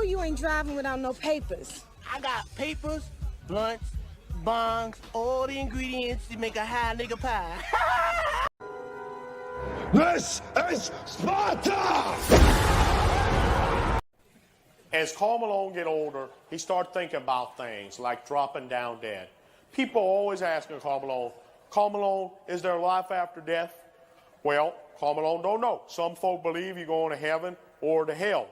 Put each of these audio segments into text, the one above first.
you ain't driving without no papers? I got papers, blunts, bongs, all the ingredients to make a high nigga pie. This is Sparta! As Karl Malone get older, he started thinking about things like dropping down dead. People always asking Karl Malone, is there life after death? Well, Karl Malone don't know. Some folk believe you're going to heaven or to hell.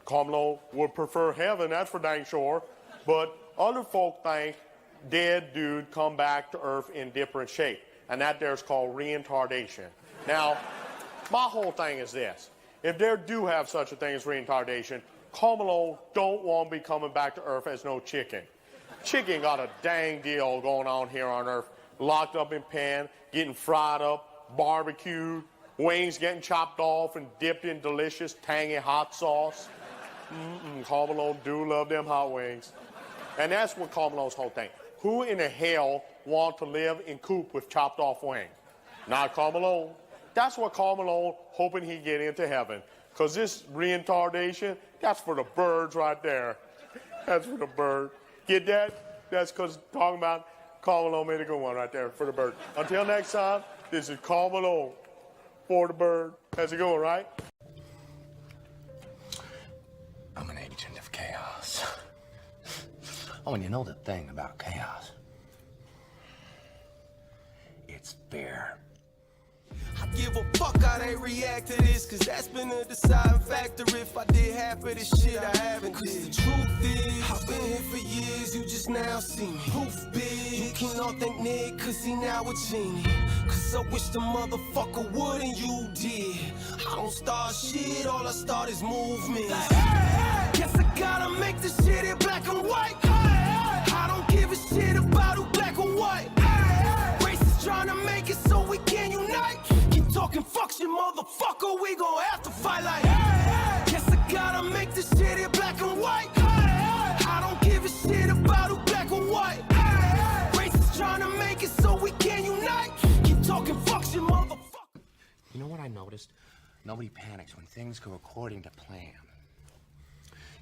Karl Malone would prefer heaven, that's for dang sure. But other folk think dead dude come back to earth in different shape. And that there's called reincarnation. Now, my whole thing is this. If there do have such a thing as reincarnation, Karl Malone don't want to be coming back to earth as no chicken. Chicken got a dang deal going on here on earth. Locked up in pan, getting fried up, barbecued, wings getting chopped off and dipped in delicious, tangy hot sauce. Karl Malone do love them hot wings. And that's what Karl Malone's whole thing. Who in the hell want to live in coop with chopped off wing? Not Karl Malone. That's what Karl Malone hoping he get into heaven. Because this reincarnation, that's for the birds right there. That's for the bird. Get that? That's because talking about Karl Malone made a good one right there for the bird. Until next time, this is Karl Malone for the bird. That's a good one, right? I'm an agent of chaos. Oh, and you know the thing about chaos? It's fair. I give a fuck how they react to this, cause that's been a deciding factor. If I did half of this shit, I haven't. Cause the truth is, I've been here for years, you just now see me. Proof big, you can all thank Nick, cause he now a genie. Cause I wish the motherfucker would and you did. I don't start shit, all I start is movement. Guess I gotta make this shit in black and white. I don't give a shit about who black or white. Racists trying to make it so we can unite. Keep talking fuck shit, motherfucker, we gon' have to fight like. Guess I gotta make this shit in black and white. I don't give a shit about who black or white. Racists trying to make it so we can unite. Keep talking fuck shit, motherfucker. You know what I noticed? Nobody panics when things go according to plan.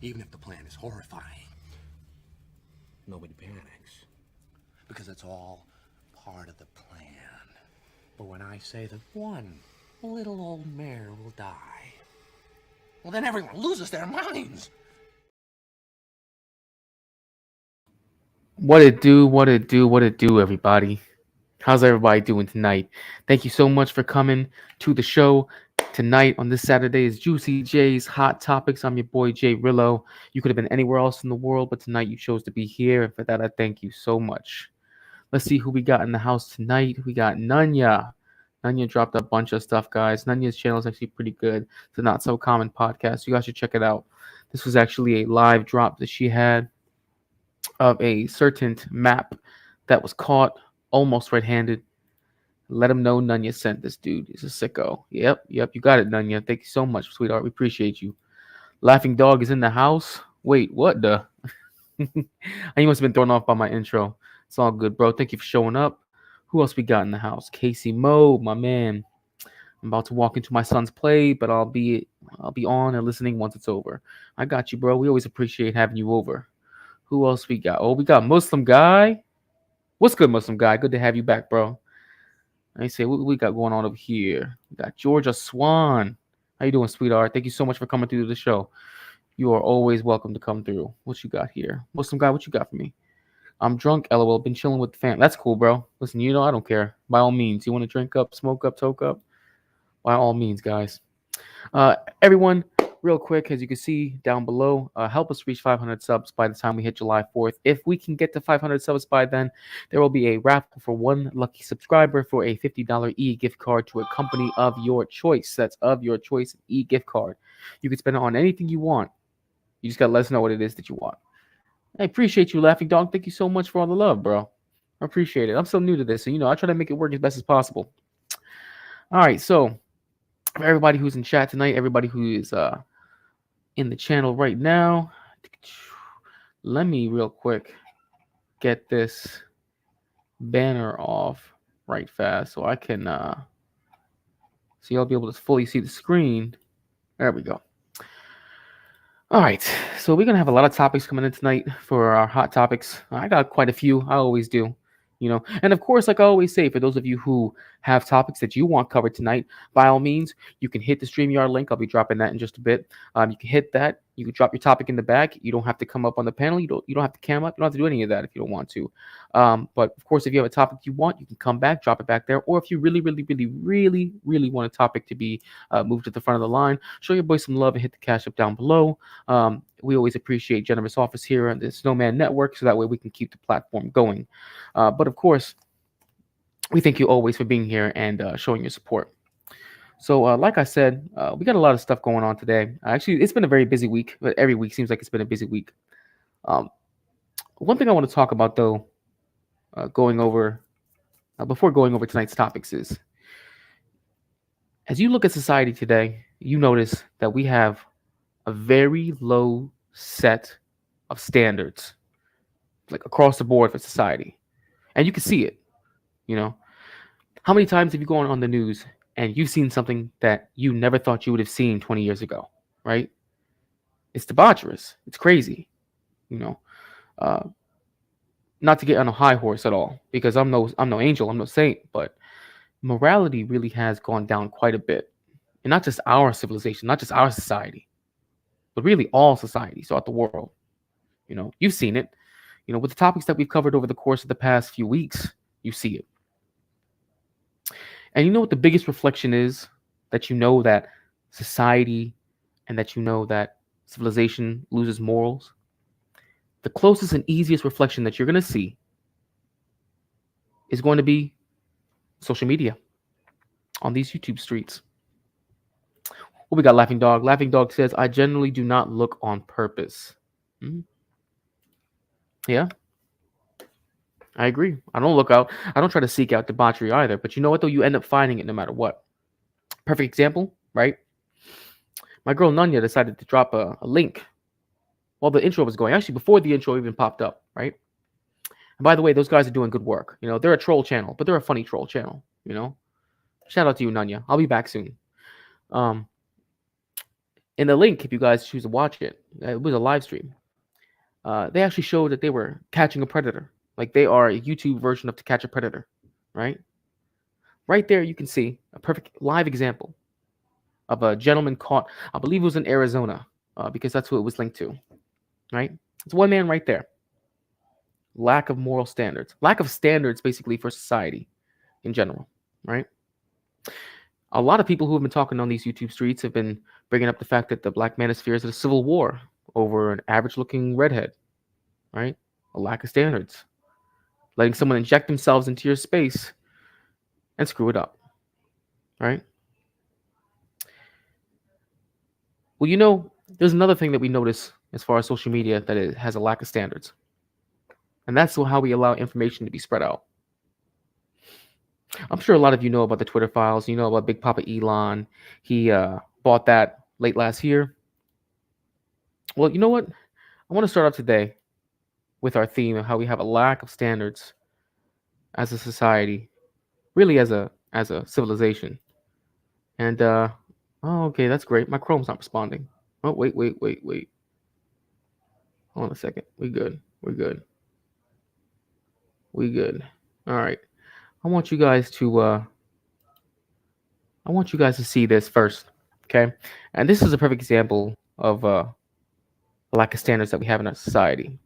Even if the plan is horrifying. Nobody panics. Because it's all part of the plan. But when I say that one little old mare will die, well, then everyone loses their minds. What it do, everybody? How's everybody doing tonight? Thank you so much for coming to the show. Tonight on this Saturday is Juicy J's Hot Topics. I'm your boy Jay Rillo. You could have been anywhere else in the world, but tonight you chose to be here, and for that I thank you so much. Let's see who we got in the house tonight. We got Nunya. Nunya dropped a bunch of stuff, guys. Nunya's channel is actually pretty good. It's a not so common podcast. You guys should check it out. This was actually a live drop that she had of a certain map that was caught almost red-handed. Let him know Nunya sent this dude. He's a sicko. Yep, you got it, Nunya. Thank you so much, sweetheart. We appreciate you. Laughing Dog is in the house. Wait, what the? You must have been thrown off by my intro. It's all good, bro. Thank you for showing up. Who else we got in the house? Casey Mo, my man. I'm about to walk into my son's play, but I'll be on and listening once it's over. I got you, bro. We always appreciate having you over. Who else we got? Oh, we got Muslim Guy. What's good, Muslim Guy? Good to have you back, bro. I say, what we got going on over here? We got Georgia Swan. How you doing, sweetheart? Thank you so much for coming through the show. You are always welcome to come through. What you got here? Muslim Guy, what you got for me? I'm drunk, LOL. Been chilling with the fam. That's cool, bro. Listen, you know I don't care. By all means. You want to drink up, smoke up, toke up? By all means, guys. Everyone, real quick, as you can see down below, help us reach 500 subs by the time we hit July 4th. If we can get to 500 subs by then, there will be a raffle for one lucky subscriber for a $50 e-gift card to a company of your choice. That's of your choice, e-gift card. You can spend it on anything you want. You just got to let us know what it is that you want. I appreciate you, Laughing Dog. Thank you so much for all the love, bro. I appreciate it. I'm so new to this, so I try to make it work as best as possible. All right, so for everybody who's in chat tonight, everybody who is in the channel right now, let me real quick get this banner off right fast so I can so you'll be able to fully see the screen. There we go. All right, so we're gonna have a lot of topics coming in tonight for our hot topics. I got quite a few. I always do, And of course, like I always say, for those of you who have topics that you want covered tonight, by all means, you can hit the StreamYard link. I'll be dropping that in just a bit. You can hit that. You can drop your topic in the back. You don't have to come up on the panel. You don't have to cam up. You don't have to do any of that if you don't want to. But of course, if you have a topic you want, you can come back, drop it back there. Or if you really, really, really, really, really want a topic to be moved to the front of the line, show your boy some love and hit the cash up down below. We always appreciate generous offers here on the Snowman Network, so that way we can keep the platform going. But of course, we thank you always for being here and showing your support. So, like I said, we got a lot of stuff going on today. Actually, it's been a very busy week, but every week seems like it's been a busy week. One thing I want to talk about, though, before going over tonight's topics is, as you look at society today, you notice that we have a very low set of standards, like across the board for society. And you can see it, How many times have you gone on the news and you've seen something that you never thought you would have seen 20 years ago, right? It's debaucherous. It's crazy, Not to get on a high horse at all, because I'm no angel, I'm no saint, but morality really has gone down quite a bit. And not just our civilization, not just our society, but really all societies throughout the world. You've seen it. With the topics that we've covered over the course of the past few weeks, you see it. And you know what the biggest reflection is? That that society and that civilization loses morals? The closest and easiest reflection that you're going to see is going to be social media on these YouTube streets. Well, we got Laughing Dog. Laughing Dog says, I generally do not look on purpose. Yeah, I agree. I don't try to seek out debauchery either. But you know what, though? You end up finding it no matter what. Perfect example, right? My girl Nunya decided to drop a link while the intro was going. Actually, before the intro even popped up, right? And by the way, those guys are doing good work. They're a troll channel, but they're a funny troll channel, Shout out to you, Nunya. I'll be back soon. In the link, if you guys choose to watch it, it was a live stream. They actually showed that they were catching a predator. Like they are a YouTube version of To Catch a Predator, right? Right there, you can see a perfect live example of a gentleman caught, I believe it was in Arizona, because that's who it was linked to, right? It's one man right there. Lack of moral standards. Lack of standards, basically, for society in general, right? A lot of people who have been talking on these YouTube streets have been bringing up the fact that the black manosphere is a civil war over an average-looking redhead, right? A lack of standards. Letting someone inject themselves into your space and screw it up, right? Well, there's another thing that we notice as far as social media, that it has a lack of standards. And that's how we allow information to be spread out. I'm sure a lot of you know about the Twitter files. You know about Big Papa Elon. He bought that late last year. Well, you know what? I want to start off today with our theme of how we have a lack of standards as a society, really as a civilization. And okay, that's great. My Chrome's not responding. Oh, wait. Hold on a second. We're good. All right. I want you guys to see this first, okay? And this is a perfect example of a lack of standards that we have in our society.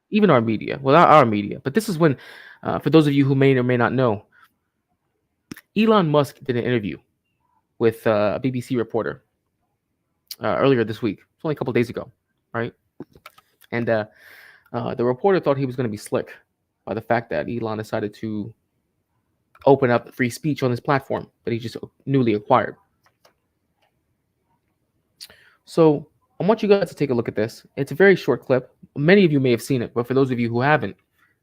Even our media. Well, not our media, but this is when, for those of you who may or may not know, Elon Musk did an interview with a BBC reporter earlier this week. It's only a couple days ago, right? And the reporter thought he was going to be slick by the fact that Elon decided to open up free speech on his platform that he just newly acquired. So I want you guys to take a look at this. It's a very short clip. Many of you may have seen it, but for those of you who haven't,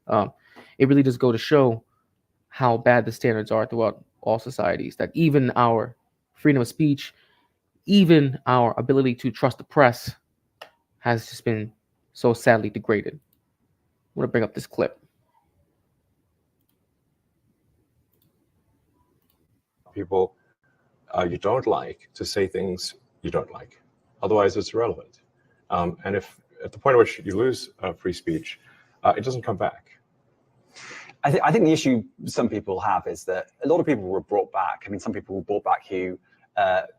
it really does go to show how bad the standards are throughout all societies, that even our freedom of speech, even our ability to trust the press has just been so sadly degraded. I want to bring up this clip. People you don't like to say things you don't like. Otherwise, it's irrelevant. And if at the point at which you lose free speech, it doesn't come back. I think the issue some people have is that a lot of people were brought back. I mean, some people were brought back who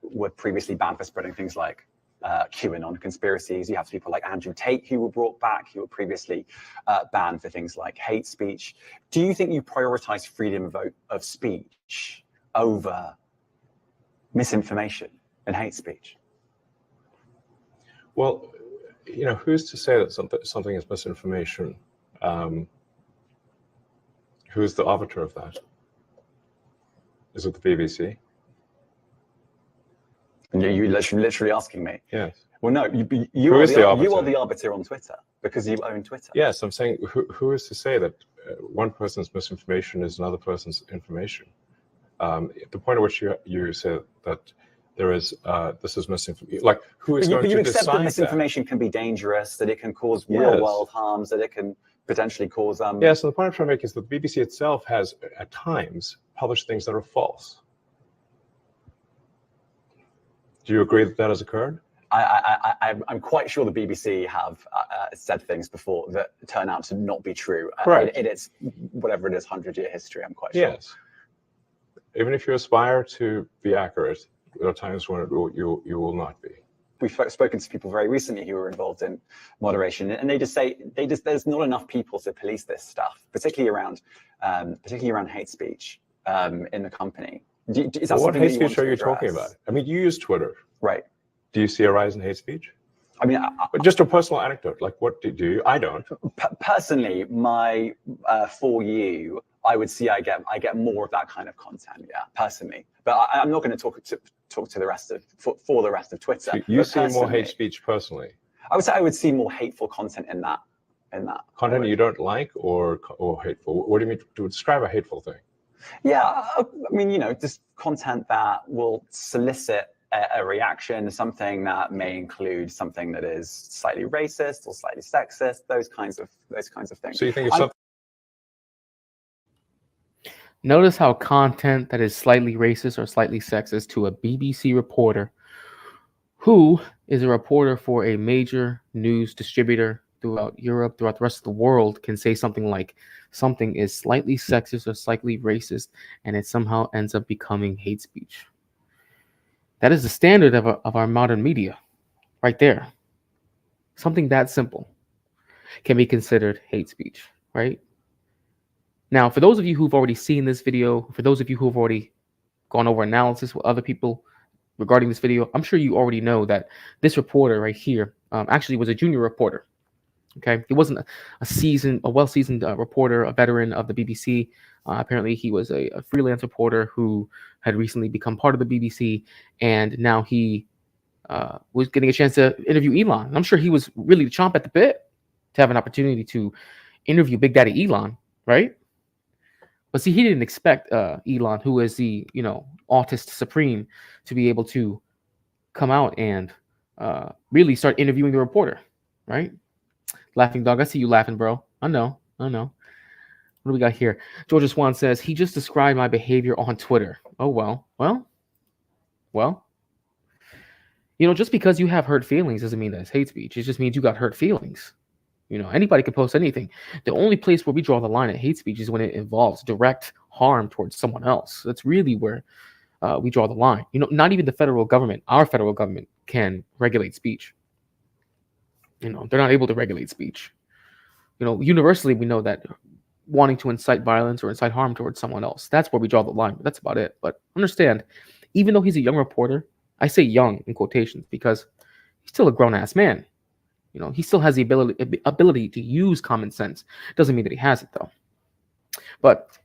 were previously banned for spreading things like QAnon conspiracies. You have people like Andrew Tate who were brought back, who were previously banned for things like hate speech. Do you think you prioritize freedom of speech over misinformation and hate speech? Well, you know, who's to say that something is misinformation? Who's the arbiter of that? Is it the BBC? You're literally asking me. Yes. Well, no, you are the arbiter on Twitter because you own Twitter. Yes, I'm saying who is to say that one person's misinformation is another person's information? At the point at which you say that there is this is misinformation, like who is going to decide that? You accept that misinformation can be dangerous, that it can cause real-world harms, that it can potentially cause. Yeah. So the point I'm trying to make is that the BBC itself has at times published things that are false. Do you agree that that has occurred? I'm quite sure the BBC have said things before that turn out to not be true. Correct. In its, whatever it is, 100-year history, I'm quite sure. Yes. Even if you aspire to be accurate, there are times when you will not be. We've spoken to people very recently who were involved in moderation, and they just say there's not enough people to police this stuff, particularly around hate speech in the company. What hate speech are you talking about? I mean, you use Twitter, right? Do you see a rise in hate speech? I mean, but just a personal anecdote. Like, what do you? I don't. Personally, my for you, I would see I get more of that kind of content. Yeah, personally, but I'm not going to talk to the rest of for the rest of Twitter. So you see more hate speech personally? I would say I would see more hateful content in that. Content you don't like or hateful. What do you mean to describe a hateful thing? Yeah, I mean, you know, just content that will solicit a reaction, something that may include something that is slightly racist or slightly sexist, those kinds of things. So you think it's something? Notice how content that is slightly racist or slightly sexist to a BBC reporter who is a reporter for a major news distributor throughout Europe, throughout the rest of the world, can say something like something is slightly sexist or slightly racist, and it somehow ends up becoming hate speech. That is the standard of our modern media, right there. Something that simple can be considered hate speech, right? Now, for those of you who've already seen this video, for those of you who've already gone over analysis with other people regarding this video, I'm sure you already know that this reporter right here actually was a junior reporter. Okay, he wasn't a well-seasoned reporter, a veteran of the BBC. Apparently, he was a freelance reporter who had recently become part of the BBC, and now he was getting a chance to interview Elon. And I'm sure he was really chomping at the bit to have an opportunity to interview Big Daddy Elon, right? But see, he didn't expect Elon, who is the autist supreme, to be able to come out and really start interviewing the reporter, right? Laughing dog, I see you laughing, bro. I know. What do we got here? Georgia Swan says, he just described my behavior on Twitter. Oh, well. Just because you have hurt feelings doesn't mean that's hate speech. It just means you got hurt feelings. Anybody can post anything. The only place where we draw the line at hate speech is when it involves direct harm towards someone else. That's really where we draw the line. Not even the federal government, our federal government, can regulate speech. They're not able to regulate speech. Universally, we know that wanting to incite violence or incite harm towards someone else, that's where we draw the line. That's about it. But understand, even though he's a young reporter, I say young in quotations because he's still a grown-ass man. He still has the ability to use common sense. Doesn't mean that he has it, though. But,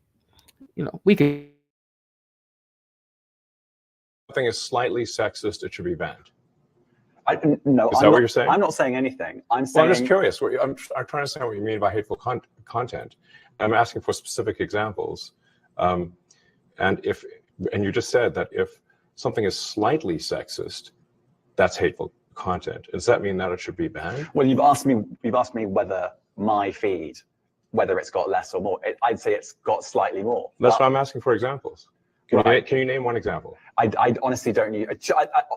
we can... Something is slightly sexist, it should be banned. No, is that what you're saying? I'm not saying anything. I'm saying. Well, I'm just curious. I'm trying to understand what you mean by hateful content. I'm asking for specific examples. And you just said that if something is slightly sexist, that's hateful content. Does that mean that it should be banned? Well, you've asked me whether my feed, whether it's got less or more. I'd say it's got slightly more. That's why I'm asking for examples. Can you name one example? I honestly don't use.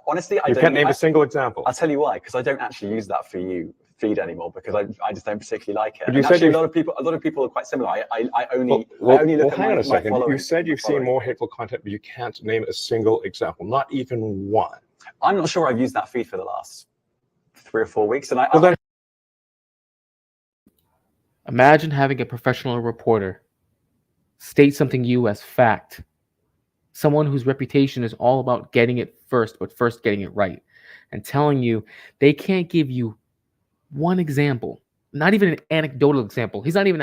Honestly, I You don't. can't name a single example. I'll tell you why, because I don't actually use that for you feed anymore, because I just don't particularly like it. But you and said actually, a lot of people are quite similar. I only look at hang on a second. my You said you've seen more hateful content, but you can't name a single example, not even one. I'm not sure I've used that feed for the last 3 or 4 weeks, and Imagine having a professional reporter state something you as fact. Someone whose reputation is all about getting it first, but first getting it right, and telling you they can't give you one example, not even an anecdotal example. He's not even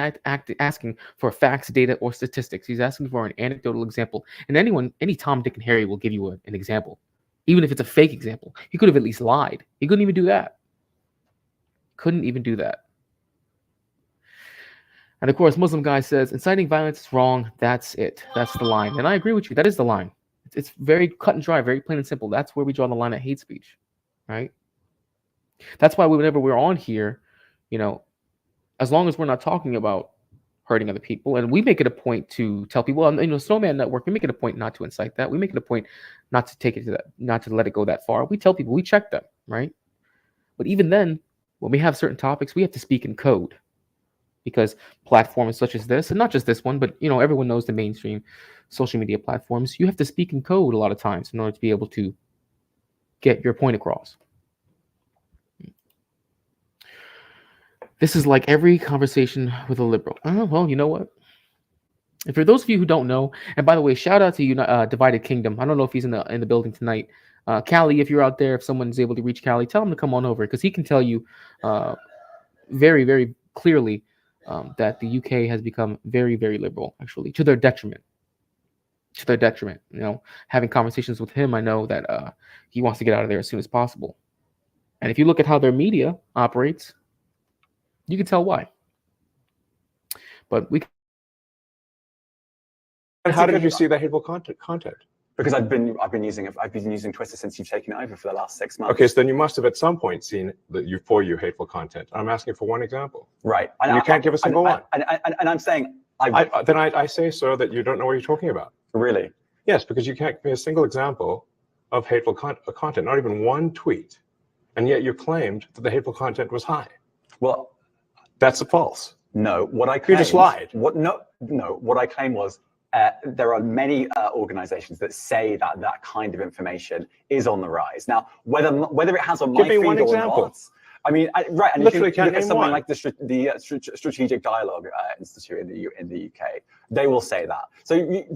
asking for facts, data, or statistics. He's asking for an anecdotal example. And any Tom, Dick, and Harry will give you an example, even if it's a fake example. He could have at least lied. He couldn't even do that. Couldn't even do that. And of course, Muslim guy says, inciting violence is wrong. That's it. That's the line. And I agree with you. That is the line. It's very cut and dry, very plain and simple. That's where we draw the line at hate speech, right? That's why whenever we're on here, as long as we're not talking about hurting other people, and we make it a point to tell people, Snowman Network, we make it a point not to incite that. We make it a point not to take it to that, not to let it go that far. We tell people, we check them, right? But even then, when we have certain topics, we have to speak in code, because platforms such as this, and not just this one, but everyone knows the mainstream social media platforms, you have to speak in code a lot of times in order to be able to get your point across. This is like every conversation with a liberal. Well, you know what? And for those of you who don't know, and by the way, shout out to you, Divided Kingdom. I don't know if he's in the building tonight. Callie, if you're out there, if someone's able to reach Callie, tell him to come on over, because he can tell you very, very clearly that the UK has become very, very liberal, actually, to their detriment. To their detriment. Having conversations with him, I know that he wants to get out of there as soon as possible. And if you look at how their media operates, you can tell why. But how did you see the hateful content? Because I've been using Twitter since you've taken it over for the last 6 months. Okay, so then you must have at some point seen your hateful content. I'm asking for one example. Right. And you can't give a single one. And I'm saying I say, sir, that you don't know what you're talking about. Really? Yes, because you can't give me a single example of hateful content, not even one tweet, and yet you claimed that the hateful content was high. Well, that's false. No, what I claimed, you just lied. What I claimed was there are many organizations that say that kind of information is on the rise. Now, whether it has on my feed or not, I mean, right, and literally if you look at something like the Strategic Dialogue Institute in the UK, they will say that. So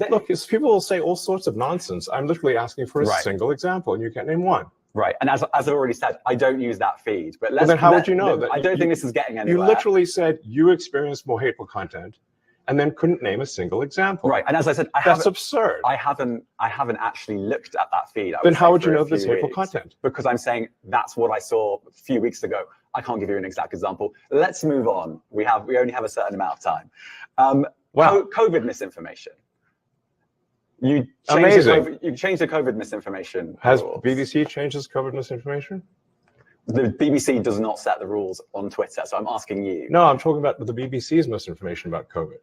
look, people will say all sorts of nonsense. I'm literally asking for a single example, and you can't name one. Right, and as I've already said, I don't use that feed. But then how would you know that? I don't think this is getting anywhere. You literally said you experienced more hateful content, and then couldn't name a single example. Right, and as I said, that's absurd. I haven't actually looked at that feed. Then how would you know this hateful content? Because I'm saying that's what I saw a few weeks ago. I can't give you an exact example. Let's move on. We only have a certain amount of time. COVID misinformation. You changed the COVID misinformation. Has BBC changed its COVID misinformation? The BBC does not set the rules on Twitter, so I'm asking you. No, I'm talking about the BBC's misinformation about COVID.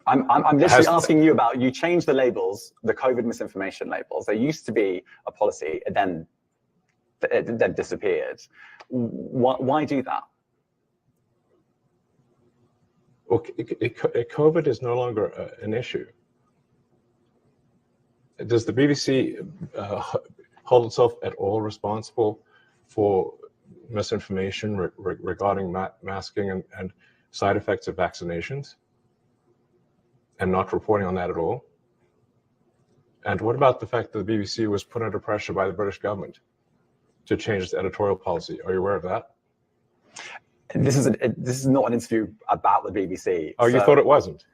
I'm literally asking you about, you changed the labels, the COVID misinformation labels. There used to be a policy, it then disappeared. Why do that? Well, COVID is no longer an issue. Does the BBC hold itself at all responsible for misinformation regarding masking and side effects of vaccinations, and not reporting on that at all? And what about the fact that the BBC was put under pressure by the British government to change its editorial policy? Are you aware of that? This is not an interview about the BBC. Oh, you thought it wasn't?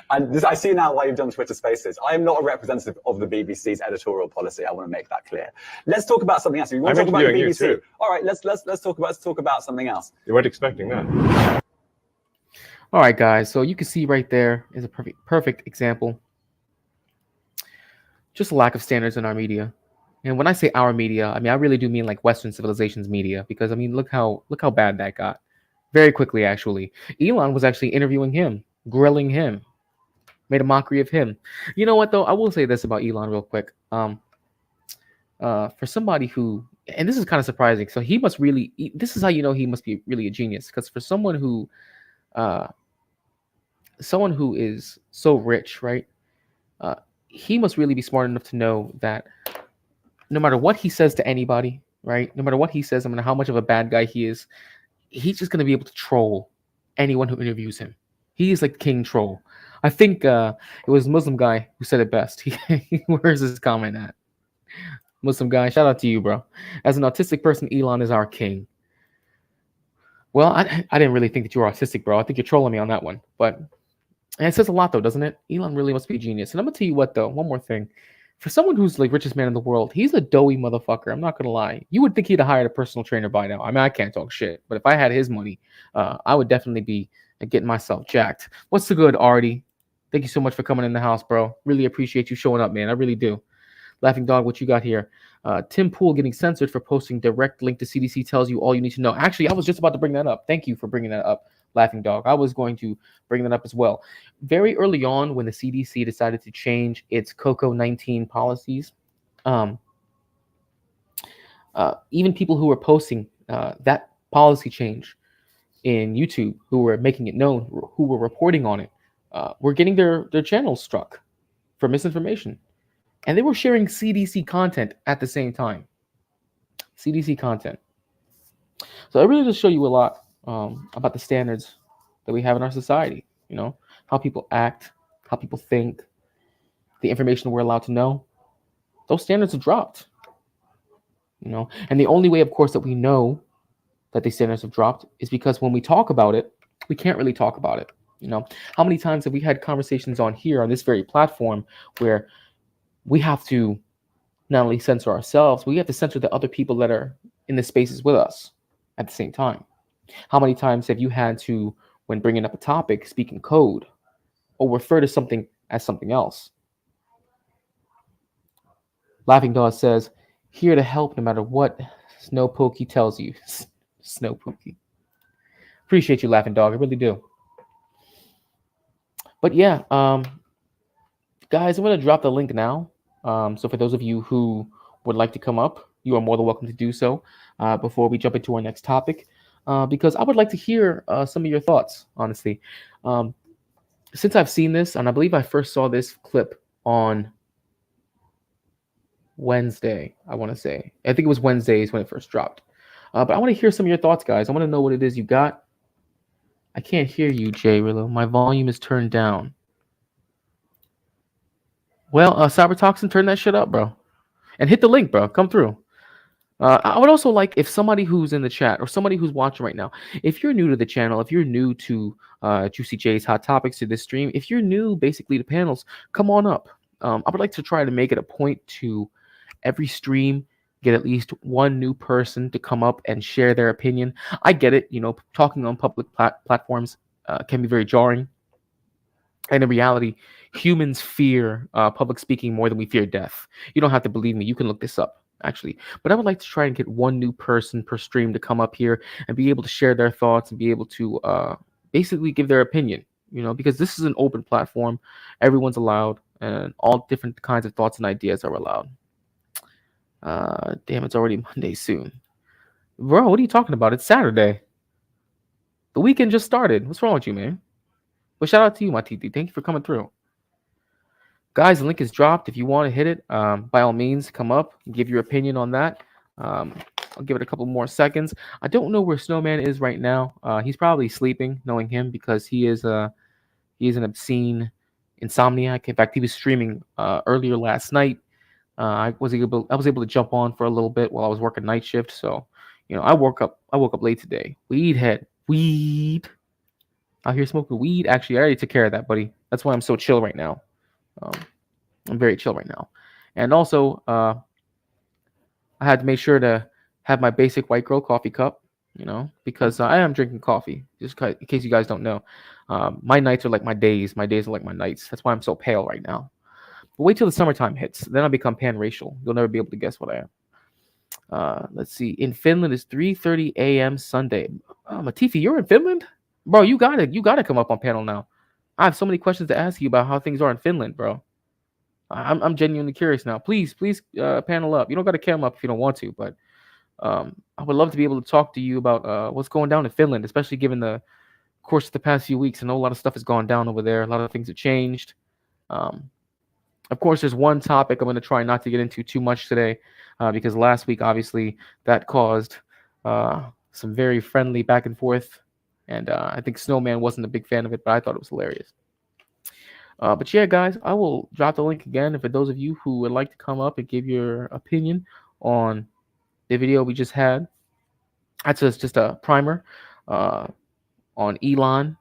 And I see now why you've done Twitter Spaces. I am not a representative of the BBC's editorial policy. I want to make that clear. Let's talk about something else. You want to talk about the BBC? All right, let's talk about something else. You weren't expecting that. All right, guys. So you can see right there is a perfect example. Just a lack of standards in our media. And when I say our media, I mean I really do mean like Western civilization's media, because I mean look how bad that got very quickly. Actually, Elon was actually interviewing him grilling him, made a mockery of him. You know what though? I will say this about Elon real quick. For somebody who, and this is kind of surprising, so he must really. This is how you know he must be really a genius, because for someone who is so rich, right? He must really be smart enough to know that no matter what he says to anybody, right? No matter what he says, no matter how much of a bad guy he is, he's just going to be able to troll anyone who interviews him. He is like king troll. I think it was a Muslim guy who said it best. Where's his comment at? Muslim guy, shout out to you, bro. As an autistic person, Elon is our king. Well, I didn't really think that you were autistic, bro. I think you're trolling me on that one. But and it says a lot, though, doesn't it? Elon really must be a genius. And I'm going to tell you what, though, one more thing. For someone who's like richest man in the world, he's a doughy motherfucker. I'm not going to lie. You would think he'd have hired a personal trainer by now. I mean, I can't talk shit. But if I had his money, I would definitely be getting myself jacked. What's the good, Artie? Thank you so much for coming in the house, bro. Really appreciate you showing up, man. I really do. Laughing Dog, what you got here? Tim Pool getting censored for posting direct link to CDC tells you all you need to know. Actually, I was just about to bring that up. Thank you for bringing that up, Laughing Dog. I was going to bring that up as well. Very early on, when the CDC decided to change its COVID-19 policies, even people who were posting that policy change in YouTube, who were making it known, who were reporting on it, were getting their channels struck for misinformation. And they were sharing CDC content at the same time. CDC content. So it really does show you a lot about the standards that we have in our society. You know, how people act, how people think, the information we're allowed to know. Those standards have dropped. You know, and the only way, of course, that we know that these standards have dropped is because when we talk about it, we can't really talk about it. You know, how many times have we had conversations on here on this very platform where we have to not only censor ourselves, we have to censor the other people that are in the spaces with us at the same time. How many times have you had to, when bringing up a topic, speak in code or refer to something as something else? Laughing Dog says, here to help no matter what Snow Pokey tells you. Snow Pokey. Appreciate you, Laughing Dog. I really do. But yeah, guys, I'm going to drop the link now. So for those of you who would like to come up, you are more than welcome to do so before we jump into our next topic, because I would like to hear some of your thoughts, honestly. Since I've seen this, and I believe I first saw this clip on Wednesday, I want to say. I think it was Wednesdays when it first dropped. But I want to hear some of your thoughts, guys. I want to know what it is you got. I can't hear you, Jay Rillo. My volume is turned down. Well, Cybertoxin, turn that shit up, bro. And hit the link, bro. Come through. I would also like if somebody who's in the chat or somebody who's watching right now, if you're new to the channel, if you're new to Juicy J's Hot Topics, to this stream, if you're new basically to panels, come on up. I would like to try to make it a point to every stream get at least one new person to come up and share their opinion. I get it. You know, talking on public platforms can be very jarring. And in reality, humans fear public speaking more than we fear death. You don't have to believe me. You can look this up, actually. But I would like to try and get one new person per stream to come up here and be able to share their thoughts and be able to basically give their opinion, you know, because this is an open platform. Everyone's allowed, and all different kinds of thoughts and ideas are allowed. Damn, it's already Monday soon. Bro, what are you talking about? It's Saturday. The weekend just started. What's wrong with you, man? Well, shout out to you, my TT. Thank you for coming through. Guys, the link is dropped. If you want to hit it, by all means, come up and give your opinion on that. I'll give it a couple more seconds. I don't know where Snowman is right now. He's probably sleeping, knowing him, because he is an obscene insomniac. In fact, he was streaming earlier last night. I was able to jump on for a little bit while I was working night shift. So, you know, I woke up late today. Weed. Out here smoking weed. Actually, I already took care of that, buddy. That's why I'm so chill right now. I'm very chill right now. And also, I had to make sure to have my basic white girl coffee cup, you know, because I am drinking coffee, just in case you guys don't know. My nights are like my days. My days are like my nights. That's why I'm so pale right now. But wait till the summertime hits. Then I'll become pan-racial. You'll never be able to guess what I am. Let's see. In Finland, it's 3:30 a.m. Sunday. Matifi, you're in Finland? Bro, you gotta come up on panel now. I have so many questions to ask you about how things are in Finland, bro. I'm genuinely curious now. Please, panel up. You don't got to cam up if you don't want to, but I would love to be able to talk to you about what's going down in Finland, especially given the course of the past few weeks. I know a lot of stuff has gone down over there. A lot of things have changed. Um, of course, there's one topic I'm going to try not to get into too much today, because last week, obviously, that caused some very friendly back and forth. And I think Snowman wasn't a big fan of it, but I thought it was hilarious. But yeah, guys, I will drop the link again. And for those of you who would like to come up and give your opinion on the video we just had, that's just a primer on Elon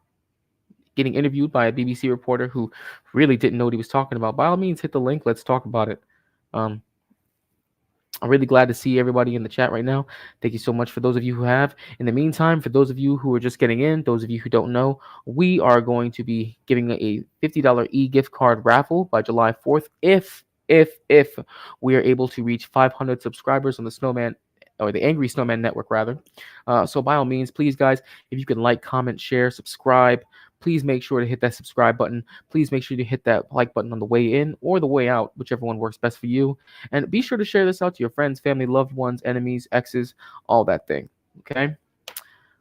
getting interviewed by a BBC reporter who really didn't know what he was talking about. By all means, hit the link. Let's talk about it. I'm really glad to see everybody in the chat right now. Thank you so much for those of you who have. In the meantime, for those of you who are just getting in, those of you who don't know, we are going to be giving a $50 e-gift card raffle by July 4th if we are able to reach 500 subscribers on the Snowman, or the Angry Snowman Network, rather. So by all means, please, guys, if you can like, comment, share, subscribe, please make sure to hit that subscribe button. Please make sure to hit that like button on the way in or the way out, whichever one works best for you. And be sure to share this out to your friends, family, loved ones, enemies, exes, all that thing. Okay?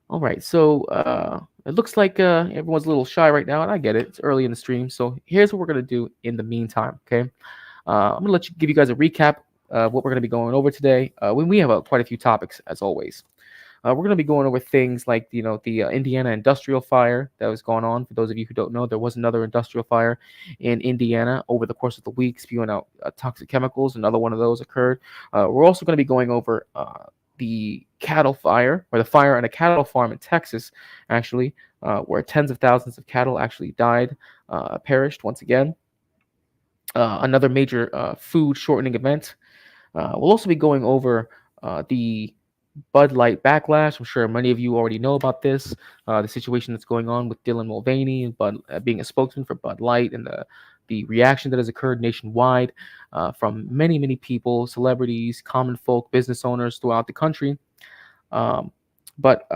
All right. So it looks like everyone's a little shy right now, and I get it. It's early in the stream. So here's what we're going to do in the meantime. Okay? I'm going to give you guys a recap of what we're going to be going over today. We have quite a few topics, as always. We're going to be going over things like, the Indiana industrial fire that was going on. For those of you who don't know, there was another industrial fire in Indiana over the course of the week, spewing out toxic chemicals. Another one of those occurred. We're also going to be going over the cattle fire, or the fire on a cattle farm in Texas, actually, where tens of thousands of cattle actually died, perished once again. Another major food shortening event. We'll also be going over the Bud Light backlash. I'm sure many of you already know about this, the situation that's going on with Dylan Mulvaney and being a spokesman for Bud Light, and the reaction that has occurred nationwide from many people, celebrities, common folk, business owners throughout the country. But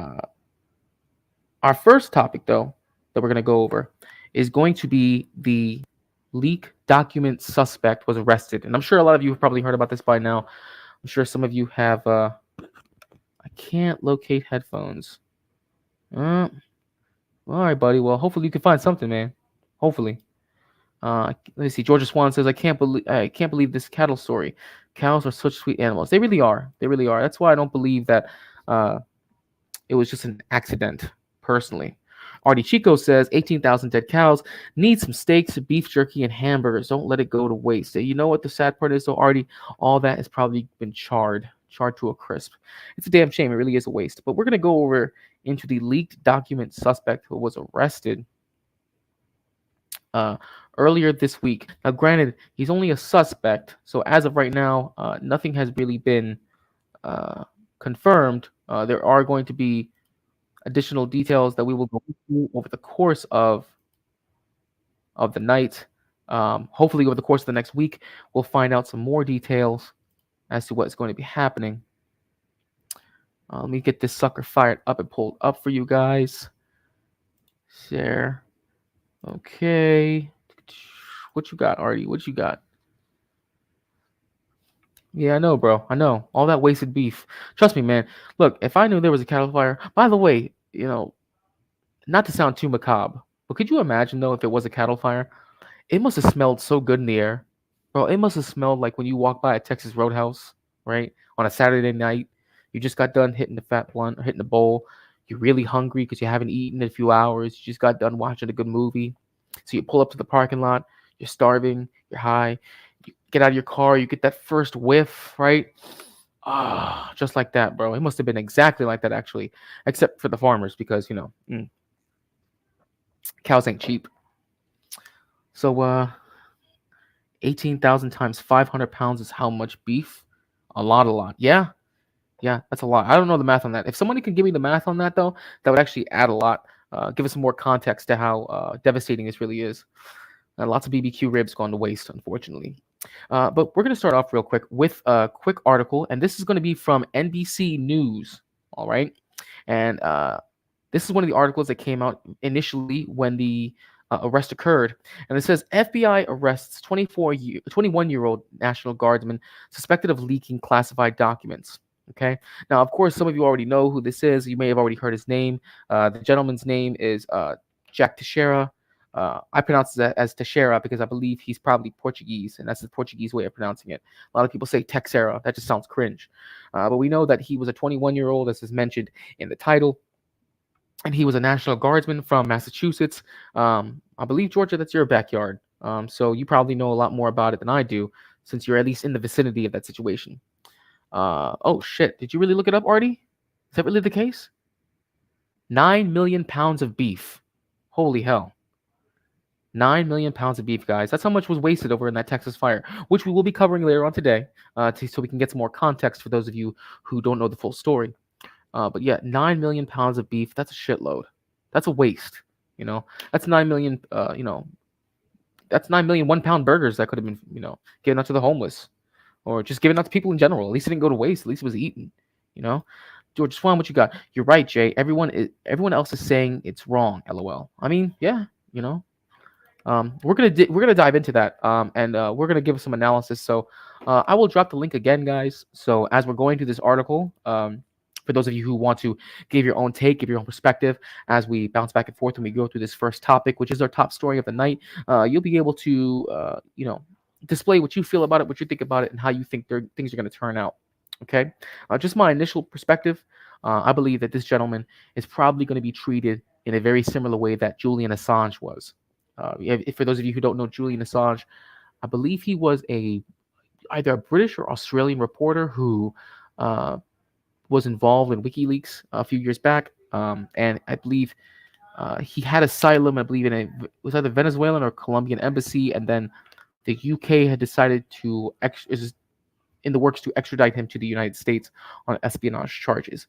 our first topic, though, that we're going to go over is going to be the leak document suspect was arrested. And I'm sure a lot of you have probably heard about this by now. I'm sure some of you have... I can't locate headphones. All right, buddy. Well, hopefully you can find something, man. Hopefully. Let me see. Georgia Swan says, I can't believe this cattle story. Cows are such sweet animals. They really are. They really are. That's why I don't believe that it was just an accident, personally. Artie Chico says, 18,000 dead cows. Need some steaks, beef jerky, and hamburgers. Don't let it go to waste. You know what the sad part is, though, Artie? All that has probably been charred to a crisp. It's a damn shame. It really is a waste. But we're going to go over into the leaked document suspect who was arrested earlier this week. Now, granted, he's only a suspect, so as of right now, nothing has really been confirmed. There are going to be additional details that we will go through over the course of the night. Hopefully, over the course of the next week, we'll find out some more details as to what's going to be happening. Let me get this sucker fired up and pulled up for you guys. Share. Okay. What you got, Artie? What you got? Yeah, I know, bro. I know. All that wasted beef. Trust me, man. Look, if I knew there was a cattle fire, by the way, not to sound too macabre, but could you imagine, though, if it was a cattle fire? It must have smelled so good in the air. Bro, it must have smelled like when you walk by a Texas Roadhouse, right? On a Saturday night, you just got done hitting the fat blunt or hitting the bowl. You're really hungry because you haven't eaten in a few hours. You just got done watching a good movie. So you pull up to the parking lot. You're starving. You're high. You get out of your car. You get that first whiff, right? Ah, just like that, bro. It must have been exactly like that, actually, except for the farmers because, cows ain't cheap. So, 18,000 times 500 pounds is how much beef? A lot. Yeah, that's a lot. I don't know the math on that. If somebody can give me the math on that, though, that would actually add a lot. Give us some more context to how devastating this really is. Lots of BBQ ribs gone to waste, unfortunately. But we're going to start off real quick with a quick article, and this is going to be from NBC News, all right? And this is one of the articles that came out initially when the arrest occurred. And it says FBI arrests 21-year-old National Guardsman suspected of leaking classified documents. Okay. Now, of course, some of you already know who this is. You may have already heard his name. The gentleman's name is Jack Teixeira. I pronounce it as Teixeira because I believe he's probably Portuguese, and that's the Portuguese way of pronouncing it. A lot of people say Texera. That just sounds cringe. But we know that he was a 21-year-old, as is mentioned in the title. And he was a National Guardsman from Massachusetts. I believe, Georgia, that's your backyard. So you probably know a lot more about it than I do, since you're at least in the vicinity of that situation. Oh, shit. Did you really look it up, Artie? Is that really the case? 9 million pounds of beef. Holy hell. 9 million pounds of beef, guys. That's how much was wasted over in that Texas fire, which we will be covering later on today, so we can get some more context for those of you who don't know the full story. But yeah, 9 million pounds of beef, that's a shitload. That's a waste, That's 9 million, that's 9 million 1-pound burgers that could have been, given out to the homeless or just given out to people in general. At least it didn't go to waste. At least it was eaten, George Swan, what you got? You're right, Jay. Everyone else is saying it's wrong, LOL. I mean, yeah, we're gonna dive into that, and we're gonna give some analysis. So I will drop the link again, guys. So as we're going through this article, for those of you who want to give your own take, give your own perspective, as we bounce back and forth and we go through this first topic, which is our top story of the night, you'll be able to display what you feel about it, what you think about it, and how you think things are going to turn out. Okay, just my initial perspective. I believe that this gentleman is probably going to be treated in a very similar way that Julian Assange was. For those of you who don't know Julian Assange, I believe he was either a British or Australian reporter who was involved in WikiLeaks a few years back, and I believe he had asylum. I believe it was either Venezuelan or Colombian embassy, and then the UK had decided is in the works to extradite him to the United States on espionage charges.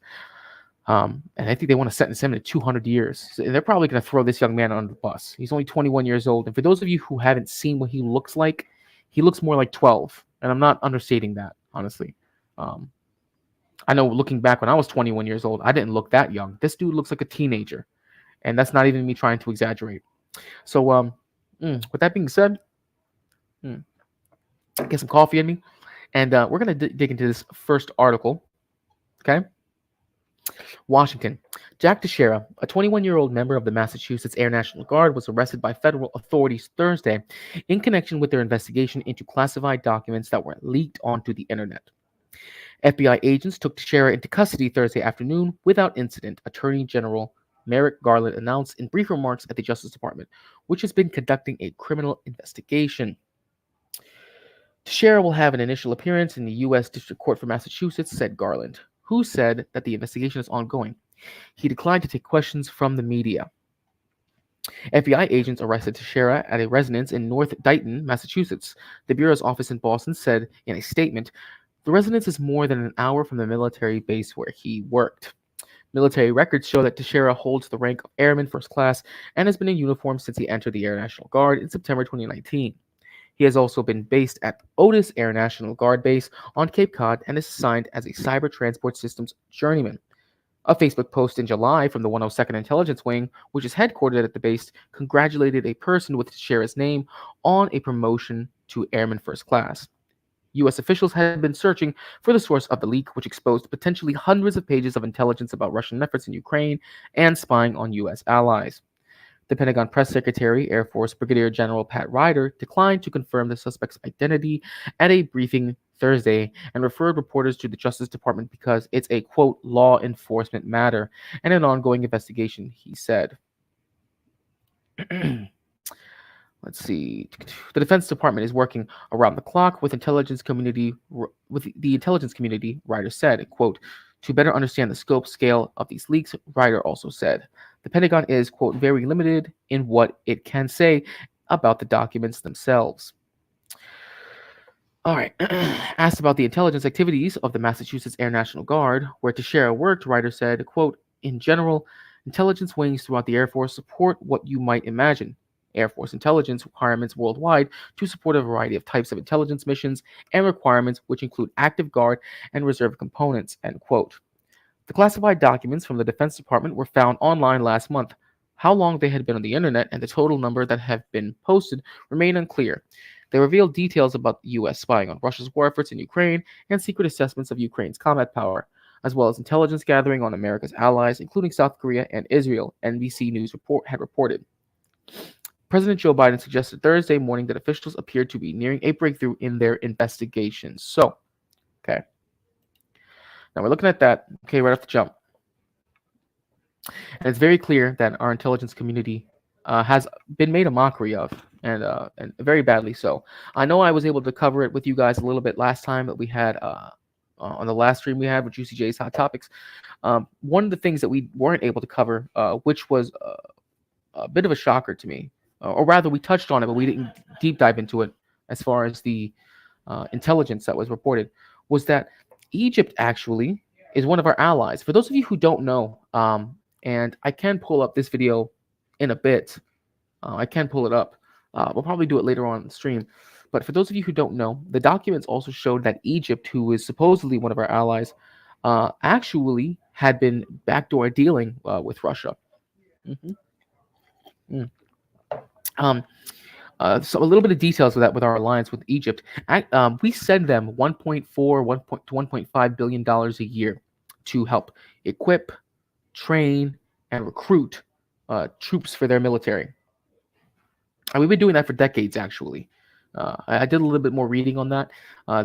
And I think they want to sentence him to 200 years. So they're probably going to throw this young man under the bus. He's only 21 years old. And for those of you who haven't seen what he looks like, he looks more like 12. And I'm not understating that, honestly. I know looking back when I was 21 years old, I didn't look that young. This dude looks like a teenager. And that's not even me trying to exaggerate. So with that being said, get some coffee in me. And we're going to dig into this first article. Okay? Washington. Jack Teixeira, a 21-year-old member of the Massachusetts Air National Guard, was arrested by federal authorities Thursday in connection with their investigation into classified documents that were leaked onto the internet. FBI agents took Teixeira into custody Thursday afternoon without incident, Attorney General Merrick Garland announced in brief remarks at the Justice Department, which has been conducting a criminal investigation. Teixeira will have an initial appearance in the U.S. District Court for Massachusetts, said Garland, who said that the investigation is ongoing. He declined to take questions from the media. FBI agents arrested Teixeira at a residence in North Dighton, Massachusetts. The Bureau's office in Boston said in a statement, the residence is more than an hour from the military base where he worked. Military records show that Teixeira holds the rank of Airman First Class and has been in uniform since he entered the Air National Guard in September 2019. He has also been based at Otis Air National Guard Base on Cape Cod and is assigned as a Cyber Transport Systems journeyman. A Facebook post in July from the 102nd Intelligence Wing, which is headquartered at the base, congratulated a person with Teixeira's name on a promotion to Airman First Class. U.S. officials had been searching for the source of the leak, which exposed potentially hundreds of pages of intelligence about Russian efforts in Ukraine and spying on U.S. allies. The Pentagon Press Secretary, Air Force Brigadier General Pat Ryder, declined to confirm the suspect's identity at a briefing Thursday and referred reporters to the Justice Department because it's a, quote, law enforcement matter and an ongoing investigation, he said. Let's see. The Defense Department is working around the clock with the intelligence community, Ryder said, quote, to better understand the scope, scale of these leaks, Ryder also said. The Pentagon is, quote, very limited in what it can say about the documents themselves. All right. Asked about the intelligence activities of the Massachusetts Air National Guard, where Teixeira worked, Ryder said, quote, in general, intelligence wings throughout the Air Force support what you might imagine. Air Force intelligence requirements worldwide to support a variety of types of intelligence missions and requirements, which include active guard and reserve components, end quote. The classified documents from the Defense Department were found online last month, How long they had been on the internet and the total number that have been posted remain unclear. They revealed details about the U.S. spying on Russia's war efforts in Ukraine and secret assessments of Ukraine's combat power, as well as intelligence gathering on America's allies, including South Korea and Israel, NBC News had reported. President Joe Biden suggested Thursday morning that officials appeared to be nearing a breakthrough in their investigations. So, okay. Now we're looking at that, okay, right off the jump. And it's very clear that our intelligence community has been made a mockery of, and very badly so. I know I was able to cover it with you guys a little bit last time that we had on the last stream we had with Juicy J's Hot Topics. One of the things that we weren't able to cover, which was a bit of a shocker to me, or rather we touched on it, but we didn't deep dive into it as far as the intelligence that was reported, was that Egypt actually is one of our allies. For those of you who don't know, and I can pull up this video in a bit. I can pull it up. We'll probably do it later on in the stream. But for those of you who don't know, the documents also showed that Egypt, who is supposedly one of our allies, actually had been backdoor dealing with Russia. So a little bit of details with that, with our alliance with Egypt. We send them $1.4 to $1.5 billion a year to help equip, train, and recruit troops for their military. And we've been doing that for decades, actually. I did a little bit more reading on that.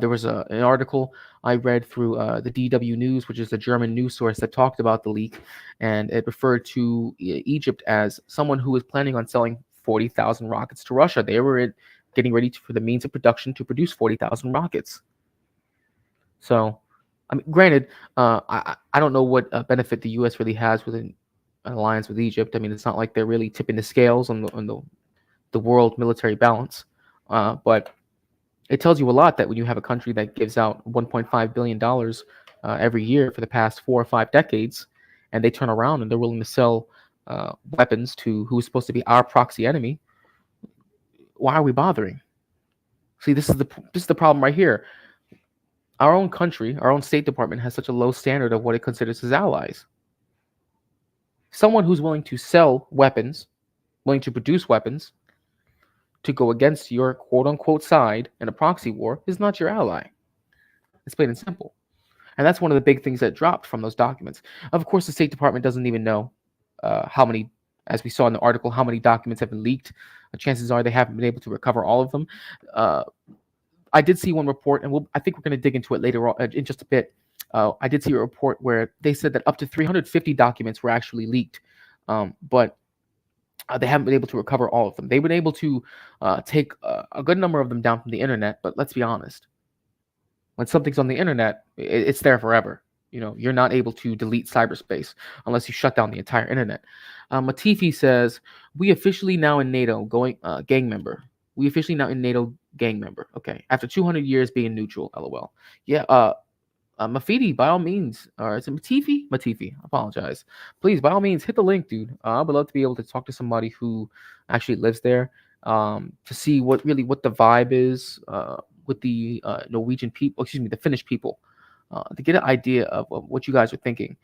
There was an article I read through the DW News, which is a German news source that talked about the leak, and it referred to Egypt as someone who was planning on selling 40,000 rockets to Russia. They were getting ready for the means of production to produce 40,000 rockets. So, I mean, granted, I don't know what benefit the U.S. really has with an alliance with Egypt. I mean, it's not like they're really tipping the scales on the world military balance. But it tells you a lot that when you have a country that gives out $1.5 billion every year for the past 4 or 5 decades, and they turn around and they're willing to sell weapons to who's supposed to be our proxy enemy, why are we bothering? See, this is the problem right here. Our own country, our own State Department has such a low standard of what it considers his allies. Someone who's willing to sell weapons, willing to produce weapons, to go against your quote-unquote side in a proxy war is not your ally. It's plain and simple. And that's one of the big things that dropped from those documents. Of course, the State Department doesn't even know how many, as we saw in the article, how many documents have been leaked. Chances are they haven't been able to recover all of them. I did see one report, and I think we're going to dig into it later on in just a bit. I did see a report where they said that up to 350 documents were actually leaked, but they haven't been able to recover all of them. They've been able to take a good number of them down from the internet, but let's be honest. When something's on the internet, it's there forever. You know, you're not able to delete cyberspace unless you shut down the entire internet. Matifi says, we officially now in NATO gang member. We officially now in NATO gang member. Okay. After 200 years being neutral, LOL. Yeah, Mafidi, by all means, or is it Matifi? Matifi, I apologize. Please, by all means, hit the link, dude. I would love to be able to talk to somebody who actually lives there, to see what the vibe is with the Norwegian people, the Finnish people, to get an idea of what you guys are thinking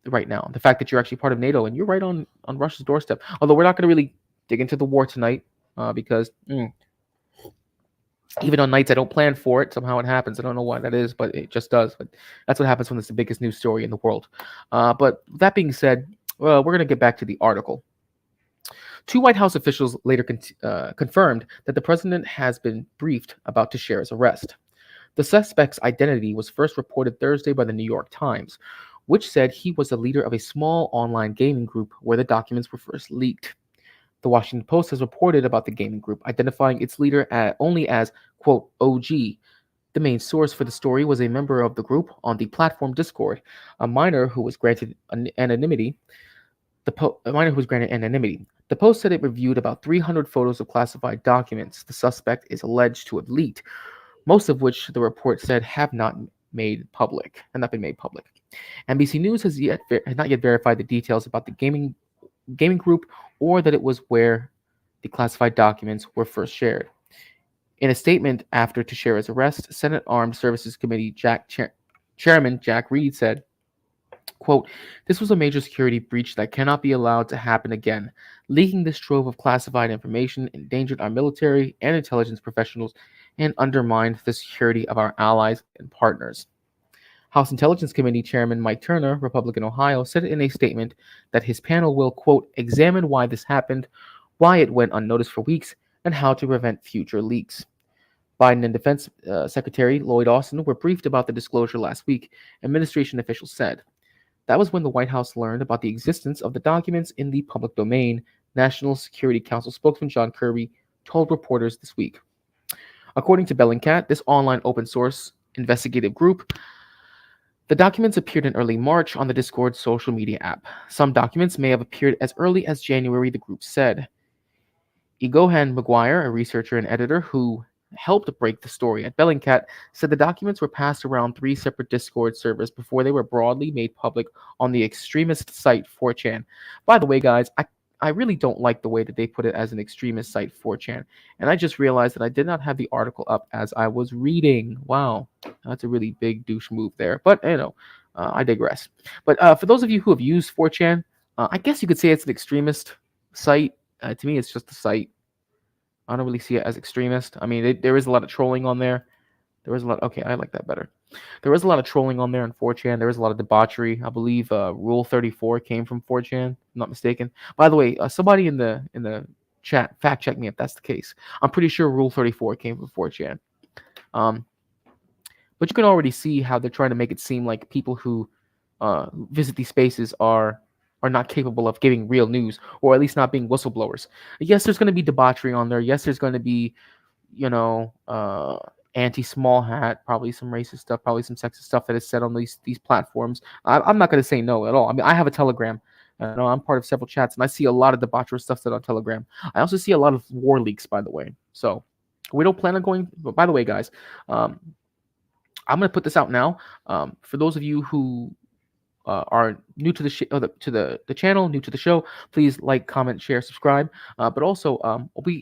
right now. The fact that you're actually part of NATO and you're right on Russia's doorstep. Although we're not going to really dig into the war tonight because even on nights I don't plan for it, somehow it happens. I don't know why that is, but it just does. But that's what happens when it's the biggest news story in the world. But that being said, we're going to get back to the article. 2 White House officials later confirmed that the president has been briefed about Teixeira's arrest. The suspect's identity was first reported Thursday by the New York Times, which said he was the leader of a small online gaming group where the documents were first leaked. The Washington Post has reported about the gaming group, identifying its leader only as, quote, OG. The main source for the story was a member of the group on the platform Discord, a minor who was granted anonymity. The Post said it reviewed about 300 photos of classified documents the suspect is alleged to have leaked, most of which the report said have not been made public. NBC News has not yet verified the details about the gaming group or that it was where the classified documents were first shared. In a statement after Teixeira's arrest, Senate Armed Services Committee Chairman Jack Reed said, Quote, this was a major security breach that cannot be allowed to happen again. Leaking this trove of classified information endangered our military and intelligence professionals and undermined the security of our allies and partners. House Intelligence Committee Chairman Mike Turner, Republican Ohio, said in a statement that his panel will, quote, examine why this happened, why it went unnoticed for weeks, and how to prevent future leaks. Biden and Defense Secretary Lloyd Austin were briefed about the disclosure last week, administration officials said. That was when the White House learned about the existence of the documents in the public domain, National Security Council spokesman John Kirby told reporters this week. According to Bellingcat, this online open source investigative group, the documents appeared in early March on the Discord social media app. Some documents may have appeared as early as January, the group said. Egohan McGuire, a researcher and editor who helped break the story at Bellingcat, said the documents were passed around 3 separate Discord servers before they were broadly made public on the extremist site 4chan. By the way, guys, I really don't like the way that they put it as an extremist site 4chan, and I just realized that I did not have the article up as I was reading. Wow, that's a really big douche move there, but I digress. But for those of you who have used 4chan, I guess you could say it's an extremist site. To me, it's just a site. I don't really see it as extremist. I mean, there is a lot of trolling on there. There was a lot. Okay, I like that better. There was a lot of trolling on there on 4chan. There was a lot of debauchery. I believe Rule 34 came from 4chan. I'm not mistaken. By the way, somebody in the chat fact check me if that's the case. I'm pretty sure Rule 34 came from 4chan. But you can already see how they're trying to make it seem like people who visit these spaces are not capable of giving real news, or at least not being whistleblowers. Yes, there's going to be debauchery on there. Yes, there's going to be, anti-small hat, probably some racist stuff, probably some sexist stuff that is said on these platforms. I'm not going to say no at all. I mean, I have a Telegram. I'm part of several chats, and I see a lot of debaucherous stuff said on Telegram. I also see a lot of war leaks, by the way. So we don't plan on going. But by the way, guys, I'm going to put this out now. For those of you who are new to the channel, new to the show, please like, comment, share, subscribe. But also,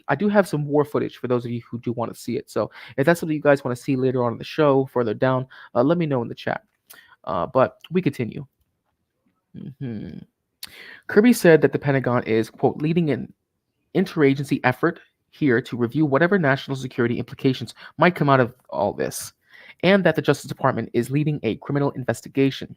I do have some war footage for those of you who do want to see it. So if that's something you guys want to see later on in the show, further down, let me know in the chat. But we continue. Kirby said that the Pentagon is, quote, leading an interagency effort here to review whatever national security implications might come out of all this, and that the Justice Department is leading a criminal investigation.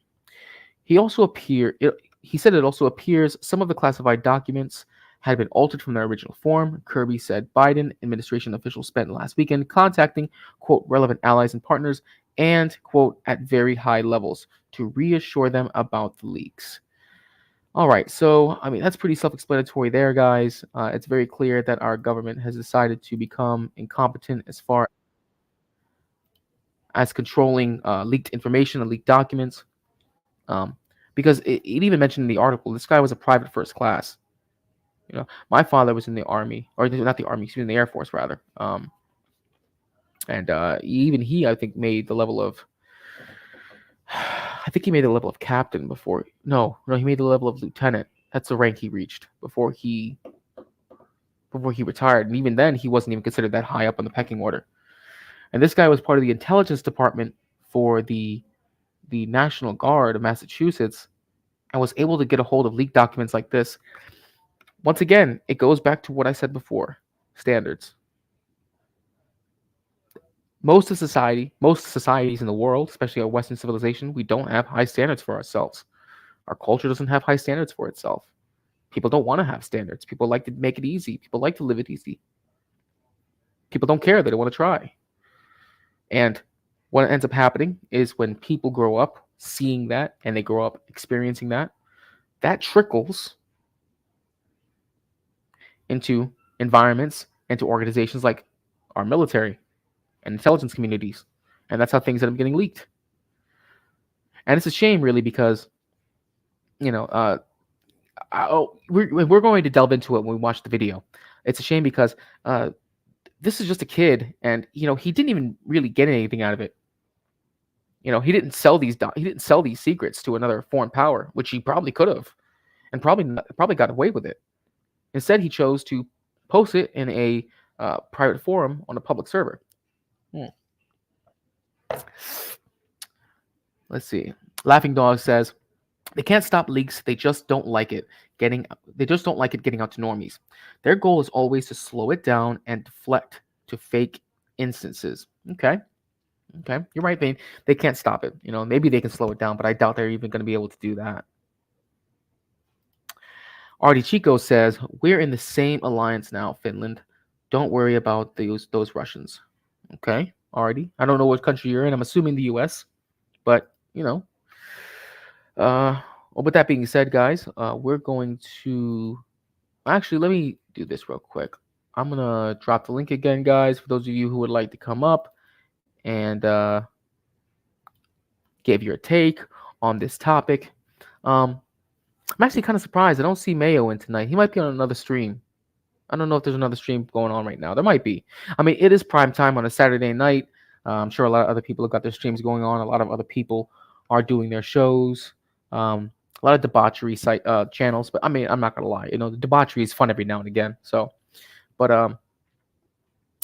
He said it also appears some of the classified documents had been altered from their original form. Kirby said Biden administration officials spent last weekend contacting, quote, relevant allies and partners and, quote, at very high levels to reassure them about the leaks. All right, so, I mean, that's pretty self-explanatory there, guys. It's very clear that our government has decided to become incompetent as far as controlling leaked information and leaked documents. Because it even mentioned in the article, this guy was a private first class. My father was in the Army, or not the Army, excuse me, in the Air Force rather. And even he, I think, made the level of, captain before. No, he made the level of lieutenant. That's the rank he reached before he retired. And even then, he wasn't even considered that high up on the pecking order. And this guy was part of the intelligence department for the National Guard of Massachusetts, and was able to get a hold of leaked documents like this. Once again, it goes back to what I said before: standards. Most societies in the world, especially our Western civilization, we don't have high standards for ourselves. Our culture doesn't have high standards for itself. People don't want to have standards. People like to make it easy. People like to live it easy. People don't care. They don't want to try. And what ends up happening is when people grow up seeing that and they grow up experiencing that, that trickles into environments, into organizations like our military and intelligence communities. And that's how things end up getting leaked. And it's a shame, really, because, we're going to delve into it when we watch the video. It's a shame because this is just a kid, and, he didn't even really get anything out of it. He didn't sell these secrets to another foreign power, which he probably could have, and probably got away with it. Instead, he chose to post it in a private forum on a public server. Let's see. Laughing Dog says, They can't stop leaks. They just don't like it getting. They just don't like it getting out to normies. Their goal is always to slow it down and deflect to fake instances. Okay, okay, you're right, Bane. They can't stop it. You know, maybe they can slow it down, but I doubt they're even going to be able to do that. Artie Chico says we're in the same alliance now, Finland. Don't worry about those Russians. Okay, Artie. I don't know what country you're in. I'm assuming the U.S., but you know. Well, with that being said, guys, we're going to actually let me do this real quick. I'm gonna drop the link again, guys, for those of you who would like to come up and give your take on this topic. I'm actually kind of surprised. I don't see Mayo in tonight. He might be on another stream. I don't know if there's another stream going on right now. There might be. I mean, it is prime time on a Saturday night. I'm sure a lot of other people have got their streams going on. A lot of other people are doing their shows. A lot of debauchery channels, but I mean, I'm not gonna lie. You know, the debauchery is fun every now and again. So, but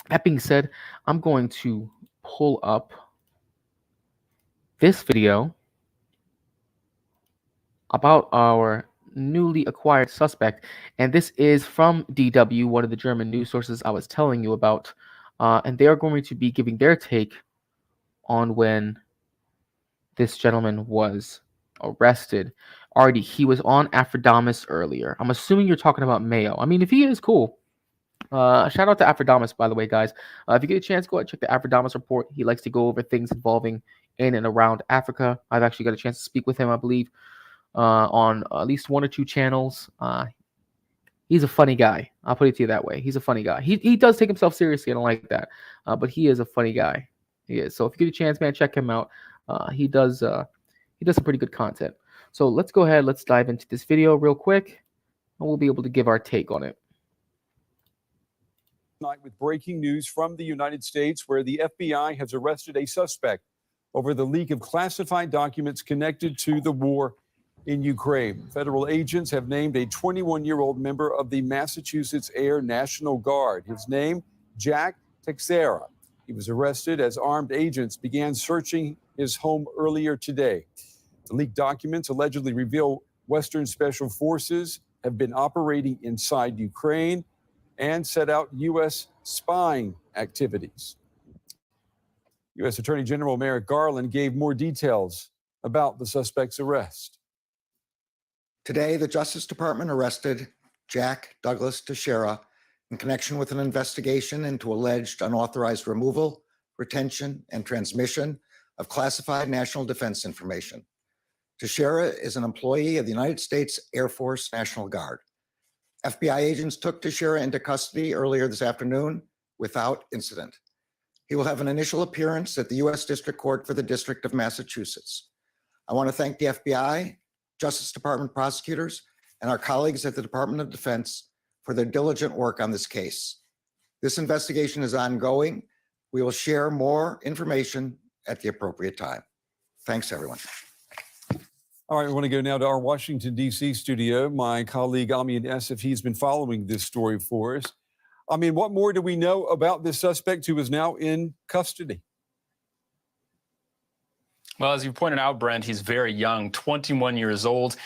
that being said, I'm going to pull up this video about our newly acquired suspect, and this is from DW, one of the German news sources I was telling you about, and they are going to be giving their take on when this gentleman was arrested. Artie, he was on Aphrodamus earlier. I'm assuming you're talking about Mayo. I mean, if he is, cool. Shout out to Aphrodamus, by the way, guys. If you get a chance, go ahead and check the Aphrodamus report. He likes to go over things involving in and around Africa. I've actually got a chance to speak with him, I believe, on at least one or two channels. He's a funny guy. I'll put it to you that way. He's a funny guy. He does take himself seriously. I don't like that. But he is a funny guy. He is. So if you get a chance, man, check him out. He does some pretty good content. So let's go ahead. Let's dive into this video real quick, and we'll be able to give our take on it. Tonight with breaking news from the United States, where the FBI has arrested a suspect over the leak of classified documents connected to the war in Ukraine. Federal agents have named a 21-year-old member of the Massachusetts Air National Guard. His name, Jack Teixeira. He was arrested as armed agents began searching his home earlier today. The leaked documents allegedly reveal Western Special Forces have been operating inside Ukraine and set out U.S. spying activities. U.S. Attorney General Merrick Garland gave more details about the suspect's arrest. Today, the Justice Department arrested Jack Douglas Teixeira in connection with an investigation into alleged unauthorized removal, retention, and transmission of classified national defense information. Teixeira is an employee of the United States Air Force National Guard. FBI agents took Teixeira into custody earlier this afternoon without incident. He will have an initial appearance at the U.S. District Court for the District of Massachusetts. I want to thank the FBI, Justice Department prosecutors, and our colleagues at the Department of Defense for their diligent work on this case. This investigation is ongoing. We will share more information at the appropriate time. Thanks, everyone. All right, I want to go now to our Washington, D.C. studio. My colleague, Amin Esif, he's been following this story for us. I mean, what more do we know about this suspect who is now in custody? Well, as you pointed out, Brent, he's very young, 21 years old.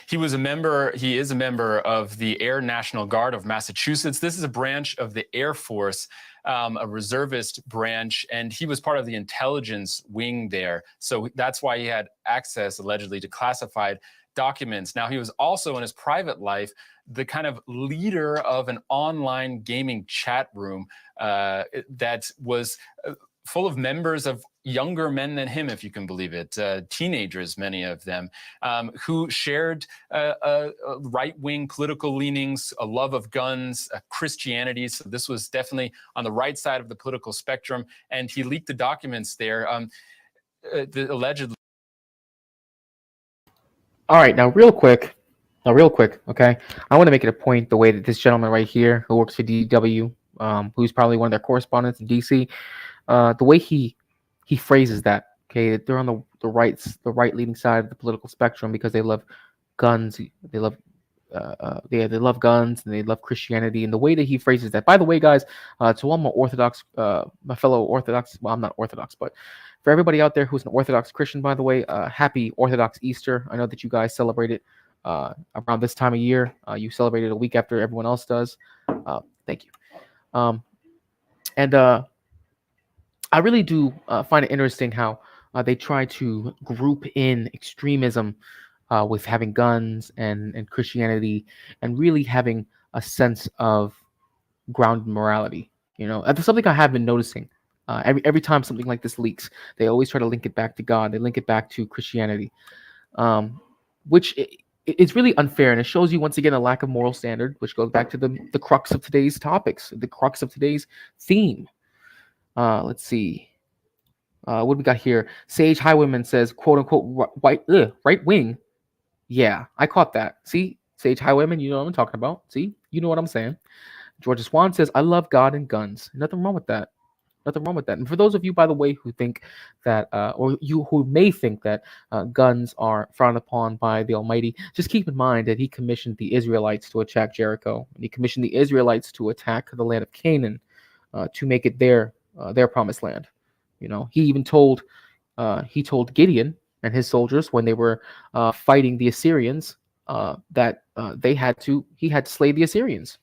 He is a member of the Air National Guard of Massachusetts. This is a branch of the Air Force, a reservist branch, and he was part of the intelligence wing there. So that's why he had access, allegedly, to classified documents. Now, he was also in his private life the kind of leader of an online gaming chat room that was full of members of younger men than him, if you can believe it, teenagers, many of them, who shared right-wing political leanings, a love of guns, Christianity. So this was definitely on the right side of the political spectrum. And he leaked the documents there, allegedly. All right, now real quick, okay? I want to make it a point the way that this gentleman right here, who works for DW, who's probably one of their correspondents in DC, the way he phrases that, okay, that they're on the right leading side of the political spectrum because they love guns, they love they love guns and they love Christianity, and the way that he phrases that. By the way, guys, to all my Orthodox, my fellow Orthodox, well, I'm not Orthodox, but for everybody out there who's an Orthodox Christian, by the way, happy Orthodox Easter. I know that you guys celebrate it around this time of year. You celebrate it a week after everyone else does. Thank you. And I really do find it interesting how they try to group in extremism with having guns and Christianity, and really having a sense of grounded morality. You know, that's something I have been noticing. Every time something like this leaks, they always try to link it back to God. They link it back to Christianity, which it's really unfair, and it shows you once again a lack of moral standard, which goes back to the crux of today's topics, the crux of today's theme. Let's see. What do we got here? Sage Highwayman says, "quote unquote right wing." Yeah, I caught that. See, Sage Highwayman, you know what I'm talking about. See, you know what I'm saying. Georgia Swan says, "I love God and guns." Nothing wrong with that. Nothing wrong with that. And for those of you, by the way, who think that, or you who may think that guns are frowned upon by the Almighty, just keep in mind that He commissioned the Israelites to attack Jericho, and He commissioned the Israelites to attack the land of Canaan, to make it their promised land. You know, He even told Gideon and his soldiers when they were fighting the Assyrians that he had to slay the Assyrians.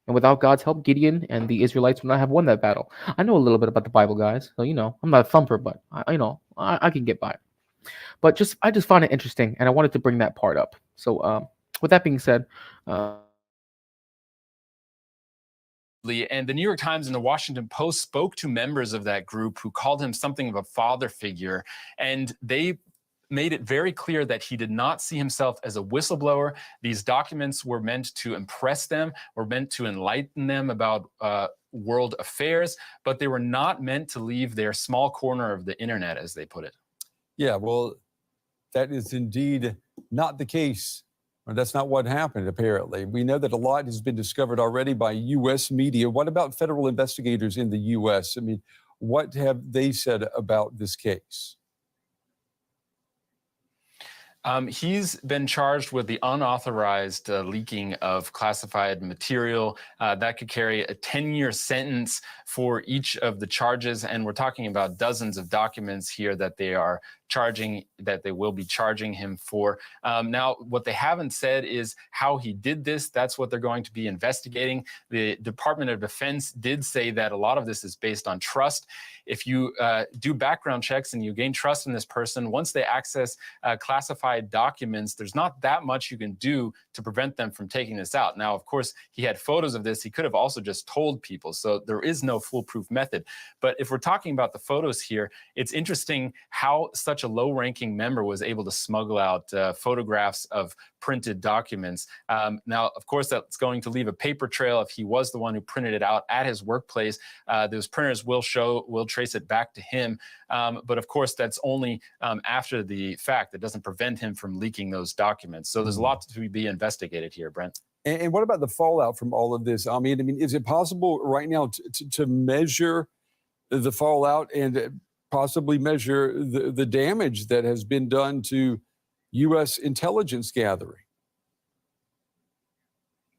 And without God's help, Gideon and the Israelites would not have won that battle. I know a little bit about the Bible, guys. So, you know, I'm not a thumper, but I can get by. But I just find it interesting, and I wanted to bring that part up. So with that being said, and the New York Times and the Washington Post spoke to members of that group who called him something of a father figure, and they made it very clear that he did not see himself as a whistleblower. These documents were meant to impress them, were meant to enlighten them about world affairs, but they were not meant to leave their small corner of the internet, as they put it. Yeah, well, that is indeed not the case. Or that's not what happened, apparently. We know that a lot has been discovered already by U.S. media. What about federal investigators in the U.S.? I mean, what have they said about this case? He's been charged with the unauthorized leaking of classified material that could carry a 10-year sentence for each of the charges. And we're talking about dozens of documents here that they will be charging him for. Now, what they haven't said is how he did this. That's what they're going to be investigating. The Department of Defense did say that a lot of this is based on trust. If you do background checks and you gain trust in this person, once they access classified documents, there's not that much you can do to prevent them from taking this out. Now, of course, he had photos of this. He could have also just told people. So there is no foolproof method. But if we're talking about the photos here, it's interesting how such a low-ranking member was able to smuggle out photographs of printed documents. Now, of course, that's going to leave a paper trail if he was the one who printed it out at his workplace. Those printers will trace it back to him. But of course, that's only after the fact. That doesn't prevent him from leaking those documents. So there's a lot to be investigated here, Brent. And what about the fallout from all of this? I mean, is it possible right now to measure the fallout and possibly measure the damage that has been done to U.S. intelligence gathering?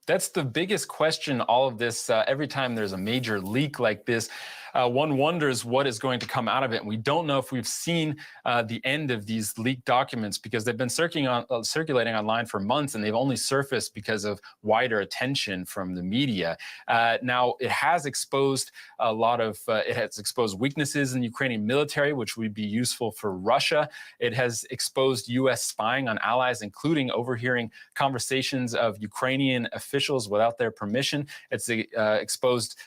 That's the biggest question, all of this. Every time there's a major leak like this, one wonders what is going to come out of it. And we don't know if we've seen the end of these leaked documents, because they've been circulating online for months, and they've only surfaced because of wider attention from the media. Now, it has exposed weaknesses in the Ukrainian military, which would be useful for Russia. It has exposed U.S. spying on allies, including overhearing conversations of Ukrainian officials without their permission. It's exposed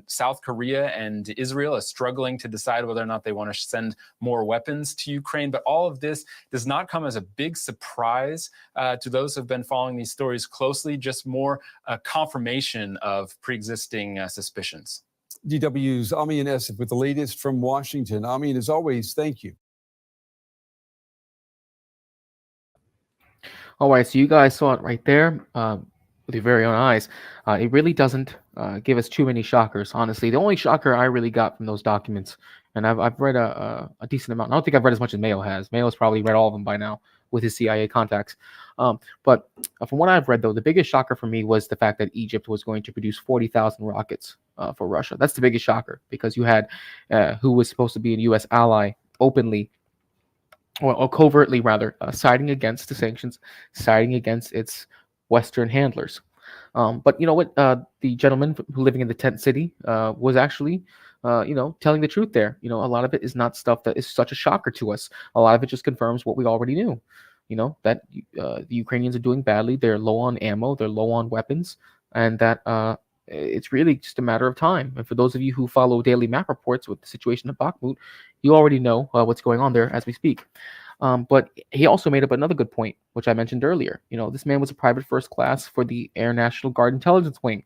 South Korea and Israel is struggling to decide whether or not they want to send more weapons to Ukraine. But all of this does not come as a big surprise to those who have been following these stories closely, just more a confirmation of pre-existing suspicions. DW's Amin Esif with the latest from Washington. Amin, as always, thank you. All right, so you guys saw it right there with your very own eyes. It really doesn't give us too many shockers, honestly. The only shocker I really got from those documents, and I've read a decent amount. I don't think I've read as much as Mayo has. Mayo's probably read all of them by now. with his CIA contacts. But from what I've read, though, the biggest shocker for me was the fact that Egypt was going to produce 40,000 rockets for Russia. That's the biggest shocker, because you had who was supposed to be a U.S. ally openly, or covertly rather, siding against the sanctions, siding against its Western handlers. But you know what? The gentleman living in the tent city was actually, telling the truth there. A lot of it is not stuff that is such a shocker to us. A lot of it just confirms what we already knew. That the Ukrainians are doing badly. They're low on ammo. They're low on weapons, and that it's really just a matter of time. And for those of you who follow daily map reports with the situation at Bakhmut, you already know what's going on there as we speak. But he also made up another good point, which I mentioned earlier. This man was a private first class for the Air National Guard Intelligence Wing.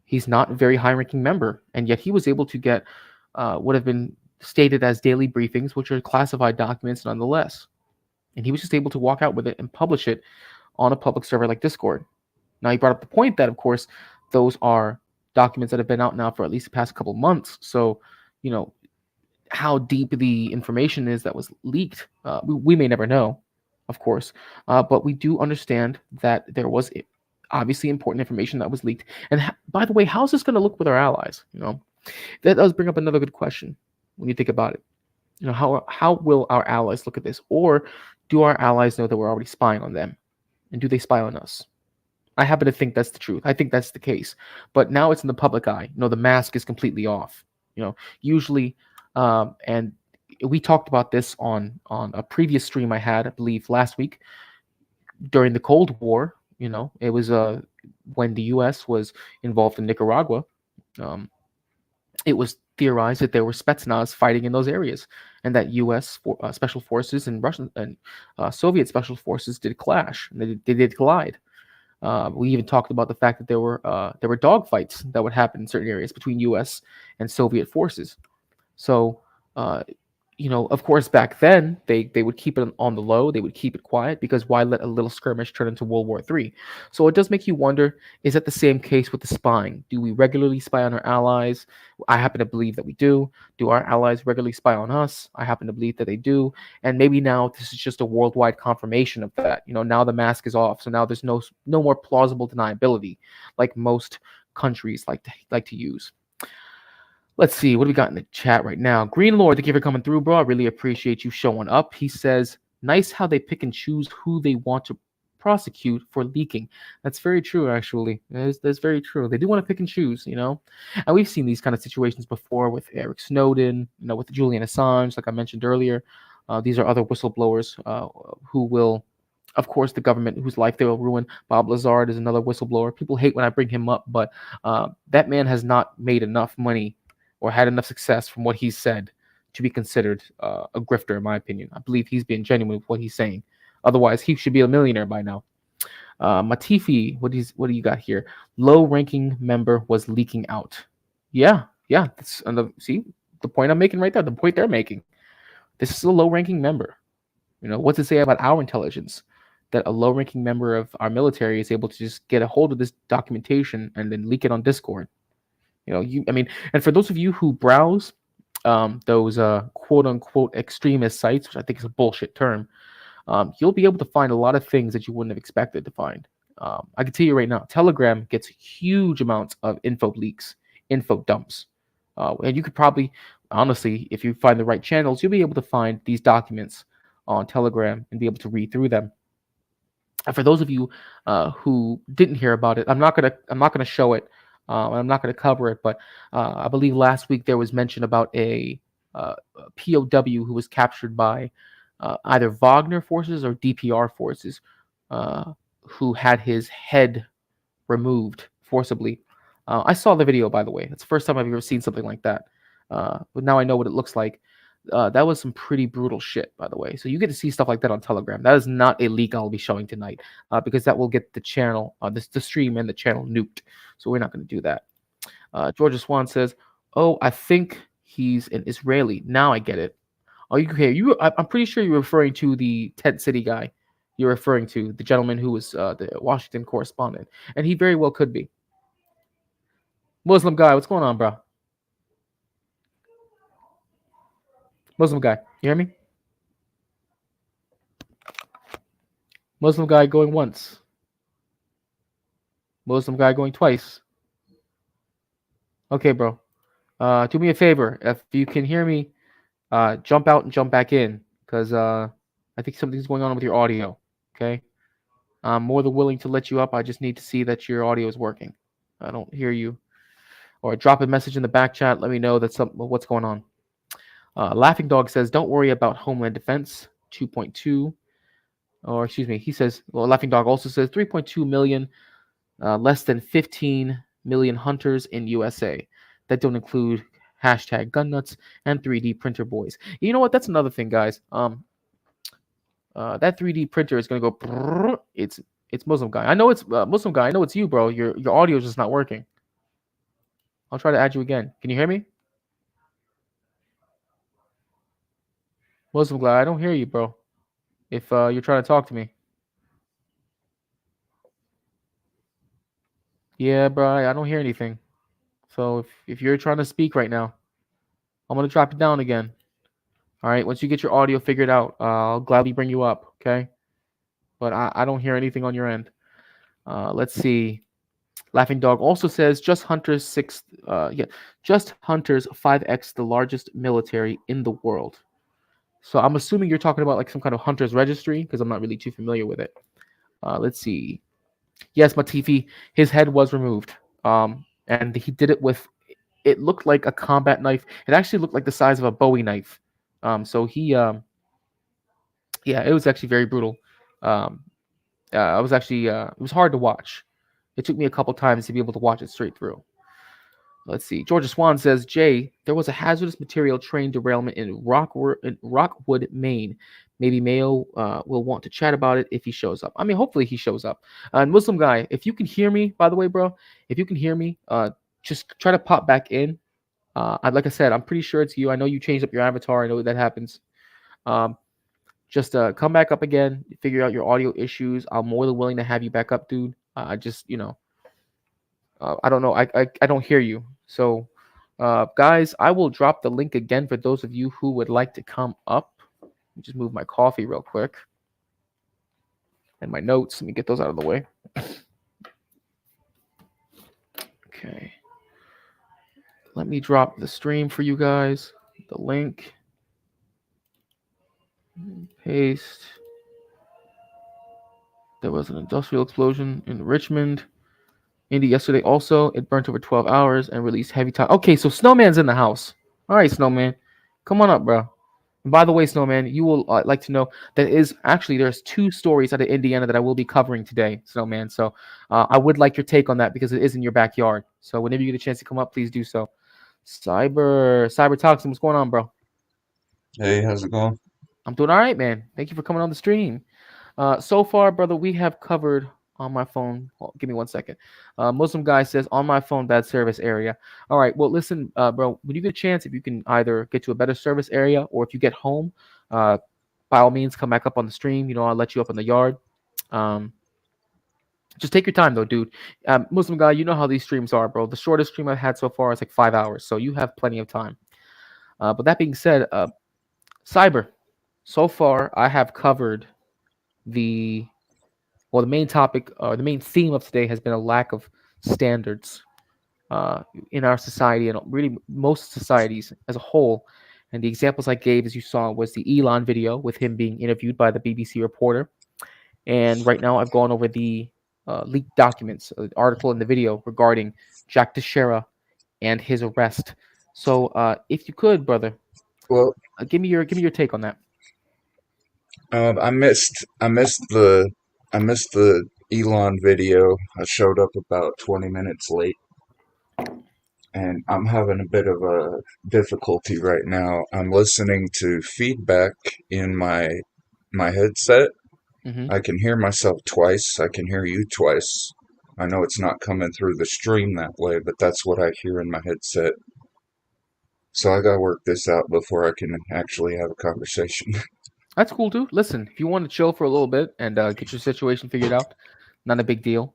He's not a very high-ranking member, and yet he was able to get what have been stated as daily briefings, which are classified documents nonetheless. And he was just able to walk out with it and publish it on a public server like Discord. Now, he brought up the point that, of course, those are documents that have been out now for at least the past couple months. So, how deep the information is that was leaked, we may never know, of course, but we do understand that there was obviously important information that was leaked. And by the way, how's this going to look with our allies? That does bring up another good question when you think about it. How will our allies look at this? Or do our allies know that we're already spying on them? And do they spy on us? I happen to think that's the truth. I think that's the case. But now it's in the public eye. The mask is completely off. Usually, and we talked about this on a previous stream I had, I believe, last week during the Cold War. It was when the U.S. was involved in Nicaragua. It was theorized that there were Spetsnaz fighting in those areas, and that U.S. special forces and Russian and Soviet special forces did clash. They did collide. We even talked about the fact that there were dogfights that would happen in certain areas between U.S. and Soviet forces. So, of course, back then they would keep it on the low. They would keep it quiet, because why let a little skirmish turn into World War III? So it does make you wonder, is that the same case with the spying? Do we regularly spy on our allies? I happen to believe that we do. Do our allies regularly spy on us? I happen to believe that they do. And maybe now this is just a worldwide confirmation of that. Now the mask is off. So now there's no more plausible deniability like most countries like to use. Let's see, what do we got in the chat right now? Green Lord, thank you for coming through, bro. I really appreciate you showing up. He says, nice how they pick and choose who they want to prosecute for leaking. That's very true, actually. That's very true. They do want to pick and choose, And we've seen these kind of situations before with Eric Snowden, with Julian Assange, like I mentioned earlier. These are other whistleblowers who will, of course, the government whose life they will ruin. Bob Lazard is another whistleblower. People hate when I bring him up, but that man has not made enough money or had enough success from what he said to be considered a grifter, in my opinion. I believe he's being genuine with what he's saying. Otherwise, he should be a millionaire by now. Matifi, what do you got here? Low-ranking member was leaking out. Yeah. That's see the point I'm making right there. The point they're making. This is a low-ranking member. What's it say about our intelligence that a low-ranking member of our military is able to just get a hold of this documentation and then leak it on Discord? And for those of you who browse those quote unquote extremist sites, which I think is a bullshit term, you'll be able to find a lot of things that you wouldn't have expected to find. I can tell you right now, Telegram gets huge amounts of info leaks, info dumps. And you could probably, honestly, if you find the right channels, you'll be able to find these documents on Telegram and be able to read through them. And for those of you who didn't hear about it, I'm not gonna show it. I'm not going to cover it, but I believe last week there was mention about a POW who was captured by either Wagner forces or DPR forces, who had his head removed forcibly. I saw the video, by the way. It's the first time I've ever seen something like that. But now I know what it looks like. That was some pretty brutal shit, by the way. So you get to see stuff like that on Telegram. That is not a leak I'll be showing tonight, because that will get the channel, the stream and the channel nuked. So we're not going to do that. Georgia Swan says, "Oh, I think he's an Israeli. Now I get it. Oh, you okay? I'm pretty sure you're referring to the Tent City guy. You're referring to the gentleman who was the Washington correspondent, and he very well could be. Muslim guy, what's going on, bro? Muslim guy, you hear me? Muslim guy going once. Muslim guy going twice. Okay, bro. Do me a favor. If you can hear me, jump out and jump back in, because I think something's going on with your audio. Okay. I'm more than willing to let you up. I just need to see that your audio is working. I don't hear you. Or drop a message in the back chat. Let me know that what's going on. Laughing Dog says, "Don't worry about Homeland Defense." 2.2, or excuse me, he says. Well, Laughing Dog also says 3.2 million, less than 15 million hunters in USA. That don't include hashtag gun nuts and 3D printer boys. You know what? That's another thing, guys. That 3D printer is gonna go. Brrr, it's Muslim guy. I know it's Muslim guy. I know it's you, bro. Your audio is just not working. I'll try to add you again. Can you hear me? Muslim guy, I don't hear you, bro. If you're trying to talk to me. Yeah, bro, I don't hear anything. So if you're trying to speak right now, I'm gonna drop it down again. All right. Once you get your audio figured out, I'll gladly bring you up. Okay. But I don't hear anything on your end. Let's see. Laughing Dog also says Just Hunters 5x the largest military in the world. So I'm assuming you're talking about like some kind of hunters registry, because I'm not really too familiar with it. Let's see. Yes, Matifi, his head was removed. And he did it with, it looked like a combat knife. It actually looked like the size of a Bowie knife. So he, yeah, it was actually very brutal. I was actually, it was hard to watch. It took me a couple times to be able to watch it straight through. Let's see. Georgia Swan says, Jay, there was a hazardous material train derailment in Rockwood, Maine. Maybe Mayo will want to chat about it if he shows up. I mean, hopefully he shows up. And Muslim guy, if you can hear me, by the way, bro, if you can hear me, just try to pop back in. Like I said, I'm pretty sure it's you. I know you changed up your avatar. I know that happens. Just come back up again, figure out your audio issues. I'm more than willing to have you back up, dude. I just, I don't know. I don't hear you. So, guys, I will drop the link again for those of you who would like to come up. Let me just move my coffee real quick. And my notes. Let me get those out of the way. Okay. Let me drop the stream for you guys. The link. Paste. There was an industrial explosion in Richmond, Indy yesterday. Also, it burnt over 12 hours and released heavy time. Okay, so Snowman's in the house. All right, Snowman, come on up, bro. And by the way, Snowman, you will like to know that there's 2 stories out of Indiana that I will be covering today, Snowman. So I would like your take on that because it is in your backyard. So whenever you get a chance to come up, please do so. Cyber Toxin, what's going on, bro? Hey, how's it going? I'm doing all right, man. Thank you for coming on the stream. So far, brother, we have covered on my phone. Well, give me 1 second. Muslim guy says on my phone, bad service area. All right. Well, listen, bro, when you get a chance, if you can either get to a better service area or if you get home, by all means, come back up on the stream. I'll let you up in the yard. Just take your time, though, dude. Muslim guy, you know how these streams are, bro. The shortest stream I've had so far is like 5 hours, so you have plenty of time. But that being said, Cyber, so far I have covered the main topic, or the main theme of today has been a lack of standards in our society and really most societies as a whole. And the examples I gave, as you saw, was the Elon video with him being interviewed by the BBC reporter. And right now I've gone over the leaked documents, the article and the video regarding Jack Teixeira and his arrest. So if you could, brother, well, give me your take on that. I missed the Elon video. I showed up about 20 minutes late, and I'm having a bit of a difficulty right now. I'm listening to feedback in my headset. Mm-hmm. I can hear myself twice. I can hear you twice. I know it's not coming through the stream that way, but that's what I hear in my headset. So I gotta work this out before I can actually have a conversation. That's cool, dude. Listen, if you want to chill for a little bit and get your situation figured out, not a big deal.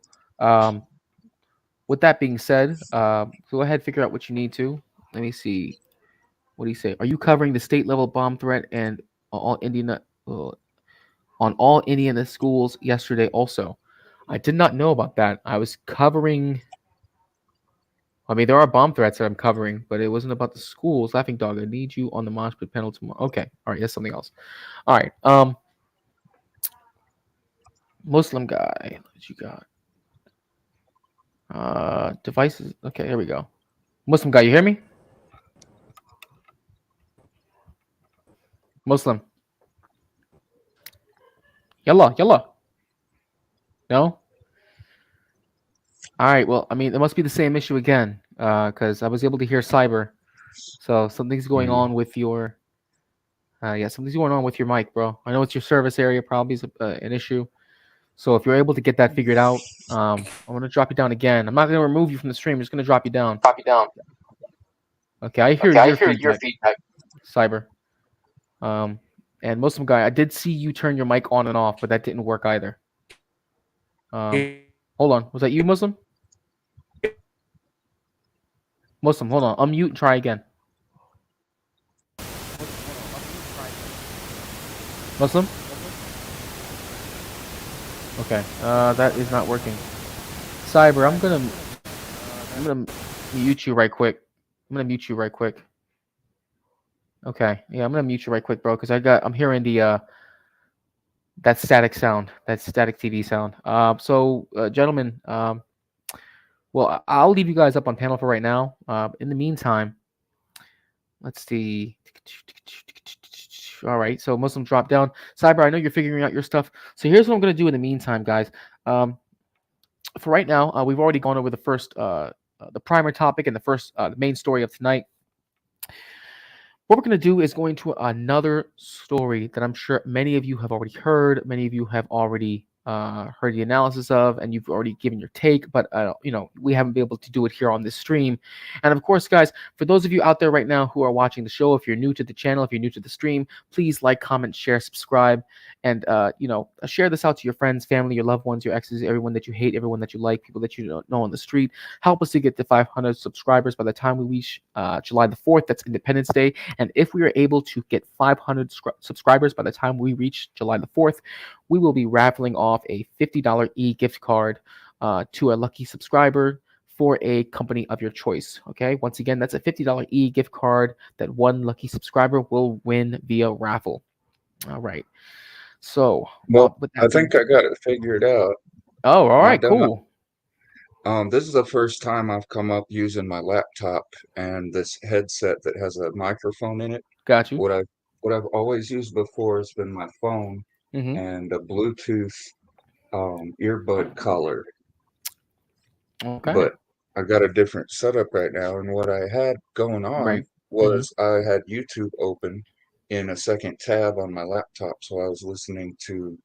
With that being said, go ahead, figure out what you need to. Let me see. What do you say? Are you covering the state level bomb threat and all Indiana? on all Indiana schools yesterday also. I did not know about that. I was covering. I mean, there are bomb threats that I'm covering, but it wasn't about the schools. Laughing Dog, I need you on the mosh pit panel tomorrow. Okay. All right. That's something else. All right. Muslim guy. What you got? Devices. Okay, here we go. Muslim guy, you hear me? Muslim. Yalla, yalla. No? All right, well, I mean, it must be the same issue again, because I was able to hear cyber. So something's going on with your, something's going on with your mic, bro. I know it's your service area probably is an issue. So if you're able to get that figured out, I'm gonna drop you down again. I'm not gonna remove you from the stream. I'm just gonna drop you down. Okay, I hear your feedback. Cyber. And Muslim guy, I did see you turn your mic on and off, but that didn't work either. Hold on, was that you, Muslim? Muslim, hold on, unmute and try again. Muslim? Okay, that is not working. Cyber, I'm gonna mute you right quick. Okay, yeah, I'm gonna mute you right quick, bro, because I'm hearing the that static sound, that static TV sound. So gentlemen, well, I'll leave you guys up on panel for right now. In the meantime, let's see. All right, so Muslim drop down. Cyber, I know you're figuring out your stuff. So here's what I'm gonna do in the meantime, guys. For right now, we've already gone over the first, the primer topic and the first, the main story of tonight. What we're going to do is going to another story that I'm sure many of you have already heard, many of you have already heard the analysis of, and you've already given your take, but you know, we haven't been able to do it here on this stream. And of course, guys, for those of you out there right now who are watching the show, if you're new to the channel, if you're new to the stream, please like, comment, share, subscribe, and you know, share this out to your friends, family, your loved ones, your exes, everyone that you hate, everyone that you like, people that you don't know on the street. Help us to get to 500 subscribers by the time we reach July the 4th. That's Independence Day. And if we are able to get 500 subscribers by the time we reach July the 4th, we will be raffling off a $50 e-gift card to a lucky subscriber for a company of your choice. Okay, once again, that's a $50 e-gift card that one lucky subscriber will win via raffle. All right. So, well, I think I got it figured out. Oh, all right, cool. This is the first time I've come up using my laptop and this headset that has a microphone in it. Got you. What I've always used before has been my phone and a Bluetooth earbud collar. Okay. But I got a different setup right now, and what I had going on was I had YouTube open in a second tab on my laptop, so I was listening to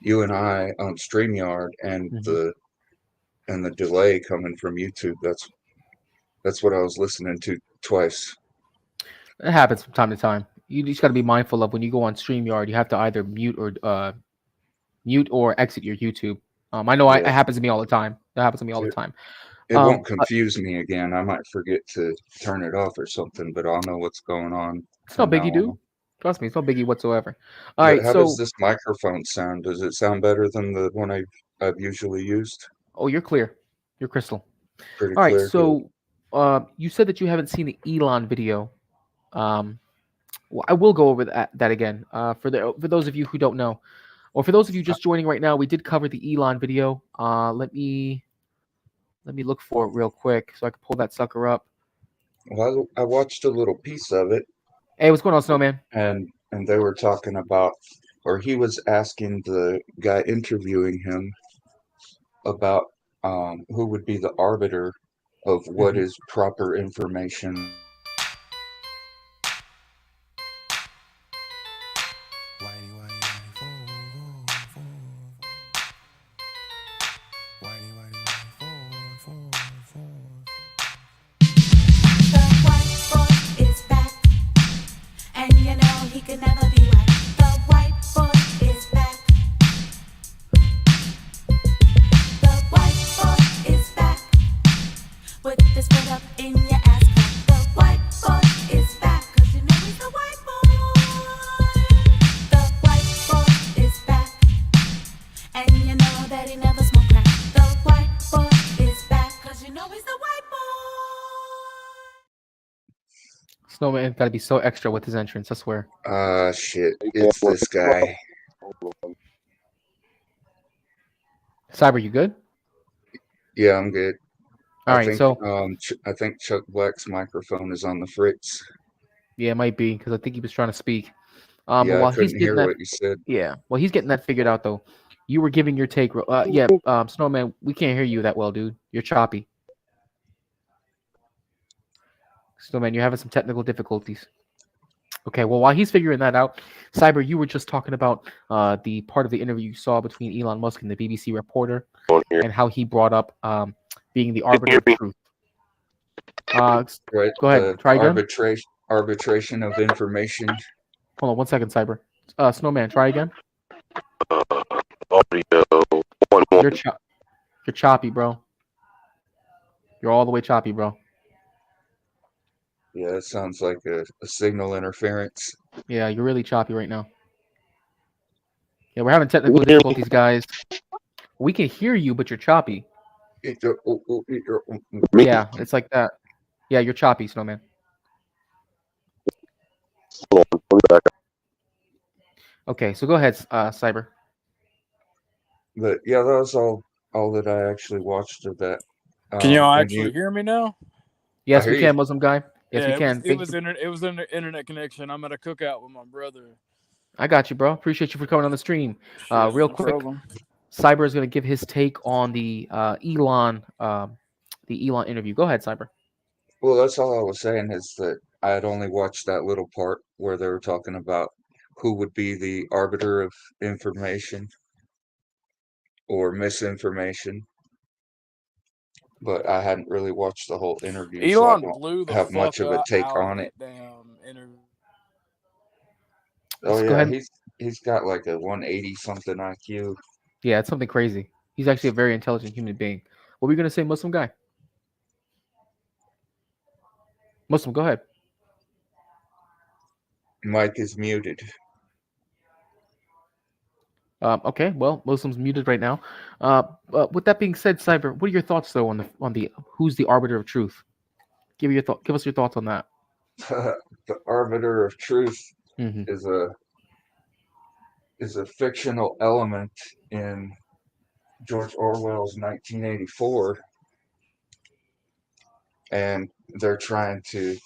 you and I on StreamYard, and the delay coming from YouTube. That's what I was listening to twice. It happens from time to time. You just got to be mindful of when you go on StreamYard, you have to either mute or exit your YouTube. I know it happens to me all the time. That happens to me all the time. It won't confuse me again. I might forget to turn it off or something, but I'll know what's going on. It's no biggie, dude. Trust me, it's no biggie whatsoever. All right. How does this microphone sound? Does it sound better than the one I've usually used? Oh, you're clear. You're crystal. Pretty all right. Clear, so you said that you haven't seen the Elon video. Well, I will go over that again. For those of you who don't know, or for those of you just joining right now, we did cover the Elon video. Let me look for it real quick so I can pull that sucker up. Well, I watched a little piece of it. Hey, what's going on, Snowman? And they were talking about, or he was asking the guy interviewing him about who would be the arbiter of what is proper information. Is back. Snowman got to be so extra with his entrance. I swear. Shit. It's this guy. Cyber, you good? Yeah, I'm good. All right. So I think Chuck Black's microphone is on the fritz. yeah, it might be because I think he was trying to speak. But Yeah, I while he's couldn't getting hear that, what you said. yeah, well, he's getting that figured out though. You were giving your take. Snowman, we can't hear you that well, dude. You're choppy. Snowman, you're having some technical difficulties. Okay, well, while he's figuring that out, Cyber, you were just talking about the part of the interview you saw between Elon Musk and the BBC reporter, and how he brought up being the arbiter of truth. Right. Go ahead, try again. Arbitration of information. Hold on 1 second, Cyber. Snowman, try again. You're choppy, bro. You're all the way choppy, bro. Yeah, that sounds like a signal interference. Yeah, you're really choppy right now. Yeah, we're having technical difficulties, guys. We can hear you, but you're choppy. Yeah, it's like that. Yeah, you're choppy, Snowman. Okay, so go ahead, Cyber. But yeah, that was all that I actually watched of that. Can y'all actually hear me now? Yes, we can, Muslim guy. Yes, yeah, we can. It was an internet connection. I'm at a cookout with my brother. I got you, bro. Appreciate you for coming on the stream. Real quick, Cyber is going to give his take on the Elon interview. Go ahead, Cyber. Well, that's all I was saying is that I had only watched that little part where they were talking about who would be the arbiter of information or misinformation. But I hadn't really watched the whole interview, so I don't have much of a take on it. Oh yeah, he's got like a 180 something IQ. Yeah, it's something crazy. He's actually a very intelligent human being. What were you gonna say, Muslim guy? Muslim, go ahead. Mike is muted. Okay, well, Muslim's muted right now. With that being said, Cyber, what are your thoughts though on the who's the arbiter of truth? Give us your thoughts on that. The arbiter of truth is a fictional element in George Orwell's 1984, and they're trying to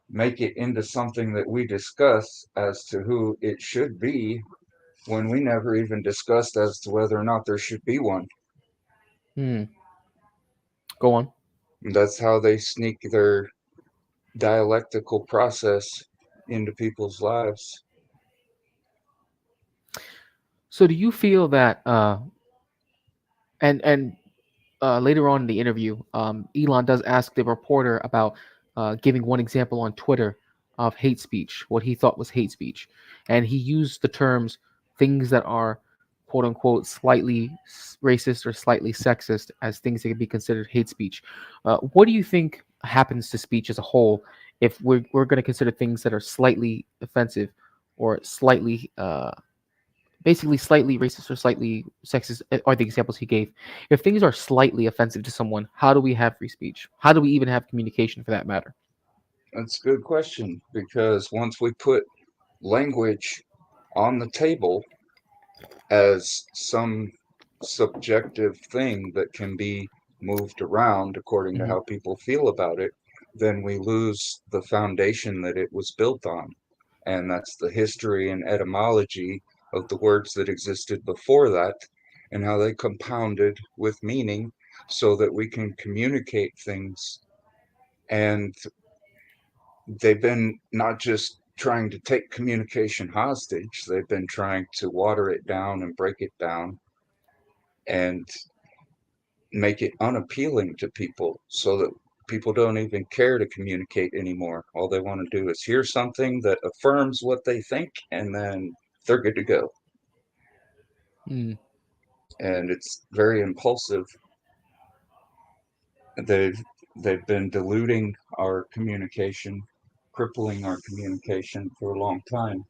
make it into something that we discuss as to who it should be, when we never even discussed as to whether or not there should be one. Go on. And that's how they sneak their dialectical process into people's lives. So do you feel that later on in the interview, Elon does ask the reporter about giving one example on Twitter of hate speech, what he thought was hate speech, and he used the terms things that are quote unquote slightly racist or slightly sexist as things that can be considered hate speech. What do you think happens to speech as a whole if we're going to consider things that are slightly offensive or slightly basically slightly racist or slightly sexist are the examples he gave? If things are slightly offensive to someone, how do we have free speech? How do we even have communication for that matter? That's a good question, because once we put language on the table as some subjective thing that can be moved around according to how people feel about it, then we lose the foundation that it was built on. And that's the history and etymology of the words that existed before that, and how they compounded with meaning so that we can communicate things. And they've been not just trying to take communication hostage, they've been trying to water it down and break it down and make it unappealing to people so that people don't even care to communicate anymore. All they want to do is hear something that affirms what they think, and then they're good to go. And it's very impulsive. They've been diluting our communication, crippling our communication for a long time.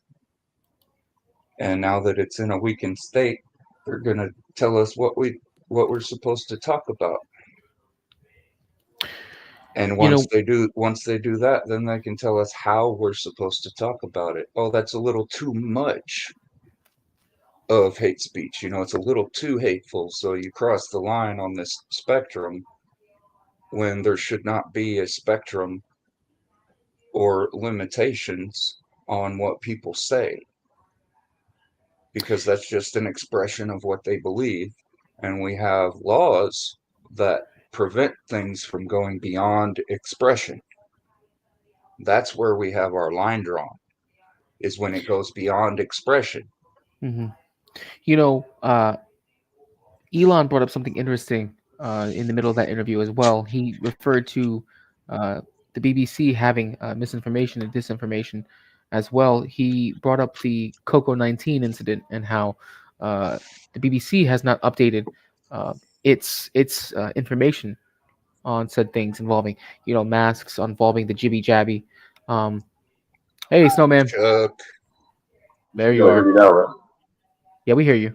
And now that it's in a weakened state, they're going to tell us what we're supposed to talk about. And You know, once they do that, then they can tell us how we're supposed to talk about it. Oh, that's a little too much of hate speech. You know, it's a little too hateful. So you cross the line on this spectrum when there should not be a spectrum or limitations on what people say, because that's just an expression of what they believe. And we have laws that prevent things from going beyond expression. That's where we have our line drawn, is when it goes beyond expression. mhm. You know, Elon brought up something interesting in the middle of that interview as well. He referred to the BBC having misinformation and disinformation as well. He brought up the Coco 19 incident and how the BBC has not updated its information on said things involving, masks, involving the jibby jabby. Hey, Snowman. Chuck. There You you all hear are. me now, right? Yeah, we hear you.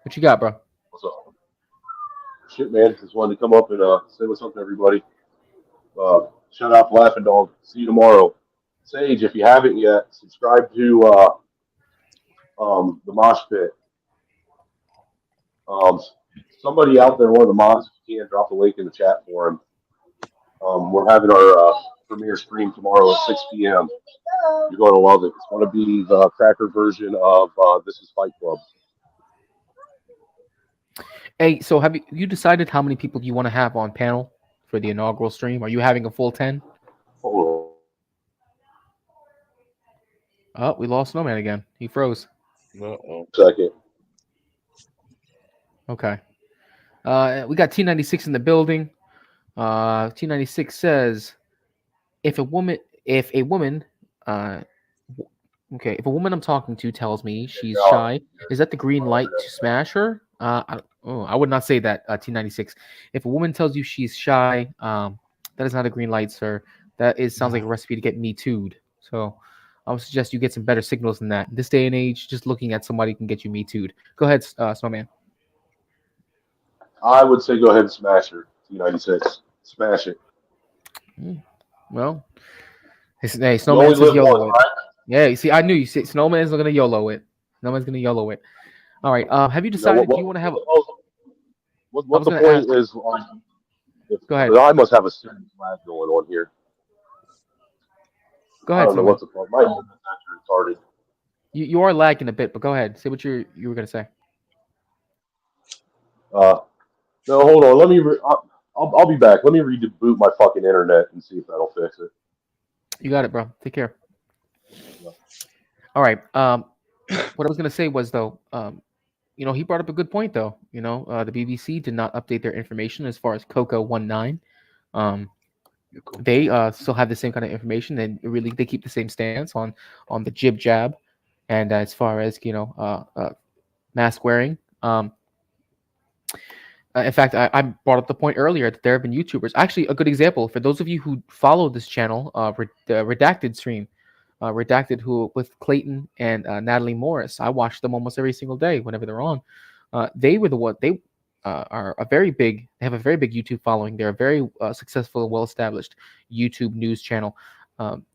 What you got, bro? What's up? Shit, man. Just wanted to come up and say what's up to everybody. Shout out to Laughing Dog. See you tomorrow. Sage, if you haven't yet, subscribe to the Mosh Pit. Somebody out there, one of the mods, if you can, drop the link in the chat for him. We're having our premiere stream tomorrow at 6 p.m. You're going to love it. It's going to be the cracker version of This Is Fight Club. Hey, so have you decided how many people you want to have on panel for the inaugural stream? Are you having a full 10? Hold Oh, we lost Snowman again. He froze. on. Second. Okay. We got T96 in the building. T96 says, if a woman, if a woman I'm talking to tells me she's shy, is that the green light to smash her? I would not say that, T96. If a woman tells you she's shy, that is not a green light, sir. Sounds like a recipe to get me too'd. So I would suggest you get some better signals than that. In this day and age, just looking at somebody can get you me too'd. Go ahead, Snowman. I would say go ahead and smash her. T96. Smash it. Well, hey, Snowman says YOLO it. Right? Yeah, you see, I knew you said Snowman's going to YOLO it. Snowman's going to YOLO it. All right. Have you decided if you want to have? What the point is? Go ahead. I must have a serious lag going on here. Go ahead. I don't know what's the problem. My internet's actually retarded. You are lagging a bit, but go ahead. Say what you were going to say. No, hold on. Let me. I'll be back. Let me reboot my fucking internet and see if that'll fix it. You got it, bro. Take care. All right. What I was going to say was, though, he brought up a good point, though. The BBC did not update their information as far as Coco 19. They still have the same kind of information, and really they keep the same stance on the jib jab, and as far as mask wearing. In fact, I brought up the point earlier that there have been YouTubers. Actually, a good example for those of you who follow this channel, Redacted stream, Redacted, who with Clayton and Natalie Morris. I watch them almost every single day whenever they're on. They were the one. They are a very big. They have a very big YouTube following. They're a very successful and well-established YouTube news channel.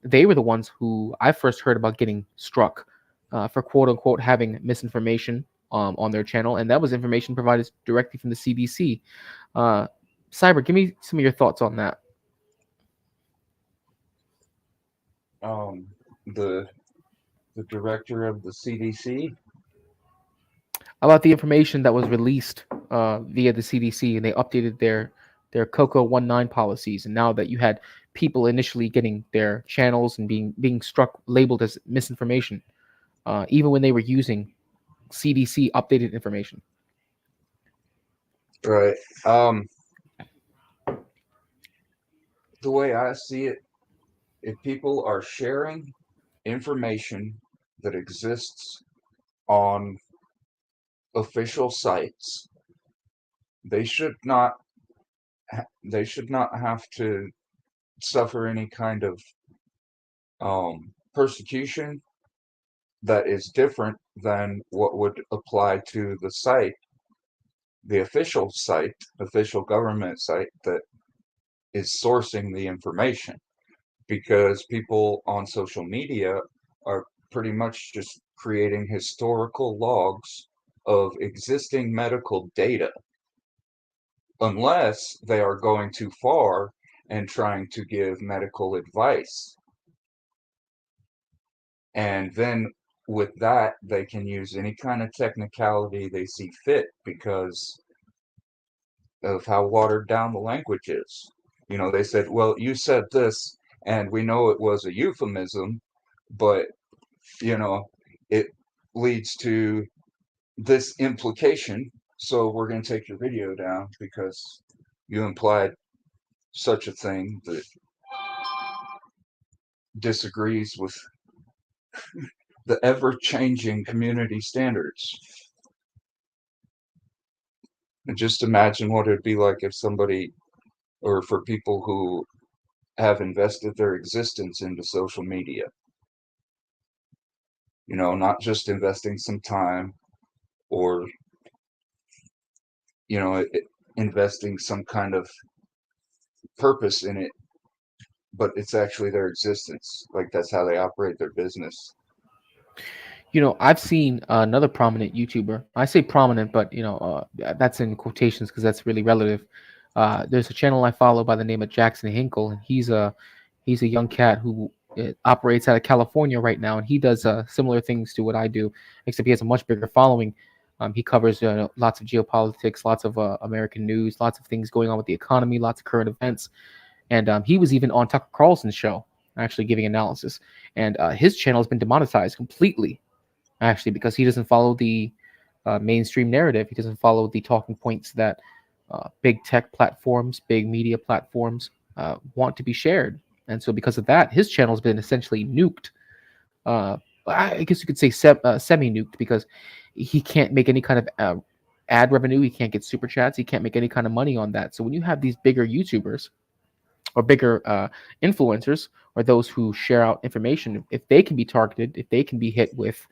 They were the ones who I first heard about getting struck for quote unquote having misinformation on their channel, and that was information provided directly from the CDC. Cyber, give me some of your thoughts on that. The director of the CDC, about the information that was released via the CDC, and they updated their Coco 19 policies, and now that you had people initially getting their channels and being struck labeled as misinformation, even when they were using CDC updated information. right? The way I see it, if people are sharing information that exists on official sites, they should not have to suffer any kind of persecution that is different than what would apply to the site, the official government site that is sourcing the information, because people on social media are pretty much just creating historical logs of existing medical data, unless they are going too far and trying to give medical advice. And then with that, they can use any kind of technicality they see fit because of how watered down the language is. You know, they said, well, you said this, and we know it was a euphemism, but, you know, it leads to this implication, so we're going to take your video down because you implied such a thing that disagrees with the ever-changing community standards. And just imagine what it'd be like if somebody, or for people who have invested their existence into social media. You know, not just investing some time or, you know, investing some kind of purpose in it, but it's actually their existence. Like, that's how they operate their business. You know, I've seen another prominent YouTuber. I say prominent, but you know, that's in quotations because that's really relative. There's a channel I follow by the name of Jackson Hinkle, and he's a young cat who operates out of California right now, and he does similar things to what I do, except he has a much bigger following. He covers lots of geopolitics, lots of American news, lots of things going on with the economy, lots of current events, and he was even on Tucker Carlson's show, actually giving analysis, and his channel has been demonetized completely. Actually, because he doesn't follow the mainstream narrative. He doesn't follow the talking points that big tech platforms, big media platforms want to be shared. And so because of that, his channel has been essentially nuked. I guess you could say semi-nuked, because he can't make any kind of ad revenue. He can't get super chats. He can't make any kind of money on that. So when you have these bigger YouTubers or bigger influencers, or those who share out information, if they can be targeted, if they can be hit with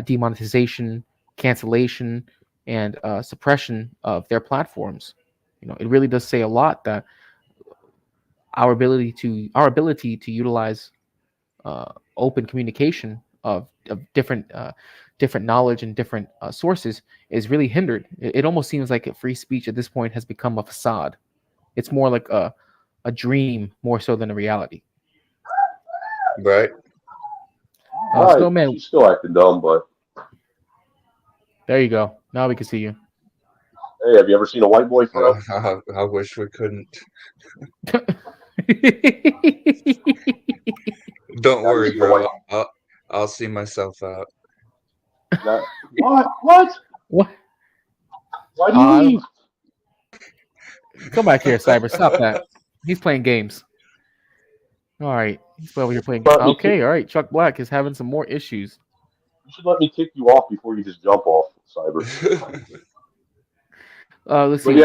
demonetization, cancellation, and suppression of their platforms, you know, it really does say a lot that our ability to utilize open communication of different knowledge and different sources is really hindered. It almost seems like free speech at this point has become a facade. It's more like a dream more so than a reality. Right. Snowman, she's still acting dumb, but there you go. Now we can see you. hey, have you ever seen a white boy throw? I wish we couldn't. Don't worry, bro. I'll see myself out. What? What? Why do you leave? Come back here, Cyber. Stop that. He's playing games. All right. He's over here playing games. Okay, all right. Chuck Black is having some more issues. You should let me kick you off before you just jump off, Cyber. Let's see.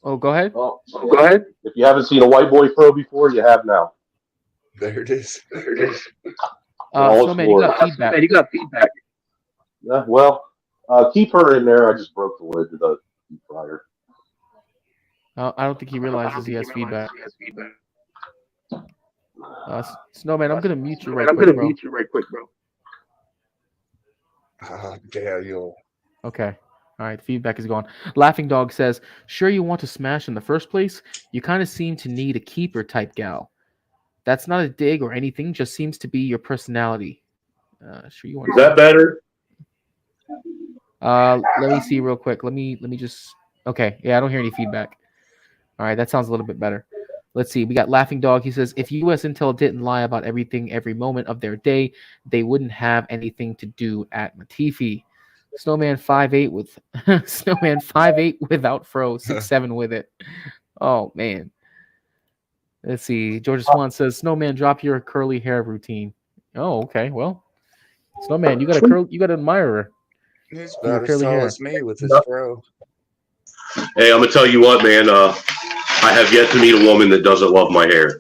Oh, go ahead. Go ahead. If you haven't seen a white boy throw before, you have now. There it is. Snowman, you got feedback. Yeah, well, keep her in there. I just broke the lid to the deep fryer. I don't think he realizes he has feedback. Snowman, I'm gonna mute you right quick, bro. Daniel. Okay. All right, feedback is gone. Laughing Dog says, sure you want to smash in the first place? You kind of seem to need a keeper type gal. That's not a dig or anything, just seems to be your personality. Sure you want Is that better? Let me see real quick. Let me just okay. Yeah, I don't hear any feedback. All right, that sounds a little bit better. Let's see. We got Laughing Dog. He says, if U.S. Intel didn't lie about everything every moment of their day, they wouldn't have anything to do at Matifi. Snowman 5'8" with Snowman 5'8" without fro, 6'7" with it. Oh man. Let's see. Georgia Swan says, Snowman, drop your curly hair routine. Oh, okay. Well, Snowman, you got an admirer. He's about as tall as me with his fro. Hey, I'm gonna tell you what, man. I have yet to meet a woman that doesn't love my hair.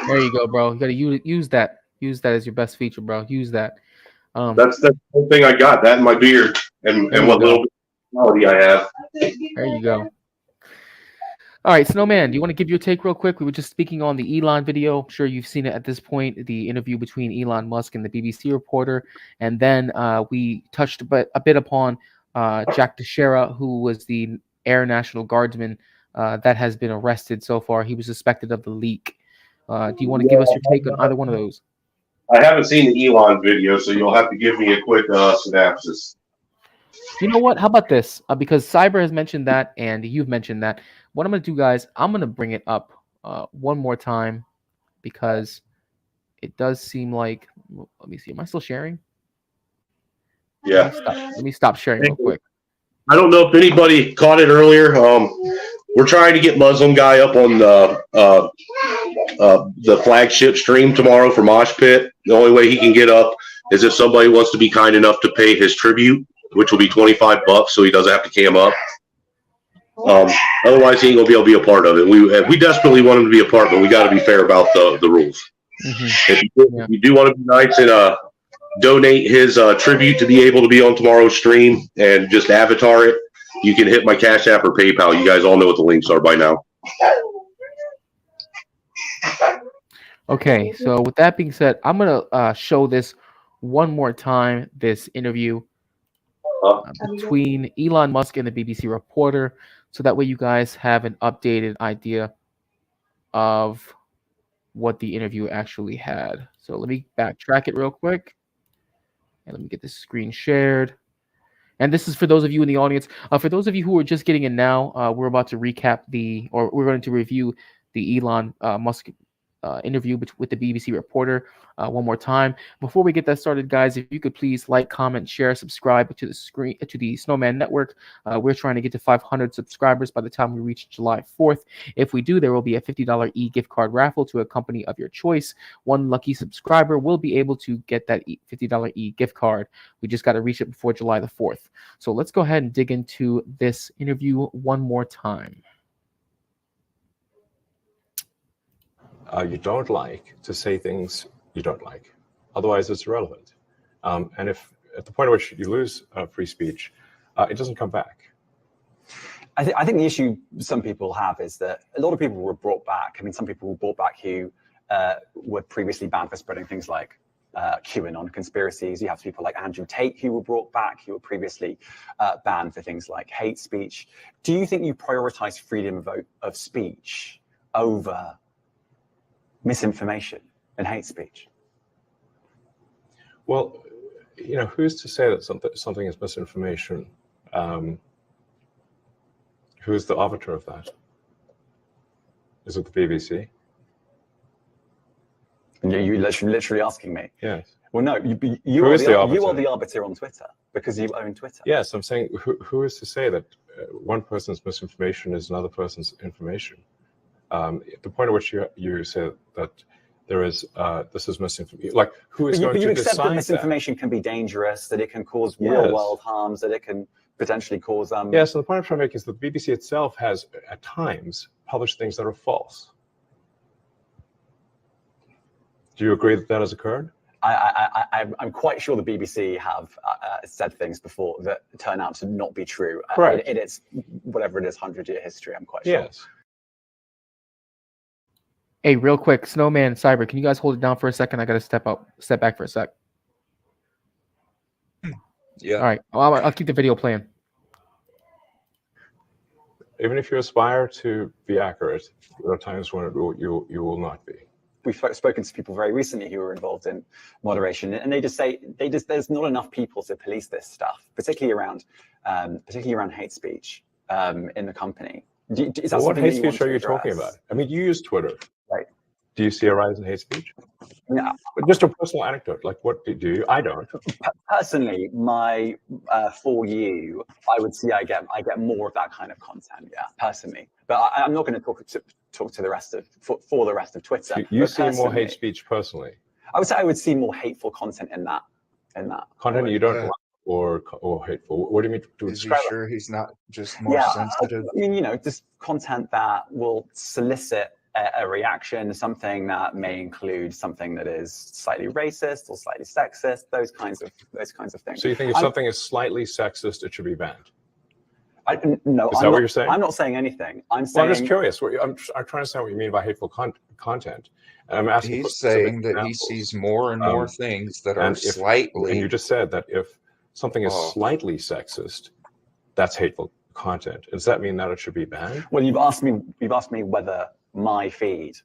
There you go, bro. You gotta use that. Use that as your best feature, bro. Use that. That's the whole thing I got. That and my beard, and what little quality I have. There you go. All right, Snowman, do you want to give your take real quick? We were just speaking on the Elon video. I'm sure you've seen it at this point, the interview between Elon Musk and the BBC reporter. And then we touched a bit upon Jack Teixeira, who was the Air National Guardsman that has been arrested so far. He was suspected of the leak. Do you want to give us your take on either one of those? I haven't seen the Elon video, so you'll have to give me a quick synopsis. You know what? How about this? Because Cyber has mentioned that, and you've mentioned that. What I'm going to do, guys, I'm going to bring it up one more time because it does seem like. Let me see. Am I still sharing? Yeah. Let me stop sharing real quick. I don't know if anybody caught it earlier. We're trying to get Muslim Guy up on the flagship stream tomorrow for Mosh Pit. The only way he can get up is if somebody wants to be kind enough to pay his tribute, which will be $25, so he doesn't have to cam up. Otherwise, he ain't gonna be able to be a part of it. We desperately want him to be a part, but we got to be fair about the rules. If you do want to be nice and donate his tribute to be able to be on tomorrow's stream and just avatar it, you can hit my Cash App or PayPal. You guys all know what the links are by now. Okay, so with that being said, I'm gonna show this one more time. This interview between Elon Musk and the BBC reporter, so that way you guys have an updated idea of what the interview actually had. So let me backtrack it real quick, and let me get this screen shared. And this is for those of you in the audience. For those of you who are just getting in now, we're about to recap we're going to review the Elon Musk interview with the BBC reporter one more time. Before we get that started, guys, if you could please like, comment, share, subscribe to the Snowman Network. We're trying to get to 500 subscribers by the time we reach July 4th. If we do, there will be a $50 e-gift card raffle to a company of your choice. One lucky subscriber will be able to get that $50 e-gift card. We just got to reach it before July the 4th. So let's go ahead and dig into this interview one more time. You don't like to say things you don't like. Otherwise, it's irrelevant. And if at the point at which you lose free speech, it doesn't come back. I think the issue some people have is that a lot of people were brought back. I mean, some people were brought back who were previously banned for spreading things like QAnon conspiracies. You have people like Andrew Tate who were brought back, who were previously banned for things like hate speech. Do you think you prioritize freedom of speech over misinformation and hate speech? Well, you know, who's to say that something is misinformation? Who's the arbiter of that? Is it the BBC? You're literally asking me. Yes. Well, no, you are the arbiter on Twitter because you own Twitter. Yes, I'm saying who is to say that one person's misinformation is another person's information? The point at which you say that there is this is misinformation, like who is going to decide that? You accept that misinformation can be dangerous, that it can cause real-world harms, that it can potentially cause. Yeah. So the point I'm trying to make is that the BBC itself has at times published things that are false. Do you agree that that has occurred? I'm quite sure the BBC have said things before that turn out to not be true. Correct. In its whatever it is, 100-year history. I'm quite sure. Yes. Hey, real quick, Snowman, Cyber, can you guys hold it down for a second? I got to step back for a sec. Yeah. All right. I'll keep the video playing. Even if you aspire to be accurate, there are times when you will not be. We've spoken to people very recently who were involved in moderation, and they just say there's not enough people to police this stuff, particularly around hate speech in the company. Is that what hate that speech are you talking about? I mean, you use Twitter. Right. Do you see a rise in hate speech? No. Just a personal anecdote. Like, what do you? I don't. Personally, for you, I would see I get more of that kind of content. Yeah, personally, but I'm not going to talk to the rest of for the rest of Twitter. So you see more hate speech personally. I would say I would see more hateful content in that. Content you don't like or hateful. What do you mean to describe? Is he sure he's not just more sensitive? I mean, just content that will solicit a reaction, something that may include something that is slightly racist or slightly sexist, those kinds of things. So you think if something is slightly sexist, it should be banned? No, Is that what you're saying? I'm not saying anything. I'm saying. Well, I'm just curious. I'm trying to understand what you mean by hateful content. And I'm asking. He's saying that he sees more and more things that are slightly. And you just said that if something is slightly sexist, that's hateful content. Does that mean that it should be banned? Well, you've asked me whether my feed,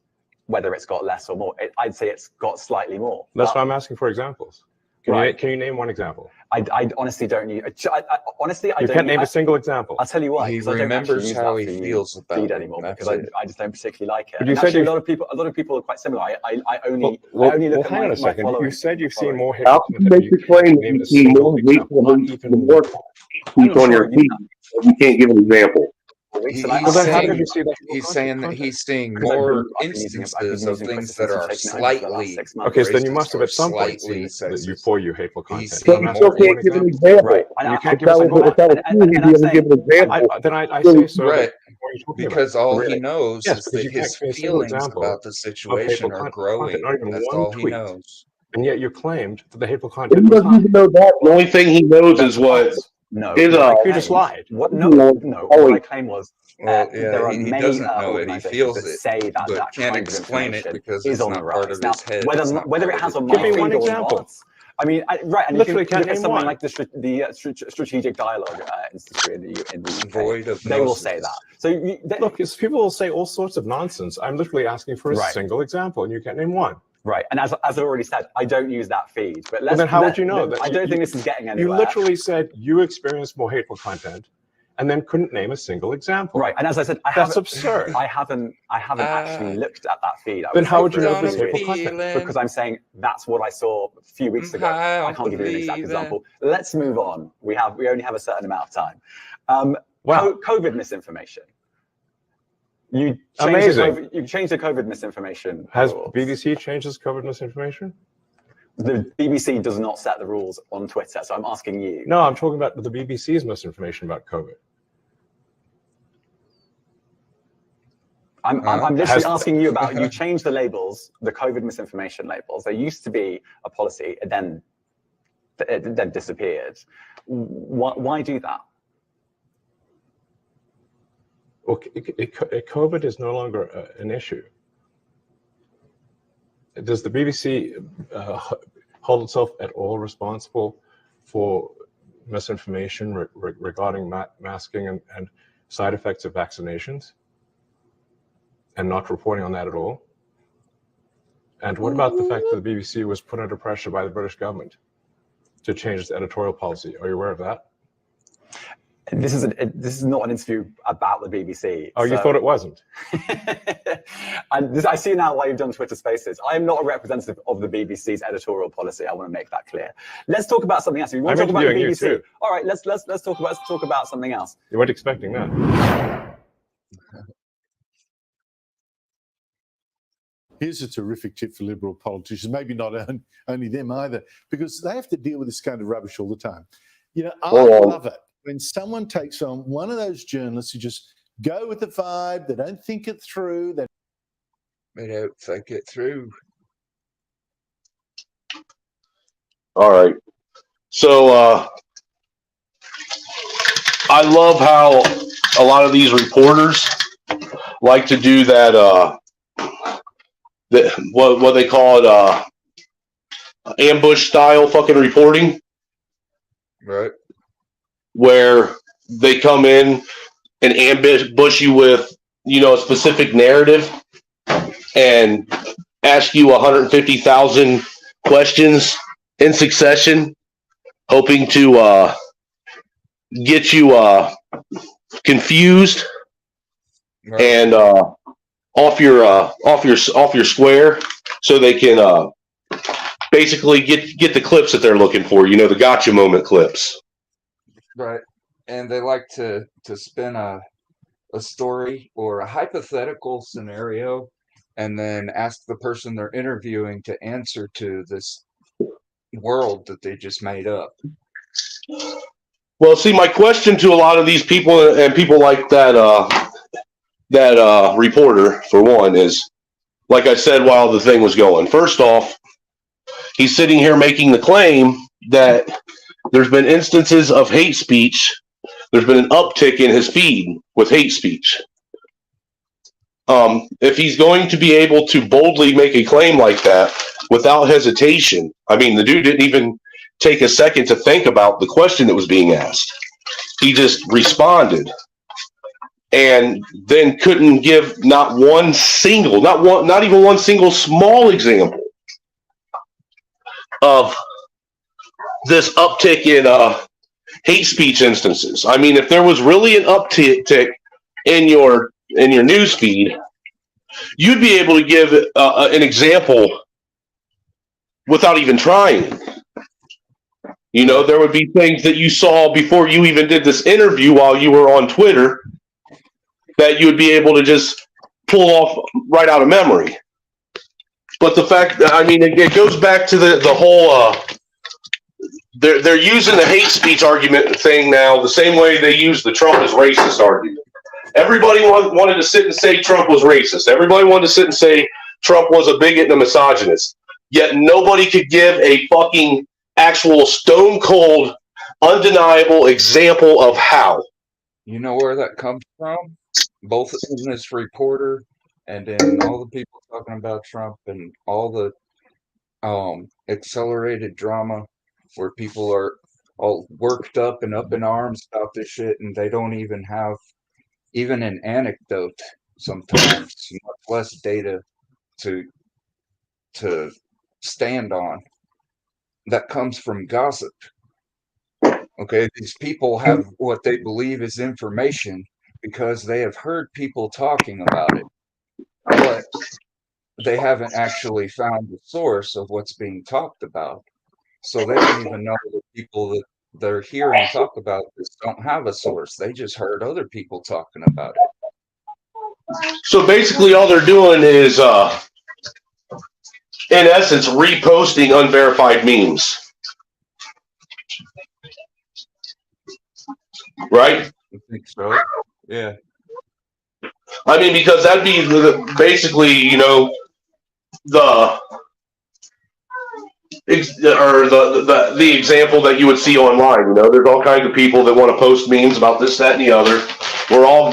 whether it's got less or more. I'd say it's got slightly more. That's why I'm asking for examples. Can you name one example? I honestly don't need. Honestly, I you don't. can't name a single example. I'll tell you why. He I don't remembers actually how use he that feels about feed it. anymore That's because it. I just don't particularly like it. But you And said actually, a lot of people are quite similar. I only look at hang on a second. my You said you've seen more How hateful can you content. make the claim that you see more hateful tweets on your feed? You can't give an example. He's saying that he's seeing more instances of things that are slightly. Okay, so then you must have at some point slightly seen that you for you hateful content. But you still can't give an example. Right. You can't give a single If that was true, you'd be able to give an example. Then I say so. Right. What are you talking Because about? all Really? he knows Yes, is because that you can't his give me a single feelings example about the of situation hateful are content, not growing. even That's one all he tweet. knows. And yet you claimed that the hateful He content was doesn't high. even know that. The only thing he knows is what No, his You just lied. What? No. What I claim was Well, yeah, there are he many doesn't know it. He organizations feels that it, say that but that can't kind of explain it information because is it's on the not part rise. of Now, his head. It's not whether part it of has his on Give my me feed one or example. not. I mean, right, and Literally you can look can't at name something one. like the Strategic Dialogue Institute in the UK. Void of They will gnosis. say that. So Look, it's, people will say all sorts of nonsense. I'm literally asking for a Right. single example, and you can't name one. Right, and as I already said, I don't use that feed. But Well, then how would you know? I don't think this is getting anywhere. You literally said you experienced more hateful content, and then couldn't name a single example. Right, and as I said, That's absurd. I haven't actually looked at that feed. Then how would you know if it's hateful content? Because I'm saying that's what I saw a few weeks ago. I can't give you an exact example. Let's move on. We only have a certain amount of time. Wow. COVID misinformation. You changed the COVID misinformation. Has rules. BBC changed its COVID misinformation? The BBC does not set the rules on Twitter, so I'm asking you. No, I'm talking about the BBC's misinformation about COVID. I'm literally asking you about, you changed the labels, the COVID misinformation labels. There used to be a policy, it then disappeared. Why do that? Well, COVID is no longer an issue. Does the BBC hold itself at all responsible for misinformation regarding masking and side effects of vaccinations, and not reporting on that at all? And what about the fact that the BBC was put under pressure by the British government to change its editorial policy? Are you aware of that? This is not an interview about the BBC. Oh, you thought it wasn't? I see now why you've done Twitter Spaces. I am not a representative of the BBC's editorial policy. I want to make that clear. Let's talk about something else. If you want to talk about the BBC, you too. All right, let's talk about something else. You weren't expecting that. Here's a terrific tip for Liberal politicians, maybe not only them either, because they have to deal with this kind of rubbish all the time. You know, I love it when someone takes on one of those journalists who just go with the vibe, they don't think it through. They don't think it through. All right. So I love how a lot of these reporters like to do that, what they call it, ambush style fucking reporting. Right. Where they come in and ambush you with, a specific narrative and ask you 150,000 questions in succession, hoping to get you confused and off your square, so they can basically get the clips that they're looking for. The gotcha moment clips. Right. And they like to spin a story or a hypothetical scenario and then ask the person they're interviewing to answer to this world that they just made up. Well, see, my question to a lot of these people and people like that reporter, for one, is, like I said while the thing was going, first off, he's sitting here making the claim that there's been instances of hate speech there's been an uptick in his feed with hate speech. If he's going to be able to boldly make a claim like that without hesitation, I mean, the dude didn't even take a second to think about the question that was being asked. He just responded, and then couldn't give not even one single small example of this uptick in hate speech instances. I mean, if there was really an uptick in your news feed, you'd be able to give an example without even trying. You know, there would be things that you saw before you even did this interview while you were on Twitter that you would be able to just pull off right out of memory. But the fact that, I mean, it goes back to the whole, they're using the hate speech argument thing now the same way they use the Trump is racist argument. Everybody wanted to sit and say Trump was racist. Everybody wanted to sit and say Trump was a bigot and a misogynist. Yet nobody could give a fucking actual stone cold, undeniable example of how. You know where that comes from? Both in this reporter and in all the people talking about Trump and all the accelerated drama where people are all worked up and up in arms about this shit, and they don't even have even an anecdote sometimes, much less data to stand on. That comes from gossip. Okay, these people have what they believe is information because they have heard people talking about it, but they haven't actually found the source of what's being talked about. So they don't even know the people that they're hearing talk about this don't have a source. They just heard other people talking about it. So basically all they're doing is, in essence, reposting unverified memes. Right? I think so. Yeah. I mean, because that'd be basically, you know, the example that you would see online. You know, there's all kinds of people that want to post memes about this, that, and the other. We're all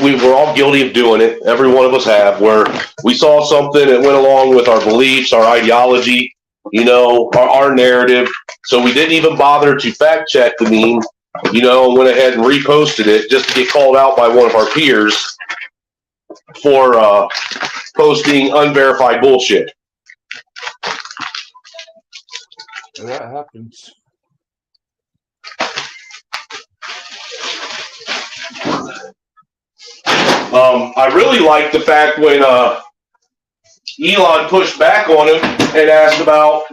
guilty of doing it. Every one of us have, where we saw something that went along with our beliefs, our ideology, you know, our narrative. So we didn't even bother to fact check the meme, you know, and went ahead and reposted it just to get called out by one of our peers for posting unverified bullshit. That happens. I really like the fact when Elon pushed back on him and asked about,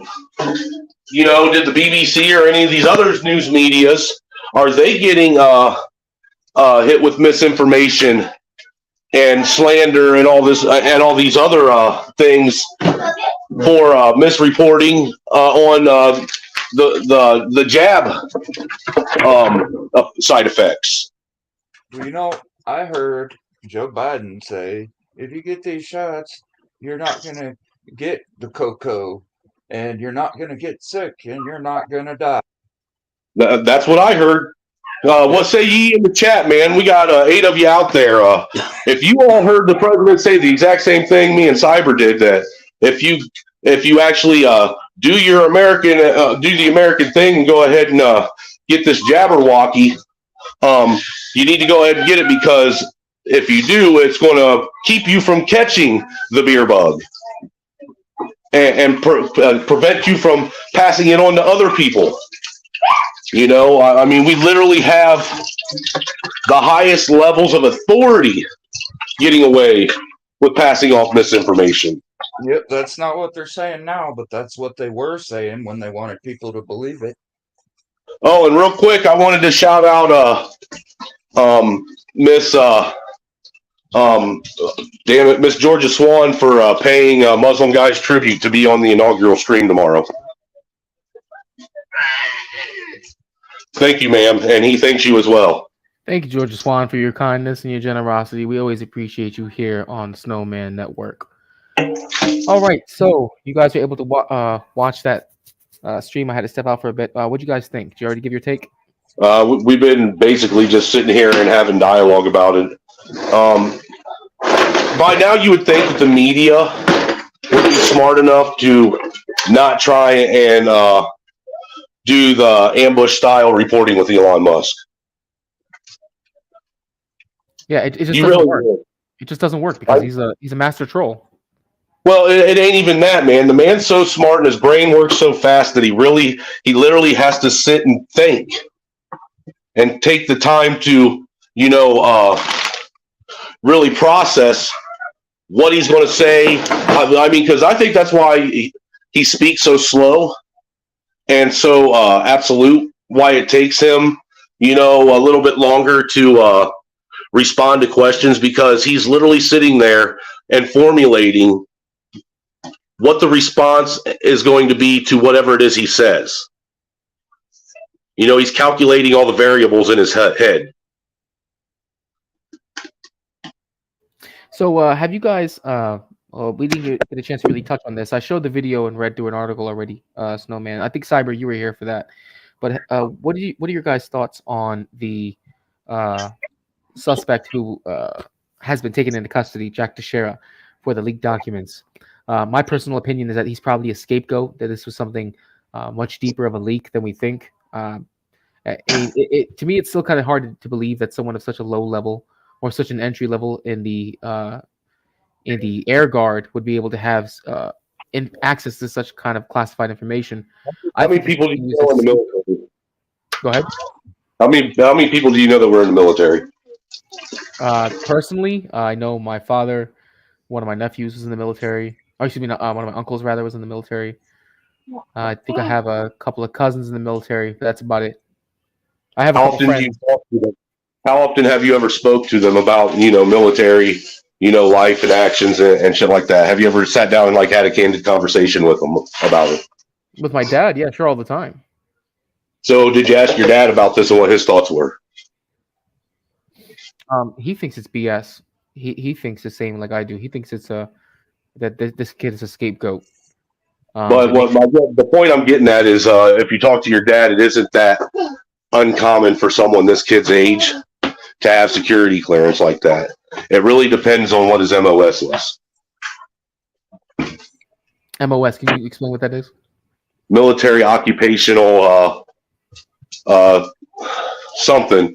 you know, did the BBC or any of these other news medias, are they getting hit with misinformation and slander and all this and all these other things for misreporting on the jab side effects? Well, you know, I heard Joe Biden say, if you get these shots, you're not going to get the cocoa, and you're not going to get sick, and you're not going to die. That's what I heard. What say ye in the chat, man? We got 8 of you out there. If you all heard the president say the exact same thing me and Cyber did, that if you actually do the American thing and go ahead and get this Jabberwocky, you need to go ahead and get it, because if you do, it's going to keep you from catching the beer bug and prevent you from passing it on to other people. You know, I mean, we literally have the highest levels of authority getting away with passing off misinformation. Yep, that's not what they're saying now, but that's what they were saying when they wanted people to believe it. Oh, and real quick, I wanted to shout out Miss Miss Georgia Swan for paying Muslim Guys tribute to be on the inaugural stream tomorrow. Thank you, ma'am, and he thanks you as well. Thank you, Georgia Swan, for your kindness and your generosity. We always appreciate you here on the Snowman Network. All right, so you guys were able to watch that stream. I had to step out for a bit. What'd you guys think? Did you already give your take? We've been basically just sitting here and having dialogue about it. By now, you would think that the media would be smart enough to not try and do the ambush style reporting with Elon Musk. Yeah, it just You doesn't really work. would. It just doesn't work because he's a master troll. Well, it ain't even that, man. The man's so smart and his brain works so fast that he literally has to sit and think and take the time to, really process what he's going to say. I mean, because I think that's why he speaks so slow and so absolute. Why it takes him, a little bit longer to respond to questions, because he's literally sitting there and formulating what the response is going to be to whatever it is he says. He's calculating all the variables in his head. So have you guys? We didn't get a chance to really touch on this. I showed the video and read through an article already. Snowman. I think Cyber, you were here for that. But what are your guys' thoughts on the suspect who has been taken into custody, Jack Teixeira, for the leaked documents? My personal opinion is that he's probably a scapegoat. That this was something much deeper of a leak than we think. To me, it's still kind of hard to believe that someone of such a low level or such an entry level in the Air Guard would be able to have access to such kind of classified information. How many people do you know in the military? Go ahead. How many people do you know that were in the military? Personally, I know my father, one of my nephews was in the military. Or excuse me, one of my uncles rather was in the military. I think I have a couple of cousins in the military. But that's about it. I have a couple friends. Do you talk to them? How often have you ever spoke to them about military, life and actions and shit like that? Have you ever sat down and had a candid conversation with them about it? With my dad, yeah, sure, all the time. So did you ask your dad about this and what his thoughts were? He thinks it's BS. He thinks the same like I do. He thinks it's that this kid is a scapegoat. But the point I'm getting at is, if you talk to your dad, it isn't that uncommon for someone this kid's age to have security clearance like that. It really depends on what his MOS is. MOS, can you explain what that is? Military occupational something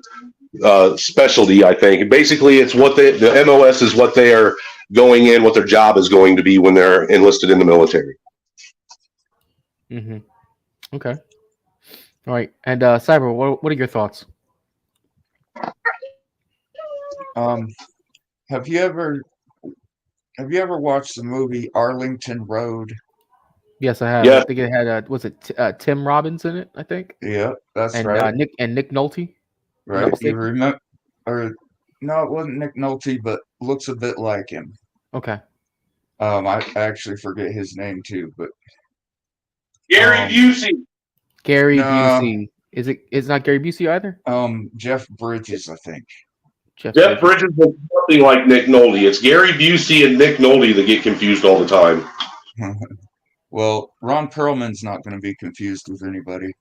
specialty, I think. Basically, it's what the MOS is what they are going in, what their job is going to be when they're enlisted in the military. Mm-hmm. Okay. All right. And Cyber, what are your thoughts? Have you ever watched the movie Arlington Road? Yes, I have. Yeah. I think it had was it Tim Robbins in it? I think. Yeah, that's and, right. Nick Nolte. Right. You remember? Or no, it wasn't Nick Nolte, but looks a bit like him. Okay. I actually forget his name too, but Gary Busey. Gary Busey. Is it? It's not Gary Busey either. Jeff Bridges, I think. Jeff Bridges was something like Nick Nolte. It's Gary Busey and Nick Nolte that get confused all the time. Well, Ron Perlman's not going to be confused with anybody.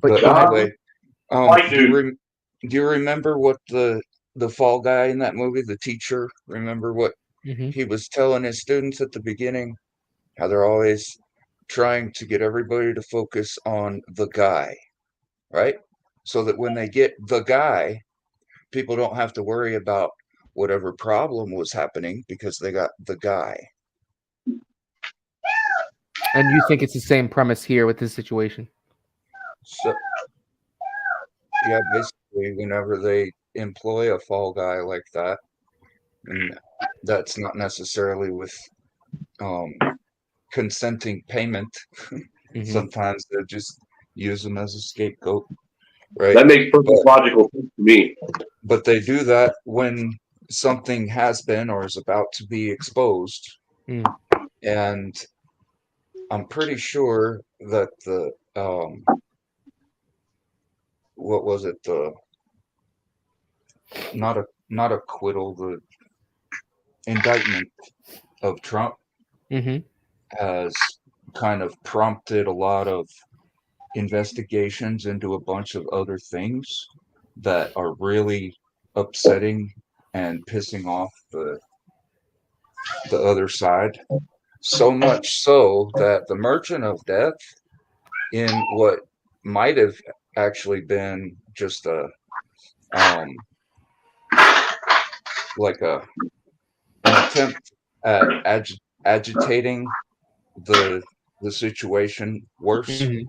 But anyway, do you remember what the fall guy in that movie, the teacher, remember what he was telling his students at the beginning? How they're always trying to get everybody to focus on the guy, right? So that when they get the guy, people don't have to worry about whatever problem was happening because they got the guy. And you think it's the same premise here with this situation? So, yeah, basically, whenever they employ a fall guy like that, and that's not necessarily with consenting payment. Sometimes they just use them as a scapegoat, right? That makes perfect logical sense to me. But they do that when something has been or is about to be exposed, and I'm pretty sure that the what was it, the not acquittal, the indictment of Trump has kind of prompted a lot of investigations into a bunch of other things that are really upsetting and pissing off the other side. So much so that the Merchant of Death, in what might have actually been just a like an attempt at agitating the situation worse. Mhm.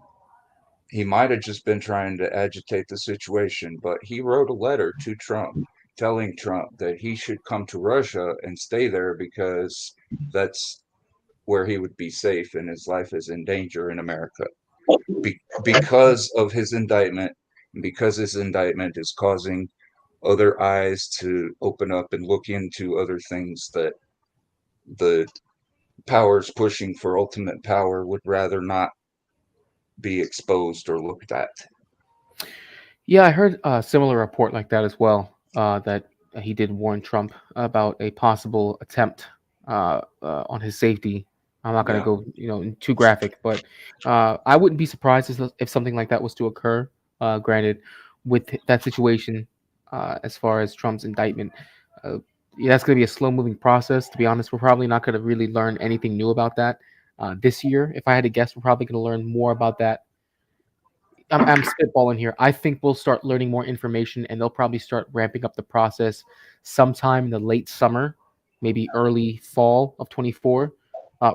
He might have just been trying to agitate the situation, but he wrote a letter to Trump telling Trump that he should come to Russia and stay there because that's where he would be safe and his life is in danger in America. Because of his indictment, because his indictment is causing other eyes to open up and look into other things that the powers pushing for ultimate power would rather not be exposed or looked at. Yeah, I heard a similar report like that as well. That he did warn Trump about a possible attempt on his safety. I'm not going to go, too graphic, but I wouldn't be surprised if something like that was to occur. Granted, with that situation, as far as Trump's indictment, yeah, that's going to be a slow-moving process. To be honest, we're probably not going to really learn anything new about that this year. If I had to guess, we're probably going to learn more about that. I'm spitballing here. I think we'll start learning more information, and they'll probably start ramping up the process sometime in the late summer, maybe early fall of 24,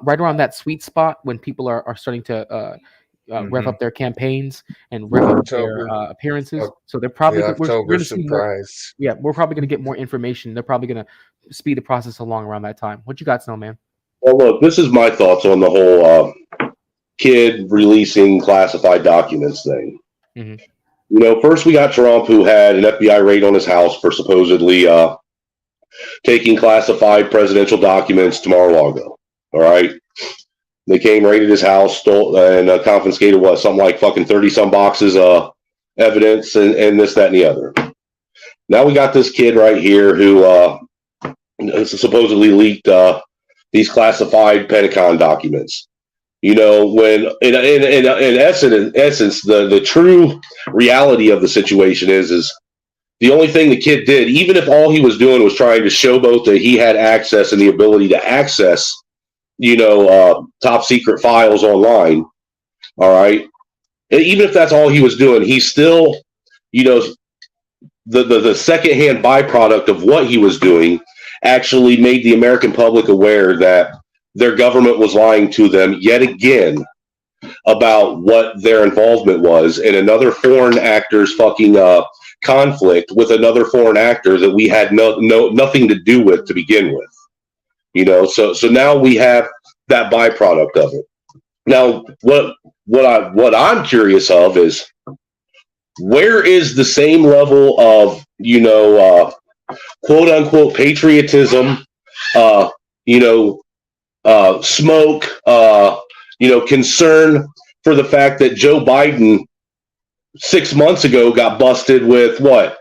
right around that sweet spot when people are starting to rev up their campaigns and rev up their appearances. So they're probably the we're October going to see more. surprise. Yeah, we're probably going to get more information. They're probably going to speed the process along around that time. What you got, Snowman? Well, look, this is my thoughts on the whole kid releasing classified documents thing. Mm-hmm. First we got Trump, who had an FBI raid on his house for supposedly taking classified presidential documents to Mar-a-Lago. All right. They came, raided his house, stole, and confiscated something like fucking 30-some boxes of evidence and this, that, and the other. Now we got this kid right here who supposedly leaked these classified Pentagon documents. When in essence, the true reality of the situation is the only thing the kid did, even if all he was doing was trying to showboat that he had access and the ability to access, top secret files online. All right. And even if that's all he was doing, he still, the secondhand byproduct of what he was doing actually made the American public aware that their government was lying to them yet again about what their involvement was in another foreign actor's fucking conflict with another foreign actor that we had nothing to do with to begin with. So now we have that byproduct of it. Now, what I'm curious of is where is the same level of quote unquote patriotism, smoke, concern for the fact that Joe Biden 6 months ago got busted with a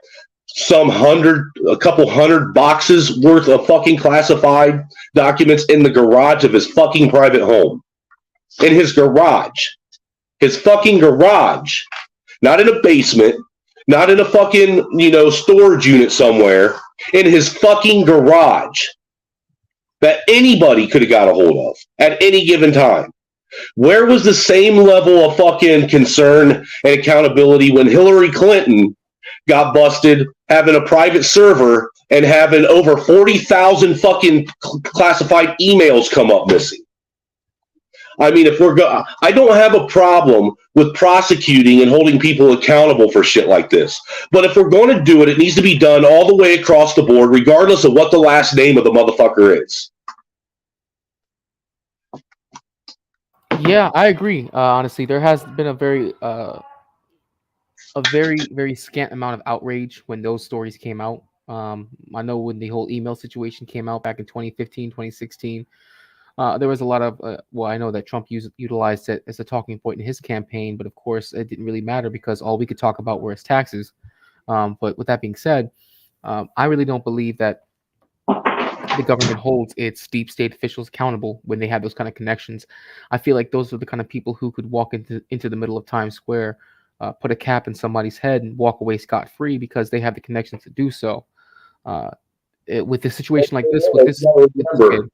couple hundred boxes worth of fucking classified documents in the garage of his fucking private home. In his garage. His fucking garage. Not in a basement. Not in a fucking, storage unit somewhere. In his fucking garage. That anybody could have got a hold of at any given time. Where was the same level of fucking concern and accountability when Hillary Clinton got busted having a private server and having over 40,000 fucking classified emails come up missing? I mean, I don't have a problem with prosecuting and holding people accountable for shit like this. But if we're going to do it, it needs to be done all the way across the board, regardless of what the last name of the motherfucker is. Yeah, I agree. Honestly, there has been a very, very scant amount of outrage when those stories came out. I know when the whole email situation came out back in 2015, 2016, there was a lot of, I know that Trump utilized it as a talking point in his campaign, but of course it didn't really matter because all we could talk about were his taxes. But with that being said, I really don't believe that the government holds its deep state officials accountable when they have those kind of connections. I feel like those are the kind of people who could walk into the middle of Times Square, put a cap in somebody's head, and walk away scot-free because they have the connections to do so. With a situation like this, with this kid,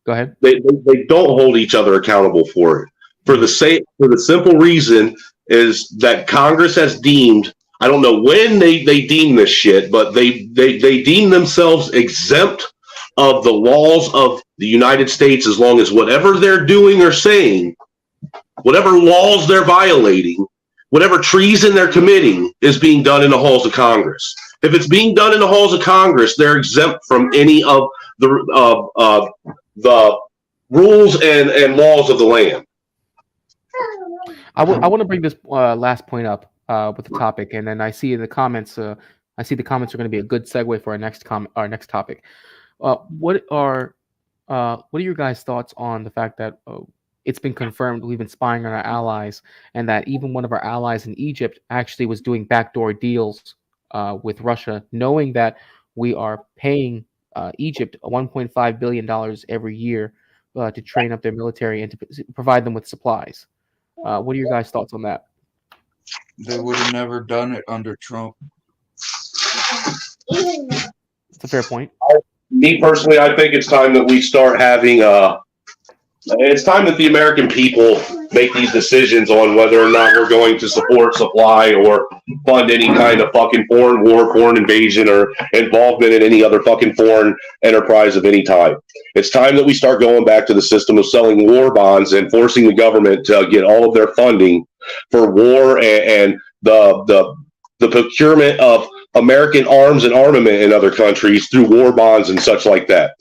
go ahead. They don't hold each other accountable for it. For the simple reason is that Congress has deemed, I don't know when they deem this shit, but they deem themselves exempt of the laws of the United States as long as whatever they're doing or saying, whatever laws they're violating, whatever treason they're committing is being done in the halls of Congress. If it's being done in the halls of Congress, they're exempt from any of the rules and laws of the land. I want to bring this last point up with the topic, and then I see in the comments. I see the comments are going to be a good segue for our next topic. What are your guys' thoughts on the fact that it's been confirmed we've been spying on our allies, and that even one of our allies in Egypt actually was doing backdoor deals with Russia, knowing that we are paying Egypt $1.5 billion every year to train up their military and to provide them with supplies. What are your guys' thoughts on that? They would have never done it under Trump. It's a fair point. Me personally, I think it's time that we start having it's time that the American people make these decisions on whether or not we're going to support, supply, or fund any kind of fucking foreign war, foreign invasion, or involvement in any other fucking foreign enterprise of any type. It's time that we start going back to the system of selling war bonds and forcing the government to get all of their funding for war and the procurement of American arms and armament in other countries through war bonds and such like that.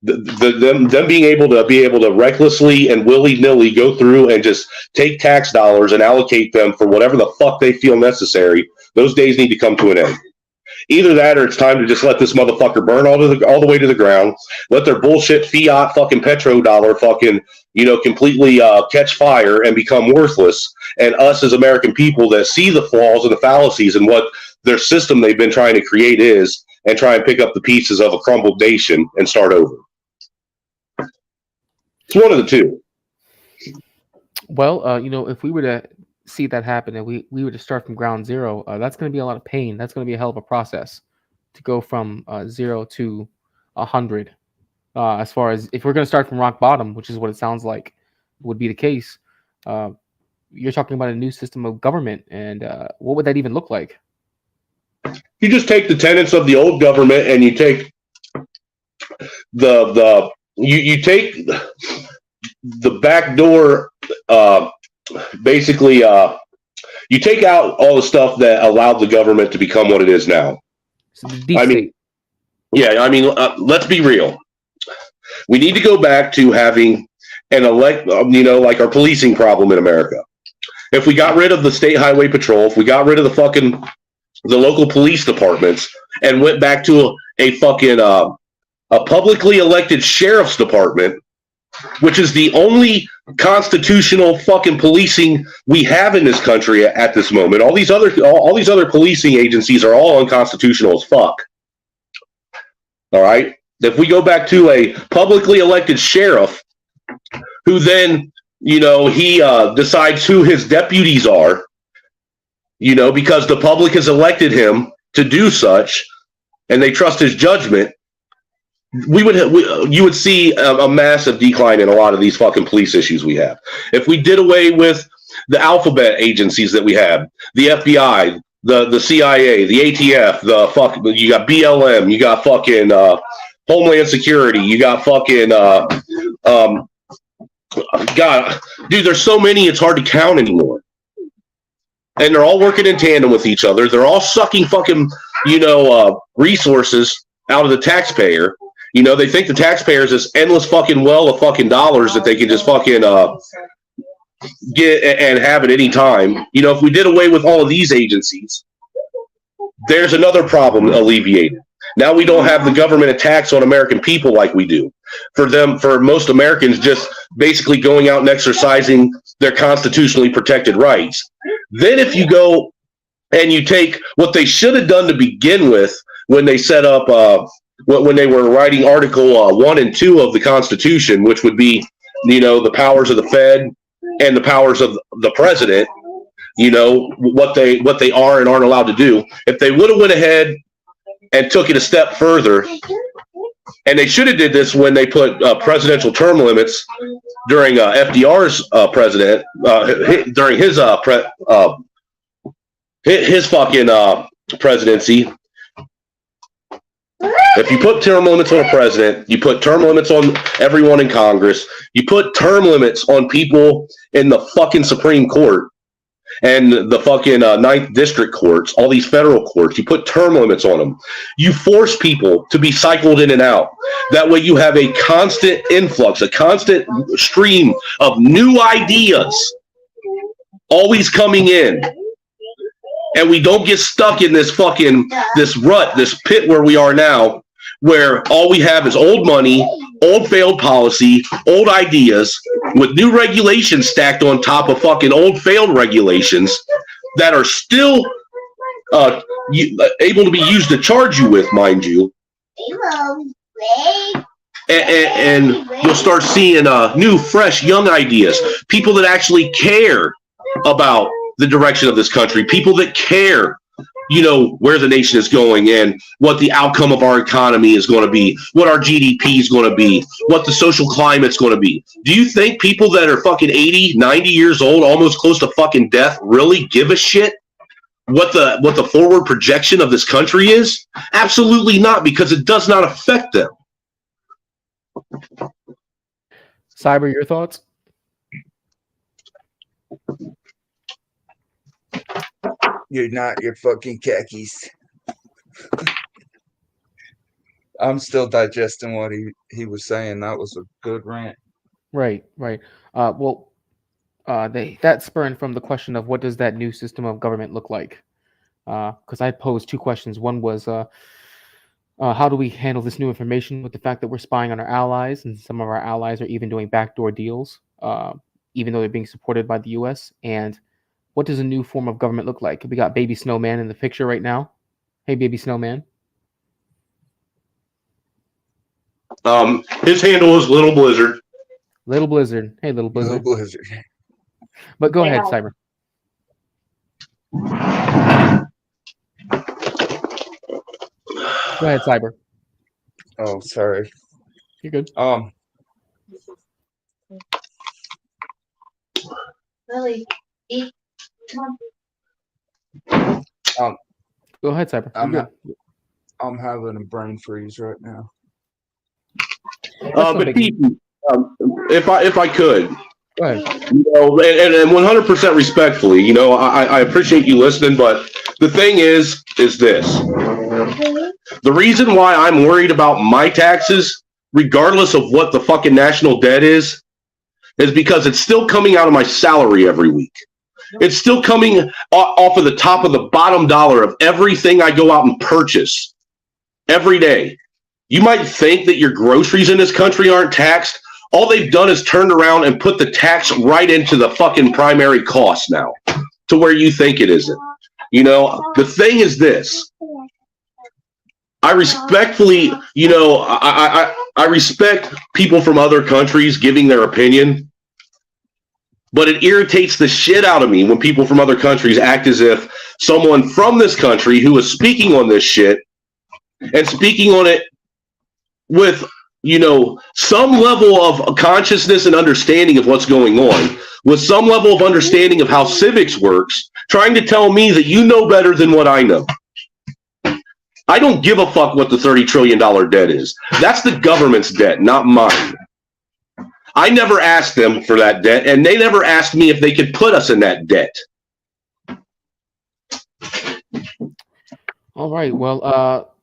Them being able to recklessly and willy-nilly go through and just take tax dollars and allocate them for whatever the fuck they feel necessary, those days need to come to an end. Either that, or it's time to just let this motherfucker burn all the way to the ground. Let their bullshit fiat fucking petrodollar fucking completely catch fire and become worthless. And us as American people that see the flaws and the fallacies and what their system they've been trying to create is, and try and pick up the pieces of a crumbled nation and start over. It's one of the two. Well, if we were to see that happen and we were to start from ground zero, that's going to be a lot of pain. That's going to be a hell of a process to go from 0 to 100. As far as if we're going to start from rock bottom, which is what it sounds like would be the case, you're talking about a new system of government, and what would that even look like? You just take the tenets of the old government and you take you take the back door, basically you take out all the stuff that allowed the government to become what it is now. Let's be real. We need to go back to having an like our policing problem in America. If we got rid of the state highway patrol, if we got rid of the local police departments and went back to a publicly elected sheriff's department, which is the only constitutional fucking policing we have in this country at this moment. All these other policing agencies are all unconstitutional as fuck. All right? If we go back to a publicly elected sheriff who then, he decides who his deputies are, because the public has elected him to do such, and they trust his judgment, you would see a massive decline in a lot of these fucking police issues we have. If we did away with the alphabet agencies that we have, the FBI, the CIA, the ATF, you got BLM, you got fucking Homeland Security, you got fucking God, dude, there's so many it's hard to count anymore. And they're all working in tandem with each other. They're all sucking fucking, resources out of the taxpayer. They think the taxpayer is this endless fucking well of fucking dollars that they can just fucking get and have at any time. If we did away with all of these agencies, there's another problem alleviated. Now we don't have the government attacks on American people like we do. For most Americans just basically going out and exercising their constitutionally protected rights. Then if you go and you take what they should have done to begin with when they set up when they were writing Article 1 and 2 of the Constitution, which would be, the powers of the Fed and the powers of the president, what they are and aren't allowed to do. If they would have went ahead and took it a step further, and they should have did this when they put presidential term limits during FDR's president, during his fucking presidency. If you put term limits on a president, you put term limits on everyone in Congress, you put term limits on people in the fucking Supreme Court and the fucking Ninth District courts, all these federal courts, you put term limits on them. You force people to be cycled in and out. That way you have a constant influx, a constant stream of new ideas always coming in. And we don't get stuck in this rut, this pit where we are now, where all we have is old money, old failed policy, old ideas, with new regulations stacked on top of fucking old failed regulations that are still able to be used to charge you with, mind you. And you'll start seeing new, fresh, young ideas, people that actually care about the direction of this country, people that care, where the nation is going and what the outcome of our economy is going to be, what our GDP is going to be, what the social climate's going to be. Do you think people that are fucking 80, 90 years old, almost close to fucking death, really give a shit what the forward projection of this country is? Absolutely not, because it does not affect them. Cyber, your thoughts? You're not your fucking khakis. I'm still digesting what he was saying. That was a good rant. Right. That spurned from the question of what does that new system of government look like? Because I posed two questions. One was, how do we handle this new information with the fact that we're spying on our allies, and some of our allies are even doing backdoor deals, even though they're being supported by the U.S. And what does a new form of government look like? We got Baby Snowman in the picture right now. Hey, Baby Snowman. His handle is Little Blizzard. Little Blizzard. Hey, Little Blizzard. Little Blizzard. But go ahead, Cyber. Go ahead, Cyber. Oh, sorry. You're good. Lily, eat. Go ahead, Cyber. I'm having a brain freeze right now. But if I could, go ahead. And 100% respectfully, I appreciate you listening, but the thing is this: the reason why I'm worried about my taxes, regardless of what the fucking national debt is because it's still coming out of my salary every week. It's still coming off of the top of the bottom dollar of everything I go out and purchase every day. You might think that your groceries in this country aren't taxed. All they've done is turned around and put the tax right into the fucking primary cost now, to where you think it isn't. The thing is this. I respectfully, I respect people from other countries giving their opinion. But it irritates the shit out of me when people from other countries act as if someone from this country who is speaking on this shit and speaking on it with, some level of consciousness and understanding of what's going on, with some level of understanding of how civics works, trying to tell me that you know better than what I know. I don't give a fuck what the $30 trillion debt is. That's the government's debt, not mine. I never asked them for that debt, and they never asked me if they could put us in that debt. All right. Well,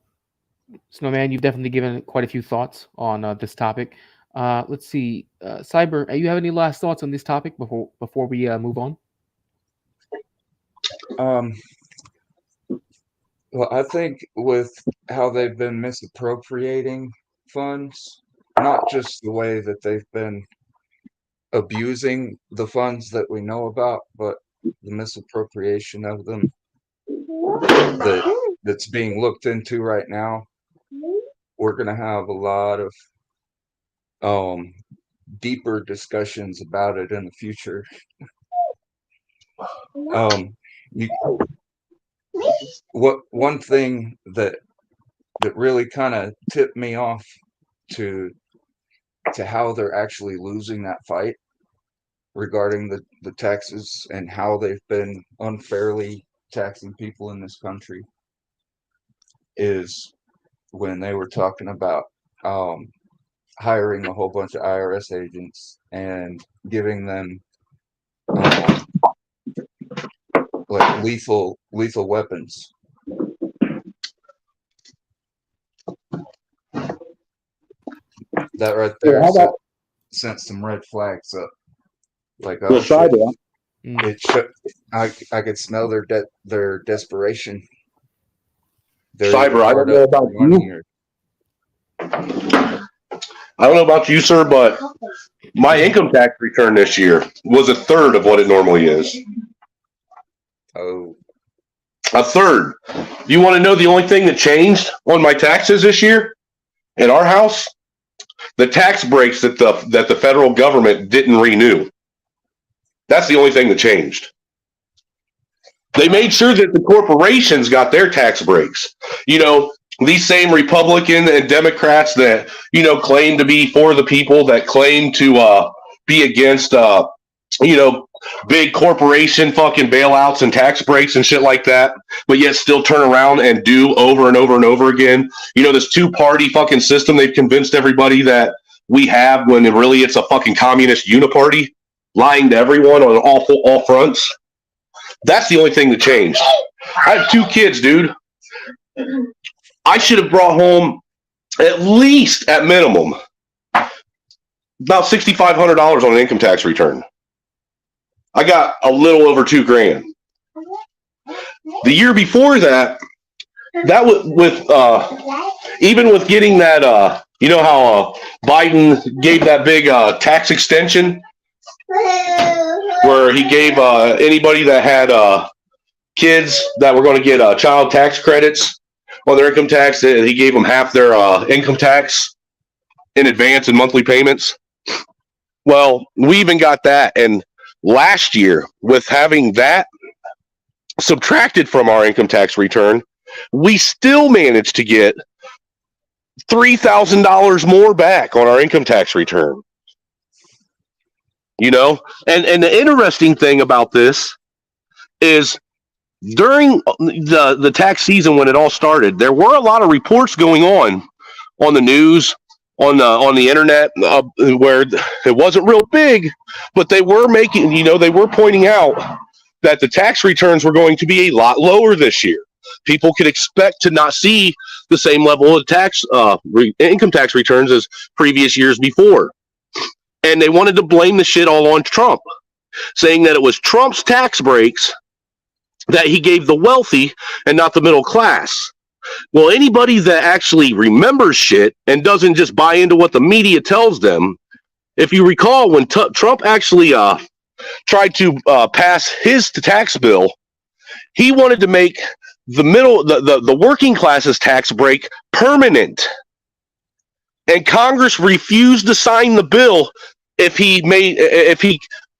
Snowman, you've definitely given quite a few thoughts on this topic. Let's see. Cyber, you have any last thoughts on this topic before we move on? Well, I think with how they've been misappropriating funds, not just the way that they've been abusing the funds that we know about, but the misappropriation of them that's being looked into right now. we're going to have a lot of deeper discussions about it in the future. One thing that really kind of tipped me off to how they're actually losing that fight regarding the taxes and how they've been unfairly taxing people in this country is when they were talking about hiring a whole bunch of IRS agents and giving them like lethal weapons. That right there sent some red flags up. Like, oh, shit. I could smell their desperation. Cyber, I don't know about you. I don't know about you, sir, but my income tax return this year was a third of what it normally is. Oh. A third. You want to know the only thing that changed on my taxes this year in our house? The tax breaks that the federal government didn't renew. That's the only thing that changed. They made sure that the corporations got their tax breaks. You know, these same Republican and Democrats that, you know, claim to be for the people, that claim to be against, you know, big corporation fucking bailouts and tax breaks and shit like that, but yet still turn around and do over and over and over again. You know, this two-party fucking system they've convinced everybody that we have, when really it's a fucking communist uniparty lying to everyone on all fronts. That's the only thing that changed. I have 2 kids, dude. I should have brought home at least, at minimum, about $6,500 on an income tax return. I got a little over $2,000. The year before that was with even with getting that, you know how Biden gave that big tax extension where he gave anybody that had kids that were going to get child tax credits on their income tax, he gave them half their income tax in advance in monthly payments. Well, we even got that, and last year, with having that subtracted from our income tax return, we still managed to get $3,000 more back on our income tax return. You know, and the interesting thing about this is during the tax season when it all started, there were a lot of reports going on the news, on the internet, where it wasn't real big, but they were making, you know, they were pointing out that the tax returns were going to be a lot lower this year. People could expect to not see the same level of income tax returns as previous years before. And they wanted to blame the shit all on Trump, saying that it was Trump's tax breaks that he gave the wealthy and not the middle class. Well, anybody that actually remembers shit and doesn't just buy into what the media tells them, if you recall, when Trump actually tried to pass his tax bill, he wanted to make the working class's tax break permanent. And Congress refused to sign the bill if he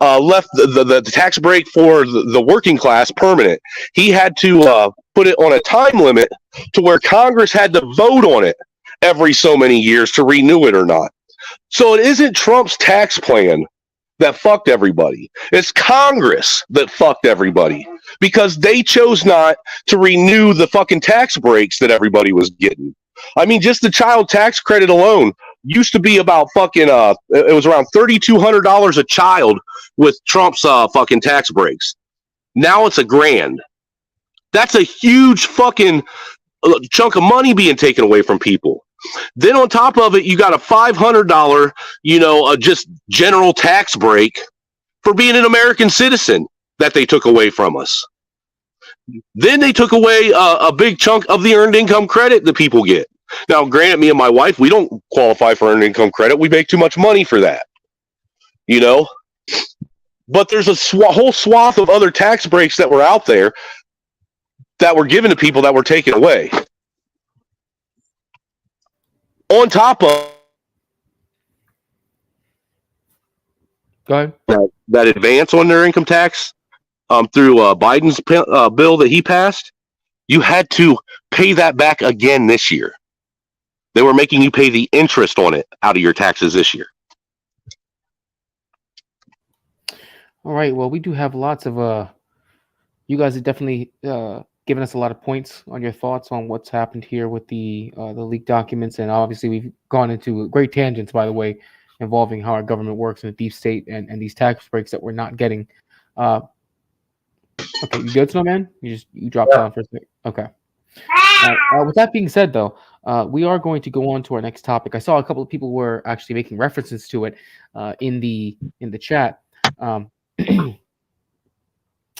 left the tax break for the working class permanent. He had to put it on a time limit to where Congress had to vote on it every so many years to renew it or not. So it isn't Trump's tax plan that fucked everybody. It's Congress that fucked everybody because they chose not to renew the fucking tax breaks that everybody was getting. I mean, just the child tax credit alone used to be about fucking, it was around $3,200 a child with Trump's fucking tax breaks. Now it's $1,000. That's a huge fucking chunk of money being taken away from people. Then on top of it, you got a $500, you know, just general tax break for being an American citizen that they took away from us. Then they took away a big chunk of the earned income credit that people get. Now, granted, me and my wife, we don't qualify for earned income credit. We make too much money for that, you know. But there's a whole swath of other tax breaks that were out there that were given to people that were taken away. On top of Go ahead. that advance on their income tax through Biden's bill that he passed, you had to pay that back again this year. They were making you pay the interest on it out of your taxes this year. All right. Well, we do have lots of you guys have definitely given us a lot of points on your thoughts on what's happened here with the leaked documents, and obviously we've gone into great tangents, by the way, involving how our government works in the deep state and these tax breaks that we're not getting. Okay, you good, Snowman? You dropped down for a second. Okay. With that being said, though, we are going to go on to our next topic. I saw a couple of people were actually making references to it in the chat.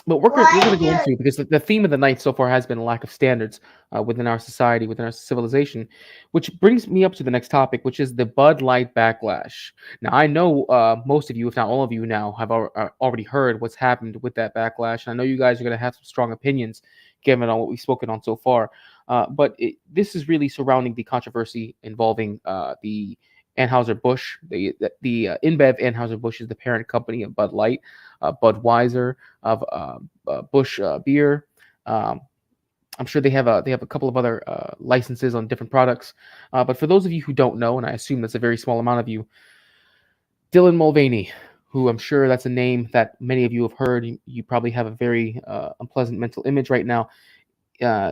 But we're going to go into, because the theme of the night so far has been a lack of standards within our society, within our civilization, which brings me up to the next topic, which is the Bud Light backlash. Now, I know most of you, if not all of you now, have already heard what's happened with that backlash. And I know you guys are going to have some strong opinions given on what we've spoken on so far. But this is really surrounding the controversy involving the Anheuser-Busch. The InBev Anheuser-Busch is the parent company of Bud Light, Budweiser, of Busch beer. I'm sure they have a couple of other licenses on different products. But for those of you who don't know, and I assume that's a very small amount of you, Dylan Mulvaney, who I'm sure that's a name that many of you have heard. You probably have a very unpleasant mental image right now.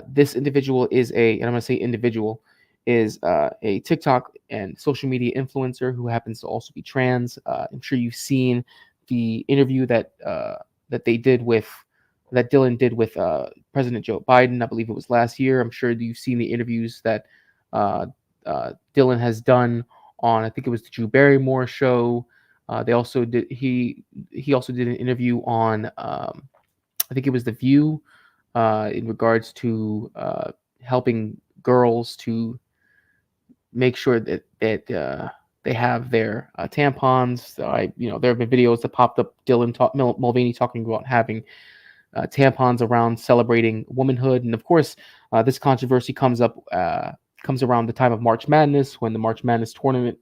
This individual is and I'm going to say individual, is a TikTok and social media influencer who happens to also be trans. I'm sure you've seen the interview that Dylan did with President Joe Biden. I believe it was last year. I'm sure you've seen the interviews that Dylan has done on, I think it was the Drew Barrymore show. They also did. He also did an interview on, I think it was The View, in regards to helping girls to make sure that they have their tampons. There have been videos that popped up. Mulvaney talking about having tampons around celebrating womanhood, and of course, this controversy comes around the time of March Madness, when the March Madness tournament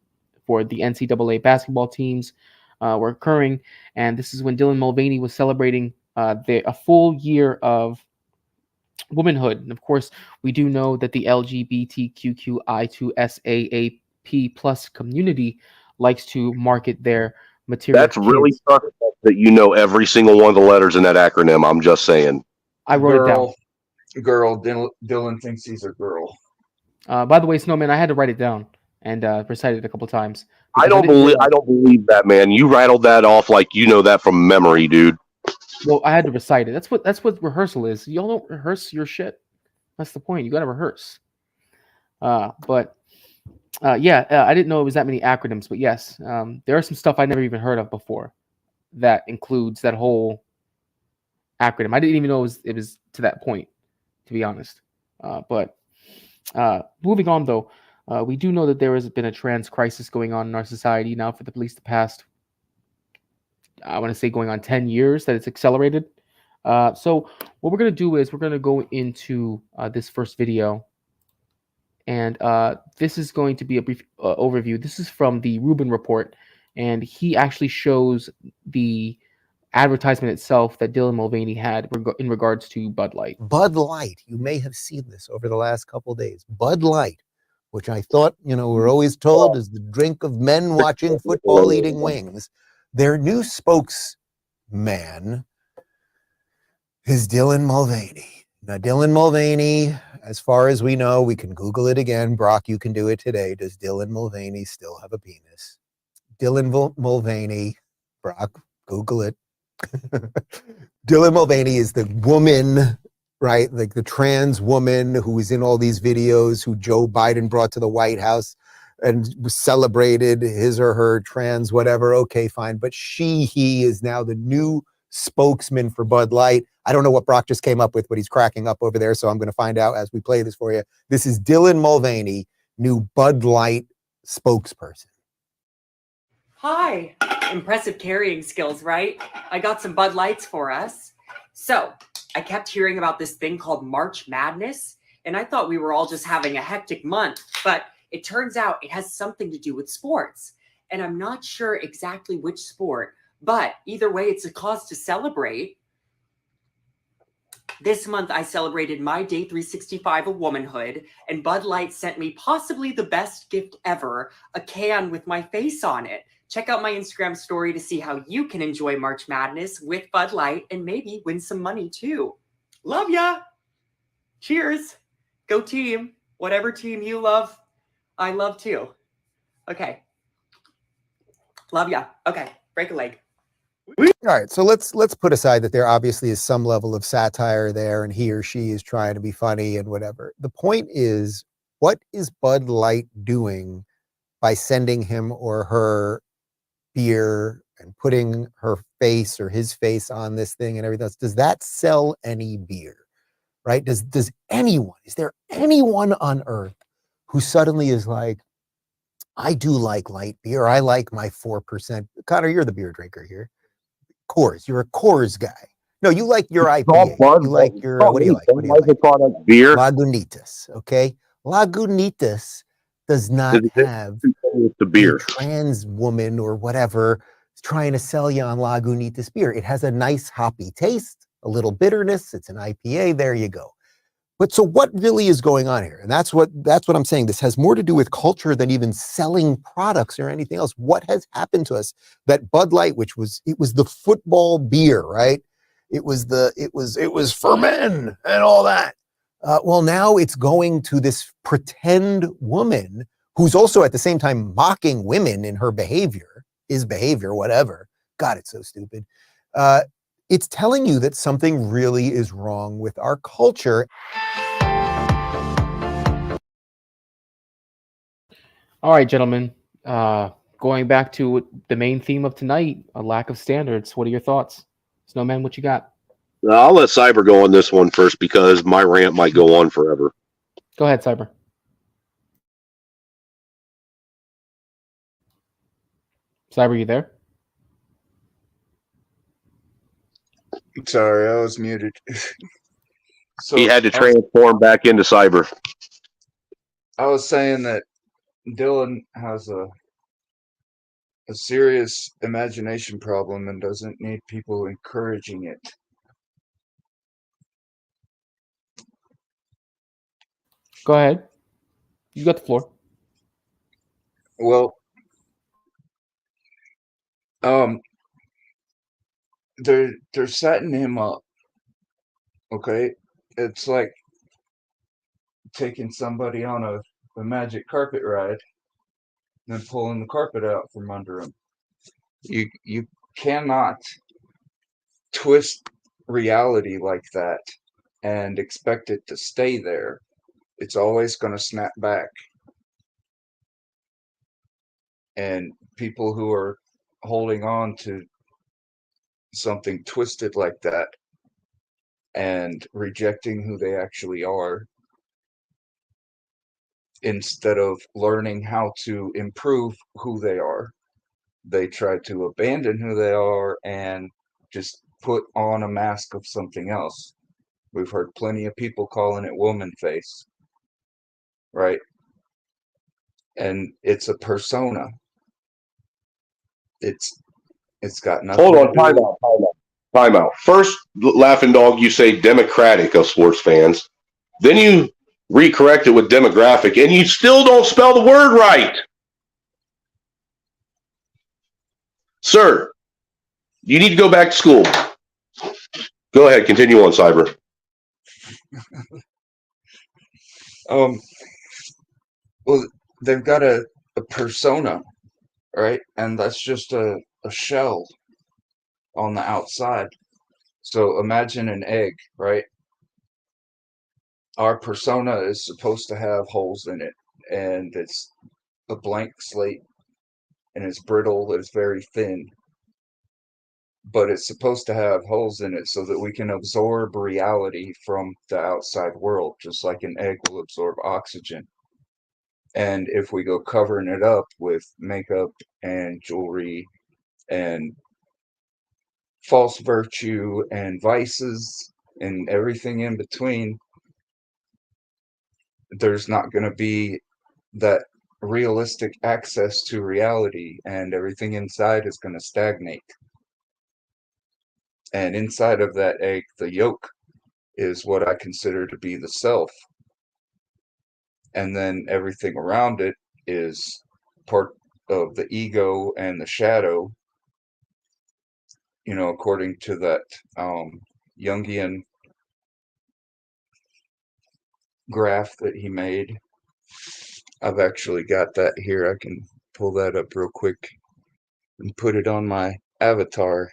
for the NCAA basketball teams were occurring, and this is when Dylan Mulvaney was celebrating a full year of womanhood. And of course, we do know that the LGBTQI2SAAP plus community likes to market their material. That's really suspect that you know every single one of the letters in that acronym. I'm just saying. I wrote it down. Girl. Dylan thinks he's a girl. By the way, Snowman, I had to write it down and recite it a couple times. I don't believe that, man. You rattled that off like you know that from memory, dude. Well, I had to recite it. That's what rehearsal is. Y'all don't rehearse your shit. That's the point. You got to rehearse. I didn't know it was that many acronyms, but yes, there are some stuff I never even heard of before that includes that whole acronym. I didn't even know it was to that point, to be honest. But moving on, though, we do know that there has been a trans crisis going on in our society now for the police the past, I want to say, going on 10 years that it's accelerated. So what we're going to do is we're going to go into this first video. And this is going to be a brief overview. This is from the Rubin Report. And he actually shows the advertisement itself that Dylan Mulvaney had in regards to Bud Light. Bud Light, you may have seen this over the last couple of days. Bud Light, which I thought, we're always told is the drink of men watching football eating wings. Their new spokesman is Dylan Mulvaney. Now, Dylan Mulvaney, as far as we know, we can Google it again. Brock, you can do it today. Does Dylan Mulvaney still have a penis? Dylan Mulvaney, Brock, Google it. Dylan Mulvaney is the woman, right? Like the trans woman who was in all these videos who Joe Biden brought to the White House and celebrated his or her trans whatever. Okay, fine. But he is now the new spokesman for Bud Light. I don't know what Brock just came up with, but he's cracking up over there. So I'm going to find out as we play this for you. This is Dylan Mulvaney, new Bud Light spokesperson. Hi, impressive carrying skills, right? I got some Bud Lights for us. So I kept hearing about this thing called March Madness, and I thought we were all just having a hectic month, but It turns out it has something to do with sports. And I'm not sure exactly which sport, but either way, it's a cause to celebrate. This month, I celebrated my day 365 of womanhood, and Bud Light sent me possibly the best gift ever, a can with my face on it. Check out my Instagram story to see how you can enjoy March Madness with Bud Light and maybe win some money too. Love ya! Cheers! Go team! Whatever team you love, I love too. Okay. Love ya. Okay, break a leg. All right, so let's put aside that there obviously is some level of satire there, and he or she is trying to be funny and whatever. The point is, what is Bud Light doing by sending him or her beer and putting her face or his face on this thing and everything else? Does that sell any beer? Right? Does anyone, is there anyone on earth who suddenly is like, I do like light beer. I like my 4%. Connor, you're the beer drinker here. Coors. You're a Coors guy. No, you like your IPA. You like your, what do you like? What do you like? Product beer. Lagunitas, okay? Lagunitas does not have the beer. a trans woman or whatever trying to sell you on Lagunitas beer. It has a nice hoppy taste, a little bitterness. It's an IPA. There you go. But so what really is going on here? And that's what I'm saying. This has more to do with culture than even selling products or anything else. What has happened to us that Bud Light, which was the football beer, right? It was for men and all that. Well, now it's going to this pretend woman who's also at the same time mocking women in her behavior, whatever. God, it's so stupid. It's telling you that something really is wrong with our culture. All right, gentlemen. Going back to the main theme of tonight, a lack of standards. What are your thoughts? Snowman, what you got? I'll let Cyber go on this one first because my rant might go on forever. Go ahead, Cyber. Cyber, you there? Sorry, I was muted. So He had to transform back into Cyber. I was saying that Dylan has a serious imagination problem and doesn't need people encouraging it. Go ahead. You got the floor. Well, they're setting him up. Okay, it's like taking somebody on a magic carpet ride and then pulling the carpet out from under him. You cannot twist reality like that and expect it to stay there. It's always going to snap back. And people who are holding on to something twisted like that and rejecting who they actually are instead of learning how to improve who they are, they try to abandon who they are and just put on a mask of something else. We've heard plenty of people calling it woman face, right? And it's a persona. It's got nothing Hold to on, do time out. First, Laughing Dog, you say democratic of sports fans. Then you recorrect it with demographic, and you still don't spell the word right. Sir, you need to go back to school. Go ahead, continue on, Cyber. Well, they've got a persona, right? And that's just a shell on the outside. So imagine an egg, right? Our persona is supposed to have holes in it, and it's a blank slate, and it's brittle, it's very thin. But it's supposed to have holes in it so that we can absorb reality from the outside world, just like an egg will absorb oxygen. And if we go covering it up with makeup and jewelry and false virtue and vices and everything in between, there's not going to be that realistic access to reality, and everything inside is going to stagnate. And inside of that egg, the yolk is what I consider to be the self. And then everything around it is part of the ego and the shadow, you know, according to that Jungian graph that he made. I've actually got that here. I can pull that up real quick and put it on my avatar.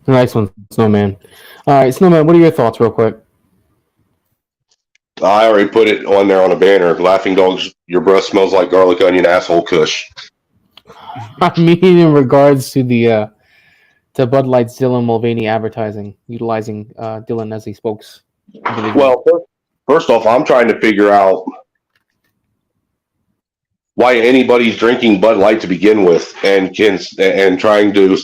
Nice one, Snowman. All right, Snowman, what are your thoughts, real quick? I already put it on there on a banner. Laughing dogs, your breath smells like garlic onion asshole kush. I mean, in regards to the to Bud Light's Dylan Mulvaney advertising, utilizing Dylan as a spokes. Well, first off, I'm trying to figure out why anybody's drinking Bud Light to begin with, and trying to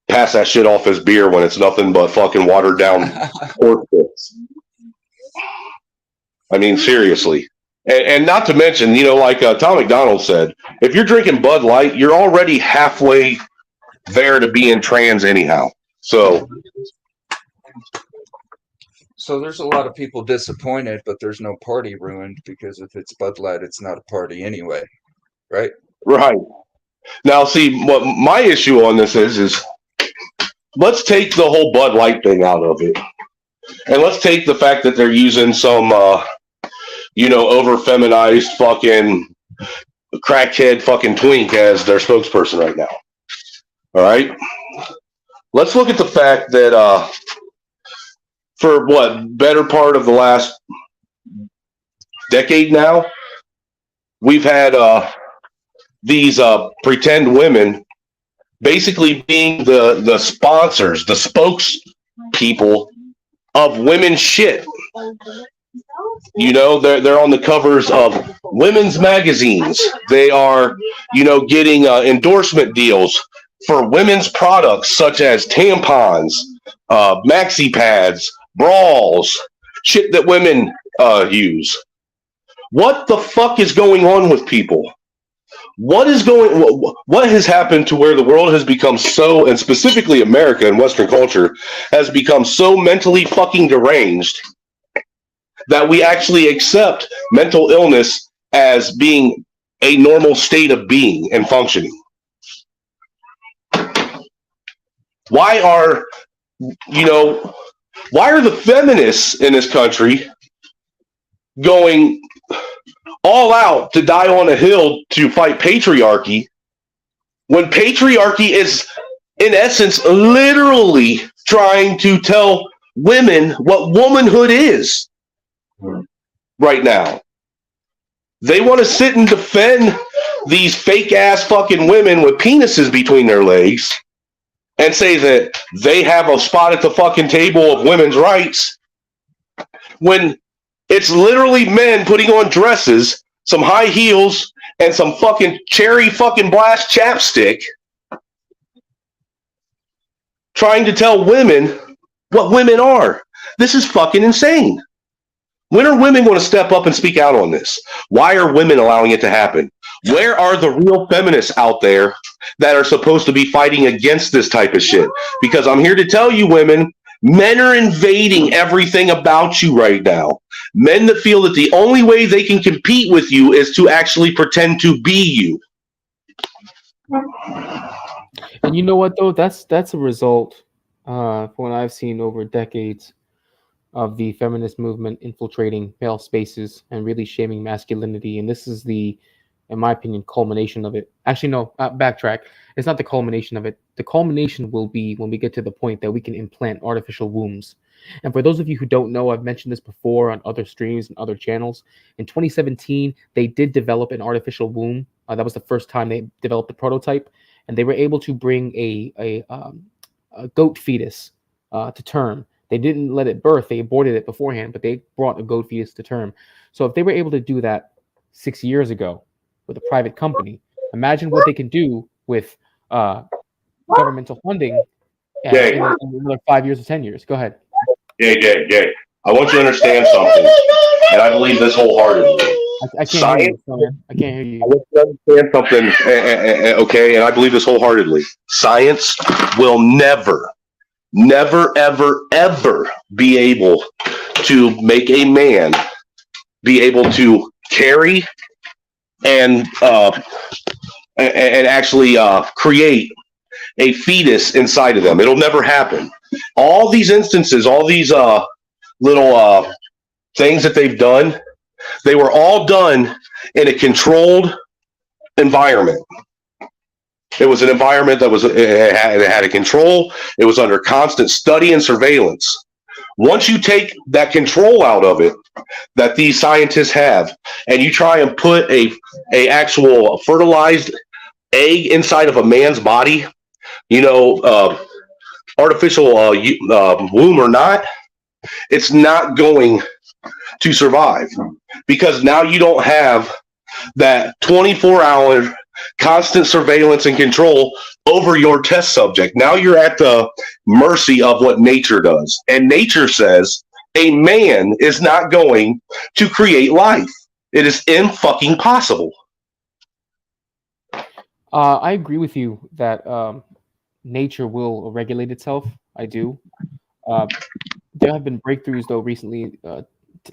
pass that shit off as beer when it's nothing but fucking watered down pork chips. I mean, seriously. And not to mention, you know, like Tom McDonald said, if you're drinking Bud Light, you're already halfway there to being trans anyhow. So there's a lot of people disappointed, but there's no party ruined, because if it's Bud Light, it's not a party anyway, right? Right. Now, see, what my issue on this is let's take the whole Bud Light thing out of it. And let's take the fact that they're using some, you know, over-feminized fucking crackhead fucking twink as their spokesperson right now. All right? Let's look at the fact that for what, better part of the last decade now, we've had these pretend women basically being the sponsors, the spokespeople of women's shit. You know, they're on the covers of women's magazines. They are, you know, getting endorsement deals for women's products such as tampons, maxi pads, bras, shit that women use. What the fuck is going on with people? What has happened to where the world has become so, and specifically America and Western culture, has become so mentally fucking deranged that we actually accept mental illness as being a normal state of being and functioning? Why are the feminists in this country going all out to die on a hill to fight patriarchy, when patriarchy is, in essence, literally trying to tell women what womanhood is right now? They want to sit and defend these fake-ass fucking women with penises between their legs and say that they have a spot at the fucking table of women's rights, when it's literally men putting on dresses, some high heels, and some fucking cherry fucking blast chapstick, trying to tell women what women are. This is fucking insane. When are women going to step up and speak out on this? Why are women allowing it to happen? Where are the real feminists out there that are supposed to be fighting against this type of shit? Because I'm here to tell you, women, men are invading everything about you right now. Men that feel that the only way they can compete with you is to actually pretend to be you. And you know what, though? That's a result from what I've seen over decades of the feminist movement infiltrating male spaces and really shaming masculinity. And this is the, in my opinion, culmination of it. Actually, no, backtrack. It's not the culmination of it. The culmination will be when we get to the point that we can implant artificial wombs. And for those of you who don't know, I've mentioned this before on other streams and other channels. In 2017, they did develop an artificial womb. That was the first time they developed a prototype, and they were able to bring a goat fetus to term. They didn't let it birth; they aborted it beforehand, but they brought a goat fetus to term. So if they were able to do that 6 years ago with a private company, imagine what they can do with governmental funding in another 5 years or 10 years. Go ahead. Yeah. I want you to understand something, and I believe this wholeheartedly. I can't hear you, man. I can't hear I you. want you to understand something, okay? And I believe this wholeheartedly. Science will never, ever, ever be able to make a man be able to carry and actually create a fetus inside of them. It'll never happen. All these instances, all these little things that they've done, they were all done in a controlled environment. It was an environment that it had a control. It was under constant study and surveillance. Once you take that control out of it, that these scientists have, and you try and put a actual fertilized egg inside of a man's body, artificial womb or not, it's not going to survive, because now you don't have that 24-hour constant surveillance and control over your test subject. Now you're at the mercy of what nature does. And nature says a man is not going to create life. It is fucking possible. I agree with you that nature will regulate itself. I do. There have been breakthroughs, though, recently,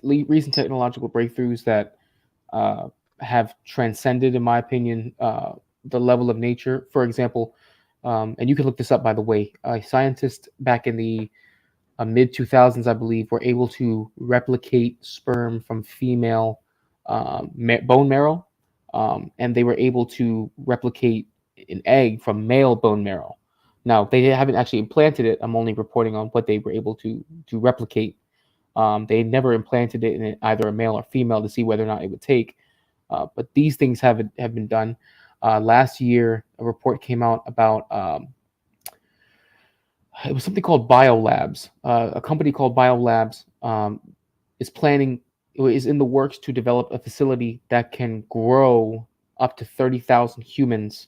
recent technological breakthroughs that have transcended, in my opinion, the level of nature. For example, and you can look this up, by the way, scientists back in the mid 2000s, I believe, were able to replicate sperm from female bone marrow, and they were able to replicate an egg from male bone marrow. Now, they haven't actually implanted it. I'm only reporting on what they were able to replicate. They never implanted it in either a male or female to see whether or not it would take. But these things have been done. Last year, a report came out about it was something called Biolabs. A company called Biolabs is in the works to develop a facility that can grow up to 30,000 humans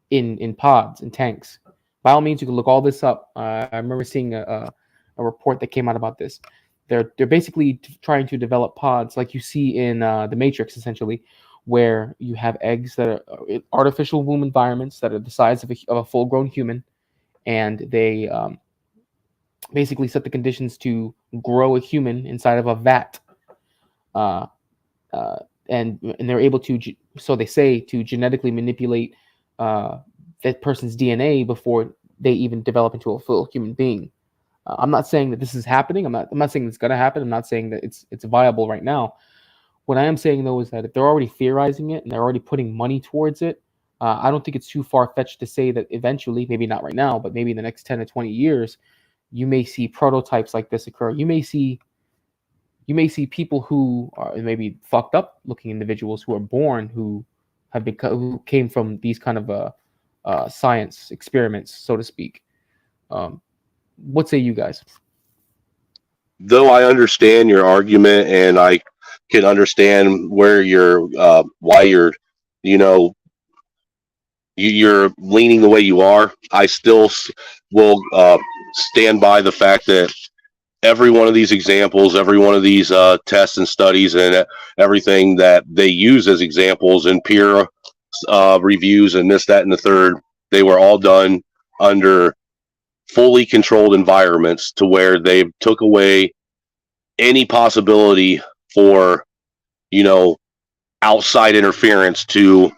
in pods, in tanks. By all means, you can look all this up. I remember seeing a report that came out about this. They're basically trying to develop pods like you see in the Matrix, essentially, where you have eggs that are artificial womb environments that are the size of a full-grown human, and they basically set the conditions to grow a human inside of a vat. And they're able to, so they say, to genetically manipulate that person's DNA before they even develop into a full human being. I'm not saying that this is happening. I'm not saying it's going to happen. I'm not saying that it's viable right now. What I am saying, though, is that if they're already theorizing it and they're already putting money towards it, I don't think it's too far-fetched to say that eventually, maybe not right now, but maybe in the next 10 to 20 years, you may see prototypes like this occur. You may see people who are maybe fucked up looking individuals who are born who came from these kind of science experiments, so to speak. What say you guys? Though I understand your argument, and I can understand where why you're leaning the way you are, I still will stand by the fact that every one of these examples, every one of these tests and studies and everything that they use as examples in peer reviews and this, that, and the third, they were all done under fully controlled environments to where they took away any possibility for, outside interference to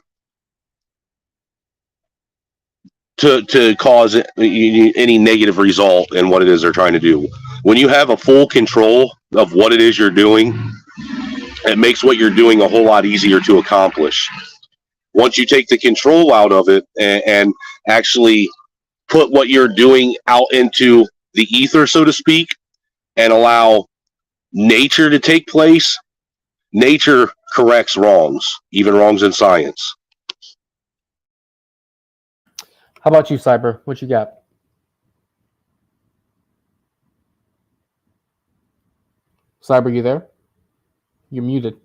cause any negative result in what it is they're trying to do. When you have a full control of what it is you're doing, it makes what you're doing a whole lot easier to accomplish. Once you take the control out of it and actually put what you're doing out into the ether, so to speak, and allow nature to take place, nature corrects wrongs, even wrongs in science. How about you, Cyber? What you got? Cyber, you there? You're muted.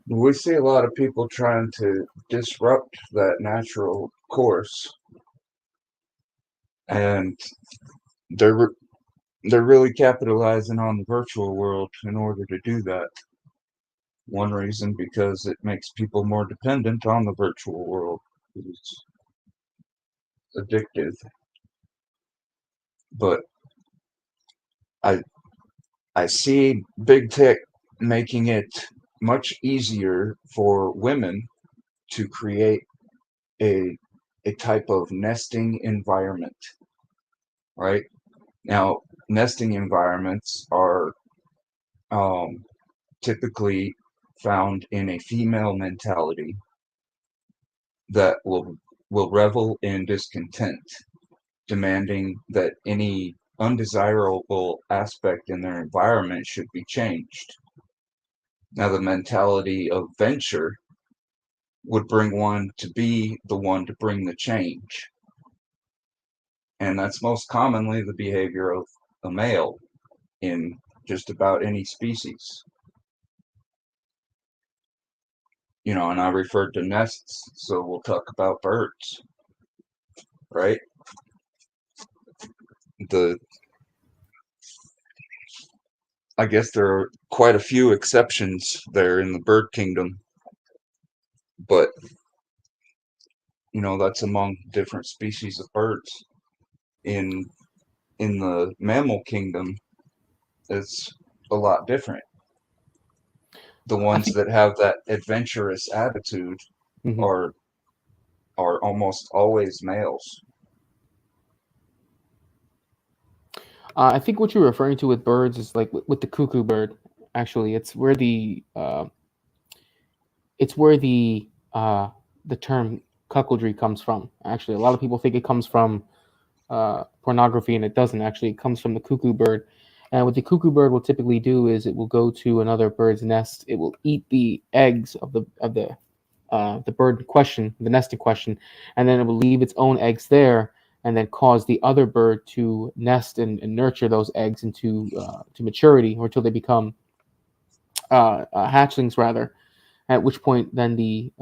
We see a lot of people trying to disrupt that natural course, and they're they're really capitalizing on the virtual world in order to do that. One reason, because it makes people more dependent on the virtual world. It's addictive. But I see big tech making it much easier for women to create a type of nesting environment, right? Now, nesting environments are typically found in a female mentality that will revel in discontent, demanding that any undesirable aspect in their environment should be changed. Now, the mentality of venture would bring one to be the one to bring the change. And that's most commonly the behavior of a male in just about any species. You know, and I referred to nests, so we'll talk about birds, right? I guess there are quite a few exceptions there in the bird kingdom, but you know, that's among different species of birds. In the mammal kingdom, it's a lot different. The ones that have that adventurous attitude are almost always males. I think what you're referring to with birds is like with the cuckoo bird. Actually, it's where the term cuckoldry comes from. Actually, a lot of people think it comes from pornography, and it doesn't. Actually, it comes from the cuckoo bird. And what the cuckoo bird will typically do is it will go to another bird's nest. It will eat the eggs of the bird in question, the nest in question, and then it will leave its own eggs there, and then cause the other bird to nest and nurture those eggs into to maturity, or until they become hatchlings, rather. At which point, then the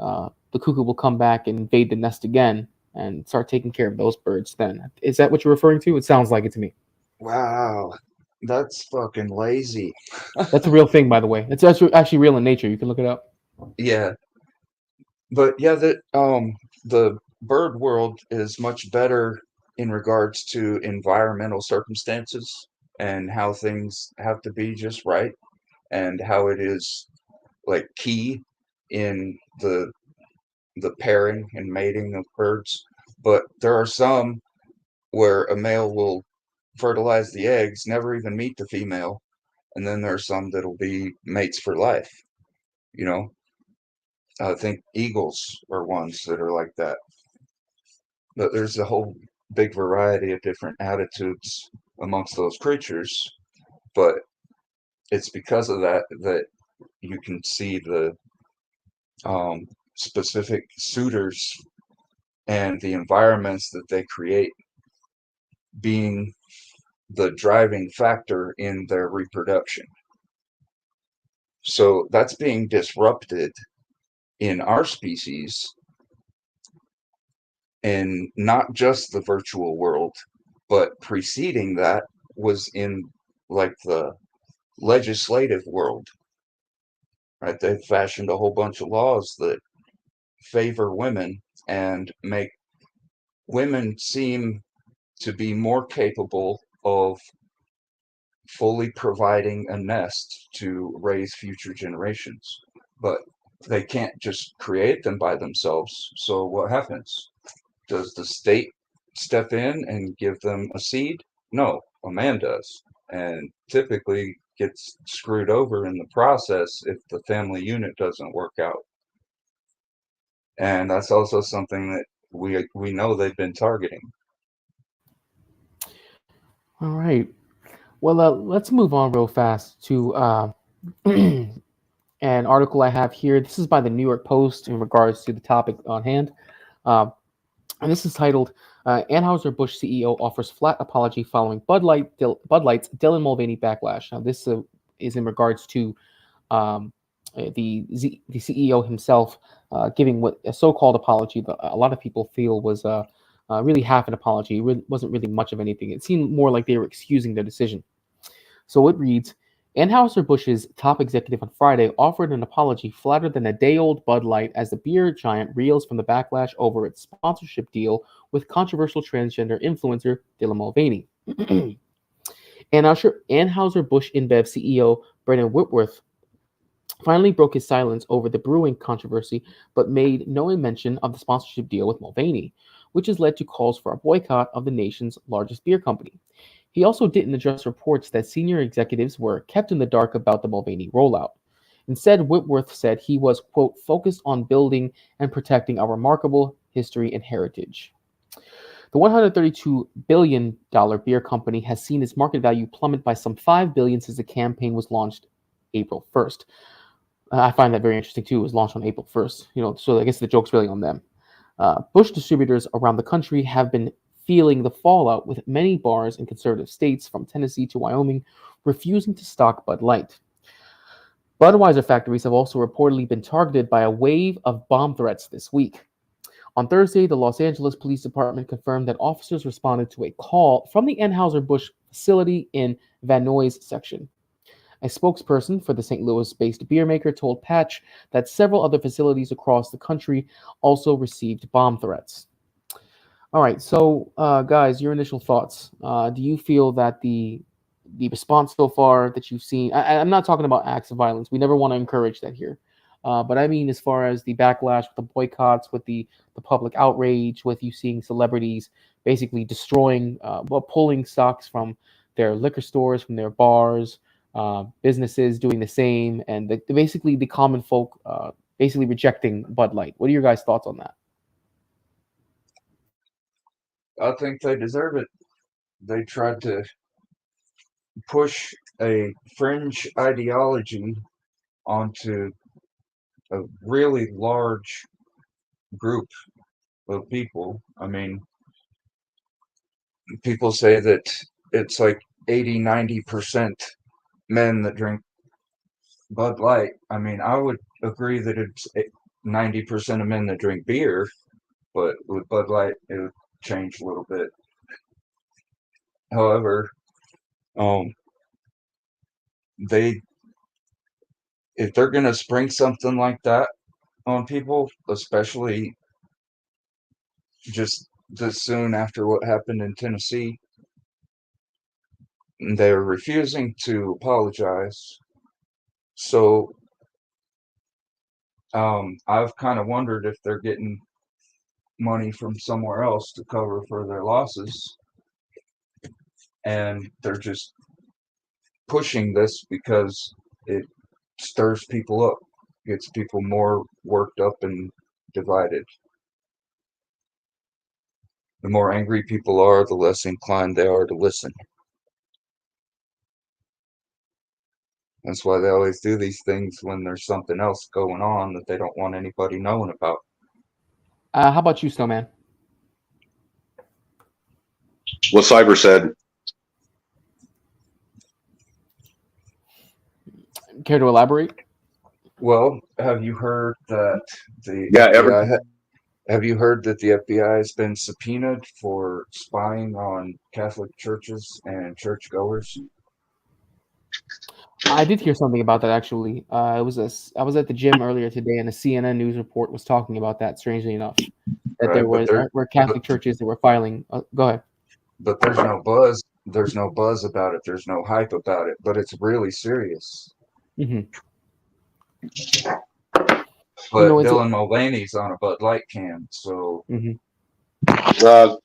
cuckoo will come back and invade the nest again and start taking care of those birds. Then, is that what you're referring to? It sounds like it to me. Wow, that's fucking lazy. That's a real thing, by the way. It's actually real in nature. You can look it up. Yeah, but yeah, the bird world is much better in regards to environmental circumstances and how things have to be just right, and how it is like key in the pairing and mating of birds. But there are some where a male will fertilize the eggs, never even meet the female, and then there are some that'll be mates for life. You know, I think eagles are ones that are like that. But there's a whole big variety of different attitudes amongst those creatures. But it's because of that that you can see the specific suitors and the environments that they create being the driving factor in their reproduction. So that's being disrupted in our species, and not just the virtual world, but preceding that was in like the legislative world, right? They fashioned a whole bunch of laws that favor women and make women seem to be more capable of fully providing a nest to raise future generations. But they can't just create them by themselves. So what happens? Does the state step in and give them a seed? No, a man does. And typically gets screwed over in the process if the family unit doesn't work out. And that's also something that we know they've been targeting. All right. Well, let's move on real fast to an article I have here. This is by the New York Post in regards to the topic on hand. And this is titled, Anheuser-Busch CEO offers flat apology following Bud Light's Dylan Mulvaney backlash. Now, this is in regards to the CEO himself giving what a so-called apology that a lot of people feel was really half an apology. It wasn't really much of anything. It seemed more like they were excusing their decision. So it reads, Anheuser-Busch's top executive on Friday offered an apology flatter than a day-old Bud Light as the beer giant reels from the backlash over its sponsorship deal with controversial transgender influencer Dylan Mulvaney. Anheuser-Busch InBev CEO Brendan Whitworth finally broke his silence over the brewing controversy, but made no mention of the sponsorship deal with Mulvaney, which has led to calls for a boycott of the nation's largest beer company. He also didn't address reports that senior executives were kept in the dark about the Mulvaney rollout. Instead, Whitworth said he was, quote, focused on building and protecting our remarkable history and heritage. The $132 billion beer company has seen its market value plummet by some $5 billion since the campaign was launched April 1st. I find that very interesting too. It was launched on April 1st, so I guess the joke's really on them. Busch distributors around the country have been feeling the fallout, with many bars in conservative states from Tennessee to Wyoming refusing to stock Bud Light. Budweiser factories have also reportedly been targeted by a wave of bomb threats this week. On Thursday, the Los Angeles Police Department confirmed that officers responded to a call from the Anheuser-Busch facility in Van Nuys section. A spokesperson for the St. Louis-based beer maker told Patch that several other facilities across the country also received bomb threats. All right, so guys, your initial thoughts. Do you feel that the response so far that you've seen, I'm not talking about acts of violence. We never want to encourage that here. But I mean, as far as the backlash with the boycotts, with the public outrage, with you seeing celebrities basically destroying, pulling stocks from their liquor stores, from their bars, businesses doing the same, and basically the common folk basically rejecting Bud Light. What are your guys' thoughts on that? I think they deserve it. They tried to push a fringe ideology onto a really large group of people. I mean, people say that it's like 80-90% men that drink Bud Light. I mean, I would agree that it's 90% of men that drink beer, but with Bud Light, it would change a little bit. However, if they're gonna spring something like that on people, especially just this soon after what happened in Tennessee, they're refusing to apologize. So I've kind of wondered if they're getting money from somewhere else to cover for their losses, and they're just pushing this because it stirs people up, gets people more worked up and divided. The more angry people are, the less inclined they are to listen. That's why they always do these things when there's something else going on that they don't want anybody knowing about. How about you, Snowman? What Cyber said. Care to elaborate? Well, have you heard that the FBI have you heard that the FBI has been subpoenaed for spying on Catholic churches and churchgoers? I did hear something about that actually. I was at the gym earlier today, and a CNN news report was talking about that. Strangely enough, that there were Catholic churches that were filing. Go ahead. But there's no buzz. There's no buzz about it. There's no hype about it. But it's really serious. Mm-hmm. But Dylan Mulvaney's on a Bud Light can, so.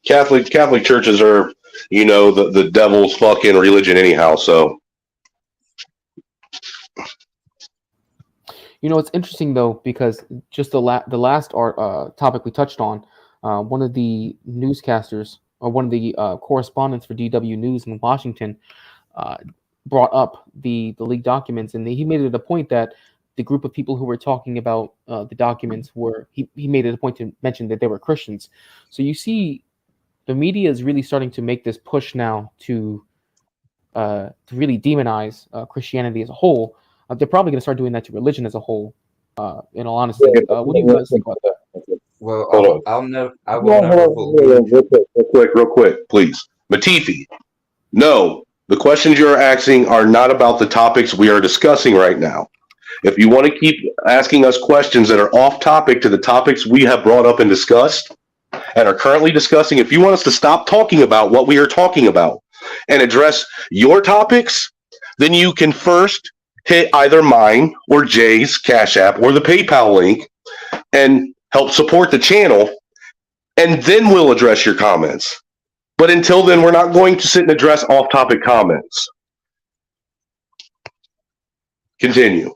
Catholic churches are, the devil's fucking religion anyhow. So. It's interesting though, because just the last topic we touched on, one of the newscasters or one of the correspondents for DW News in Washington brought up the leaked documents, and he made it a point that the group of people who were talking about the documents were he made it a point to mention that they were Christians. So you see, the media is really starting to make this push now to really demonize Christianity as a whole. They're probably going to start doing that to religion as a whole. In all honesty, what do you guys think about that? Well, I will never believe. Real quick, please. Matifi, no, The questions you're asking are not about the topics we are discussing right now. If you want to keep asking us questions that are off topic to the topics we have brought up and discussed and are currently discussing, if you want us to stop talking about what we are talking about and address your topics, then you can first hit either mine or Jay's Cash App or the PayPal link and help support the channel, and then we'll address your comments. But until then, we're not going to sit and address off-topic comments. Continue.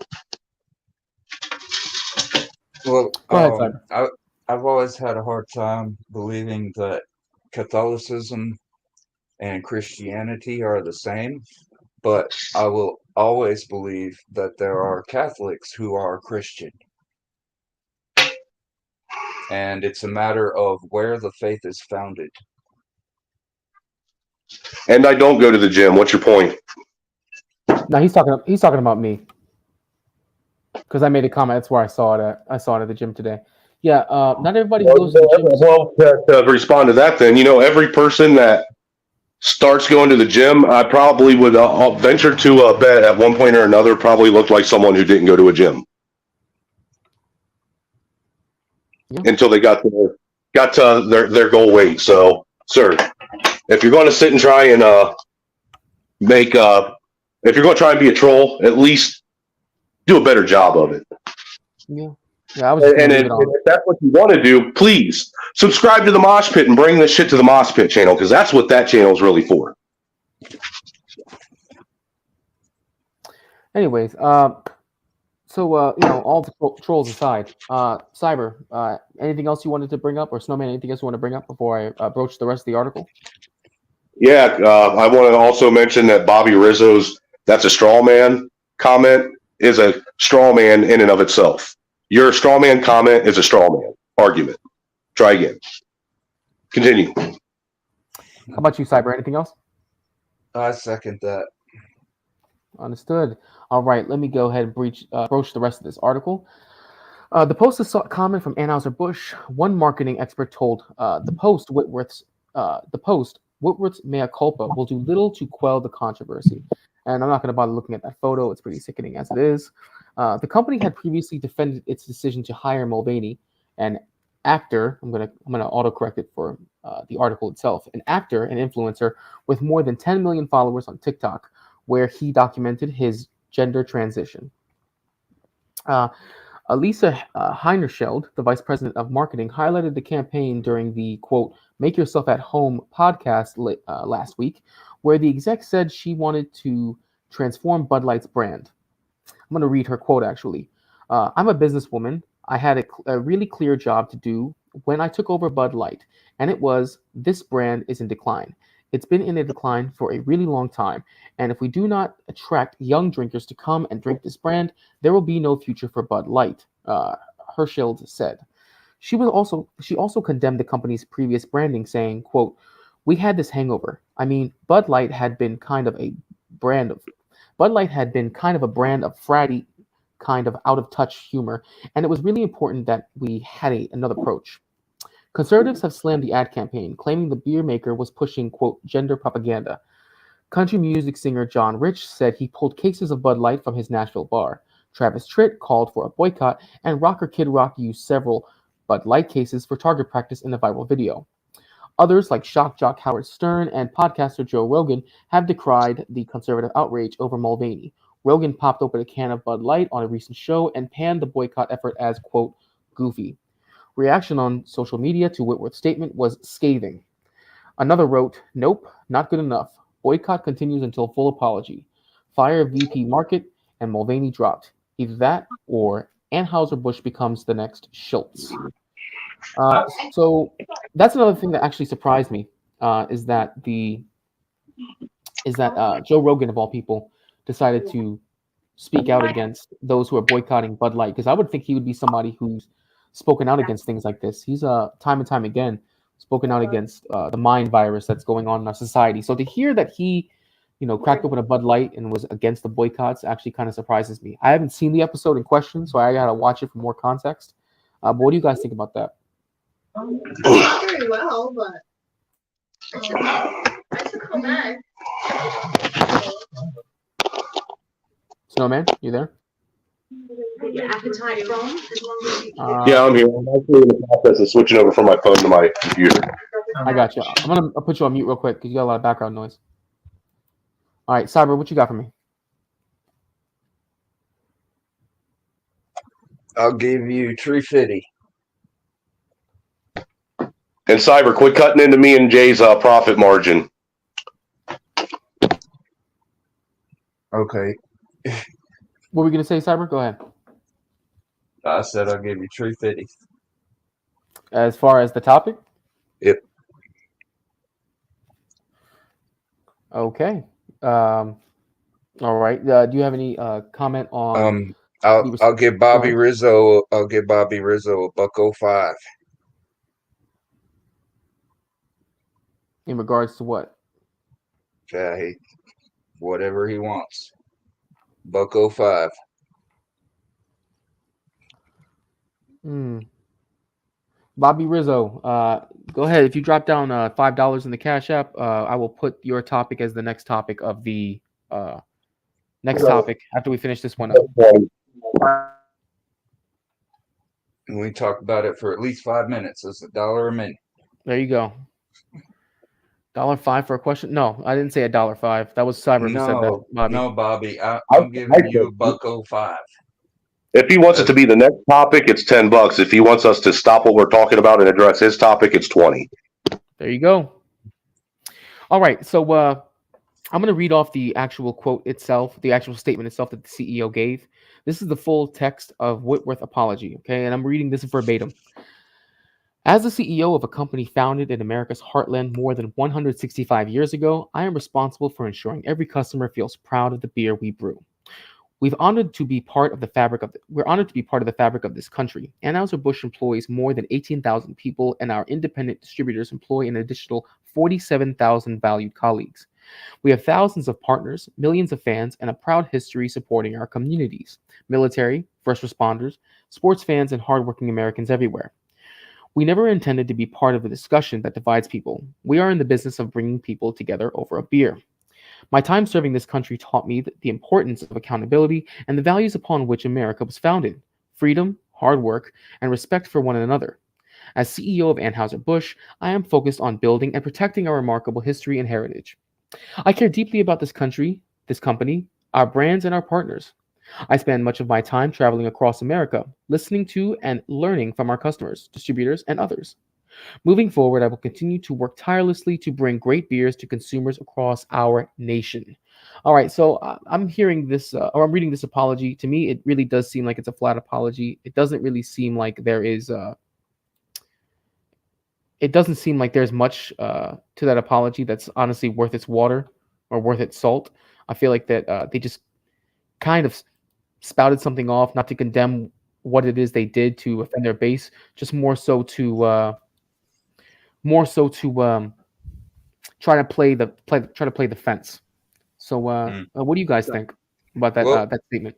Well, Go ahead, Simon. I've always had a hard time believing that Catholicism and Christianity are the same, but I will always believe that there are Catholics who are Christian. And it's a matter of where the faith is founded. And I don't go to the gym. What's your point? No, he's talking about me. Because I made a comment. That's where I saw it at. I saw it at the gym today. Yeah, not everybody goes to the gym. Well, to respond to that, then, every person that starts going to the gym, I probably would venture to bet at one point or another probably looked like someone who didn't go to a gym. Yeah. Until they got to their goal weight. So, sir, if you're going to sit and try and if you're going to try and be a troll, at least do a better job of it. Yeah. Yeah, I was just and if that's what you want to do, please subscribe to the Mosh Pit and bring this shit to the Mosh Pit channel, because that's what that channel is really for. Anyways, so all the trolls aside, Cyber, anything else you wanted to bring up, or Snowman, anything else you want to bring up before I broach the rest of the article? Yeah, I want to also mention that Bobby Rizzo's "that's a straw man" comment is a straw man in and of itself. Your straw man comment is a straw man argument. Try again. Continue. How about you, Cyber? Anything else? I second that. Understood. All right, let me go ahead and broach the rest of this article. The Post sought comment from Anheuser-Busch. One marketing expert told the Post Whitworth's mea culpa will do little to quell the controversy. And I'm not going to bother looking at that photo. It's pretty sickening as it is. The company had previously defended its decision to hire Mulvaney, an actor. I'm gonna autocorrect it for the article itself. An actor and influencer with more than 10 million followers on TikTok, where he documented his gender transition. Elisa Heinerscheld, the vice president of marketing, highlighted the campaign during the, quote, Make Yourself at Home podcast last week, where the exec said she wanted to transform Bud Light's brand. I'm going to read her quote, actually. I'm a businesswoman. I had a really clear job to do when I took over Bud Light, and it was, this brand is in decline. It's been in a decline for a really long time, and if we do not attract young drinkers to come and drink this brand, there will be no future for Bud Light, Hirschfeld said. She also condemned the company's previous branding, saying, quote, we had this hangover. I mean, Bud Light had been kind of a brand of fratty, kind of out-of-touch humor, and it was really important that we had another approach. Conservatives have slammed the ad campaign, claiming the beer maker was pushing, quote, gender propaganda. Country music singer John Rich said he pulled cases of Bud Light from his Nashville bar. Travis Tritt called for a boycott, and rocker Kid Rock used several Bud Light cases for target practice in a viral video. Others, like shock jock Howard Stern and podcaster Joe Rogan, have decried the conservative outrage over Mulvaney. Rogan popped open a can of Bud Light on a recent show and panned the boycott effort as, quote, goofy. Reaction on social media to Whitworth's statement was scathing. Another wrote, nope, not good enough. Boycott continues until full apology. Fire VP Market and Mulvaney dropped. Either that or Anheuser-Busch becomes the next Schultz. So that's another thing that actually surprised me, is that Joe Rogan, of all people, decided to speak out against those who are boycotting Bud Light, because I would think he would be somebody who's spoken out against things like this. He's time and time again spoken out against the mind virus that's going on in our society. So to hear that he, cracked open a Bud Light and was against the boycotts actually kind of surprises me. I haven't seen the episode in question, so I gotta watch it for more context. But what do you guys think about that? Very well, but I should come back. Snowman, you there? Your appetite wrong as long as you Yeah, I'm here. I'm actually in the process of switching over from my phone to my computer. I got you. I'll put you on mute real quick because you got a lot of background noise. All right, Cyber, what you got for me? I'll give you $350. And Cyber, quit cutting into me and Jay's profit margin. Okay. What were we gonna say, Cyber? Go ahead. I said I'll give you $350. As far as the topic? Yep. Okay. All right. Do you have any comment on? I'll give Bobby Rizzo. I'll give Bobby Rizzo $1.05. In regards to what? Whatever he wants. $1.05. Bobby Rizzo, go ahead. If you drop down $5 in the Cash App, I will put your topic as the next topic of the next topic after we finish this one up. And we talk about it for at least 5 minutes. It's $1 a minute. There you go. $1.05 for a question? No, I didn't say $1.05. That was Cyber who said that, Bobby. No, Bobby. I'm giving you $1.05. If he wants it to be the next topic, it's $10. If he wants us to stop what we're talking about and address his topic, it's 20. There you go. All right, so I'm going to read off the actual quote itself, the actual statement itself that the CEO gave. This is the full text of Whitworth apology, okay? And I'm reading this verbatim. As the CEO of a company founded in America's heartland more than 165 years ago, I am responsible for ensuring every customer feels proud of the beer we brew. We're honored to be part of the fabric of this country. Anheuser-Busch employs more than 18,000 people, and our independent distributors employ an additional 47,000 valued colleagues. We have thousands of partners, millions of fans, and a proud history supporting our communities: military, first responders, sports fans, and hardworking Americans everywhere. We never intended to be part of a discussion that divides people. We are in the business of bringing people together over a beer. My time serving this country taught me the importance of accountability and the values upon which America was founded: freedom, hard work, and respect for one another. As CEO of Anheuser-Busch, I am focused on building and protecting our remarkable history and heritage. I care deeply about this country, this company, our brands, and our partners. I spend much of my time traveling across America, listening to and learning from our customers, distributors, and others. Moving forward, I will continue to work tirelessly to bring great beers to consumers across our nation. All right, so I'm hearing this, or I'm reading this apology. To me, it really does seem like it's a flat apology. It doesn't really seem like there is, it doesn't seem like there's much to that apology that's honestly worth its water or worth its salt. I feel like that they just kind of spouted something off, not to condemn what it is they did to offend their base, just more so to try to play the fence. So, what do you guys think about that that statement?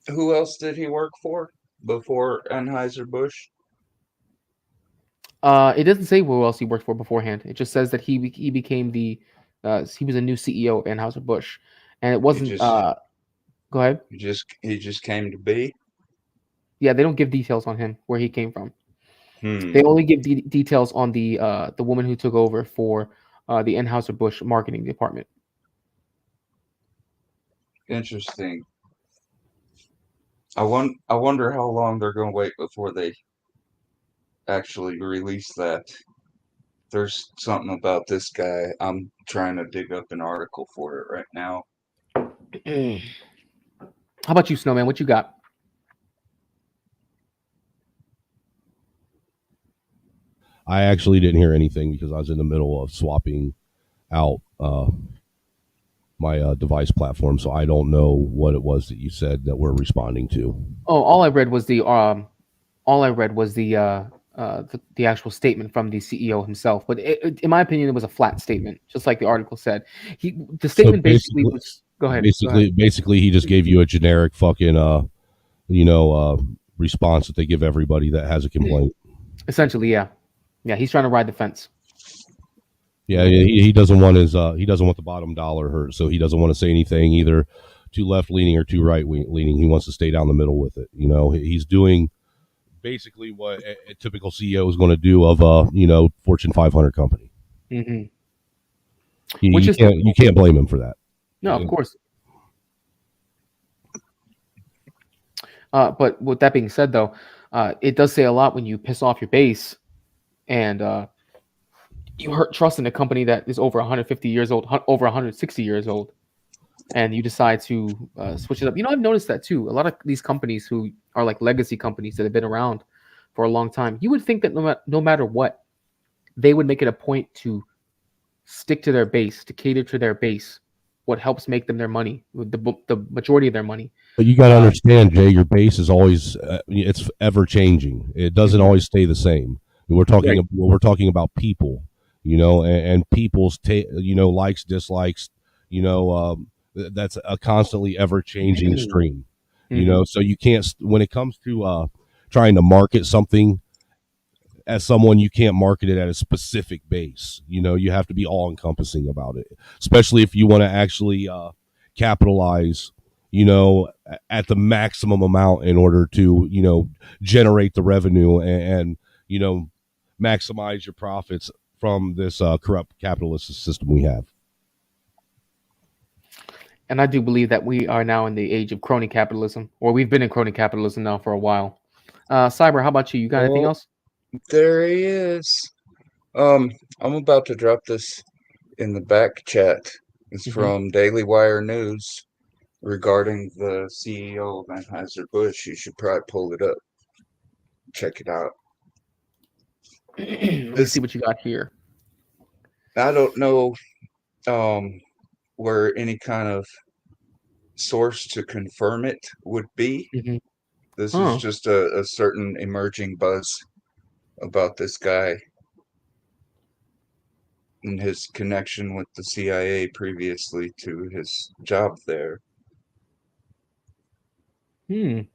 Who else did he work for before Anheuser-Busch? It doesn't say who else he worked for beforehand. It just says that he became he was a new CEO of Anheuser-Busch, and it wasn't. Go ahead. He just came to be. Yeah, they don't give details on him where he came from. They only give details on the woman who took over for the Anheuser-Busch marketing department. Interesting. I wonder how long they're going to wait before they actually release that. There's something about this guy. I'm trying to dig up an article for it right now. How about you, Snowman? What you got? I actually didn't hear anything because I was in the middle of swapping out my device platform, so I don't know what it was that you said that we're responding to. Oh, all I read was the actual statement from the CEO himself. But in my opinion, it was a flat statement, just like the article said. The statement basically was. Go ahead. Basically, he just gave you a generic fucking response that they give everybody that has a complaint. Essentially, yeah. Yeah, he's trying to ride the fence. Yeah, he doesn't want he doesn't want the bottom dollar hurt, so he doesn't want to say anything either too left leaning or too right leaning. He wants to stay down the middle with it. You know, he's doing basically what a typical CEO is going to do of a Fortune 500 company. Mm-hmm. You can't blame him for that. No, of course. But with that being said, though, it does say a lot when you piss off your base and you hurt trust in a company that is over 150 years old, over 160 years old, and you decide to switch it up. You know, I've noticed that too. A lot of these companies who are like legacy companies that have been around for a long time, you would think that no matter what, they would make it a point to stick to their base, to cater to their base, what helps make them their money, the majority of their money. But you got to understand, Jay, your base is always it's ever changing. It doesn't always stay the same. We're talking about people, and people's likes, dislikes, that's a constantly ever changing stream. So you can't, when it comes to trying to market something as someone, you can't market it at a specific base. You have to be all encompassing about it, especially if you want to actually capitalize at the maximum amount in order to generate the revenue and maximize your profits from this corrupt capitalist system we have. And I do believe that we are now in the age of crony capitalism, or we've been in crony capitalism now for a while. Cyber, how about you? You got anything else? There he is. I'm about to drop this in the back chat. It's from Daily Wire News regarding the CEO of Anheuser-Busch. You should probably pull it up. Check it out. Let's see what you got here. I don't know where any kind of source to confirm it would be. This is just a certain emerging buzz about this guy and his connection with the CIA previously to his job there. So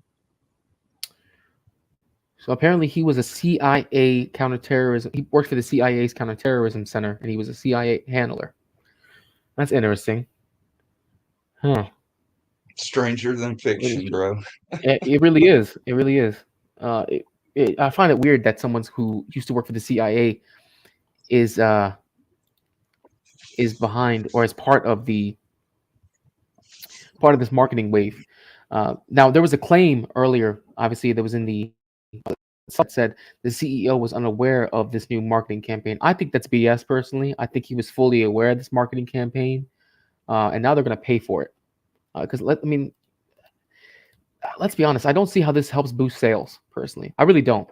apparently he was a CIA counterterrorism. He worked for the CIA's counterterrorism center, and he was a CIA handler. That's interesting. Huh. Stranger than fiction, bro. It really is. It really is. I find it weird that someone who used to work for the CIA is behind or is part of this marketing wave. Now there was a claim earlier. Obviously, there was in the said the CEO was unaware of this new marketing campaign. I think that's BS. Personally, I think he was fully aware of this marketing campaign, and now they're going to pay for it. Because let's be honest, I don't see how this helps boost sales. Personally, I really don't.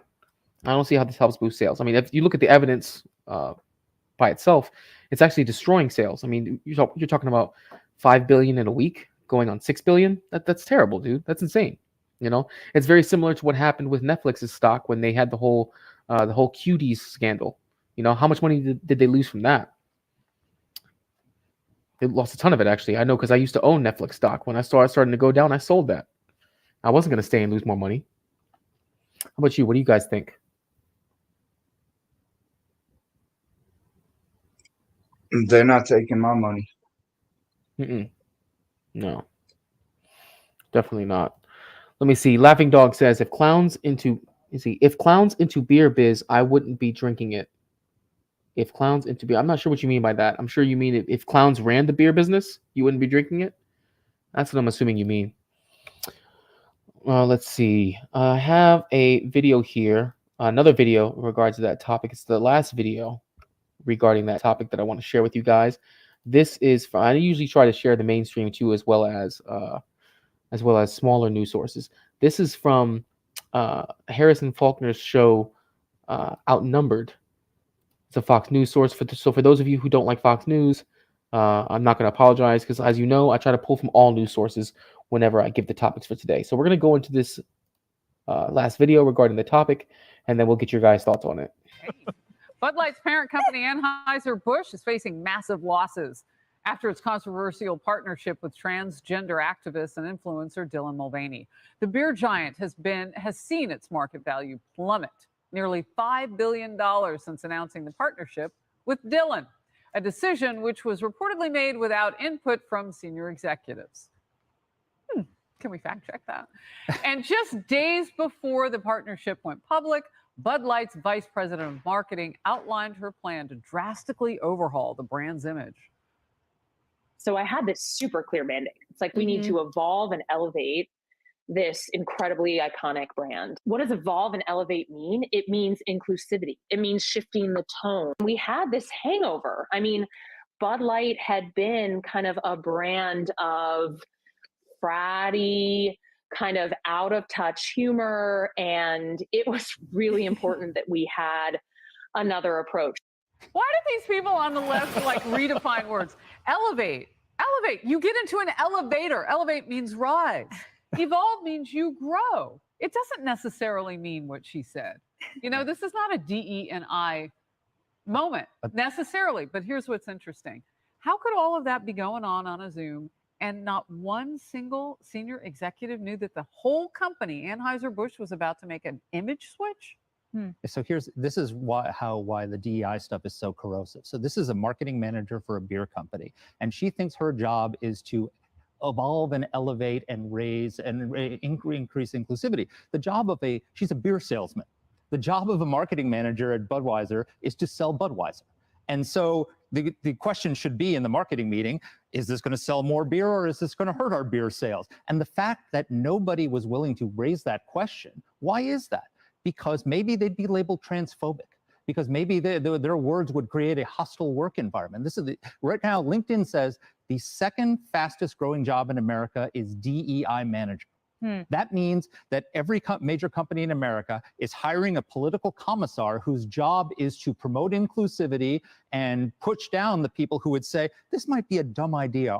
I don't see how this helps boost sales. I mean, if you look at the evidence by itself, it's actually destroying sales. I mean, you're talking about $5 billion in a week going on $6 billion. That's terrible, dude. That's insane. It's very similar to what happened with Netflix's stock when they had the whole cuties scandal. How much money did they lose from that? They lost a ton of it, actually. I know, because I used to own Netflix stock. When I saw it starting to go down, I sold that. I wasn't going to stay and lose more money. How about you? What do you guys think? They're not taking my money. No, definitely not. Let me see. Laughing Dog says, if clowns into beer biz, I wouldn't be drinking it. If clowns into beer, I'm not sure what you mean by that. I'm sure you mean if clowns ran the beer business, you wouldn't be drinking it. That's what I'm assuming you mean. Let's see. I have a video here, another video in regards to that topic. It's the last video regarding that topic that I want to share with you guys. This is I usually try to share the mainstream too, as well as smaller news sources. This is from Harrison Faulkner's show, Outnumbered. It's a Fox News source. So for those of you who don't like Fox News, I'm not going to apologize, because as you know, I try to pull from all news sources whenever I give the topics for today. So we're going to go into this last video regarding the topic, and then we'll get your guys' thoughts on it. Bud Light's parent company, Anheuser-Busch, is facing massive losses after its controversial partnership with transgender activist and influencer Dylan Mulvaney. The beer giant has seen its market value plummet nearly $5 billion since announcing the partnership with Dylan. a decision which was reportedly made without input from senior executives. Can we fact check that? And just days before the partnership went public, Bud Light's vice president of marketing outlined her plan to drastically overhaul the brand's image. So I had this super clear mandate. It's like we need to evolve and elevate this incredibly iconic brand. What does evolve and elevate mean? It means inclusivity. It means shifting the tone. We had this hangover. I mean, Bud Light had been kind of a brand of fratty, kind of out of touch humor, and it was really important that we had another approach. Why do these people on the left like redefine words? Elevate. Elevate. You get into an elevator. Elevate means rise. Evolve means you grow. It doesn't necessarily mean what she said. You know, this is not a DE&I moment necessarily, but here's what's interesting. How could all of that be going on a Zoom and not one single senior executive knew that the whole company, Anheuser-Busch, was about to make an image switch? So this is why the DEI stuff is so corrosive. So this is a marketing manager for a beer company, and she thinks her job is to evolve and elevate and raise and increase inclusivity. The job of she's a beer salesman. The job of a marketing manager at Budweiser is to sell Budweiser. And so the question should be in the marketing meeting, is this going to sell more beer or is this going to hurt our beer sales? And the fact that nobody was willing to raise that question, why is that? Because maybe they'd be labeled transphobic, because maybe their words would create a hostile work environment. Right now, LinkedIn says the second fastest growing job in America is DEI manager. That means that every major company in America is hiring a political commissar whose job is to promote inclusivity and push down the people who would say, this might be a dumb idea.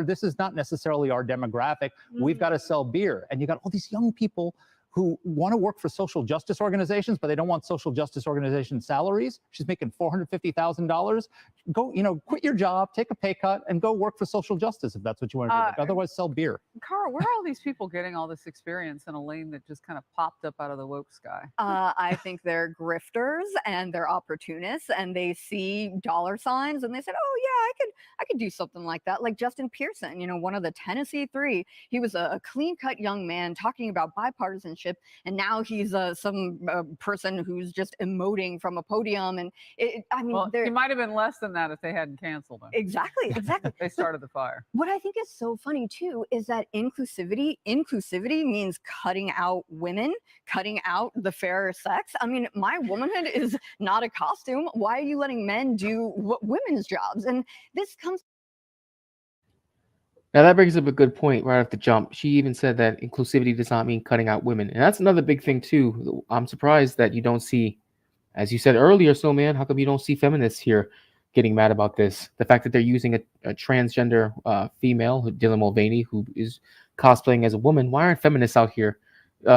This is not necessarily our demographic. We've got to sell beer. And you got all these young people who want to work for social justice organizations, but they don't want social justice organization salaries. She's making $450,000. Go, quit your job, take a pay cut, and go work for social justice if that's what you want to do. Otherwise, sell beer. Carl, where are all these people getting all this experience in a lane that just kind of popped up out of the woke sky? I think they're grifters and they're opportunists, and they see dollar signs and they said, "Oh yeah, I could do something like that." Like Justin Pearson, one of the Tennessee Three. He was a clean-cut young man talking about bipartisanship. And now he's some person who's just emoting from a podium. And he might have been less than that if they hadn't canceled him. Exactly. They started the fire. What I think is so funny too is that inclusivity means cutting out women, cutting out the fairer sex. I mean, my womanhood is not a costume. Why are you letting men do women's jobs? And this comes. Now that brings up a good point right off the jump. She even said that inclusivity does not mean cutting out women. And that's another big thing too. I'm surprised that you don't see, as you said earlier, Snowman, how come you don't see feminists here getting mad about this? The fact that they're using a transgender female, Dylan Mulvaney, who is cosplaying as a woman. Why aren't feminists out here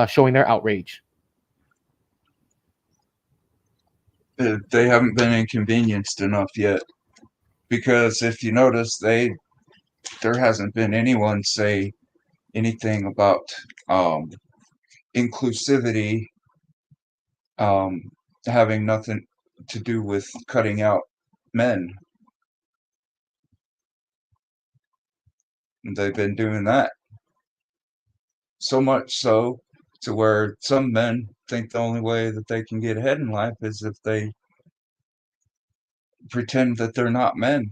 showing their outrage? They haven't been inconvenienced enough yet. Because if you notice, there hasn't been anyone say anything about inclusivity having nothing to do with cutting out men. And they've been doing that. So much so to where some men think the only way that they can get ahead in life is if they pretend that they're not men.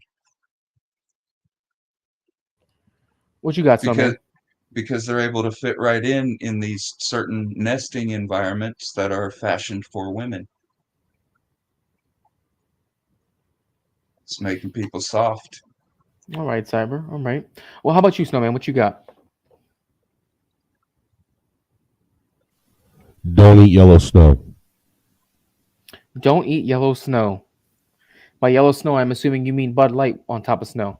What you got, Snowman? Because they're able to fit right in these certain nesting environments that are fashioned for women. It's making people soft. All right, Cyber. All right. Well, how about you, Snowman? What you got? Don't eat yellow snow. Don't eat yellow snow. By yellow snow, I'm assuming you mean Bud Light on top of snow.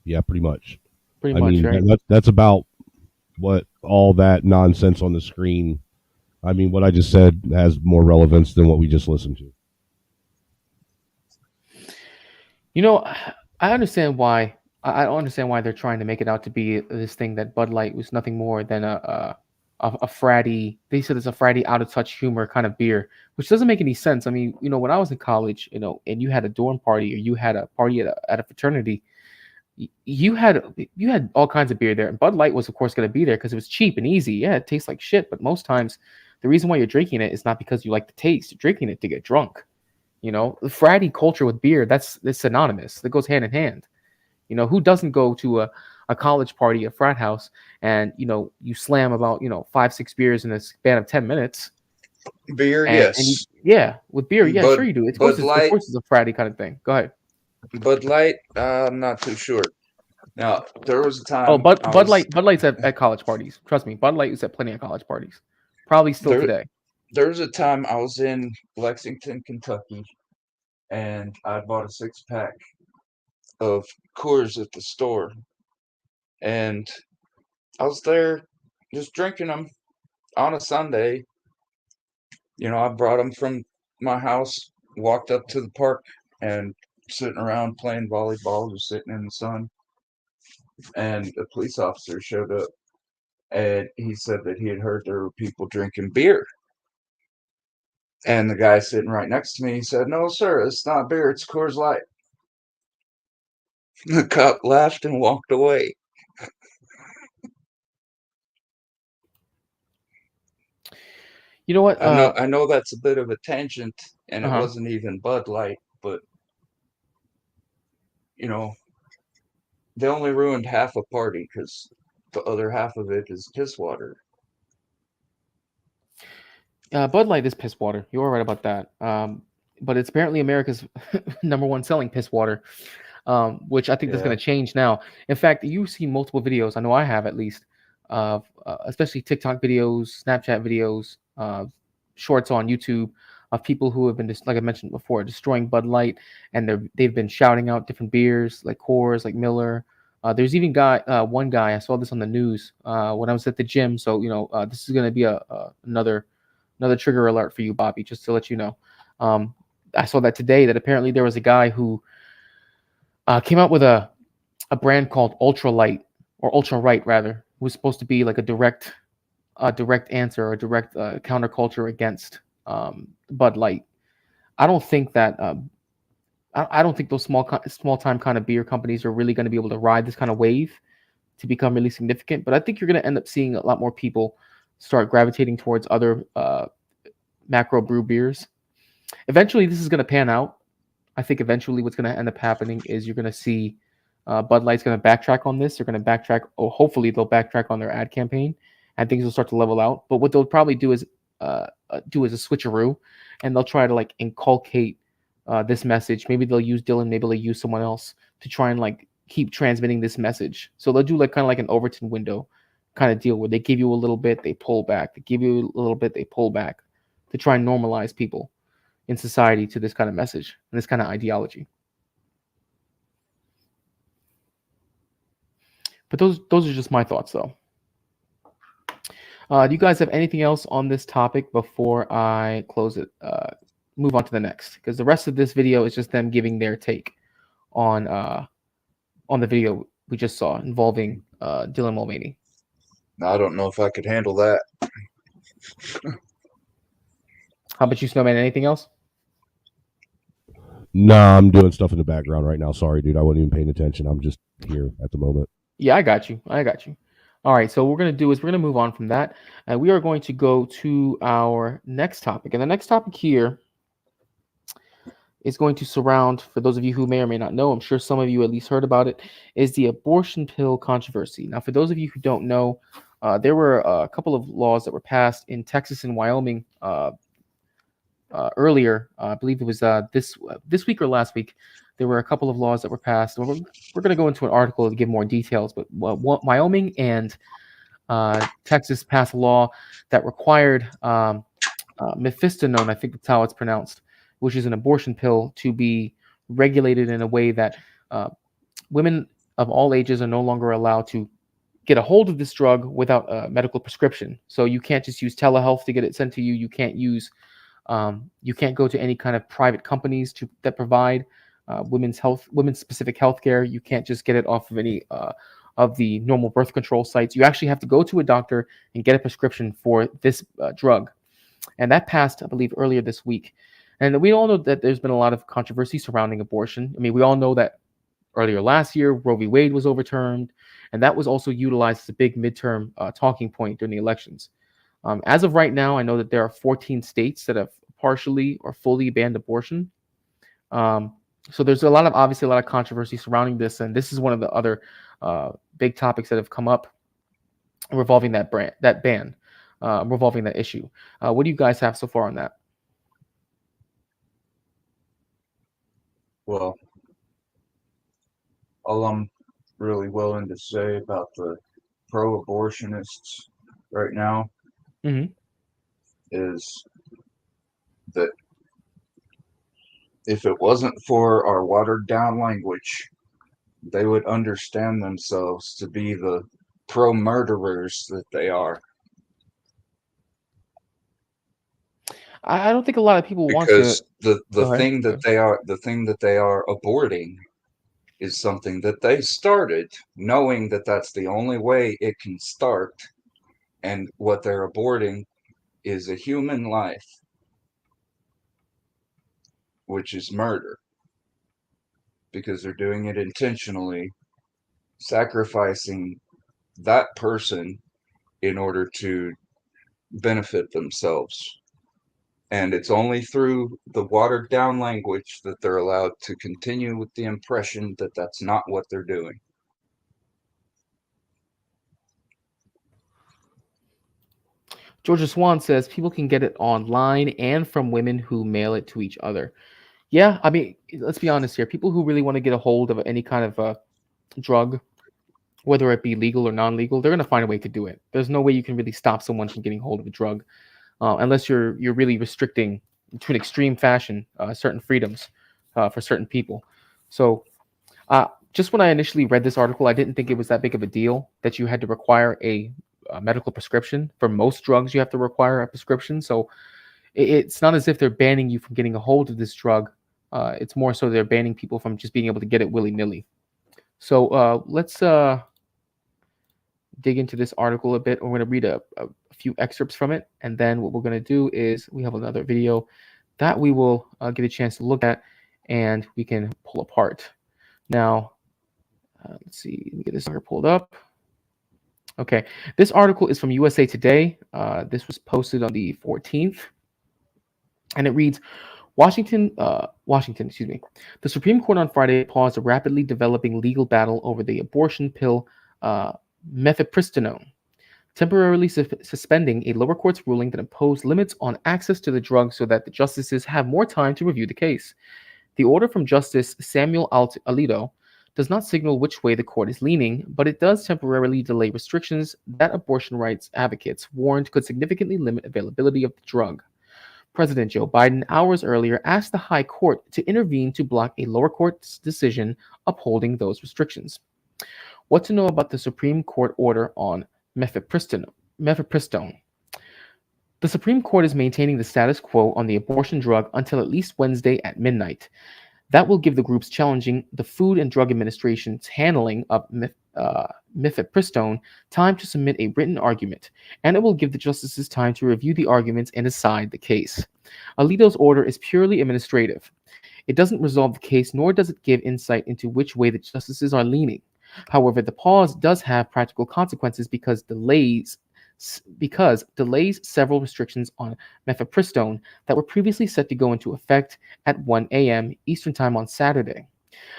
Yeah, pretty much. Pretty much, right? That's about what all that nonsense on the screen. I mean, what I just said has more relevance than what we just listened to. I understand why. I don't understand why they're trying to make it out to be this thing that Bud Light was nothing more than a a fratty. They said it's a fratty, out of touch humor kind of beer, which doesn't make any sense. I mean, when I was in college, and you had a dorm party or you had a party at a fraternity, you had all kinds of beer there, and Bud Light was of course going to be there because it was cheap and easy. Yeah, it tastes like shit, but most times the reason why you're drinking it is not because you like the taste. You're drinking it to get drunk. The fratty culture with beer, that's synonymous. That goes hand in hand. Who doesn't go to a college party, a frat house, and you slam about 5-6 beers in a span of 10 minutes. Beer, yes. With beer, yeah, sure you do. Of course, it's a fratty kind of thing. Go ahead. Bud Light, I'm not too sure. Now, there was a time. Oh, Bud Light's at college parties. Trust me, Bud Light was at plenty of college parties. Probably still today. There was a time I was in Lexington, Kentucky, and I bought a 6-pack of Coors at the store, and I was there just drinking them on a Sunday. I brought them from my house, walked up to the park, and sitting around playing volleyball, just sitting in the sun. And a police officer showed up, and he said that he had heard there were people drinking beer. And the guy sitting right next to me, he said, "No, sir, it's not beer, it's Coors Light." The cop laughed and walked away. You know what? I know that's a bit of a tangent, and it Uh-huh. wasn't even Bud Light, but they only ruined half a party because the other half of it is piss water. Bud Light is piss water. You are right about that. But it's apparently America's #1 selling piss water, which I think that's going to change now. In fact, you've seen multiple videos. I know I have, at least, of especially TikTok videos, Snapchat videos, shorts on YouTube of people who have been, like I mentioned before, destroying Bud Light, and they've been shouting out different beers like Coors, like Miller. There's even one guy, I saw this on the news when I was at the gym. So this is going to be another trigger alert for you, Bobby, just to let you know. I saw that today, that apparently there was a guy who came out with a brand called Ultra Light, or Ultra Right rather, who was supposed to be like a direct answer, or a direct counterculture against Bud Light. I don't think that I don't think those small time kind of beer companies are really going to be able to ride this kind of wave to become really significant. But I think you're going to end up seeing a lot more people start gravitating towards other macro brew beers. Eventually, this is going to pan out. I think eventually what's going to end up happening is you're going to see Bud Light's going to backtrack on this. They're going to backtrack, or hopefully they'll backtrack on their ad campaign, and things will start to level out. But what they'll probably do is a switcheroo, and they'll try to like inculcate this message. Maybe they'll use Dylan, maybe they'll use someone else to try and like keep transmitting this message. So they'll do like kind of like an Overton window kind of deal, where they give you a little bit, they pull back, they give you a little bit, they pull back, to try and normalize people in society to this kind of message and this kind of ideology. But those are just my thoughts, though. Do you guys have anything else on this topic before I close it? Move on to the next, because the rest of this video is just them giving their take on the video we just saw involving Dylan Mulvaney. I don't know if I could handle that. How about you, Snowman? Anything else? Nah, I'm doing stuff in the background right now. Sorry, dude. I wasn't even paying attention. I'm just here at the moment. Yeah, I got you. All right, so what we're going to do is we're going to move on from that, and we are going to go to our next topic. And the next topic here is going to surround, for those of you who may or may not know, I'm sure some of you at least heard about it, is the abortion pill controversy. Now, for those of you who don't know, there were a couple of laws that were passed in Texas and Wyoming earlier. I believe it was this week or last week. There were a couple of laws that were passed. We're going to go into an article to give more details, but Wyoming and Texas passed a law that required mifestanone, I think that's how it's pronounced, which is an abortion pill, to be regulated in a way that women of all ages are no longer allowed to get a hold of this drug without a medical prescription. So you can't just use telehealth to get it sent to you. You can't go to any kind of private companies that provide women's specific healthcare. You can't just get it off of any of the normal birth control sites. You actually have to go to a doctor and get a prescription for this drug. And that passed, I believe, earlier this week. And we all know that there's been a lot of controversy surrounding abortion. I mean, we all know that earlier last year, Roe v. Wade was overturned, and that was also utilized as a big midterm talking point during the elections. As of right now, I know that there are 14 states that have partially or fully banned abortion. So there's obviously a lot of controversy surrounding this, and this is one of the other big topics that have come up revolving that ban, revolving that issue. What do you guys have so far on that? Well, all I'm really willing to say about the pro-abortionists right now is that if it wasn't for our watered down language, they would understand themselves to be the pro-murderers that they are. I don't think a lot of people want Because to. the thing that they are aborting is something that they started knowing that that's the only way it can start, and what they're aborting is a human life, which is murder, because they're doing it intentionally, sacrificing that person in order to benefit themselves. And it's only through the watered down language that they're allowed to continue with the impression that that's not what they're doing. Georgia Swan says people can get it online and from women who mail it to each other. Yeah, I mean, let's be honest here. People who really want to get a hold of any kind of drug, whether it be legal or non-legal, they're going to find a way to do it. There's no way you can really stop someone from getting hold of a drug, unless you're really restricting to an extreme fashion certain freedoms for certain people. So just when I initially read this article, I didn't think it was that big of a deal that you had to require a medical prescription. For most drugs, you have to require a prescription. So it's not as if they're banning you from getting a hold of this drug. It's more so they're banning people from just being able to get it willy-nilly. So let's dig into this article a bit. We're going to read a few excerpts from it, and then what we're going to do is we have another video that we will get a chance to look at, and we can pull apart. Now, let's see. Let me get this article pulled up. Okay, this article is from USA Today. This was posted on the 14th, and it reads, Washington, excuse me. The Supreme Court on Friday paused a rapidly developing legal battle over the abortion pill mifepristone, temporarily suspending a lower court's ruling that imposed limits on access to the drug so that the justices have more time to review the case. The order from Justice Samuel Alito does not signal which way the court is leaning, but it does temporarily delay restrictions that abortion rights advocates warned could significantly limit availability of the drug. President Joe Biden, hours earlier, asked the High Court to intervene to block a lower court's decision upholding those restrictions. What to know about the Supreme Court order on mifepristone? The Supreme Court is maintaining the status quo on the abortion drug until at least Wednesday at midnight. That will give the groups challenging the Food and Drug Administration's handling of mifepristone time to submit a written argument, and it will give the justices time to review the arguments and decide the case. Alito's order is purely administrative. It doesn't resolve the case, nor does it give insight into which way the justices are leaning. However, the pause does have practical consequences because delays several restrictions on mifepristone that were previously set to go into effect at 1 a.m. Eastern Time on Saturday.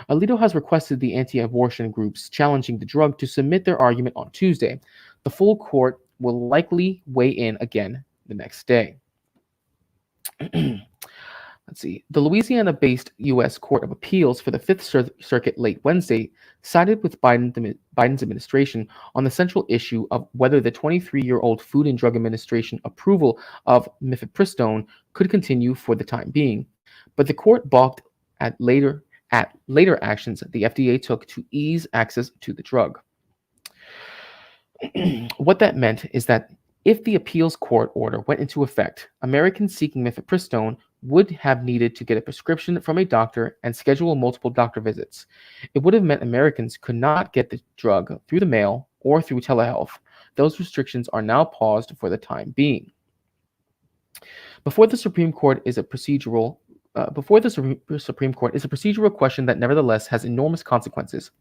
Alito has requested the anti-abortion groups challenging the drug to submit their argument on Tuesday. The full court will likely weigh in again the next day. Let's see. The Louisiana-based U.S. Court of Appeals for the Fifth Circuit late Wednesday sided with Biden's administration on the central issue of whether the 23-year-old Food and Drug Administration approval of mifepristone could continue for the time being. But the court balked at later actions the FDA took to ease access to the drug. What that meant is that if the appeals court order went into effect, Americans seeking mifepristone would have needed to get a prescription from a doctor and schedule multiple doctor visits. It would have meant Americans could not get the drug through the mail or through telehealth. Those restrictions are now paused for the time being. Before the Supreme Court is a procedural question that nevertheless has enormous consequences.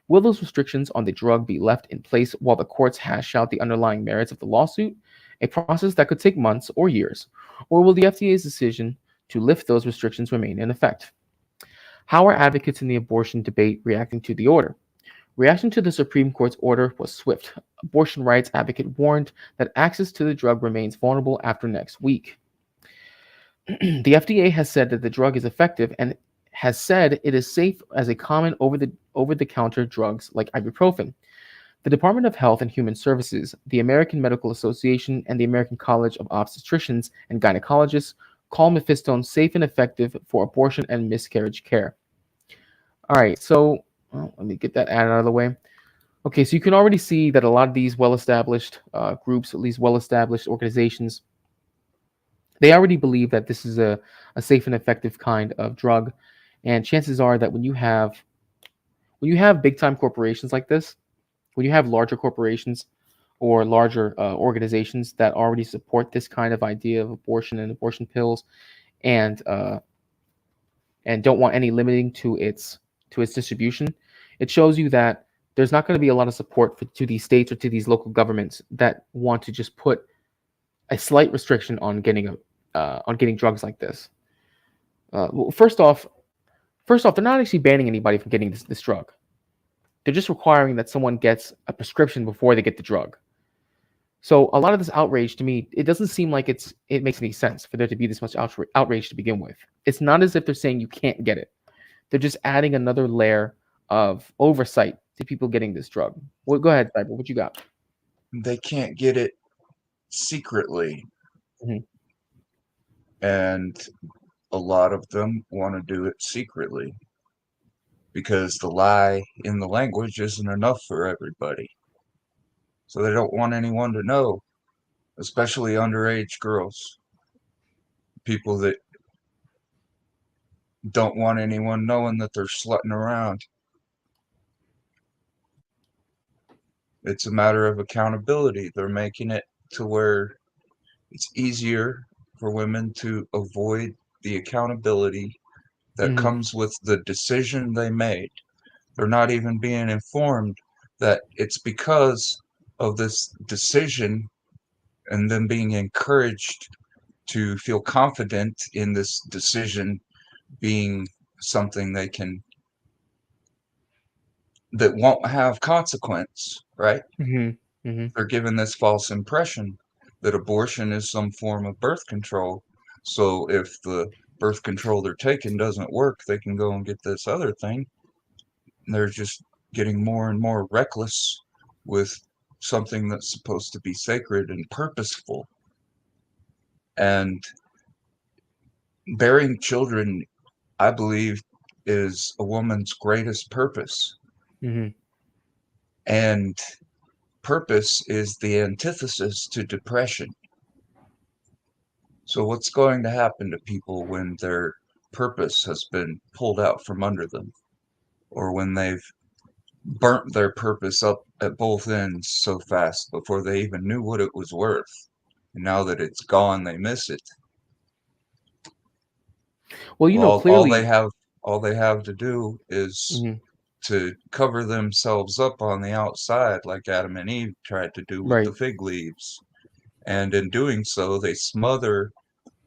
Will those restrictions on the drug be left in place while the courts hash out the underlying merits of the lawsuit, a process that could take months or years, or will the FDA's decision to lift those restrictions remain in effect? How are advocates in the abortion debate reacting to the order? Reaction to the Supreme Court's order was swift. Abortion rights advocate warned that access to the drug remains vulnerable after next week. The FDA has said that the drug is effective and has said it is safe as a common over-the-counter drugs like ibuprofen. The Department of Health and Human Services, the American Medical Association, and the American College of Obstetricians and Gynecologists call mifepristone safe and effective for abortion and miscarriage care. All right, so let me get that out of the way. Okay, so you can already see that a lot of these well-established groups, at least well-established organizations, they already believe that this is a safe and effective kind of drug. And chances are that when you have big-time corporations like this, when you have larger corporations or larger organizations that already support this kind of idea of abortion and abortion pills, and don't want any limiting to its distribution, it shows you that there's not going to be a lot of support to these states or to these local governments that want to just put a slight restriction on getting drugs like this. Well, first off, they're not actually banning anybody from getting this drug. They're just requiring that someone gets a prescription before they get the drug. So a lot of this outrage, to me, it doesn't seem like it makes any sense for there to be this much outrage to begin with. It's not as if they're saying you can't get it. They're just adding another layer of oversight to people getting this drug. Well, go ahead, Cyber. What you got? They can't get it secretly. Mhm. And a lot of them want to do it secretly because the lie in the language isn't enough for everybody. So they don't want anyone to know, especially underage girls, people that don't want anyone knowing that they're slutting around. It's a matter of accountability. They're making it to where it's easier for women to avoid the accountability that comes with the decision they made. They're not even being informed that it's because of this decision and them being encouraged to feel confident in this decision being something that won't have consequence, right? They're given this false impression that abortion is some form of birth control. So if the birth control they're taking doesn't work, they can go and get this other thing. They're just getting more and more reckless with something that's supposed to be sacred and purposeful. And bearing children, I believe, is a woman's greatest purpose. And purpose is the antithesis to depression. So what's going to happen to people when their purpose has been pulled out from under them, or when they've burnt their purpose up at both ends so fast before they even knew what it was worth, and now that it's gone, they miss it? Well, clearly all they have to do is to cover themselves up on the outside, like Adam and Eve tried to do with the fig leaves, and in doing so, they smother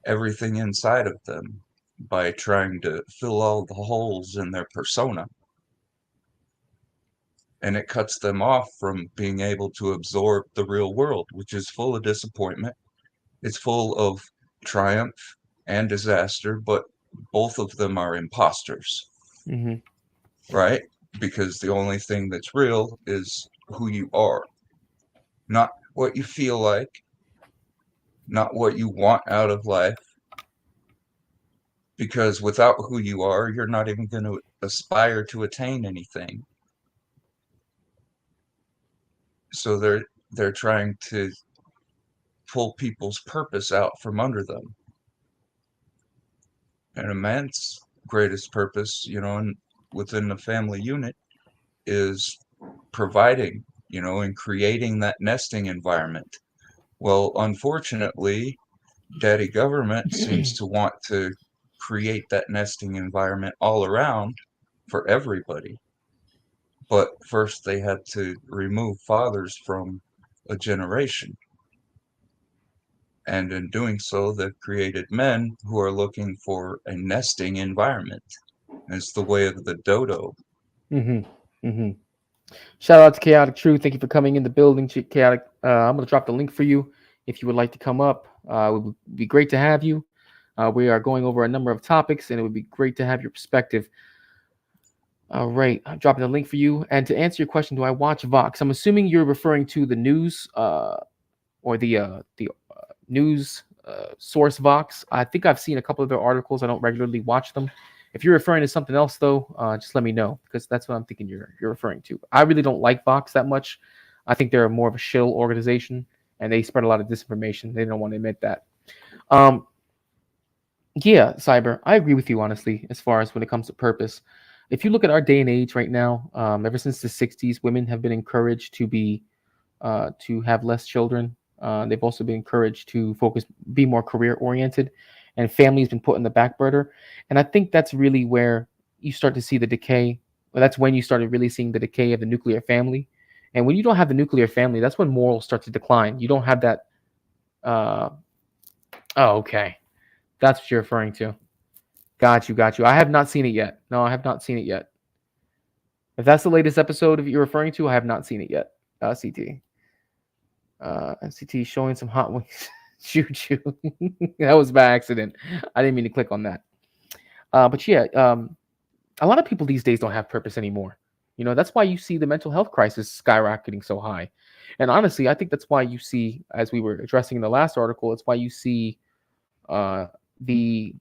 everything inside of them by trying to fill all the holes in their persona. And it cuts them off from being able to absorb the real world, which is full of disappointment. It's full of triumph and disaster, but both of them are imposters, right? Because the only thing that's real is who you are, not what you feel like, not what you want out of life. Because without who you are, you're not even going to aspire to attain anything. So they're trying to pull people's purpose out from under them. And a man's greatest purpose, within the family unit is providing, and creating that nesting environment. Well, unfortunately, daddy government seems to want to create that nesting environment all around for everybody. But first, they had to remove fathers from a generation. And in doing so, they've created men who are looking for a nesting environment. And it's the way of the dodo. Shout out to Chaotic Truth. Thank you for coming in the building, Chaotic. I'm going to drop the link for you if you would like to come up. It would be great to have you. We are going over a number of topics, and it would be great to have your perspective. All right, I'm dropping the link for you. And to answer your question, do I watch Vox? I'm assuming you're referring to the news or the news source Vox. I think I've seen a couple of their articles. I don't regularly watch them. If you're referring to something else, though, just let me know, because that's what I'm thinking you're referring to. I really don't like Vox that much. I think they're more of a shill organization, and they spread a lot of disinformation. They don't want to admit that. Yeah, Cyber, I agree with you, honestly, as far as when it comes to purpose. If you look at our day and age right now, ever since the 60s, women have been encouraged to have less children. They've also been encouraged to be more career oriented, and family's been put in the back burner. And I think that's really where you start to see the decay. Well, that's when you started really seeing the decay of the nuclear family. And when you don't have the nuclear family, that's when morals start to decline. You don't have that. Oh, okay. That's what you're referring to. Got you. I have not seen it yet. No, I have not seen it yet. If that's the latest episode of you're referring to, I have not seen it yet. CT. CT showing some hot wings. Choo. That was by accident. I didn't mean to click on that. But yeah, a lot of people these days don't have purpose anymore. That's why you see the mental health crisis skyrocketing so high. And honestly, I think that's why you see, as we were addressing in the last article, it's why you see the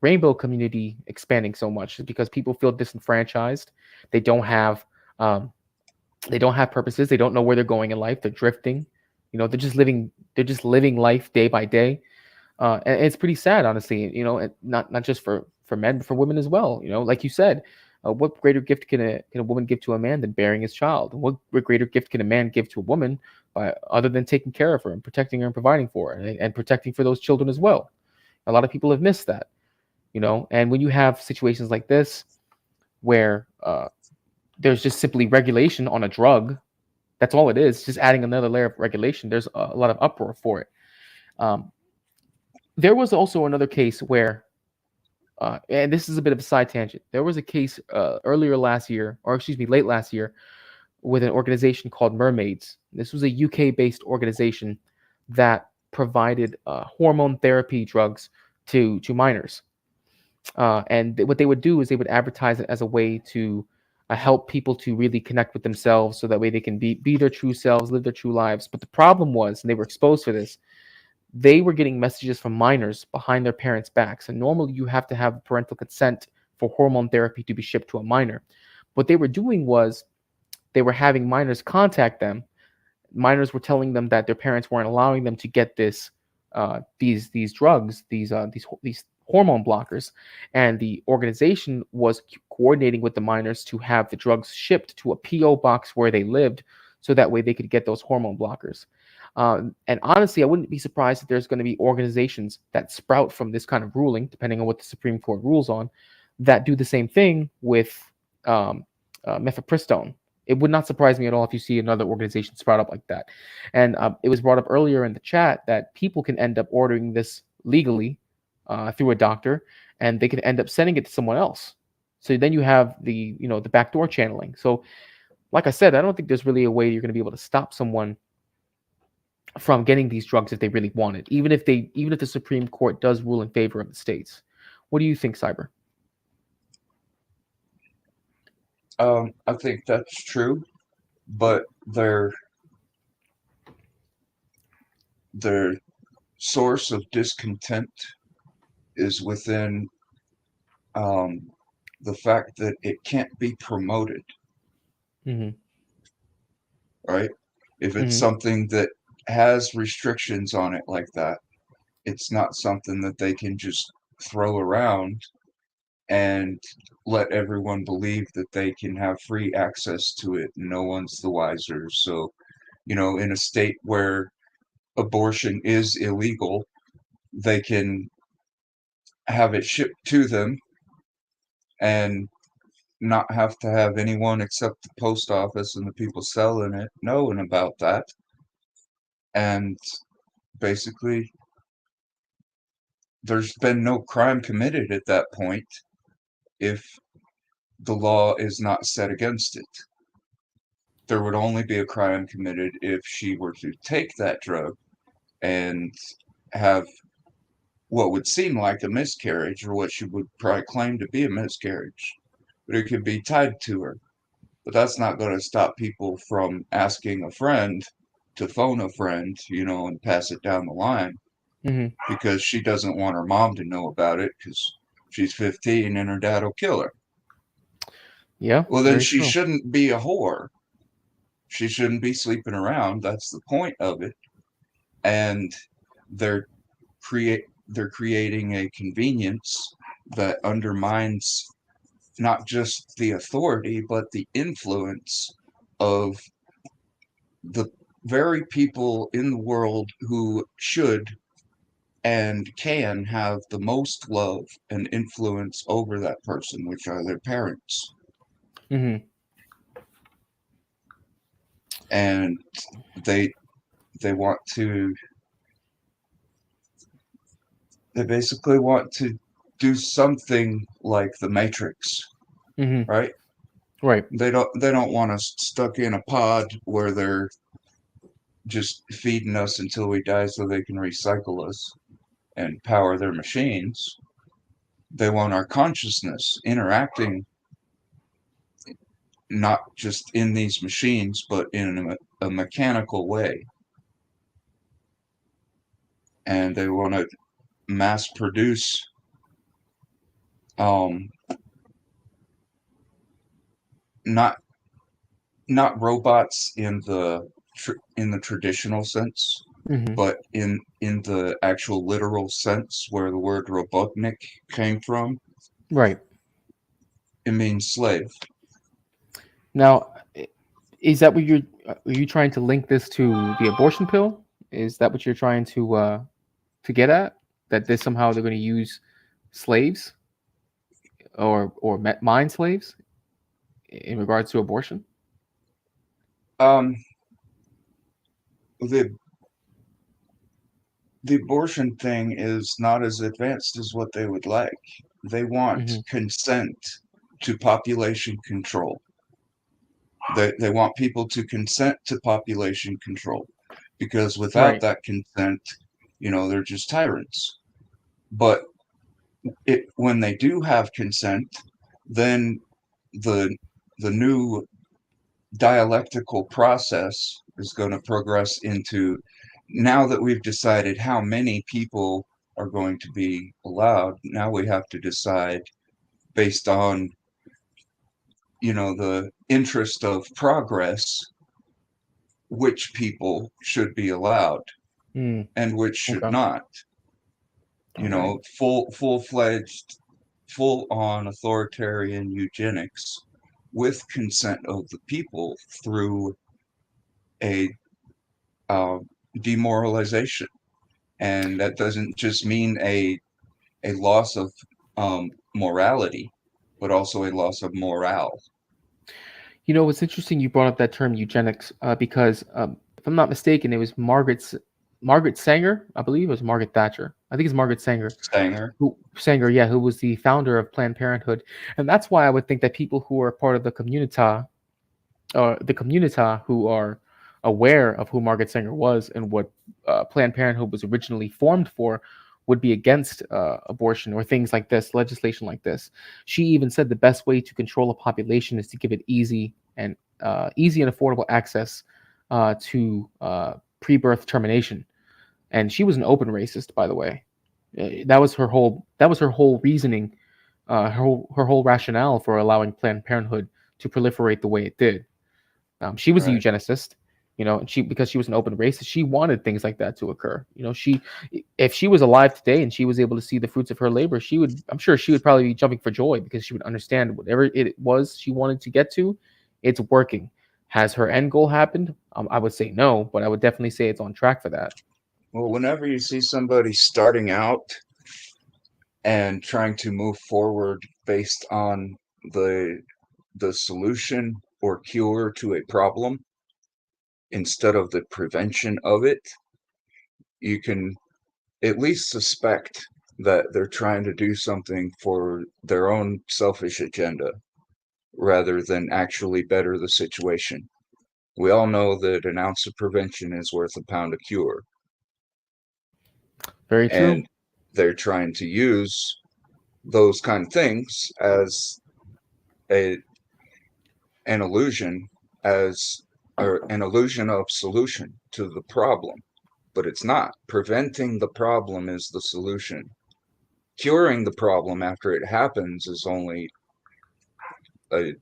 rainbow community expanding so much, is because people feel disenfranchised. They don't have purposes. They don't know where they're going in life. They're drifting. They're just living life day by day. And it's pretty sad, honestly. And not just for men, but for women as well. Like you said, what greater gift can a woman give to a man than bearing his child? What greater gift can a man give to a woman other than taking care of her and protecting her and providing for her and protecting for those children as well? A lot of people have missed that. And when you have situations like this, where there's just simply regulation on a drug, that's all it is, just adding another layer of regulation. There's a lot of uproar for it. There was also another case where, and this is a bit of a side tangent. There was a case late last year, with an organization called Mermaids. This was a UK-based organization that provided hormone therapy drugs to minors. And what they would do is they would advertise it as a way to help people to really connect with themselves, so that way they can be their true selves, live their true lives. But the problem was, and they were exposed for this, they were getting messages from minors behind their parents' backs. And normally you have to have parental consent for hormone therapy to be shipped to a minor. What they were doing was they were having minors contact them. Minors were telling them that their parents weren't allowing them to get these drugs, these hormone blockers, and the organization was coordinating with the minors to have the drugs shipped to a PO box where they lived, so that way they could get those hormone blockers. And honestly, I wouldn't be surprised if there's going to be organizations that sprout from this kind of ruling, depending on what the Supreme Court rules on, that do the same thing with mifepristone. It would not surprise me at all if you see another organization sprout up like that. And it was brought up earlier in the chat that people can end up ordering this legally through a doctor, and they can end up sending it to someone else. So then you have the backdoor channeling. So like I said, I don't think there's really a way you're going to be able to stop someone from getting these drugs if they really want it, even if the Supreme Court does rule in favor of the states. What do you think, Cyber? I think that's true, but their source of discontent is within the fact that it can't be promoted. Mm-hmm. Right? If it's something that has restrictions on it like that, it's not something that they can just throw around and let everyone believe that they can have free access to it. No one's the wiser. So, in a state where abortion is illegal, they can have it shipped to them and not have to have anyone except the post office and the people selling it knowing about that. And basically, there's been no crime committed at that point if the law is not set against it. There would only be a crime committed if she were to take that drug and have what would seem like a miscarriage, or what she would probably claim to be a miscarriage, but it could be tied to her. But that's not going to stop people from asking a friend to phone a friend, and pass it down the line, because she doesn't want her mom to know about it because she's 15 and her dad will kill her. Yeah. Well, then very she true. shouldn't be a whore. She shouldn't be sleeping around. That's the point of it. And they're creating a convenience that undermines not just the authority, but the influence of the very people in the world who should and can have the most love and influence over that person, which are their parents. And they want to, they basically want to do something like the Matrix, right? Right. They don't want us stuck in a pod where they're just feeding us until we die so they can recycle us and power their machines. They want our consciousness interacting not just in these machines, but in a mechanical way. And they want to mass produce not robots in the traditional sense, but in the actual literal sense where the word robotnik came from. Right. It means slave. Now, is that what are you trying to link this to the abortion pill? Is that what you're trying to get at? That this somehow they're going to use slaves or mind slaves in regards to abortion? The abortion thing is not as advanced as what they would like. They want consent to population control. They want people to consent to population control, because without that consent, they're just tyrants. But when they do have consent, then the new dialectical process is going to progress into, now that we've decided how many people are going to be allowed, now we have to decide based on the interest of progress which people should be allowed and which should not. Full-fledged, full-on authoritarian eugenics with consent of the people through a demoralization. And that doesn't just mean a loss of morality, but also a loss of morale. It's interesting you brought up that term eugenics because if I'm not mistaken, it was Margaret Sanger, I believe it was Margaret Thatcher. I think it's Margaret Sanger. Sanger, yeah, who was the founder of Planned Parenthood. And that's why I would think that people who are part of the communita who are aware of who Margaret Sanger was and what Planned Parenthood was originally formed for would be against abortion or things like this, legislation like this. She even said the best way to control a population is to give it easy and affordable access to pre-birth termination. And she was an open racist, by the way. That was her whole reasoning, her whole rationale for allowing Planned Parenthood to proliferate the way it did. She was a eugenicist, And because she was an open racist, she wanted things like that to occur. If she was alive today and she was able to see the fruits of her labor, I'm sure she would probably be jumping for joy, because she would understand whatever it was she wanted to get to, it's working. Has her end goal happened? I would say no, but I would definitely say it's on track for that. Well, whenever you see somebody starting out and trying to move forward based on the solution or cure to a problem instead of the prevention of it, you can at least suspect that they're trying to do something for their own selfish agenda rather than actually better the situation. We all know that an ounce of prevention is worth a pound of cure. Very true. And they're trying to use those kind of things as an illusion, or an illusion of solution to the problem. But it's not. Preventing the problem is the solution. Curing the problem after it happens is only a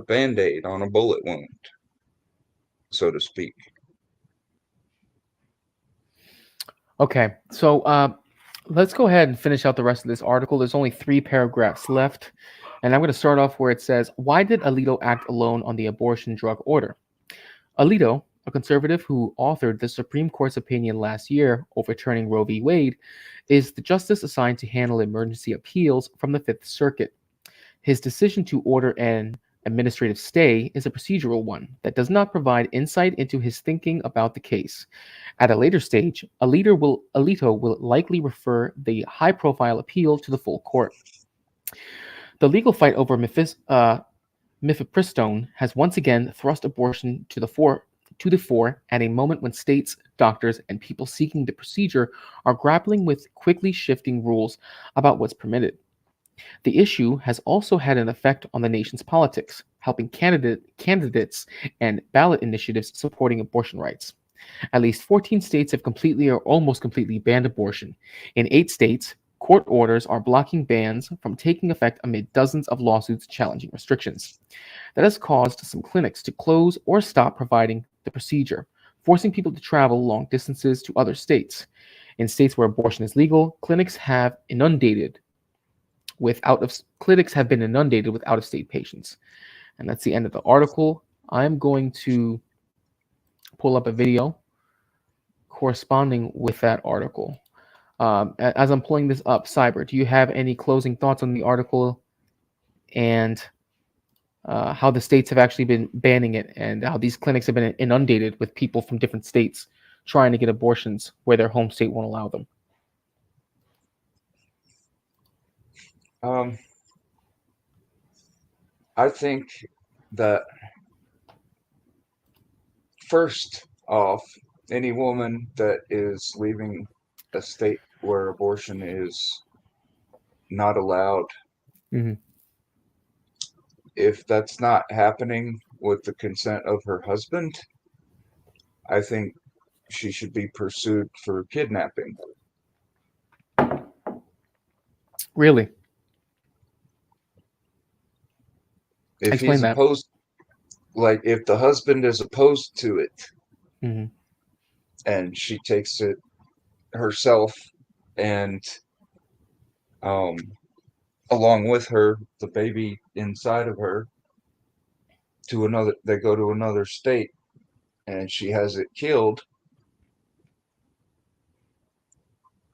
band-aid on a bullet wound, so to speak. Okay, so let's go ahead and finish out the rest of this article. There's only 3 paragraphs left, and I'm going to start off where it says, "Why did Alito act alone on the abortion drug order?" Alito, a conservative who authored the Supreme Court's opinion last year overturning Roe v. Wade, is the justice assigned to handle emergency appeals from the Fifth Circuit. His decision to order an administrative stay is a procedural one that does not provide insight into his thinking about the case. At a later stage, Alito will likely refer the high-profile appeal to the full court. The legal fight over mifepristone has once again thrust abortion to the fore at a moment when states, doctors, and people seeking the procedure are grappling with quickly shifting rules about what's permitted. The issue has also had an effect on the nation's politics, helping candidates and ballot initiatives supporting abortion rights. At least 14 states have completely or almost completely banned abortion. In 8 states, court orders are blocking bans from taking effect amid dozens of lawsuits challenging restrictions. That has caused some clinics to close or stop providing the procedure, forcing people to travel long distances to other states. In states where abortion is legal, clinics have been inundated with out-of-state patients. And that's the end of the article. I'm going to pull up a video corresponding with that article. As I'm pulling this up, Cyber, do you have any closing thoughts on the article and how the states have actually been banning it, and how these clinics have been inundated with people from different states trying to get abortions where their home state won't allow them? I think that first off, any woman that is leaving a state where abortion is not allowed, if that's not happening with the consent of her husband, I think she should be pursued for kidnapping. Really? If Explain he's that. opposed, like if the husband is opposed to it, and she takes it herself, and along with her, the baby inside of her, they go to another state, and she has it killed,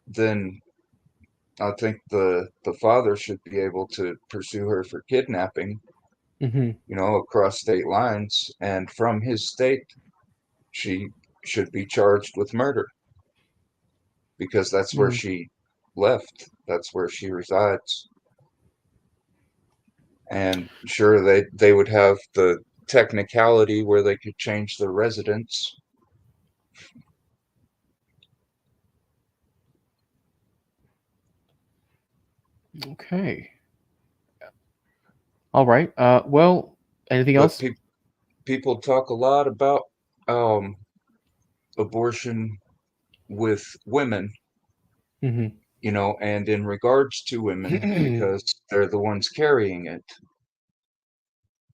then I think the father should be able to pursue her for kidnapping, across state lines, and from his state, she should be charged with murder, because that's where she left. That's where she resides. And sure, they would have the technicality where they could change their residence. Okay. All right. Well, anything else? People talk a lot about abortion with women, and in regards to women, because they're the ones carrying it.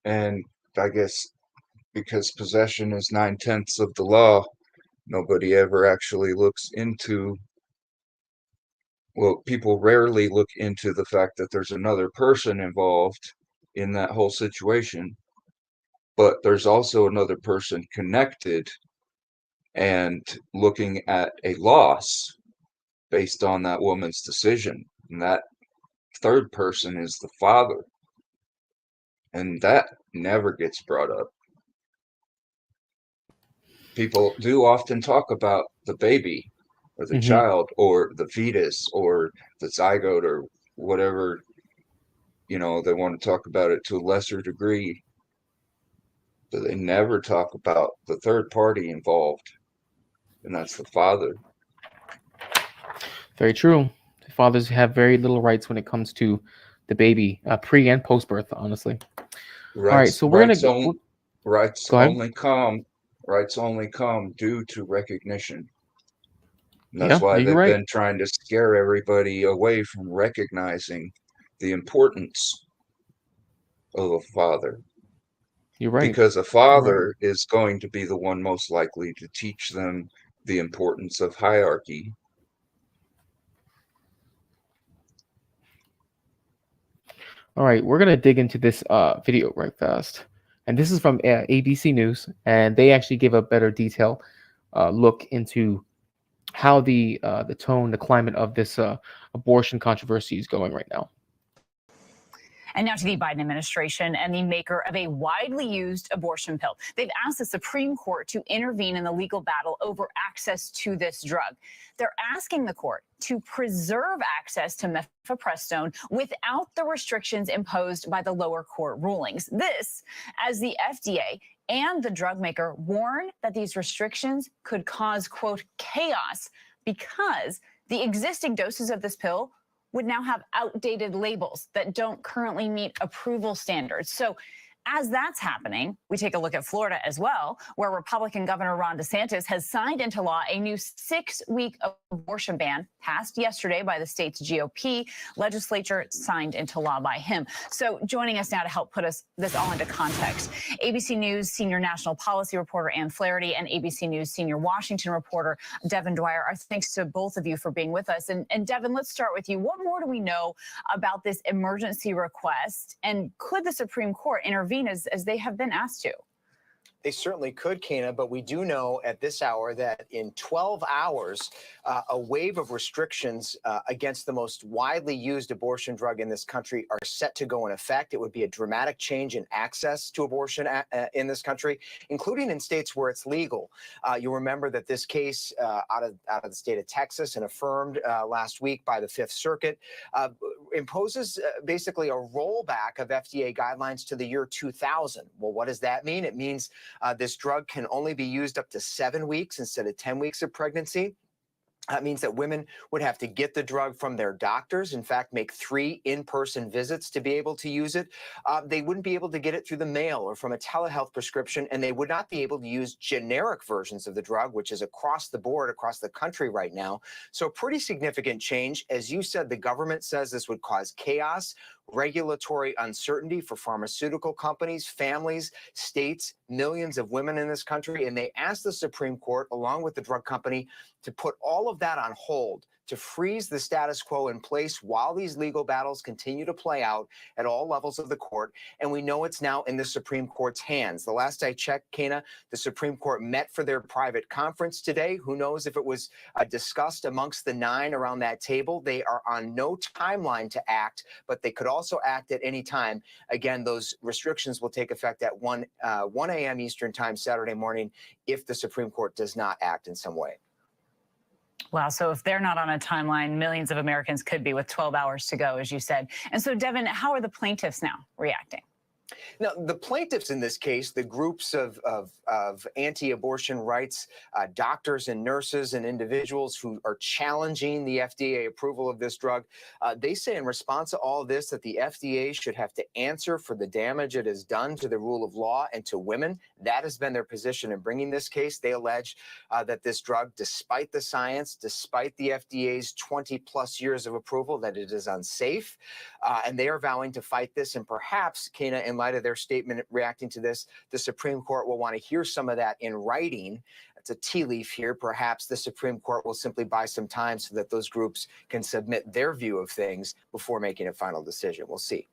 And I guess because possession is 9/10 of the law, nobody ever actually looks into, well, people rarely look into the fact that there's another person involved in that whole situation, but there's also another person connected and looking at a loss based on that woman's decision. And that third person is the father. And that never gets brought up. People do often talk about the baby or the child or the fetus or the zygote or whatever, you know, they want to talk about it to a lesser degree, but they never talk about the third party involved, and that's the father. Very true. Fathers have very little rights when it comes to the baby, pre and post birth, honestly. All right, so we're gonna rights go ahead. only come due to recognition. And that's Yeah, why you're they've right. been trying to scare everybody away from recognizing the importance of a father. You're right. Because a father is going to be the one most likely to teach them the importance of hierarchy. All right, we're gonna dig into this video right fast, and this is from ABC News, and they actually give a better detail look into how the tone, the climate of this abortion controversy is going right now. And now to the Biden administration and the maker of a widely used abortion pill. They've asked the Supreme Court to intervene in the legal battle over access to this drug. They're asking the court to preserve access to mifepristone without the restrictions imposed by the lower court rulings. This, as the FDA and the drug maker warn that these restrictions could cause, quote, chaos because the existing doses of this pill would now have outdated labels that don't currently meet approval standards. So as that's happening, we take a look at Florida as well, where Republican Governor Ron DeSantis has signed into law a new 6-week abortion ban passed yesterday by the state's GOP legislature, signed into law by him. So joining us now to help put this all into context, ABC News senior national policy reporter Ann Flaherty and ABC News senior Washington reporter Devin Dwyer. Our thanks to both of you for being with us. And Devin, let's start with you. What more do we know about this emergency request? And could the Supreme Court intervene as they have been asked to? They certainly could, Kana, but we do know at this hour that in 12 hours, a wave of restrictions against the most widely used abortion drug in this country are set to go in effect. It would be a dramatic change in access to abortion in this country, including in states where it's legal. You'll remember that this case out of the state of Texas and affirmed last week by the Fifth Circuit imposes basically a rollback of FDA guidelines to the year 2000. Well, what does that mean? It means this drug can only be used up to 7 weeks instead of 10 weeks of pregnancy. That means that women would have to get the drug from their doctors, in fact, make 3 in-person visits to be able to use it. They wouldn't be able to get it through the mail or from a telehealth prescription, and they would not be able to use generic versions of the drug, which is across the board, across the country right now. So pretty significant change. As you said, the government says this would cause chaos, regulatory uncertainty for pharmaceutical companies, families, states, millions of women in this country. And they asked the Supreme Court, along with the drug company, to put all of that on hold, to freeze the status quo in place while these legal battles continue to play out at all levels of the court. And we know it's now in the Supreme Court's hands. The last I checked, Kana, the Supreme Court met for their private conference today. Who knows if it was discussed amongst the 9 around that table. They are on no timeline to act, but they could also act at any time. Again, those restrictions will take effect at 1 a.m. Eastern time Saturday morning if the Supreme Court does not act in some way. Wow. So if they're not on a timeline, millions of Americans could be with 12 hours to go, as you said. And so, Devin, how are the plaintiffs now reacting? Now, the plaintiffs in this case, the groups of anti-abortion rights, doctors and nurses and individuals who are challenging the FDA approval of this drug, they say in response to all of this that the FDA should have to answer for the damage it has done to the rule of law and to women. That has been their position in bringing this case. They allege that this drug, despite the science, despite the FDA's 20-plus years of approval, that it is unsafe. And they are vowing to fight this. And perhaps, Kana, in light of their statement reacting to this. The Supreme Court will want to hear some of that in writing. It's a tea leaf here. Perhaps the Supreme Court will simply buy some time so that those groups can submit their view of things before making a final decision. We'll see.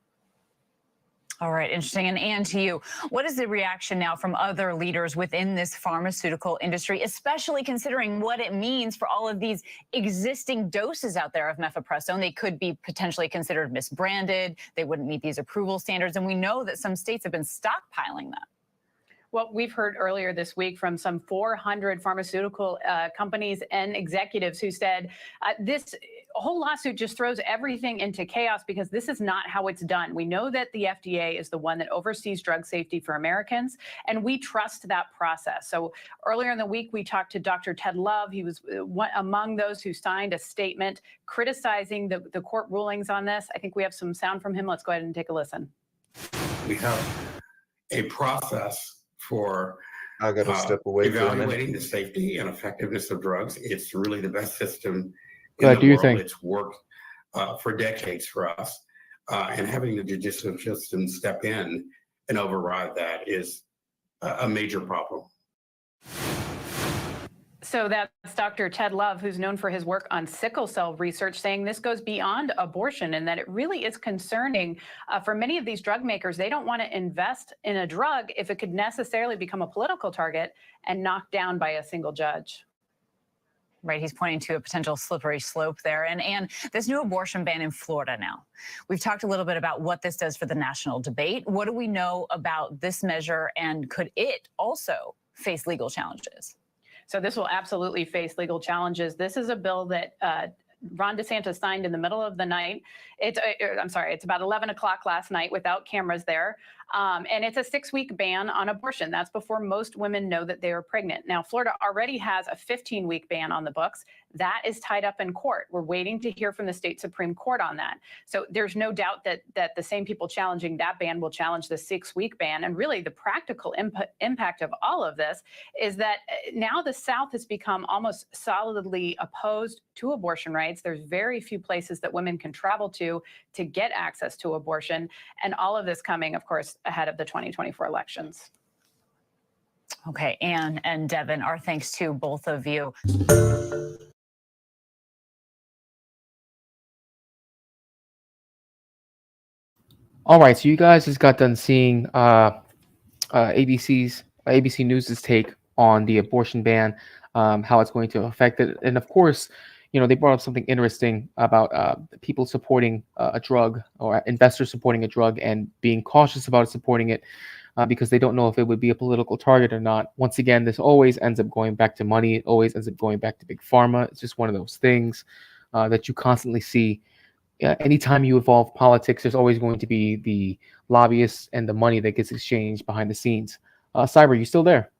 All right, interesting. And Ann, to you, what is the reaction now from other leaders within this pharmaceutical industry, especially considering what it means for all of these existing doses out there of mifepristone? They could be potentially considered misbranded. They wouldn't meet these approval standards. And we know that some states have been stockpiling them. Well, we've heard earlier this week from some 400 pharmaceutical companies and executives who said this whole lawsuit just throws everything into chaos because this is not how it's done. We know that the FDA is the one that oversees drug safety for Americans, and we trust that process. So earlier in the week, we talked to Dr. Ted Love. He was among those who signed a statement criticizing the court rulings on this. I think we have some sound from him. Let's go ahead and take a listen. We have a process for I got to step away for a minute. evaluating the safety and effectiveness of drugs. It's really the best system Go in ahead, the do your world. thing. It's worked for decades for us. And having the judicial system step in and override that is a major problem. So that's Dr. Ted Love, who's known for his work on sickle cell research, saying this goes beyond abortion and that it really is concerning for many of these drug makers. They don't want to invest in a drug if it could necessarily become a political target and knocked down by a single judge. Right, he's pointing to a potential slippery slope there. And this new abortion ban in Florida now. We've talked a little bit about what this does for the national debate. What do we know about this measure, and could it also face legal challenges? So this will absolutely face legal challenges. This is a bill that Ron DeSantis signed in the middle of the night. It's about 11 o'clock last night without cameras there. And it's a 6-week ban on abortion. That's before most women know that they are pregnant. Now, Florida already has a 15-week ban on the books. That is tied up in court. We're waiting to hear from the state Supreme Court on that. So there's no doubt that the same people challenging that ban will challenge the 6-week ban. And really the practical impact of all of this is that now the South has become almost solidly opposed to abortion rights. There's very few places that women can travel to get access to abortion. And all of this coming, of course, ahead of the 2024 elections. Okay, Ann and Devin, our thanks to both of you. All right, so you guys just got done seeing ABC News' take on the abortion ban, how it's going to affect it, and of course, you know, they brought up something interesting about people supporting a drug, or investors supporting a drug and being cautious about supporting it because they don't know if it would be a political target or not. Once again, this always ends up going back to money. It always ends up going back to big pharma. It's just one of those things that you constantly see. Anytime you evolve politics, there's always going to be the lobbyists and the money that gets exchanged behind the scenes. Cyber, you still there?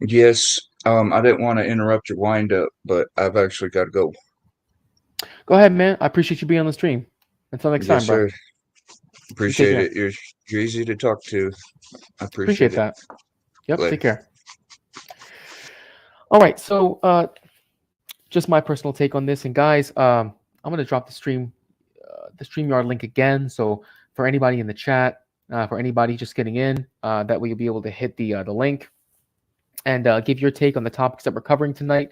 Yes. I didn't want to interrupt your wind up, but I've actually got to go. Go ahead, man. I appreciate you being on the stream. Until next time, bro. Sir. Appreciate it. You're easy to talk to. I appreciate that. Yep. Later. Take care. All right. So, just my personal take on this, and guys, I'm gonna drop the StreamYard link again. So for anybody in the chat, for anybody just getting in, that way you'll be able to hit the link and give your take on the topics that we're covering tonight.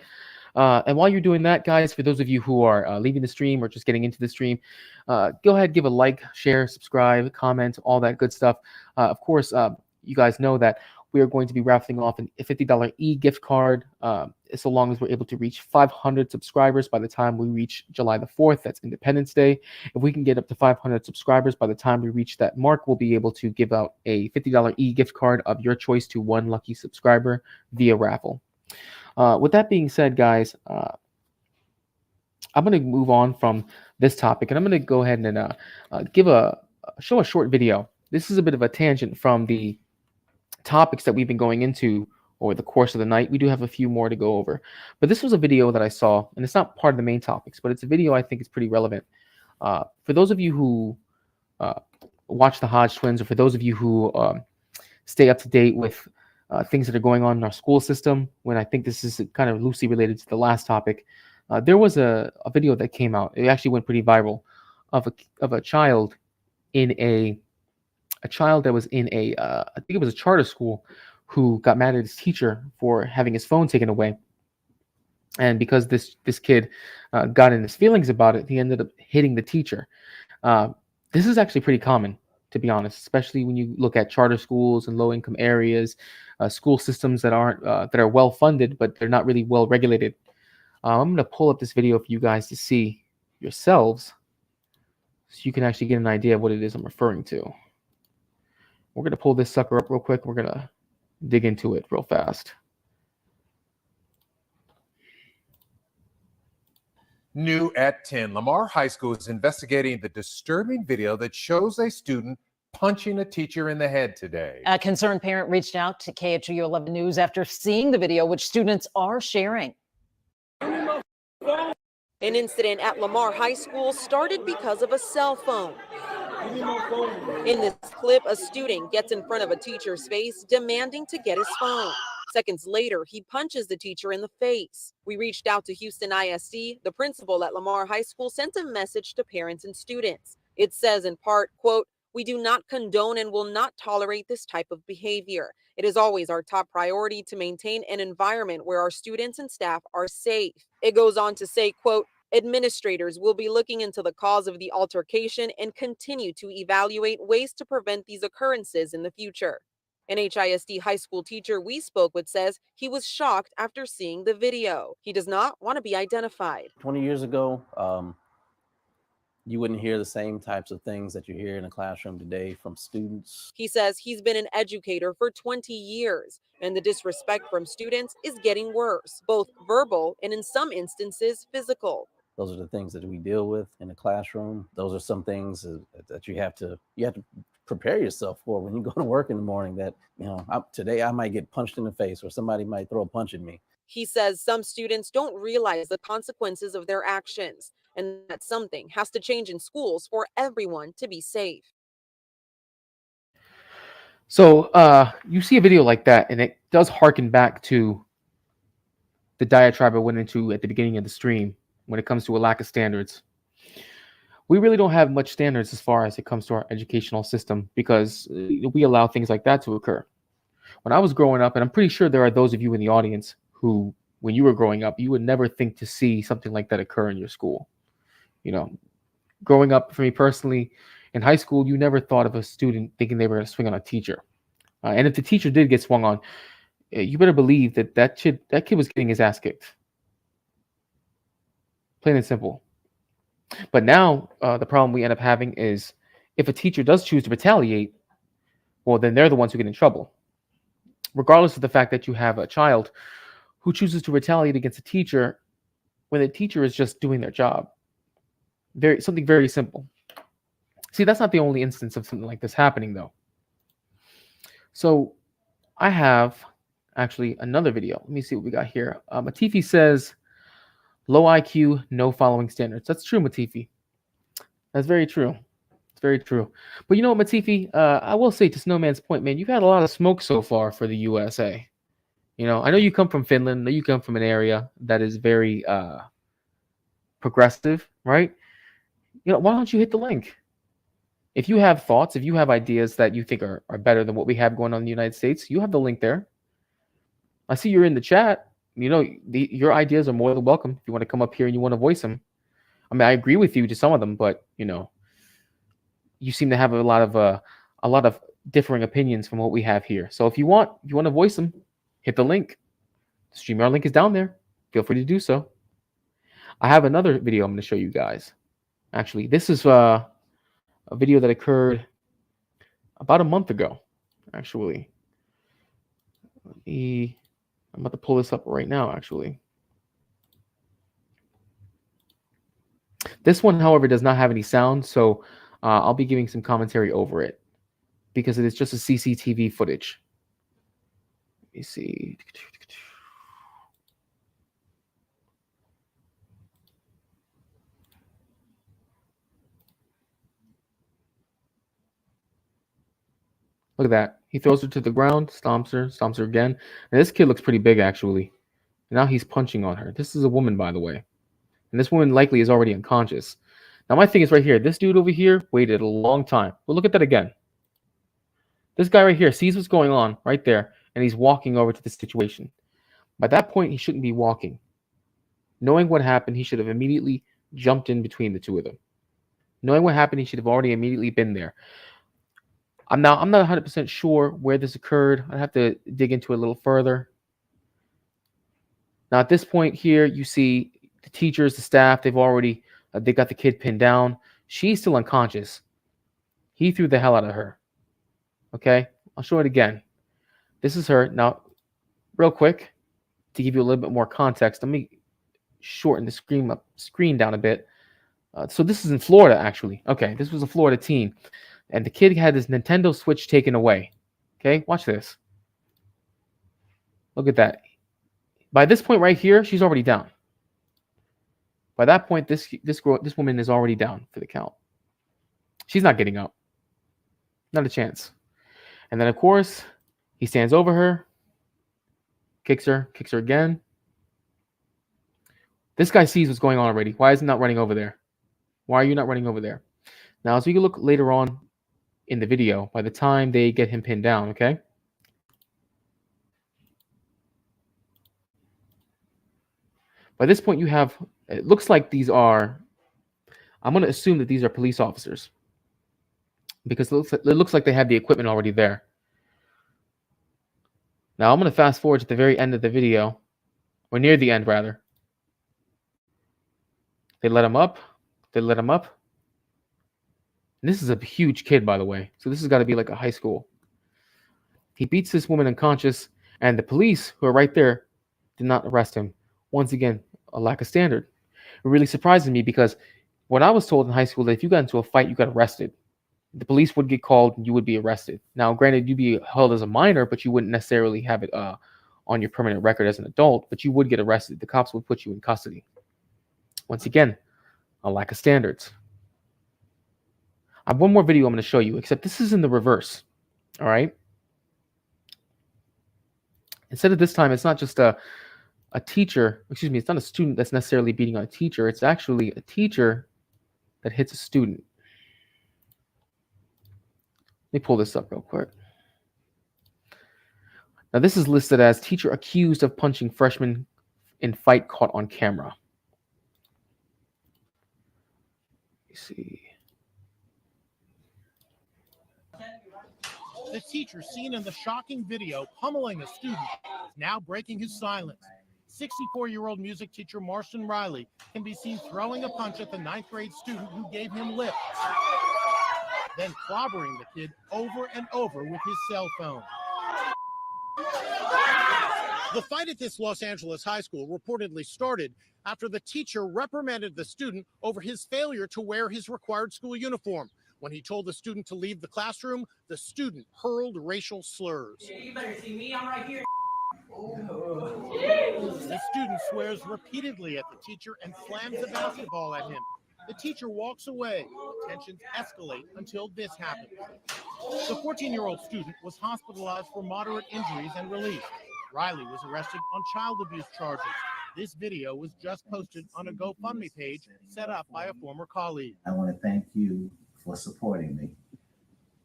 And while you're doing that, guys, for those of you who are leaving the stream or just getting into the stream, go ahead, give a like, share, subscribe, comment, all that good stuff. Of course, you guys know that we are going to be raffling off a $50 e-gift card so long as we're able to reach 500 subscribers by the time we reach July the 4th. That's Independence Day. If we can get up to 500 subscribers by the time we reach that mark, we'll be able to give out a $50 e-gift card of your choice to one lucky subscriber via raffle. With that being said, guys, I'm going to move on from this topic, and I'm going to go ahead and show a short video. This is a bit of a tangent from the topics that we've been going into over the course of the night. We do have a few more to go over, but this was a video that I saw, and it's not part of the main topics, but it's a video I think is pretty relevant. For those of you who watch the Hodge twins, or for those of you who stay up to date with things that are going on in our school system, when I think this is kind of loosely related to the last topic, there was a video that came out. It actually went pretty viral of a child in a a child that was in a, I think it was a charter school, who got mad at his teacher for having his phone taken away. And because this kid got in his feelings about it, he ended up hitting the teacher. This is actually pretty common, to be honest, especially when you look at charter schools and low-income areas, school systems that aren't that are well funded, but they're not really well regulated. I'm going to pull up this video for you guys to see yourselves, so you can actually get an idea of what it is I'm referring to. We're going to pull this sucker up real quick. We're going to dig into it real fast. New at 10, Lamar High School is investigating the disturbing video that shows a student punching a teacher in the head today. A concerned parent reached out to KHU 11 News after seeing the video, which students are sharing. An incident at Lamar High School started because of a cell phone. In this clip, a student gets in front of a teacher's face, demanding to get his phone. Seconds later, he punches the teacher in the face. We reached out to Houston ISD. The principal at Lamar High School sent a message to parents and students. It says in part, quote, "We do not condone and will not tolerate this type of behavior. It is always our top priority to maintain an environment where our students and staff are safe." It goes on to say, quote, "Administrators will be looking into the cause of the altercation and continue to evaluate ways to prevent these occurrences in the future." An HISD high school teacher we spoke with says he was shocked after seeing the video. He does not want to be identified. 20 years ago, you wouldn't hear the same types of things that you hear in a classroom today from students. He says he's been an educator for 20 years, and the disrespect from students is getting worse, both verbal and in some instances physical. Those are the things that we deal with in the classroom. Those are some things that you have to prepare yourself for when you go to work in the morning, that, you know, today I might get punched in the face or somebody might throw a punch at me. He says some students don't realize the consequences of their actions, and that something has to change in schools for everyone to be safe. So you see a video like that, and it does harken back to the diatribe I went into at the beginning of the stream when it comes to a lack of standards. We really don't have much standards as far as it comes to our educational system, because we allow things like that to occur. When I was growing up, and I'm pretty sure there are those of you in the audience who, when you were growing up, you would never think to see something like that occur in your school. You know, growing up for me personally, in high school, you never thought of a student thinking they were going to swing on a teacher. And if the teacher did get swung on, you better believe that kid was getting his ass kicked. Plain and simple. But now the problem we end up having is, if a teacher does choose to retaliate, well, then they're the ones who get in trouble. Regardless of the fact that you have a child who chooses to retaliate against a teacher when the teacher is just doing their job. Something very simple. See, that's not the only instance of something like this happening, though. So I have actually another video. Let me see what we got here. Matifi says, "Low IQ, no following standards." That's true, Matifi. That's very true. It's very true. But you know what, Matifi? I will say, to Snowman's point, man, you've had a lot of smoke so far for the USA. You know, I know you come from Finland. I know you come from an area that is very progressive, right? You know, why don't you hit the link? If you have thoughts, if you have ideas that you think are better than what we have going on in the United States, you have the link there. I see you're in the chat. You know, your ideas are more than welcome if you want to come up here and you want to voice them. I mean, I agree with you to some of them, but you know, you seem to have a lot of differing opinions from what we have here. So if you want to voice them, hit the link. The StreamYard link is down there. Feel free to do so. I have another video I'm going to show you guys. Actually, this is a video that occurred about a month ago. Actually, I'm about to pull this up right now. Actually, this one, however, does not have any sound, so I'll be giving some commentary over it because it is just a CCTV footage. Let me see. Look at that. He throws her to the ground, stomps her again. And this kid looks pretty big, actually. Now he's punching on her. This is a woman, by the way. And this woman likely is already unconscious. Now, my thing is right here. This dude over here waited a long time. Well, look at that again. This guy right here sees what's going on right there, and he's walking over to the situation. By that point, he shouldn't be walking. Knowing what happened, he should have immediately jumped in between the two of them. Knowing what happened, he should have already immediately been there. I'm not 100% sure where this occurred. I'd have to dig into it a little further. Now, at this point here, you see the teachers, the staff, they got the kid pinned down. She's still unconscious. He threw the hell out of her. Okay, I'll show it again. This is her. Now, real quick, to give you a little bit more context, let me shorten the screen down a bit. So this is in Florida, actually. Okay, this was a Florida teen. And the kid had his Nintendo Switch taken away. Okay, watch this. Look at that. By this point right here, she's already down. By that point, this woman is already down for the count. She's not getting up. Not a chance. And then, of course, he stands over her, kicks her again. This guy sees what's going on already. Why is he not running over there? Why are you not running over there? Now, as we can look later on in the video, by the time they get him pinned down, okay? By this point, you have, it looks like these are, I'm going to assume that these are police officers, because it looks like they have the equipment already there. Now, I'm going to fast forward to the very end of the video, or near the end, rather. They let him up. They let him up. And this is a huge kid, by the way. So this has got to be like a high school. He beats this woman unconscious, and the police who are right there did not arrest him. Once again, a lack of standard. It really surprises me because when I was told in high school that if you got into a fight, you got arrested. The police would get called and you would be arrested. Now, granted, you'd be held as a minor, but you wouldn't necessarily have it on your permanent record as an adult, but you would get arrested. The cops would put you in custody. Once again, a lack of standards. I have one more video I'm going to show you, except this is in the reverse. All right. Instead of this time, it's not just a teacher. Excuse me. It's not a student that's necessarily beating on a teacher. It's actually a teacher that hits a student. Let me pull this up real quick. Now, this is listed as teacher accused of punching freshman in fight caught on camera. Let me see. The teacher seen in the shocking video pummeling a student is now breaking his silence. 64-year-old music teacher Marston Riley can be seen throwing a punch at the 9th grade student who gave him lip, then clobbering the kid over and over with his cell phone. The fight at this Los Angeles high school reportedly started after the teacher reprimanded the student over his failure to wear his required school uniform. When he told the student to leave the classroom, the student hurled racial slurs. Yeah, you better see me, I'm right here. The student swears repeatedly at the teacher and slams the basketball at him. The teacher walks away. Tensions escalate until this happens. The 14-year-old student was hospitalized for moderate injuries and released. Riley was arrested on child abuse charges. This video was just posted on a GoFundMe page set up by a former colleague. I want to thank you for supporting me.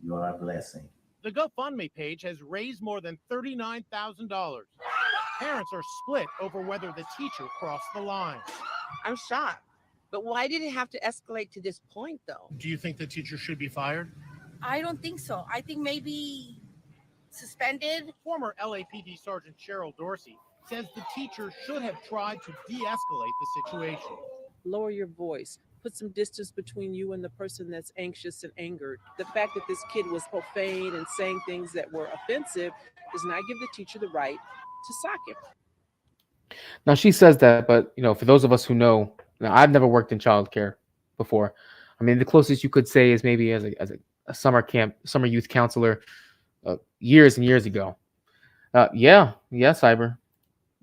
You are a blessing. The GoFundMe page has raised more than $39,000. Parents are split over whether the teacher crossed the line. I'm shocked. But why did it have to escalate to this point, though? Do you think the teacher should be fired? I don't think so. I think maybe suspended. Former LAPD Sergeant Cheryl Dorsey says the teacher should have tried to de-escalate the situation. Lower your voice. Put some distance between you and the person that's anxious and angered. The fact that this kid was profane and saying things that were offensive does not give the teacher the right to sock him. Now, she says that, but, you know, for those of us who know, now, I've never worked in childcare before. I mean, the closest you could say is maybe as a summer youth counselor years and years ago. Yeah, Cyber.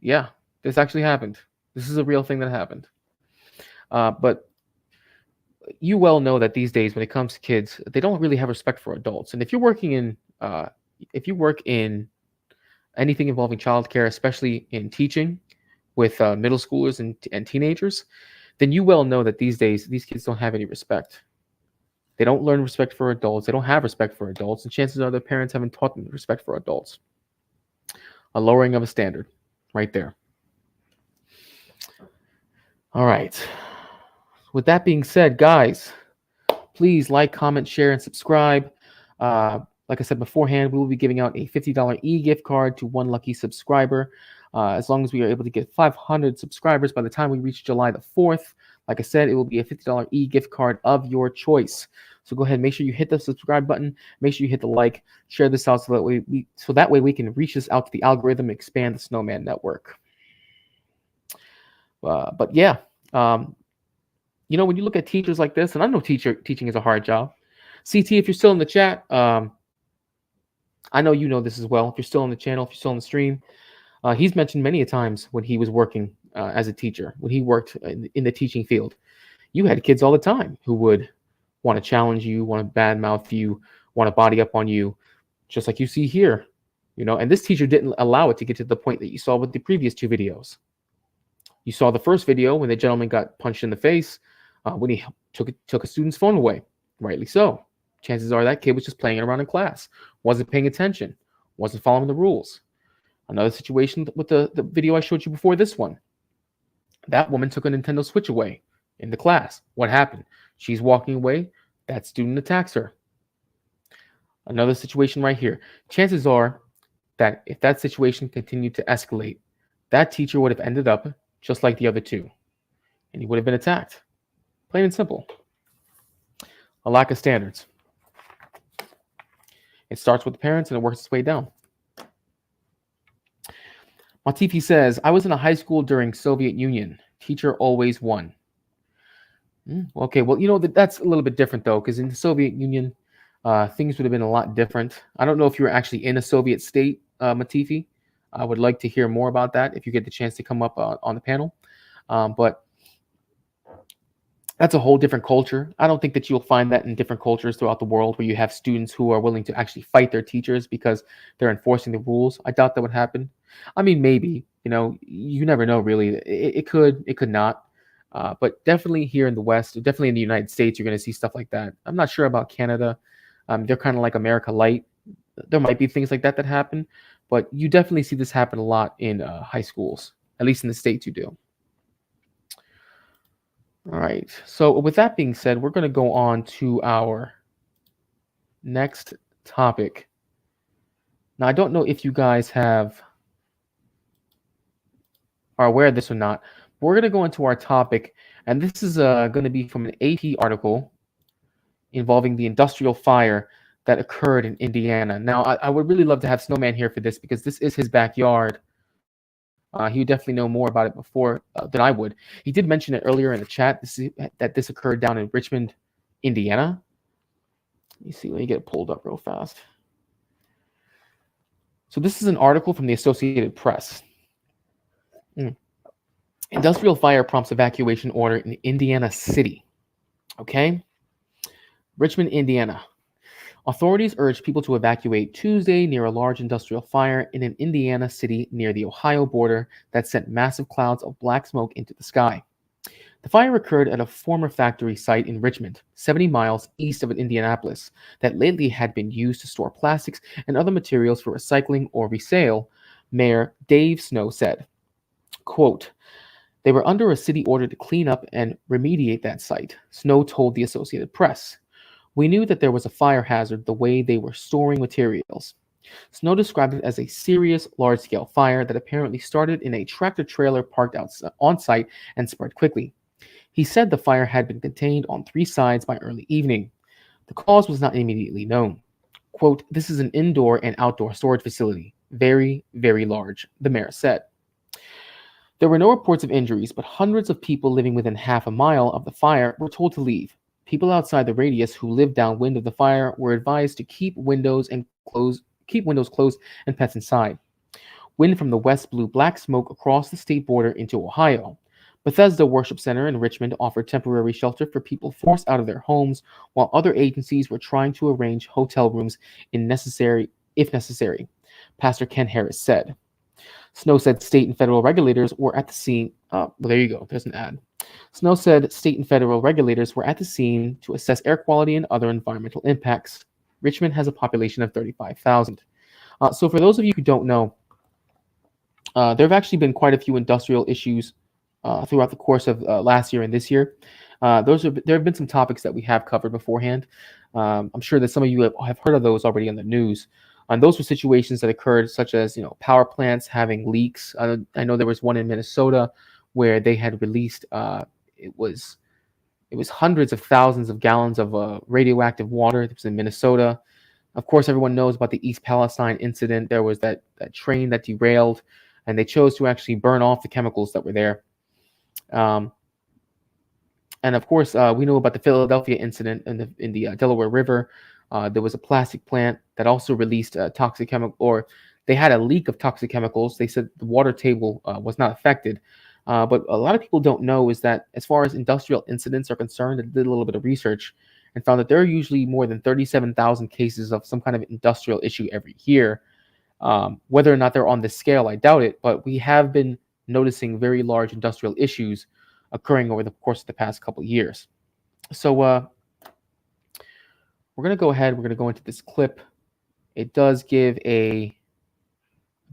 Yeah, this actually happened. This is a real thing that happened. But you well know that these days, when it comes to kids, they don't really have respect for adults. And if you work in anything involving childcare, especially in teaching with middle schoolers and teenagers, then you well know that these days these kids don't have any respect. They don't learn respect for adults. They don't have respect for adults. And chances are their parents haven't taught them respect for adults. A lowering of a standard right there. All right. With that being said, guys, please like, comment, share, and subscribe. Like I said beforehand, we will be giving out a $50 e-gift card to one lucky subscriber. As long as we are able to get 500 subscribers by the time we reach July the 4th. Like I said, it will be a $50 e-gift card of your choice. So go ahead and make sure you hit the subscribe button. Make sure you hit the like. Share this out so that way we can reach this out to the algorithm and expand the Snowman Network. But yeah, you know, when you look at teachers like this, and I know teaching is a hard job. CT, if you're still in the chat, I know you know this as well. If you're still on the channel, if you're still on the stream, he's mentioned many a times when he was working as a teacher, when he worked in the teaching field, you had kids all the time who would want to challenge you, want to badmouth you, want to body up on you, just like you see here, you know. And this teacher didn't allow it to get to the point that you saw with the previous two videos. You saw the first video when the gentleman got punched in the face when he took a student's phone away. Rightly so. Chances are that kid was just playing around in class, wasn't paying attention, wasn't following the rules. Another situation with the video I showed you before this one. That woman took a Nintendo Switch away in the class. What happened? She's walking away. That student attacks her. Another situation right here. Chances are that if that situation continued to escalate, that teacher would have ended up just like the other two, and he would have been attacked. Plain and simple. A lack of standards. It starts with the parents and it works its way down. Matifi says, I was in a high school during Soviet Union. Teacher always won. Okay, well, you know, that's a little bit different, though, because in the Soviet Union, things would have been a lot different. I don't know if you were actually in a Soviet state, Matifi. I would like to hear more about that if you get the chance to come up on the panel. But that's a whole different culture. I don't think that you'll find that in different cultures throughout the world where you have students who are willing to actually fight their teachers because they're enforcing the rules. I doubt that would happen. I mean, maybe, you know, you never know, really. It could not. But definitely here in the West, definitely in the United States, you're going to see stuff like that. I'm not sure about Canada. They're kind of like America Light. There might be things like that happen, but you definitely see this happen a lot in high schools, at least in the States you do. All right. So with that being said, we're going to go on to our next topic. Now, I don't know if you guys are aware of this or not. We're going to go into our topic, and this is going to be from an AP article involving the industrial fire that occurred in Indiana. Now, I would really love to have Snowman here for this because this is his backyard. He would definitely know more about it before than I would. He did mention it earlier in the chat that this occurred down in Richmond, Indiana. Let me see. Let me get it pulled up real fast. So this is an article from the Associated Press. Industrial fire prompts evacuation order in Indiana City. Okay. Richmond, Indiana. Authorities urged people to evacuate Tuesday near a large industrial fire in an Indiana city near the Ohio border that sent massive clouds of black smoke into the sky. The fire occurred at a former factory site in Richmond, 70 miles east of Indianapolis, that lately had been used to store plastics and other materials for recycling or resale, Mayor Dave Snow said. Quote, they were under a city order to clean up and remediate that site, Snow told the Associated Press. We knew that there was a fire hazard the way they were storing materials. Snow described it as a serious, large-scale fire that apparently started in a tractor-trailer parked on site and spread quickly. He said the fire had been contained on 3 sides by early evening. The cause was not immediately known. Quote, this is an indoor and outdoor storage facility. Very, very large, the mayor said. There were no reports of injuries, but hundreds of people living within half a mile of the fire were told to leave. People outside the radius who lived downwind of the fire were advised to keep windows closed and pets inside. Wind from the west blew black smoke across the state border into Ohio. Bethesda Worship Center in Richmond offered temporary shelter for people forced out of their homes, while other agencies were trying to arrange hotel rooms if necessary, Pastor Ken Harris said. Snow said state and federal regulators were at the scene. Well, there you go. There's an ad. Snow said state and federal regulators were at the scene to assess air quality and other environmental impacts. Richmond has a population of 35,000. So for those of you who don't know, there have actually been quite a few industrial issues throughout the course of last year and this year. There have been some topics that we have covered beforehand. I'm sure that some of you have heard of those already on the news. And those were situations that occurred, such as power plants having leaks. I know there was one in Minnesota where they had released it was hundreds of thousands of gallons of radioactive water. It was in Minnesota. Of course, everyone knows about the East Palestine incident. There was that train that derailed, and they chose to actually burn off the chemicals that were there. And of course, we know about the Philadelphia incident in the Delaware River. There was a plastic plant that also released toxic chemical, or they had a leak of toxic chemicals. They said the water table was not affected. But a lot of people don't know is that as far as industrial incidents are concerned, I did a little bit of research and found that there are usually more than 37,000 cases of some kind of industrial issue every year. Whether or not they're on this scale, I doubt it, but we have been noticing very large industrial issues occurring over the course of the past couple of years. So we're going to go ahead. We're going to go into this clip. It does give a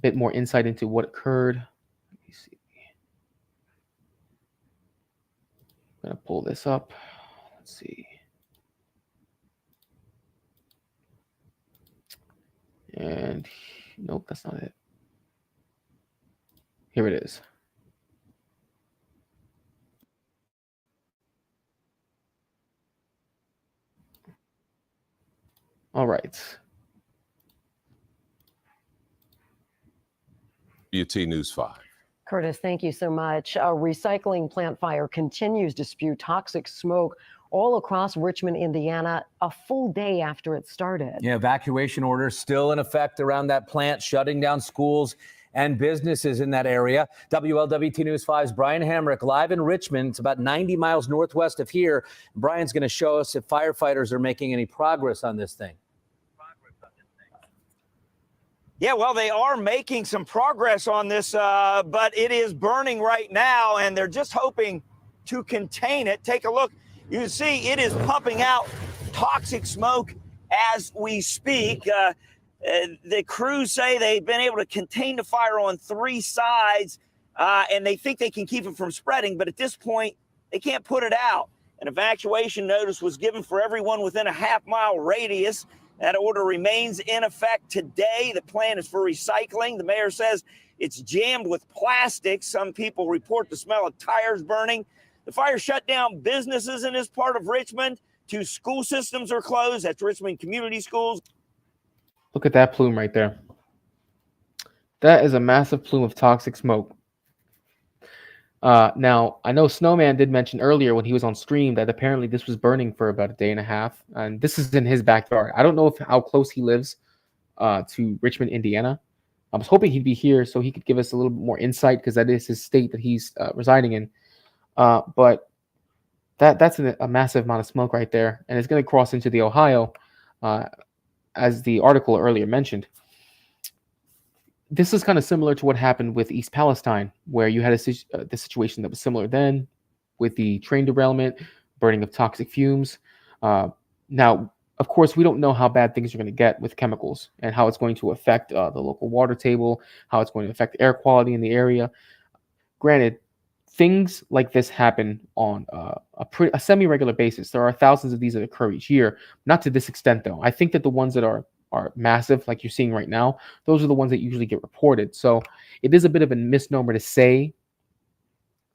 bit more insight into what occurred. Let me see. I'm going to pull this up. Let's see. And nope, that's not it. Here it is. All right. UT News 5. Curtis, thank you so much. A recycling plant fire continues to spew toxic smoke all across Richmond, Indiana, a full day after it started. Yeah, evacuation orders still in effect around that plant, shutting down schools and businesses in that area. WLWT News 5's Brian Hamrick live in Richmond. It's about 90 miles northwest of here. Brian's going to show us if firefighters are making any progress on this thing. Yeah, well, they are making some progress on this, but it is burning right now, and they're just hoping to contain it. Take a look. You can see it is pumping out toxic smoke as we speak. The crews say they've been able to contain the fire on 3 sides, and they think they can keep it from spreading, but at this point, they can't put it out. An evacuation notice was given for everyone within a half-mile radius. That order remains in effect today. The plan is for recycling. The mayor says it's jammed with plastic. Some people report the smell of tires burning. The fire shut down businesses in this part of Richmond. 2 school systems are closed. That's Richmond Community Schools. Look at that plume right there. That is a massive plume of toxic smoke. Now, I know Snowman did mention earlier when he was on stream that apparently this was burning for about a day and a half, and this is in his backyard. I don't know how close he lives to Richmond, Indiana. I was hoping he'd be here so he could give us a little bit more insight because that is his state that he's residing in. But that's a massive amount of smoke right there, and it's going to cross into the Ohio, as the article earlier mentioned. This is kind of similar to what happened with East Palestine, where you had the situation that was similar then with the train derailment, burning of toxic fumes. Now, of course, we don't know how bad things are going to get with chemicals and how it's going to affect the local water table, how it's going to affect air quality in the area. Granted, things like this happen on a semi-regular basis. There are thousands of these that occur each year, not to this extent, though. I think that the ones that are massive, like you're seeing right now, those are the ones that usually get reported. So it is a bit of a misnomer to say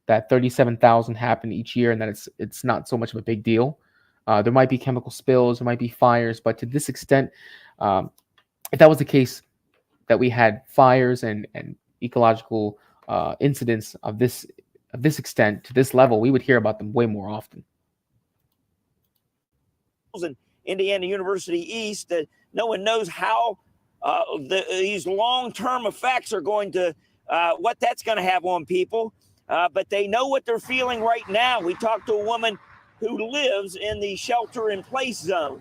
that 37,000 happen each year and that it's not so much of a big deal. There might be chemical spills, there might be fires, but to this extent, if that was the case, that we had fires and ecological incidents of this extent to this level, we would hear about them way more often. In Indiana University East, no one knows how these long-term effects are going to, what that's going to have on people, but they know what they're feeling right now. We talked to a woman who lives in the shelter-in-place zone.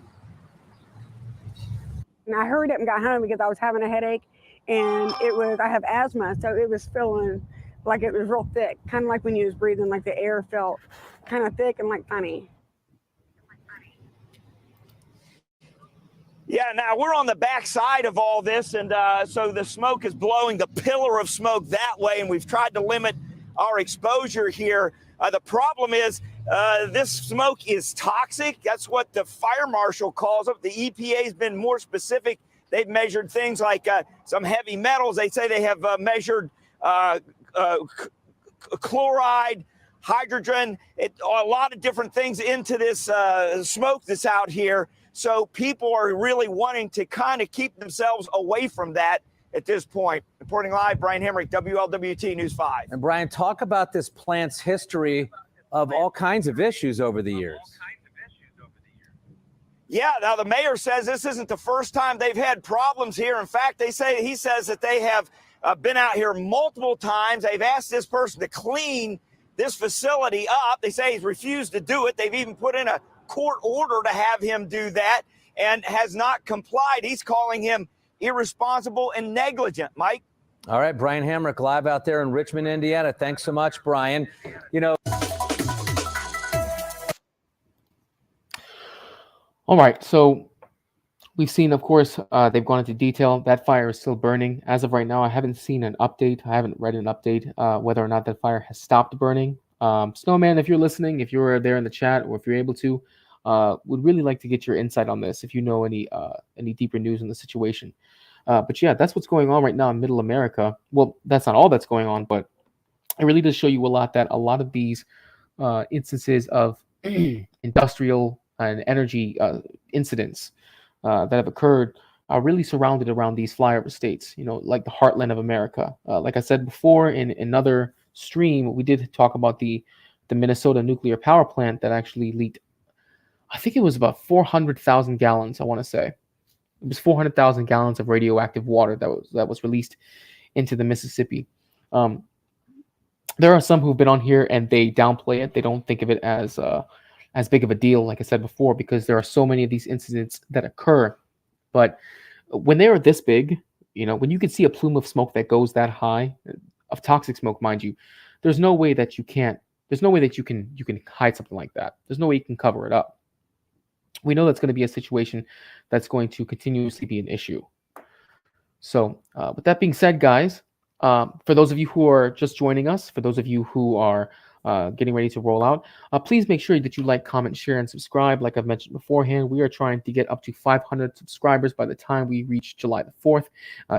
And I hurried up and got home because I was having a headache, and I have asthma, so it was feeling like it was real thick, kind of like when you was breathing, like the air felt kind of thick and like funny. Yeah, now we're on the back side of all this, and so the smoke is blowing the pillar of smoke that way, and we've tried to limit our exposure here. The problem is this smoke is toxic. That's what the fire marshal calls it. The EPA has been more specific. They've measured things like some heavy metals. They say they have measured chloride, hydrogen, a lot of different things into this smoke that's out here. So people are really wanting to kind of keep themselves away from that at this point. Reporting live, Brian Hemrick, WLWT News 5. And Brian, talk about this plant's history of all kinds of issues over the years. Yeah, now the mayor says this isn't the first time they've had problems here. In fact, he says that they have been out here multiple times. They've asked this person to clean this facility up. They say he's refused to do it. They've even put in a court order to have him do that and has not complied. He's calling him irresponsible and negligent. Mike? All right, Brian Hamrick live out there in Richmond, Indiana. Thanks so much, Brian. You know. All right, so we've seen, of course, they've gone into detail. That fire is still burning. As of right now, I haven't seen an update. I haven't read an update whether or not that fire has stopped burning. Snowman, if you're listening, if you're there in the chat, or if you're able to, would really like to get your insight on this if you know any deeper news in the situation. But yeah, that's what's going on right now in Middle America. Well, that's not all that's going on, but it really does show you a lot that a lot of these instances of industrial and energy incidents that have occurred are really surrounded around these flyover states, you know, like the heartland of America. Like I said before in another stream, we did talk about the Minnesota nuclear power plant that actually leaked. I think it was about 400,000 gallons, I want to say. It was 400,000 gallons of radioactive water that was released into the Mississippi. There are some who've been on here and they downplay it. They don't think of it as big of a deal, like I said before, because there are so many of these incidents that occur. But when they are this big, you know, when you can see a plume of smoke that goes that high, of toxic smoke, mind you, there's no way that you can hide something like that. There's no way you can cover it up. We know that's going to be a situation that's going to continuously be an issue. So with that being said, guys, for those of you who are just joining us, for those of you who are getting ready to roll out, please make sure that you like, comment, share, and subscribe. Like I've mentioned beforehand, we are trying to get up to 500 subscribers by the time we reach July the 4th.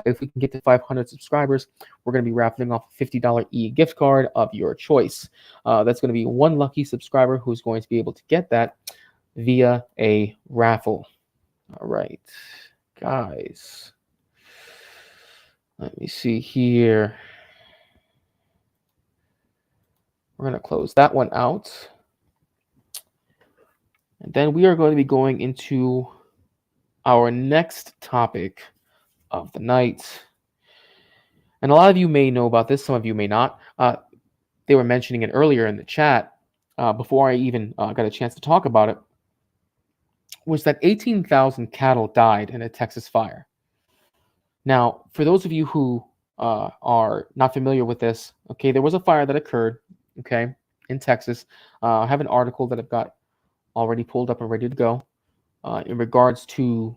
If we can get to 500 subscribers, we're going to be raffling off a $50 e-gift card of your choice. That's going to be one lucky subscriber who's going to be able to get that via a raffle. All right, guys. Let me see here. We're going to close that one out. And then we are going to be going into our next topic of the night. And a lot of you may know about this, some of you may not. They were mentioning it earlier in the chat before I even got a chance to talk about it, was that 18,000 cattle died in a Texas fire. Now, for those of you who are not familiar with this, okay, there was a fire that occurred, okay, in Texas. I have an article that I've got already pulled up and ready to go in regards to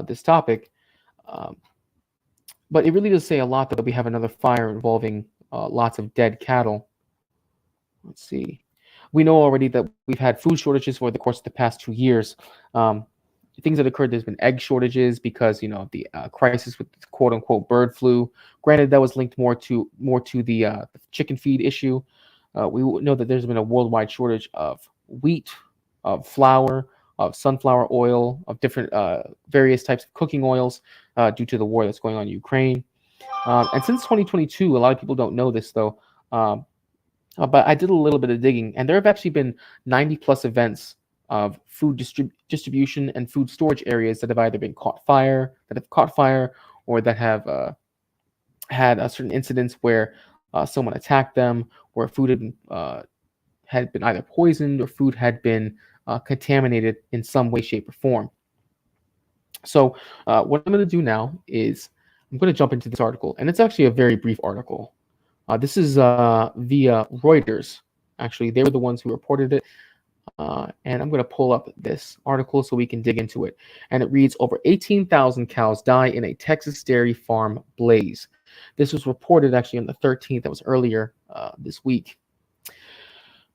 this topic. But it really does say a lot that we have another fire involving lots of dead cattle. Let's see. We know already that we've had food shortages for the course of the past 2 years. Things that occurred, there's been egg shortages because, you know, the crisis with quote unquote bird flu. Granted, that was linked more to the chicken feed issue. We know that there's been a worldwide shortage of wheat, of flour, of sunflower oil, of different various types of cooking oils due to the war that's going on in Ukraine. And since 2022, a lot of people don't know this though, but I did a little bit of digging, and there have actually been 90 plus events of food distribution and food storage areas that have either been caught fire, or that have had certain incidents where someone attacked them, where food had been either poisoned or food had been contaminated in some way, shape, or form. So what I'm going to do now is I'm going to jump into this article, and it's actually a very brief article. This is via Reuters. Actually, they were the ones who reported it. And I'm going to pull up this article so we can dig into it. And it reads, over 18,000 cows die in a Texas dairy farm blaze. This was reported actually on the 13th. That was earlier this week.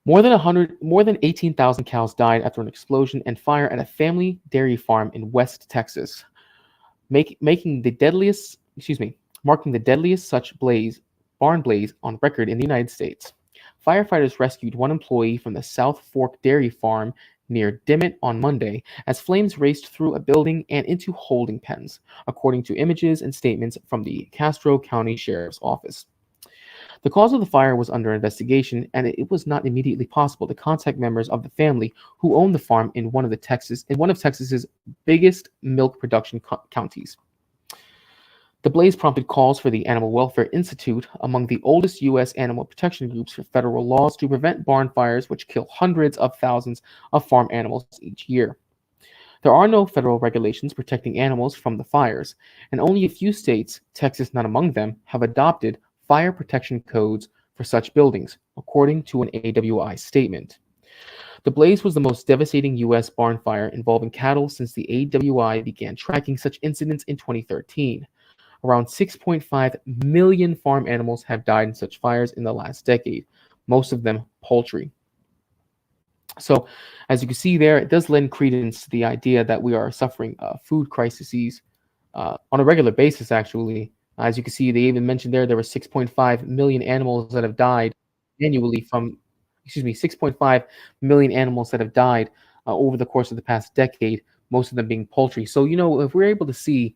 More than 18,000 cows died after an explosion and fire at a family dairy farm in West Texas, marking the deadliest such barn blaze on record in the United States. Firefighters rescued one employee from the South Fork Dairy Farm near Dimmitt on Monday as flames raced through a building and into holding pens, according to images and statements from the Castro County Sheriff's Office. The cause of the fire was under investigation, and it was not immediately possible to contact members of the family who owned the farm in one of Texas's biggest milk production counties. The blaze prompted calls for the Animal Welfare Institute, among the oldest U.S. animal protection groups, for federal laws to prevent barn fires, which kill hundreds of thousands of farm animals each year. There are no federal regulations protecting animals from the fires, and only a few states, Texas not among them, have adopted fire protection codes for such buildings, according to an AWI statement. The blaze was the most devastating U.S. barn fire involving cattle since the AWI began tracking such incidents in 2013. Around 6.5 million farm animals have died in such fires in the last decade, most of them poultry. So, as you can see there, it does lend credence to the idea that we are suffering food crises on a regular basis, actually. As you can see, they even mentioned there were 6.5 million animals that have died annually 6.5 million animals that have died over the course of the past decade, most of them being poultry. So, if we're able to see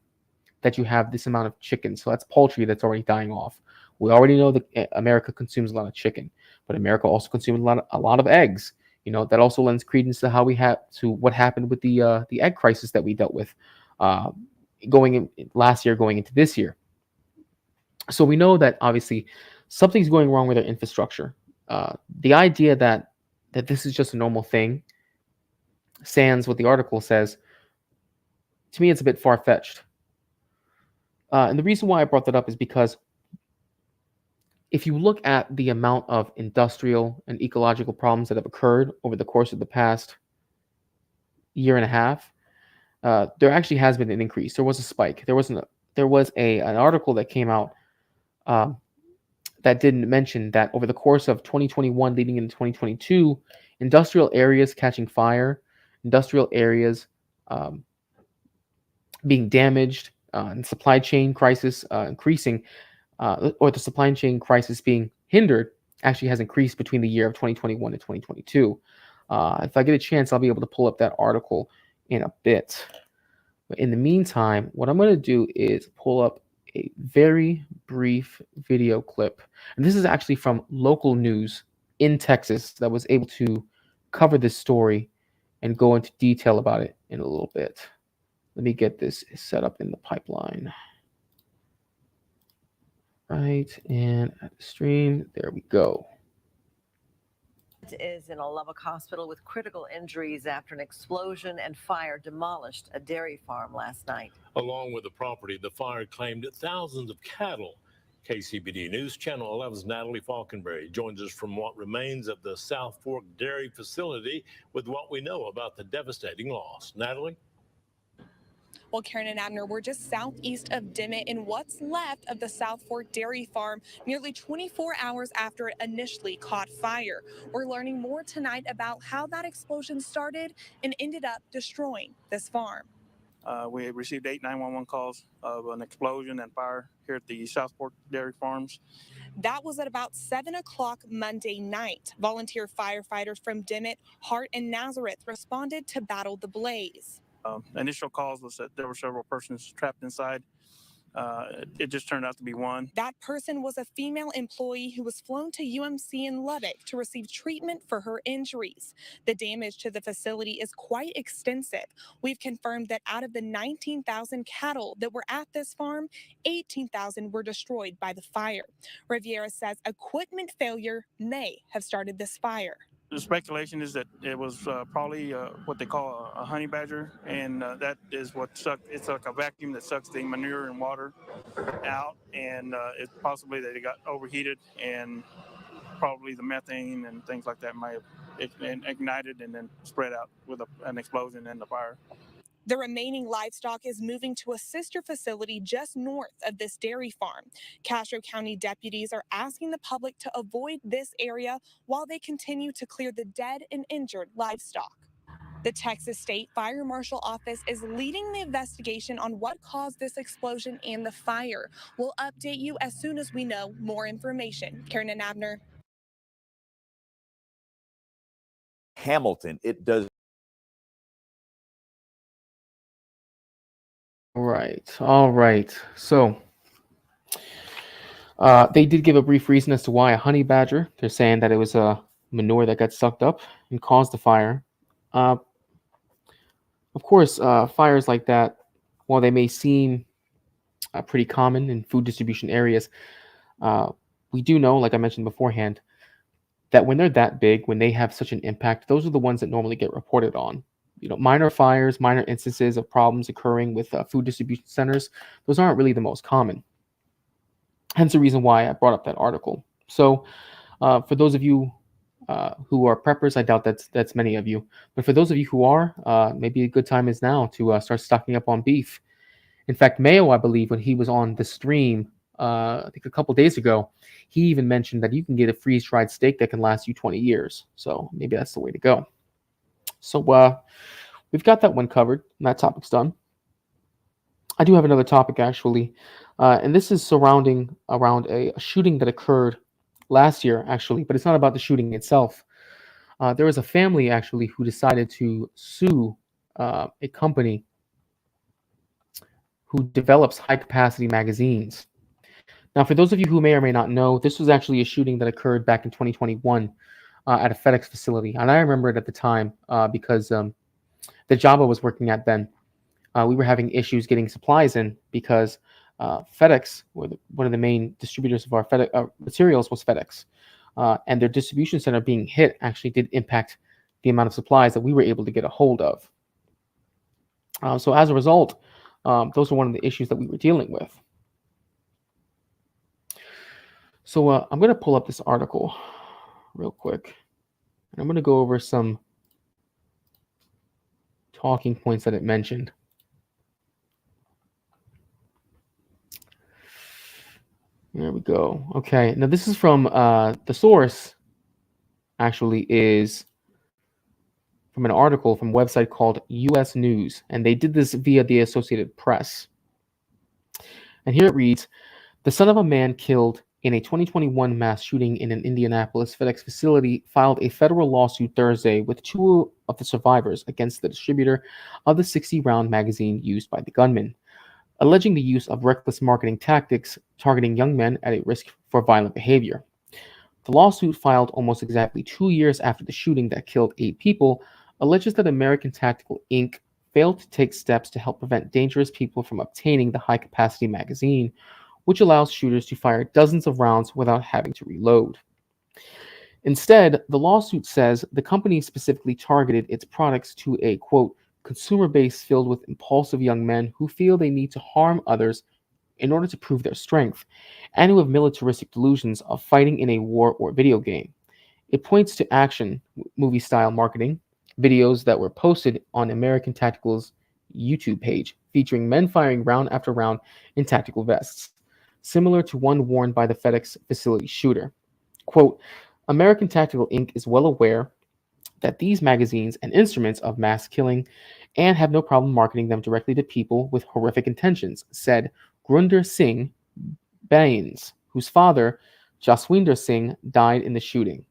that you have this amount of chicken, so that's poultry that's already dying off. We already know that America consumes a lot of chicken, but America also consumes a lot of eggs. That also lends credence to what happened with the egg crisis that we dealt with last year, going into this year. So we know that obviously something's going wrong with our infrastructure. The idea that this is just a normal thing, sans what the article says, to me it's a bit far-fetched. And the reason why I brought that up is because if you look at the amount of industrial and ecological problems that have occurred over the course of the past year and a half, there actually has been an increase. There was a spike. There was an article that came out that didn't mention that over the course of 2021 leading into 2022, industrial areas catching fire, industrial areas being damaged, and supply chain crisis increasing, or the supply chain crisis being hindered, actually has increased between the year of 2021 and 2022. If I get a chance, I'll be able to pull up that article in a bit. But in the meantime, what I'm going to do is pull up a very brief video clip. And this is actually from local news in Texas that was able to cover this story and go into detail about it in a little bit. Let me get this set up in the pipeline. Right, and at the stream, there we go. Is in a Lubbock hospital with critical injuries after an explosion and fire demolished a dairy farm last night. Along with the property, the fire claimed thousands of cattle. KCBD News Channel 11's Natalie Falconberry joins us from what remains of the South Fork Dairy facility with what we know about the devastating loss. Natalie? Well, Karen and Abner, we're just southeast of Dimmitt in what's left of the South Fork Dairy Farm, nearly 24 hours after it initially caught fire. We're learning more tonight about how that explosion started and ended up destroying this farm. We received 8 911 calls of an explosion and fire here at the South Fork Dairy Farms. That was at about 7 o'clock Monday night. Volunteer firefighters from Dimmitt, Hart, and Nazareth responded to battle the blaze. Initial calls was that there were several persons trapped inside. It just turned out to be one. That person was a female employee who was flown to UMC in Lubbock to receive treatment for her injuries. The damage to the facility is quite extensive. We've confirmed that out of the 19,000 cattle that were at this farm, 18,000 were destroyed by the fire. Riviera says equipment failure may have started this fire. The speculation is that it was probably what they call a honey badger, and that is what sucked. It's like a vacuum that sucks the manure and water out, and it's possibly that it got overheated, and probably the methane and things like that might have ignited and then spread out with an explosion and the fire. The remaining livestock is moving to a sister facility just north of this dairy farm. Castro County deputies are asking the public to avoid this area while they continue to clear the dead and injured livestock. The Texas State Fire Marshal Office is leading the investigation on what caused this explosion and the fire. We'll update you as soon as we know more information. Karen and Abner. Hamilton, it does. All right. So they did give a brief reason as to why a honey badger. They're saying that it was a manure that got sucked up and caused the fire. Of course, fires like that, while they may seem pretty common in food distribution areas, we do know, like I mentioned beforehand, that when they're that big, when they have such an impact, those are the ones that normally get reported on. Minor fires, minor instances of problems occurring with food distribution centers, those aren't really the most common. Hence the reason why I brought up that article. So for those of you who are preppers, I doubt that's many of you. But for those of you who are, maybe a good time is now to start stocking up on beef. In fact, Mayo, I believe, when he was on the stream, I think a couple days ago, he even mentioned that you can get a freeze-dried steak that can last you 20 years. So maybe that's the way to go. So we've got that one covered, and that topic's done. I do have another topic, actually, and this is surrounding around a shooting that occurred last year, actually, but it's not about the shooting itself. There was a family, actually, who decided to sue a company who develops high-capacity magazines. Now, for those of you who may or may not know, this was actually a shooting that occurred back in 2021 at a FedEx facility. And I remember it at the time because the job I was working at then, we were having issues getting supplies in because FedEx, one of the main distributors of our materials, was FedEx. And their distribution center being hit actually did impact the amount of supplies that we were able to get a hold of. So as a result, those are one of the issues that we were dealing with. So I'm going to pull up this article real quick. And I'm going to go over some talking points that it mentioned. There we go. Okay, now this is from the source, actually, is from an article from a website called US News, and they did this via the Associated Press. And here it reads, the son of a man killed in a 2021 mass shooting in an Indianapolis FedEx facility filed a federal lawsuit Thursday with two of the survivors against the distributor of the 60-round magazine used by the gunman, alleging the use of reckless marketing tactics targeting young men at a risk for violent behavior. The lawsuit, filed almost exactly 2 years after the shooting that killed 8 people, alleges that American Tactical Inc. failed to take steps to help prevent dangerous people from obtaining the high-capacity magazine, which allows shooters to fire dozens of rounds without having to reload. Instead, the lawsuit says the company specifically targeted its products to a, quote, consumer base filled with impulsive young men who feel they need to harm others in order to prove their strength, and who have militaristic delusions of fighting in a war or video game. It points to action movie-style marketing, videos that were posted on American Tactical's YouTube page, featuring men firing round after round in tactical vests, similar to one worn by the FedEx facility shooter. Quote, American Tactical Inc. is well aware that these magazines and instruments of mass killing and have no problem marketing them directly to people with horrific intentions, said Gurinder Singh Bains, whose father, Jaswinder Singh, died in the shooting.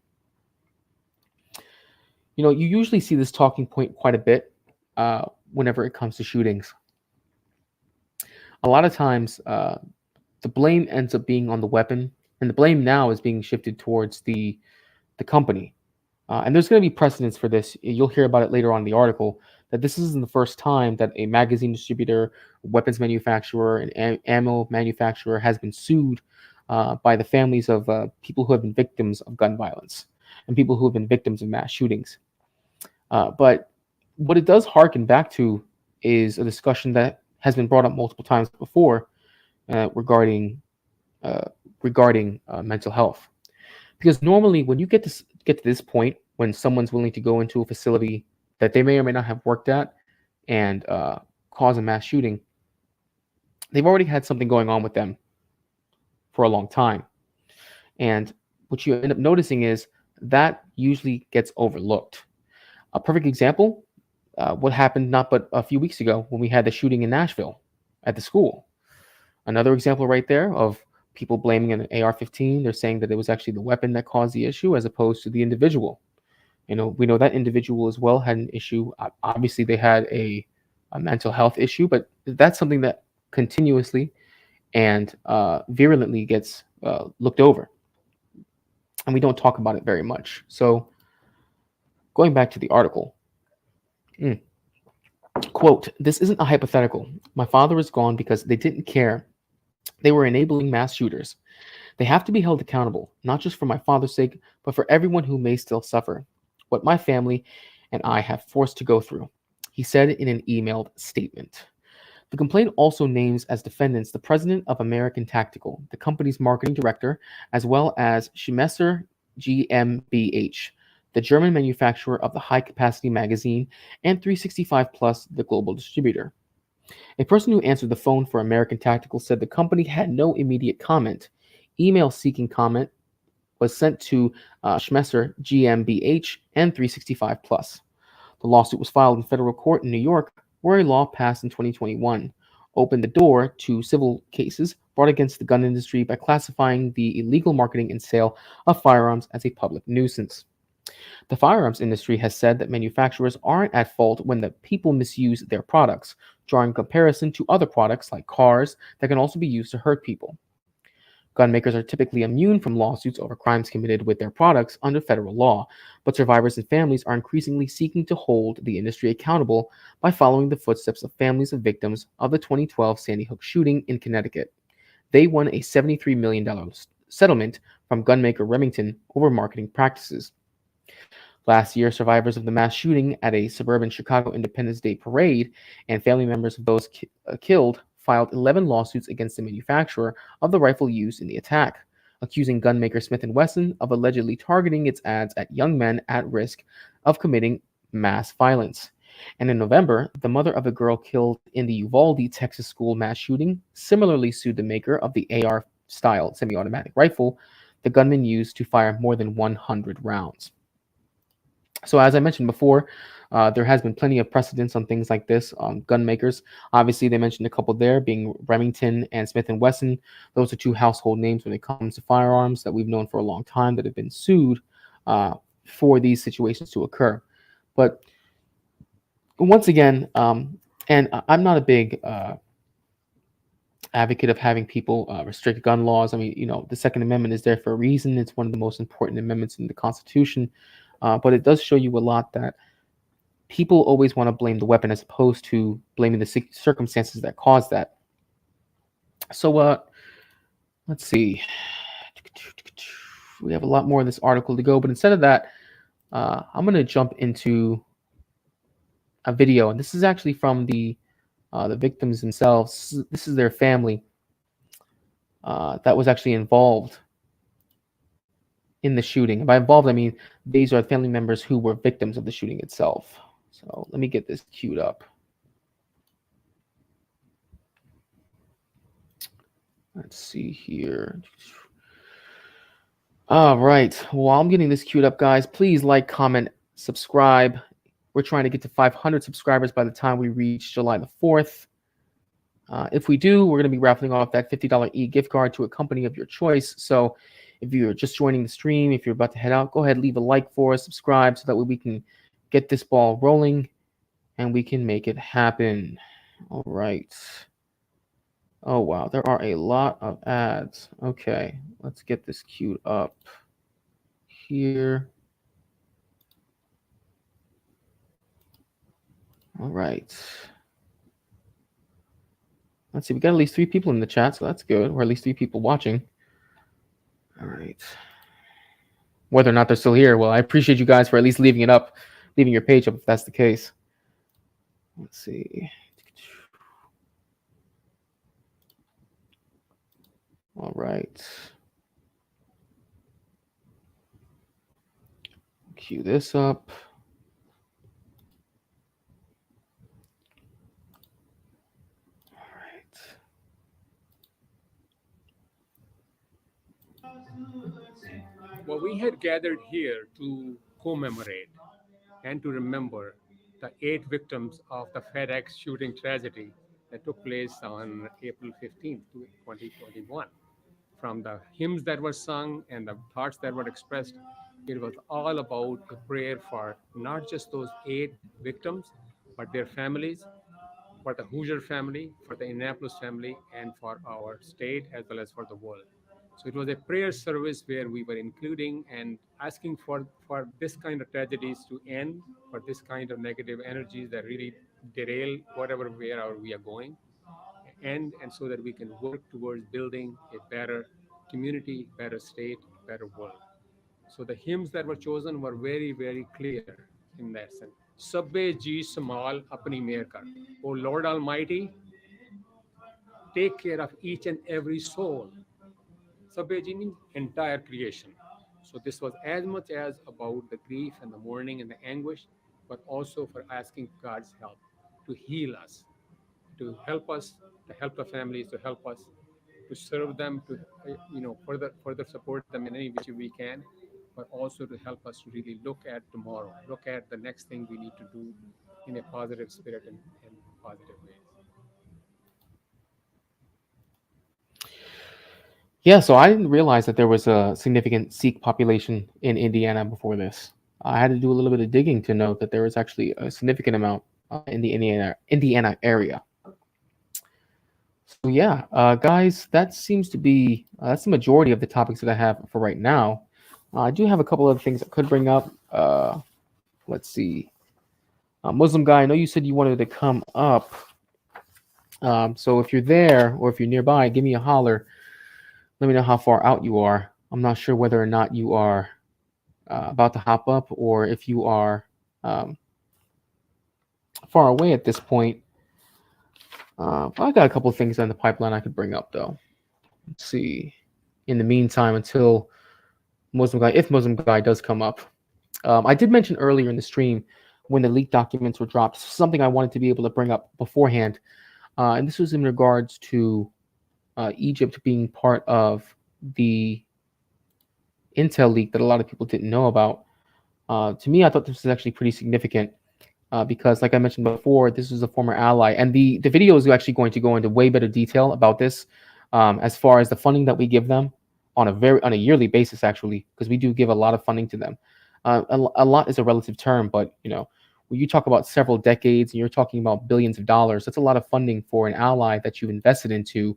You know, you usually see this talking point quite a bit whenever it comes to shootings. A lot of times, the blame ends up being on the weapon, and the blame now is being shifted towards the company. And there's going to be precedents for this. You'll hear about it later on in the article, that this isn't the first time that a magazine distributor, weapons manufacturer, and ammo manufacturer has been sued by the families of people who have been victims of gun violence. and people who have been victims of mass shootings. But what it does harken back to is a discussion that has been brought up multiple times before regarding mental health. Because normally, when you get to this point, when someone's willing to go into a facility that they may or may not have worked at and cause a mass shooting, they've already had something going on with them for a long time. And what you end up noticing is that usually gets overlooked. A perfect example, what happened not but a few weeks ago when we had the shooting in Nashville at the school. Another example right there of people blaming an AR-15. They're saying that it was actually the weapon that caused the issue as opposed to the individual. We know that individual as well had an issue. Obviously, they had a mental health issue, but that's something that continuously and virulently gets looked over. And we don't talk about it very much. So going back to the article, quote, "This isn't a hypothetical. My father is gone because they didn't care. They were enabling mass shooters. They have to be held accountable, not just for my father's sake, but for everyone who may still suffer what my family and I have forced to go through," he said in an emailed statement. The complaint also names as defendants the president of American Tactical, the company's marketing director, as well as Schmesser GmbH, the German manufacturer of the high-capacity magazine, and 365 Plus, the global distributor. A person who answered the phone for American Tactical said the company had no immediate comment. Email seeking comment was sent to Schmesser GmbH and 365 Plus. The lawsuit was filed in federal court in New York, where a law passed in 2021 opened the door to civil cases brought against the gun industry by classifying the illegal marketing and sale of firearms as a public nuisance. The firearms industry has said that manufacturers aren't at fault when the people misuse their products, drawing comparison to other products like cars that can also be used to hurt people. Gun makers are typically immune from lawsuits over crimes committed with their products under federal law, but survivors and families are increasingly seeking to hold the industry accountable by following the footsteps of families of victims of the 2012 Sandy Hook shooting in Connecticut. They won a $73 million settlement from gunmaker Remington over marketing practices. Last year, survivors of the mass shooting at a suburban Chicago Independence Day parade and family members of those killed filed 11 lawsuits against the manufacturer of the rifle used in the attack, accusing gunmaker Smith & Wesson of allegedly targeting its ads at young men at risk of committing mass violence. And in November, the mother of a girl killed in the Uvalde, Texas school mass shooting similarly sued the maker of the AR-style semi-automatic rifle the gunman used to fire more than 100 rounds. So as I mentioned before, there has been plenty of precedents on things like this on gun makers. Obviously, they mentioned a couple there, being Remington and Smith & Wesson. Those are two household names when it comes to firearms that we've known for a long time that have been sued for these situations to occur. But once again, and I'm not a big advocate of having people restrict gun laws. I mean, the Second Amendment is there for a reason. It's one of the most important amendments in the Constitution. But it does show you a lot that people always want to blame the weapon as opposed to blaming the circumstances that caused that. So let's see. We have a lot more of this article to go, but instead of that, I'm going to jump into a video, and this is actually from the victims themselves. This is their family that was actually involved in the shooting. By involved, I mean these are family members who were victims of the shooting itself. So let me get this queued up. Let's see here. All right. While I'm getting this queued up, guys, please like, comment, subscribe. We're trying to get to 500 subscribers by the time we reach July the 4th. If we do, we're going to be raffling off that $50 e-gift card to a company of your choice. So if you're just joining the stream, if you're about to head out, go ahead, leave a like for us, subscribe, so that way we can get this ball rolling and we can make it happen. All right. Oh, wow. There are a lot of ads. Okay. Let's get this queued up here. All right. Let's see. We got at least 3 people in the chat, so that's good. Or at least 3 people watching. All right. whether or not they're still here. Well, I appreciate you guys for at least leaving your page up if that's the case. Let's see. All right. Cue this up. Well, we had gathered here to commemorate and to remember the 8 victims of the FedEx shooting tragedy that took place on April 15th, 2021. From the hymns that were sung and the thoughts that were expressed, it was all about a prayer for not just those 8 victims, but their families, for the Hoosier family, for the Indianapolis family, and for our state as well as for the world. So it was a prayer service where we were including and asking for this kind of tragedies to end, for this kind of negative energies that really derail whatever where we are going, and so that we can work towards building a better community, better state, better world. So the hymns that were chosen were very, very clear in that sense. Sabbe ji samal apni mehr kar. O Lord Almighty, take care of each and every soul. Sabbe ji means entire creation. So this was as much as about the grief and the mourning and the anguish, but also for asking God's help to heal us, to help us, to help the families, to help us, to serve them, to further support them in any which we can, but also to help us to really look at tomorrow, look at the next thing we need to do in a positive spirit and positive ways. Yeah, so I didn't realize that there was a significant Sikh population in Indiana before this. I had to do a little bit of digging to know that there was actually a significant amount in the Indiana area. So yeah, guys, that seems to be that's the majority of the topics that I have for right now. I do have a couple of things I could bring up. Let's see. Muslim guy, I know you said you wanted to come up. So if you're there or if you're nearby, give me a holler. Let me know how far out you are. I'm not sure whether or not you are about to hop up or if you are far away at this point. I got a couple of things on the pipeline I could bring up, though. Let's see. In the meantime, until if Muslim guy does come up. I did mention earlier in the stream when the leaked documents were dropped, something I wanted to be able to bring up beforehand. And this was in regards to Egypt being part of the intel leak that a lot of people didn't know about. To me, I thought this was actually pretty significant because, like I mentioned before, this is a former ally. And the video is actually going to go into way better detail about this as far as the funding that we give them on a yearly basis, actually, because we do give a lot of funding to them. A lot is a relative term, but when you talk about several decades and you're talking about billions of dollars, that's a lot of funding for an ally that you've invested into,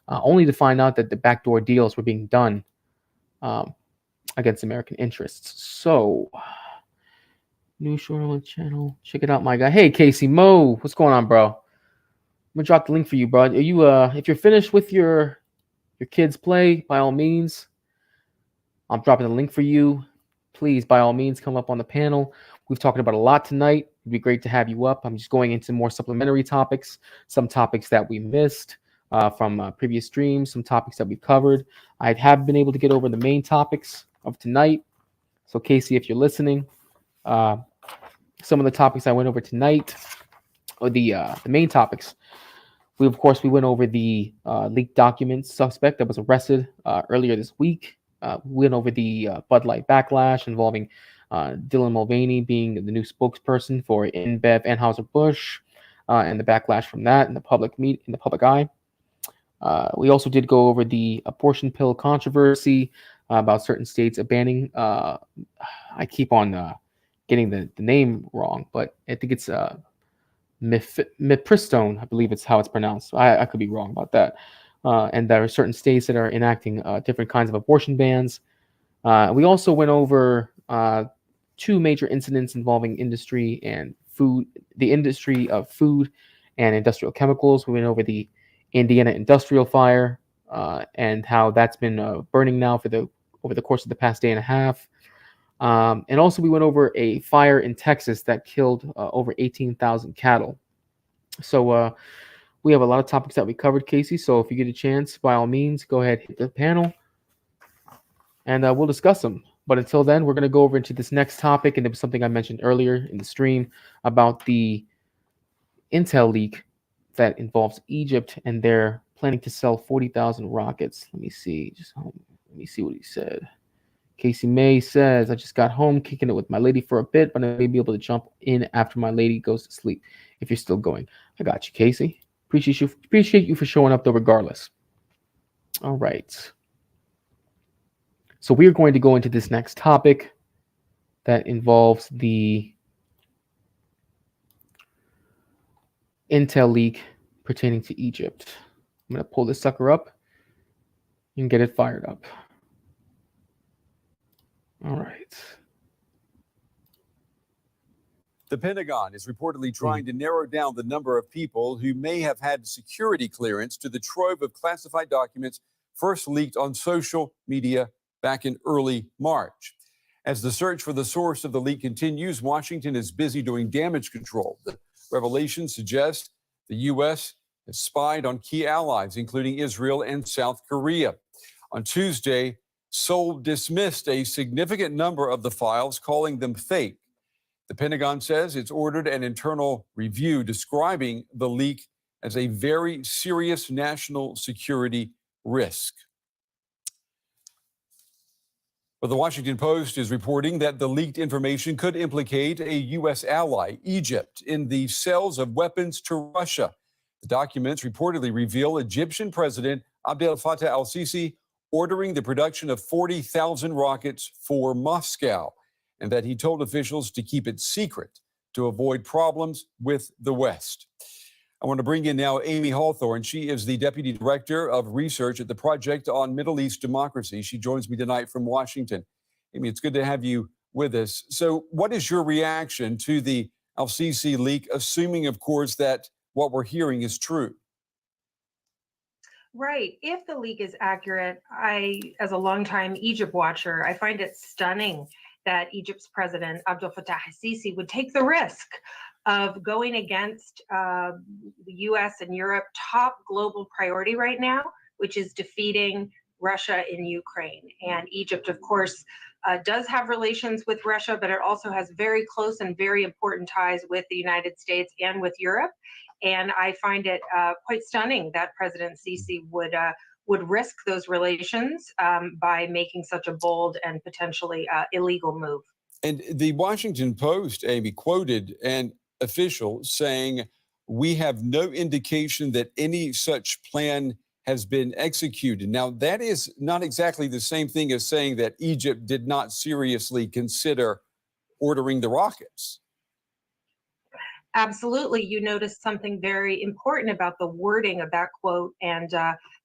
only to find out that the backdoor deals were being done against American interests. So, new show on the channel. Check it out, my guy. Hey, Casey Mo, what's going on, bro? I'm gonna drop the link for you, bro. Are you if you're finished with your kids' play, by all means, I'm dropping the link for you. Please, by all means, come up on the panel. We've talked about a lot tonight. It'd be great to have you up. I'm just going into more supplementary topics, some topics that we missed from previous streams, some topics that we've covered. I have been able to get over the main topics of tonight. So, Casey, if you're listening, some of the topics I went over tonight, or the main topics, we went over the leaked documents suspect that was arrested earlier this week. We went over the Bud Light backlash involving Dylan Mulvaney being the new spokesperson for InBev Anheuser-Busch, and the backlash from that in the public eye. We also did go over the abortion pill controversy about certain states banning. I keep on getting the name wrong, but I think it's Mipristone, I believe it's how it's pronounced. I could be wrong about that. And there are certain states that are enacting different kinds of abortion bans. We also went over 2 major incidents involving industry and food, the industry of food and industrial chemicals. We went over the Indiana industrial fire and how that's been burning now over the course of the past day and a half. And also we went over a fire in Texas that killed over 18,000 cattle. So we have a lot of topics that we covered, Casey. So if you get a chance, by all means, go ahead, hit the panel, and we'll discuss them. But until then, we're going to go over into this next topic, and it was something I mentioned earlier in the stream about the intel leak that involves Egypt, and they're planning to sell 40,000 rockets. Let me see. Let me see what he said. Casey May says, I just got home kicking it with my lady for a bit, but I may be able to jump in after my lady goes to sleep if you're still going. I got you, Casey. Appreciate you for showing up though, regardless. All right. So we are going to go into this next topic that involves the intel leak pertaining to Egypt. I'm going to pull this sucker up and get it fired up. All right. The Pentagon is reportedly trying to narrow down the number of people who may have had security clearance to the trove of classified documents first leaked on social media back in early March. As the search for the source of the leak continues, Washington is busy doing damage control. The revelation suggests the U.S. has spied on key allies, including Israel and South Korea. On Tuesday, Seoul dismissed a significant number of the files, calling them fake. The Pentagon says it's ordered an internal review describing the leak as a very serious national security risk. Well, the Washington Post is reporting that the leaked information could implicate a U.S. ally, Egypt, in the sales of weapons to Russia. The documents reportedly reveal Egyptian President Abdel Fattah al-Sisi ordering the production of 40,000 rockets for Moscow, and that he told officials to keep it secret to avoid problems with the West. I want to bring in now Amy Hawthorne. She is the Deputy Director of Research at the Project on Middle East Democracy. She joins me tonight from Washington. Amy, it's good to have you with us. So what is your reaction to the al-Sisi leak, assuming, of course, that what we're hearing is true? Right. If the leak is accurate, as a longtime Egypt watcher, I find it stunning that Egypt's president, Abdel Fattah al-Sisi, would take the risk of going against the U.S. and Europe top global priority right now, which is defeating Russia in Ukraine. And Egypt, of course, does have relations with Russia, but it also has very close and very important ties with the United States and with Europe. And I find it quite stunning that President Sisi would risk those relations by making such a bold and potentially illegal move. And the Washington Post, Amy, quoted an official saying, "We have no indication that any such plan has been executed." Now, that is not exactly the same thing as saying that Egypt did not seriously consider ordering the rockets. Absolutely. You noticed something very important about the wording of that quote. And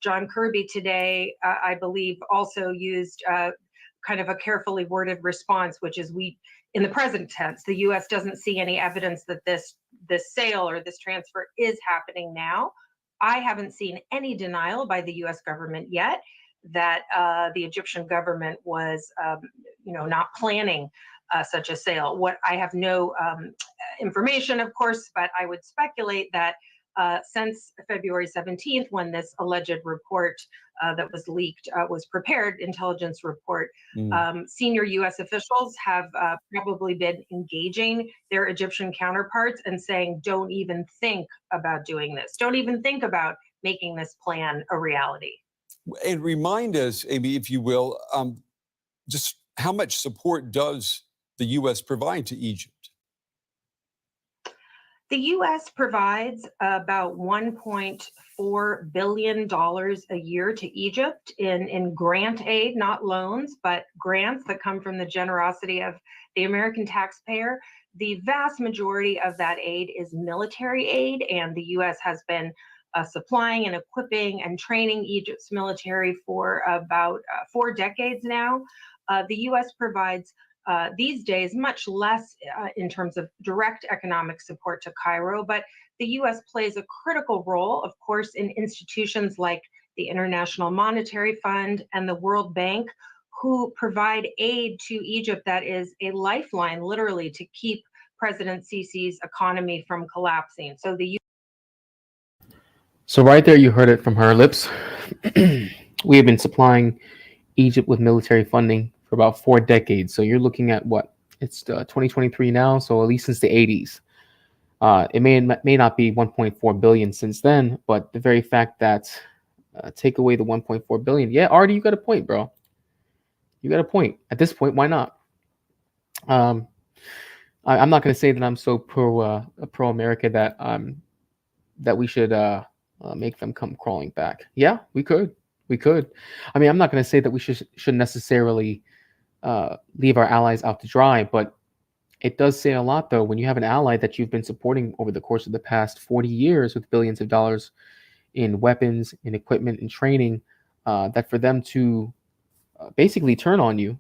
John Kirby today, I believe, also used kind of a carefully worded response, which is in the present tense, the U.S. doesn't see any evidence that this sale or this transfer is happening now. I haven't seen any denial by the U.S. government yet that the Egyptian government was, not planning such a sale. What I have no information, of course, but I would speculate that since February 17th, when this alleged report that was leaked was prepared, intelligence report, senior U.S. officials have probably been engaging their Egyptian counterparts and saying, don't even think about doing this. Don't even think about making this plan a reality. And remind us, Amy, if you will, just how much support does the U.S. provide to Egypt? The U.S. provides about $1.4 billion a year to Egypt in grant aid, not loans, but grants that come from the generosity of the American taxpayer. The vast majority of that aid is military aid, and the U.S. has been supplying and equipping and training Egypt's military for about 4 decades now. The U.S. provides these days much less in terms of direct economic support to Cairo, but the U.S. plays a critical role, of course, in institutions like the International Monetary Fund and the World Bank, who provide aid to Egypt that is a lifeline, literally, to keep President Sisi's economy from collapsing. So right there, you heard it from her lips. We have been supplying Egypt with military funding for about 4 decades. So you're looking at what? It's 2023 now, so at least since the 80s. It may not be 1.4 billion since then, but the very fact that take away the 1.4 billion, yeah, Artie, you got a point, bro. You got a point. At this point, why not? I'm not going to say that I'm so pro America that we should make them come crawling back. Yeah, we could. I mean, I'm not going to say that we should necessarily leave our allies out to dry, but it does say a lot, though, when you have an ally that you've been supporting over the course of the past 40 years with billions of dollars in weapons, in equipment, and training, that for them to basically turn on you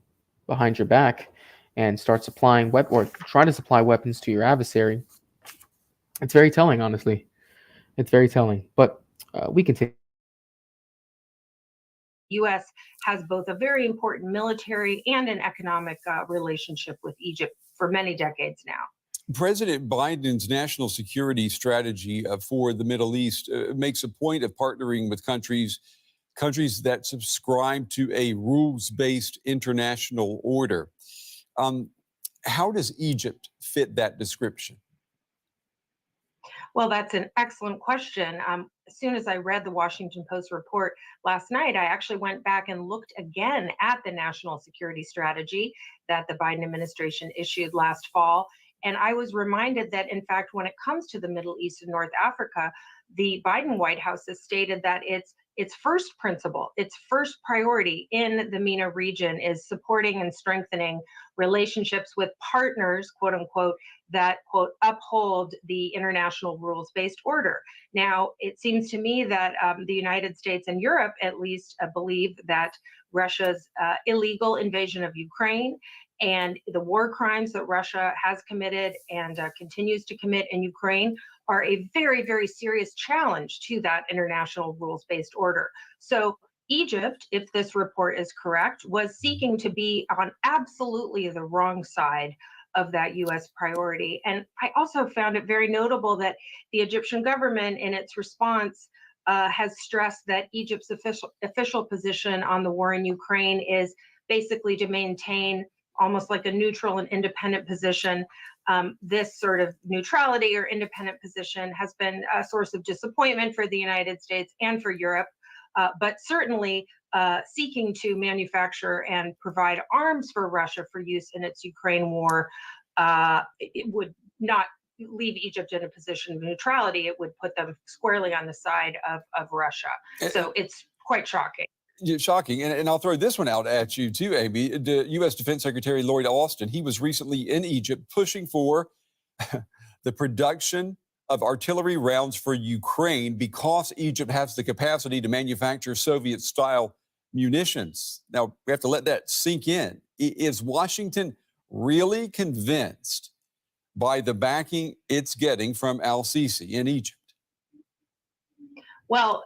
behind your back and start supplying or try to supply weapons to your adversary, it's very telling, honestly. It's very telling. But we can take. U.S. has both a very important military and an economic relationship with Egypt for many decades now. President Biden's national security strategy for the Middle East makes a point of partnering with countries that subscribe to a rules-based international order. How does Egypt fit that description? Well, that's an excellent question. As soon as I read the Washington Post report last night, I actually went back and looked again at the national security strategy that the Biden administration issued last fall. And I was reminded that, in fact, when it comes to the Middle East and North Africa, the Biden White House has stated that its first principle, its first priority in the MENA region is supporting and strengthening relationships with partners, quote unquote, that, quote, uphold the international rules-based order. Now, it seems to me that the United States and Europe, at least, believe that Russia's illegal invasion of Ukraine and the war crimes that Russia has committed and continues to commit in Ukraine are a very, very serious challenge to that international rules-based order. So Egypt, if this report is correct, was seeking to be on absolutely the wrong side of that U.S. priority. And I also found it very notable that the Egyptian government, in its response, has stressed that Egypt's official position on the war in Ukraine is basically to maintain almost like a neutral and independent position. This sort of neutrality or independent position has been a source of disappointment for the United States and for Europe, but certainly seeking to manufacture and provide arms for Russia for use in its Ukraine war, it would not leave Egypt in a position of neutrality. It would put them squarely on the side of Russia. So it's quite shocking. Shocking. And I'll throw this one out at you too, Amy. The U.S. Defense Secretary Lloyd Austin, he was recently in Egypt pushing for the production of artillery rounds for Ukraine because Egypt has the capacity to manufacture Soviet-style munitions. Now, we have to let that sink in. Is Washington really convinced by the backing it's getting from al-Sisi in Egypt? Well,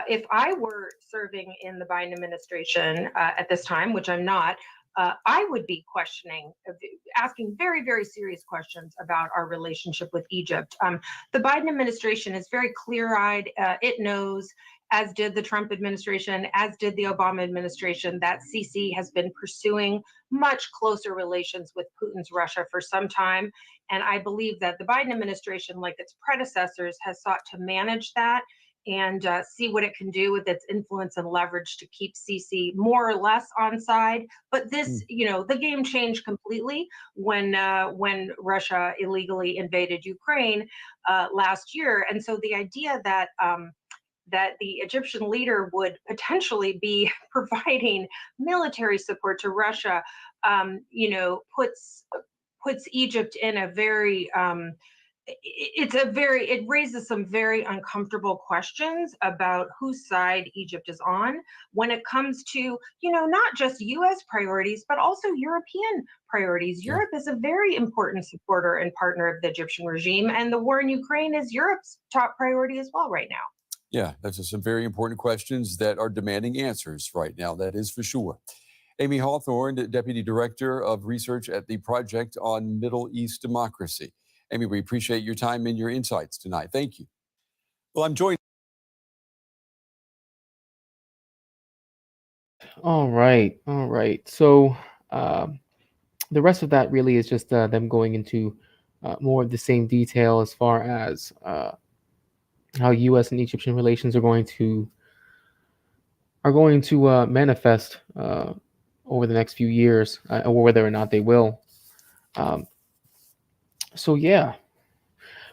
if I were serving in the Biden administration at this time, which I'm not, I would be asking very, very serious questions about our relationship with Egypt. The Biden administration is very clear-eyed. It knows, as did the Trump administration, as did the Obama administration, that Sisi has been pursuing much closer relations with Putin's Russia for some time. And I believe that the Biden administration, like its predecessors, has sought to manage that and see what it can do with its influence and leverage to keep Sisi more or less on side. But this, the game changed completely when Russia illegally invaded Ukraine last year. And so the idea that that the Egyptian leader would potentially be providing military support to Russia, puts Egypt in a very it raises some very uncomfortable questions about whose side Egypt is on when it comes to, not just U.S. priorities, but also European priorities. Yeah. Europe is a very important supporter and partner of the Egyptian regime, and the war in Ukraine is Europe's top priority as well right now. Yeah, those are some very important questions that are demanding answers right now. That is for sure. Amy Hawthorne, Deputy Director of Research at the Project on Middle East Democracy. Amy, we appreciate your time and your insights tonight. Thank you. Well, I'm joined. All right, all right. So the rest of that really is just them going into more of the same detail as far as how U.S. and Egyptian relations are going to manifest over the next few years, or whether or not they will. So yeah,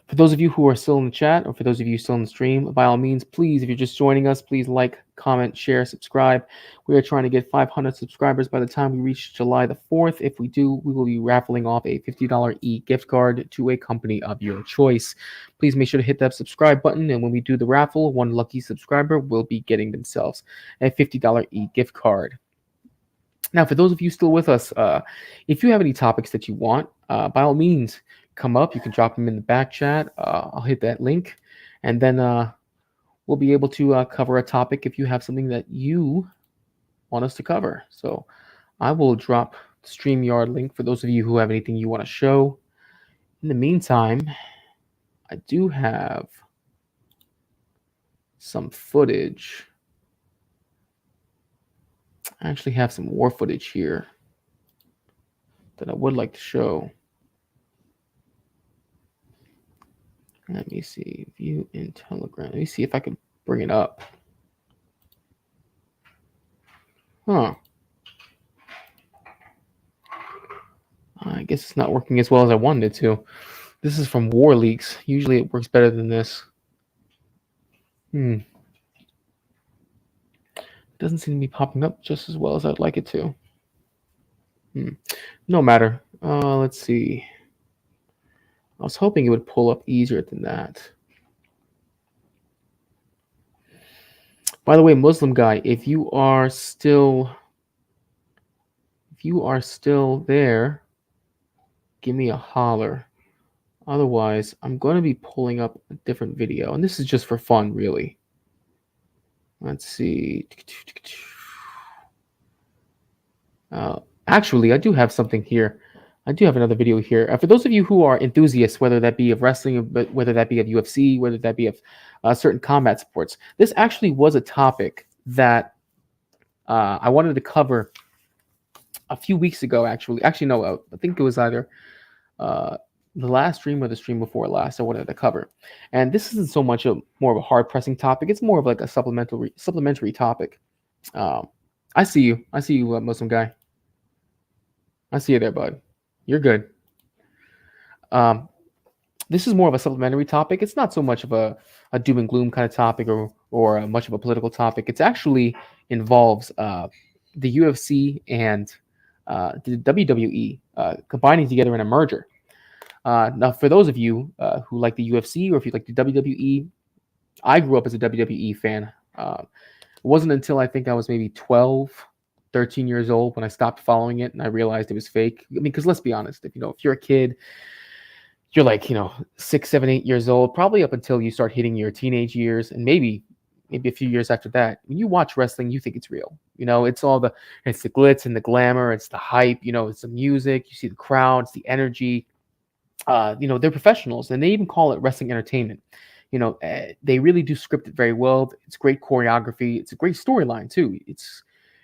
for those of you who are still in the chat, or for those of you still in the stream, by all means, please, if you're just joining us, please like, comment, share, subscribe. We are trying to get 500 subscribers by the time we reach July the 4th. If we do, we will be raffling off a $50 e-gift card to a company of your choice. Please make sure to hit that subscribe button, and when we do the raffle, one lucky subscriber will be getting themselves a $50 e-gift card. Now, for those of you still with us, if you have any topics that you want, by all means, come up. You can drop them in the back chat. I'll hit that link, and then we'll be able to cover a topic if you have something that you want us to cover. So I will drop the StreamYard link for those of you who have anything you want to show. In the meantime, I do have some footage. I actually have some war footage here that I would like to show. Let me see, view in Telegram. Let me see if I can bring it up. Huh. I guess it's not working as well as I wanted it to. This is from War Leaks. Usually it works better than this. Doesn't seem to be popping up just as well as I'd like it to. No matter. Let's see. I was hoping it would pull up easier than that. By the way, Muslim guy, if you are still there, give me a holler. Otherwise, I'm going to be pulling up a different video, and this is just for fun, really. Let's see. Actually, I do have something here. I do have another video here. For those of you who are enthusiasts, whether that be of wrestling, whether that be of UFC, whether that be of certain combat sports, this actually was a topic that I wanted to cover a few weeks ago, actually. Actually, no, I think it was either the last stream or the stream before last I wanted to cover. And this isn't so much more of a hard-pressing topic. It's more of like a supplementary topic. I see you. I see you, Muslim guy. I see you there, bud. You're good. This is more of a supplementary topic. It's not so much of a doom and gloom kind of topic or much of a political topic. It actually involves the UFC and the WWE combining together in a merger. Now, for those of you who like the UFC or if you like the WWE, I grew up as a WWE fan. It wasn't until I think I was maybe 12, 13 years old when I stopped following it and I realized it was fake. I mean, because let's be honest, if you're a kid, you're like 6, 7, 8 years old, probably up until you start hitting your teenage years, and maybe a few years after that. When you watch wrestling, you think it's real. It's the glitz and the glamour, it's the hype. It's the music. You see the crowds, the energy. They're professionals, and they even call it wrestling entertainment. They really do script it very well. It's great choreography. It's a great storyline too.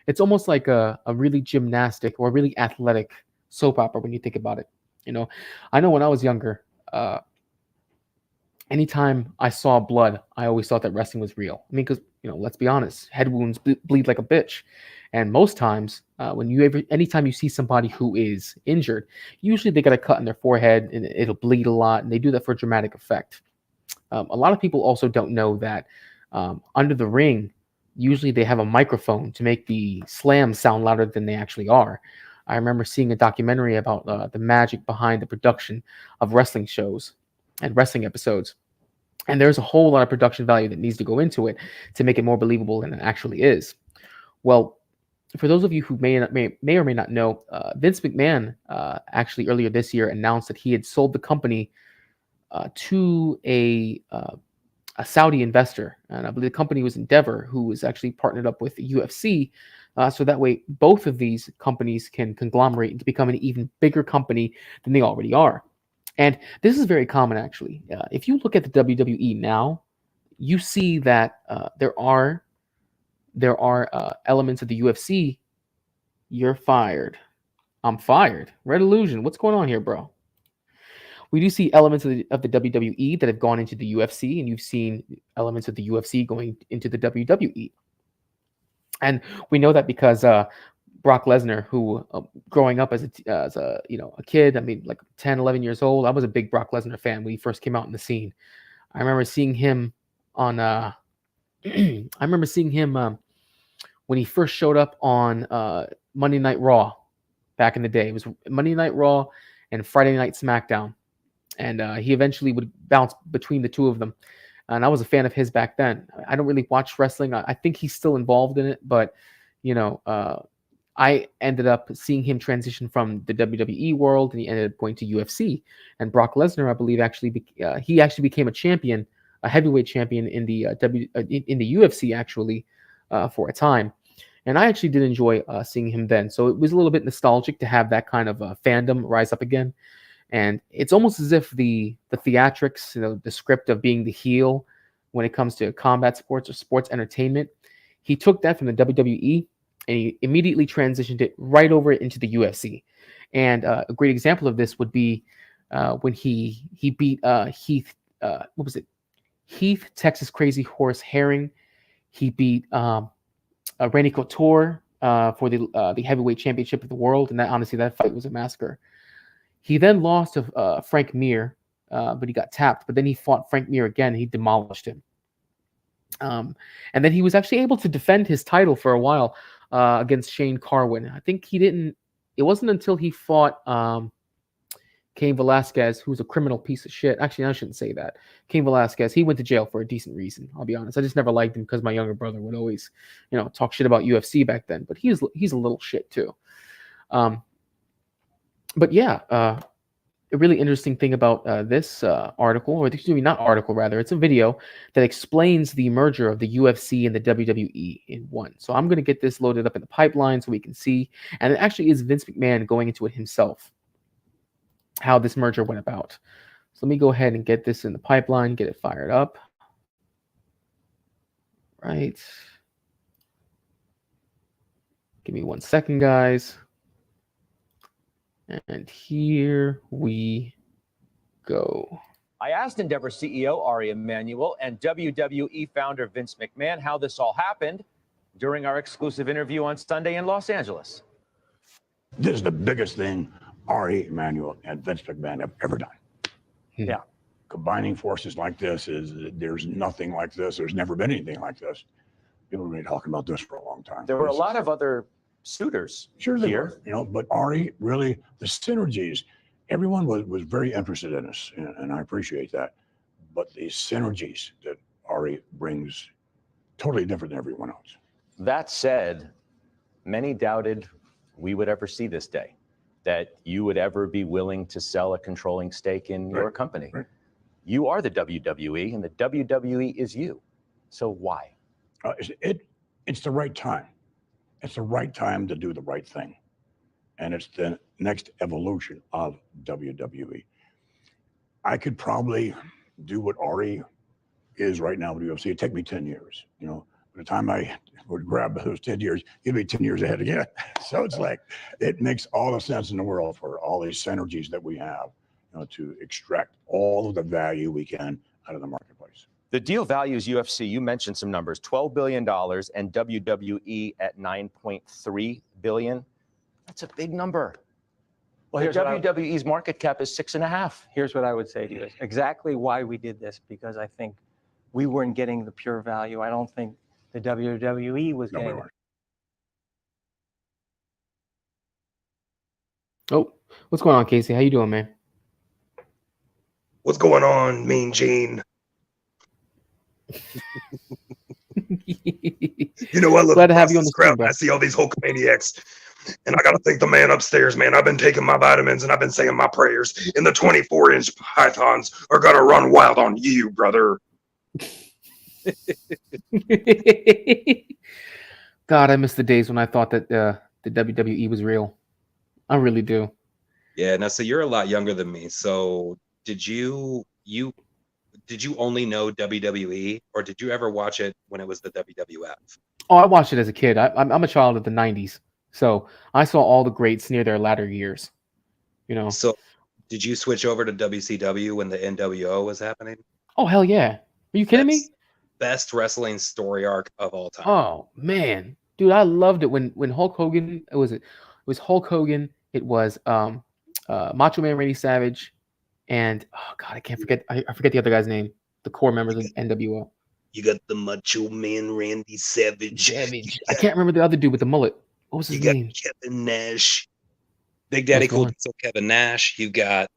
It's almost like a really gymnastic or a really athletic soap opera when you think about it. I know when I was younger, anytime I saw blood, I always thought that wrestling was real. I mean, because let's be honest, head wounds bleed like a bitch, and most times anytime you see somebody who is injured, usually they got a cut in their forehead and it'll bleed a lot, and they do that for dramatic effect. A lot of people also don't know that under the ring, usually they have a microphone to make the slams sound louder than they actually are. I remember seeing a documentary about the magic behind the production of wrestling shows and wrestling episodes. And there's a whole lot of production value that needs to go into it to make it more believable than it actually is. Well, for those of you who may or may not know, Vince McMahon actually earlier this year announced that he had sold the company to a Saudi investor, and I believe the company was Endeavor, who was actually partnered up with the UFC so that way both of these companies can conglomerate into become an even bigger company than they already are. And this is very common, actually. If you look at the WWE now, you see that there are elements of the UFC. You're fired. I'm fired. Red Illusion. What's going on here, bro? We do see elements of the WWE that have gone into the UFC, and you've seen elements of the UFC going into the WWE. And we know that because Brock Lesnar, who growing up as a kid, I mean, like 10, 11 years old, I was a big Brock Lesnar fan when he first came out in the scene. I remember seeing him on I remember seeing him when he first showed up on Monday Night Raw back in the day. It was Monday Night Raw and Friday Night SmackDown. And he eventually would bounce between the two of them. And I was a fan of his back then. I don't really watch wrestling. I think he's still involved in it, but I ended up seeing him transition from the WWE world, and he ended up going to UFC. And Brock Lesnar, I believe, he actually became a champion, a heavyweight champion in the UFC actually for a time. And I actually did enjoy seeing him then. So it was a little bit nostalgic to have that kind of fandom rise up again. And it's almost as if the theatrics, the script of being the heel when it comes to combat sports or sports entertainment, he took that from the WWE and he immediately transitioned it right over into the UFC. And a great example of this would be when he beat Heath, what was it? Heath, Texas Crazy Horse Herring. He beat Randy Couture for the heavyweight championship of the world. And that fight was a massacre. He then lost to Frank Mir, but he got tapped. But then he fought Frank Mir again. And he demolished him. And then he was actually able to defend his title for a while against Shane Carwin. I think it wasn't until he fought Cain Velasquez, who's a criminal piece of shit. Actually, I shouldn't say that. Cain Velasquez, he went to jail for a decent reason. I'll be honest. I just never liked him because my younger brother would always, talk shit about UFC back then. But he's a little shit too. But yeah, a really interesting thing about this article, or excuse me, not article, rather, it's a video that explains the merger of the UFC and the WWE in one. So I'm going to get this loaded up in the pipeline so we can see. And it actually is Vince McMahon going into it himself, how this merger went about. So let me go ahead and get this in the pipeline, get it fired up. Right. Give me 1 second, guys. And here we go. I asked Endeavor CEO Ari Emanuel and WWE founder Vince McMahon how this all happened during our exclusive interview on Sunday in Los Angeles. This is the biggest thing Ari Emanuel and Vince McMahon have ever done. Yeah. Combining forces like this there's nothing like this. There's never been anything like this. People have been talking about this for a long time. There were a lot of other suitors Sure they here. were, but Ari, really, the synergies, everyone was very interested in us, and I appreciate that. But the synergies that Ari brings, totally different than everyone else. That said, many doubted we would ever see this day, that you would ever be willing to sell a controlling stake in your company. Right. You are the WWE, and the WWE is you. So why? It's the right time. It's the right time to do the right thing. And it's the next evolution of WWE. I could probably do what Ari is right now with UFC. It'd take me 10 years. By the time I would grab those 10 years, it'd be 10 years ahead again. So it's like, it makes all the sense in the world for all these synergies that we have, to extract all of the value we can out of the marketplace. The deal values UFC, you mentioned some numbers, $12 billion and WWE at $9.3 billion. That's a big number. Well, the WWE's market cap is 6.5. Here's what I would say to you. Exactly why we did this, because I think we weren't getting the pure value. I don't think the WWE was getting it. Oh, what's going on, Casey? How you doing, man? What's going on, Mean Gene? I look Glad to have you on across the crowd screen, and bro. I see all these Hulkamaniacs, and I got to thank the man upstairs, man. I've been taking my vitamins and I've been saying my prayers, and the 24-inch pythons are gonna run wild on you, brother. God, I miss the days when I thought that the WWE was real. I really do. Yeah, now so you're a lot younger than me. So did you only know WWE, or did you ever watch it when it was the WWF? Oh, I watched it as a kid. I'm a child of the '90s, so I saw all the greats near their latter years. You know. So did you switch over to WCW when the NWO was happening? Oh hell yeah! Are you kidding me? Best wrestling story arc of all time. Oh man, dude, I loved it when Hulk Hogan. It was Hulk Hogan. It was Macho Man Randy Savage, and oh god, I can't forget. I forget the other guy's name. The core members of NWO. You got the Macho Man Randy Savage. I can't remember the other dude with the mullet. What was his You got name? Kevin Nash. Big Daddy Which Cool one? so Kevin Nash. You got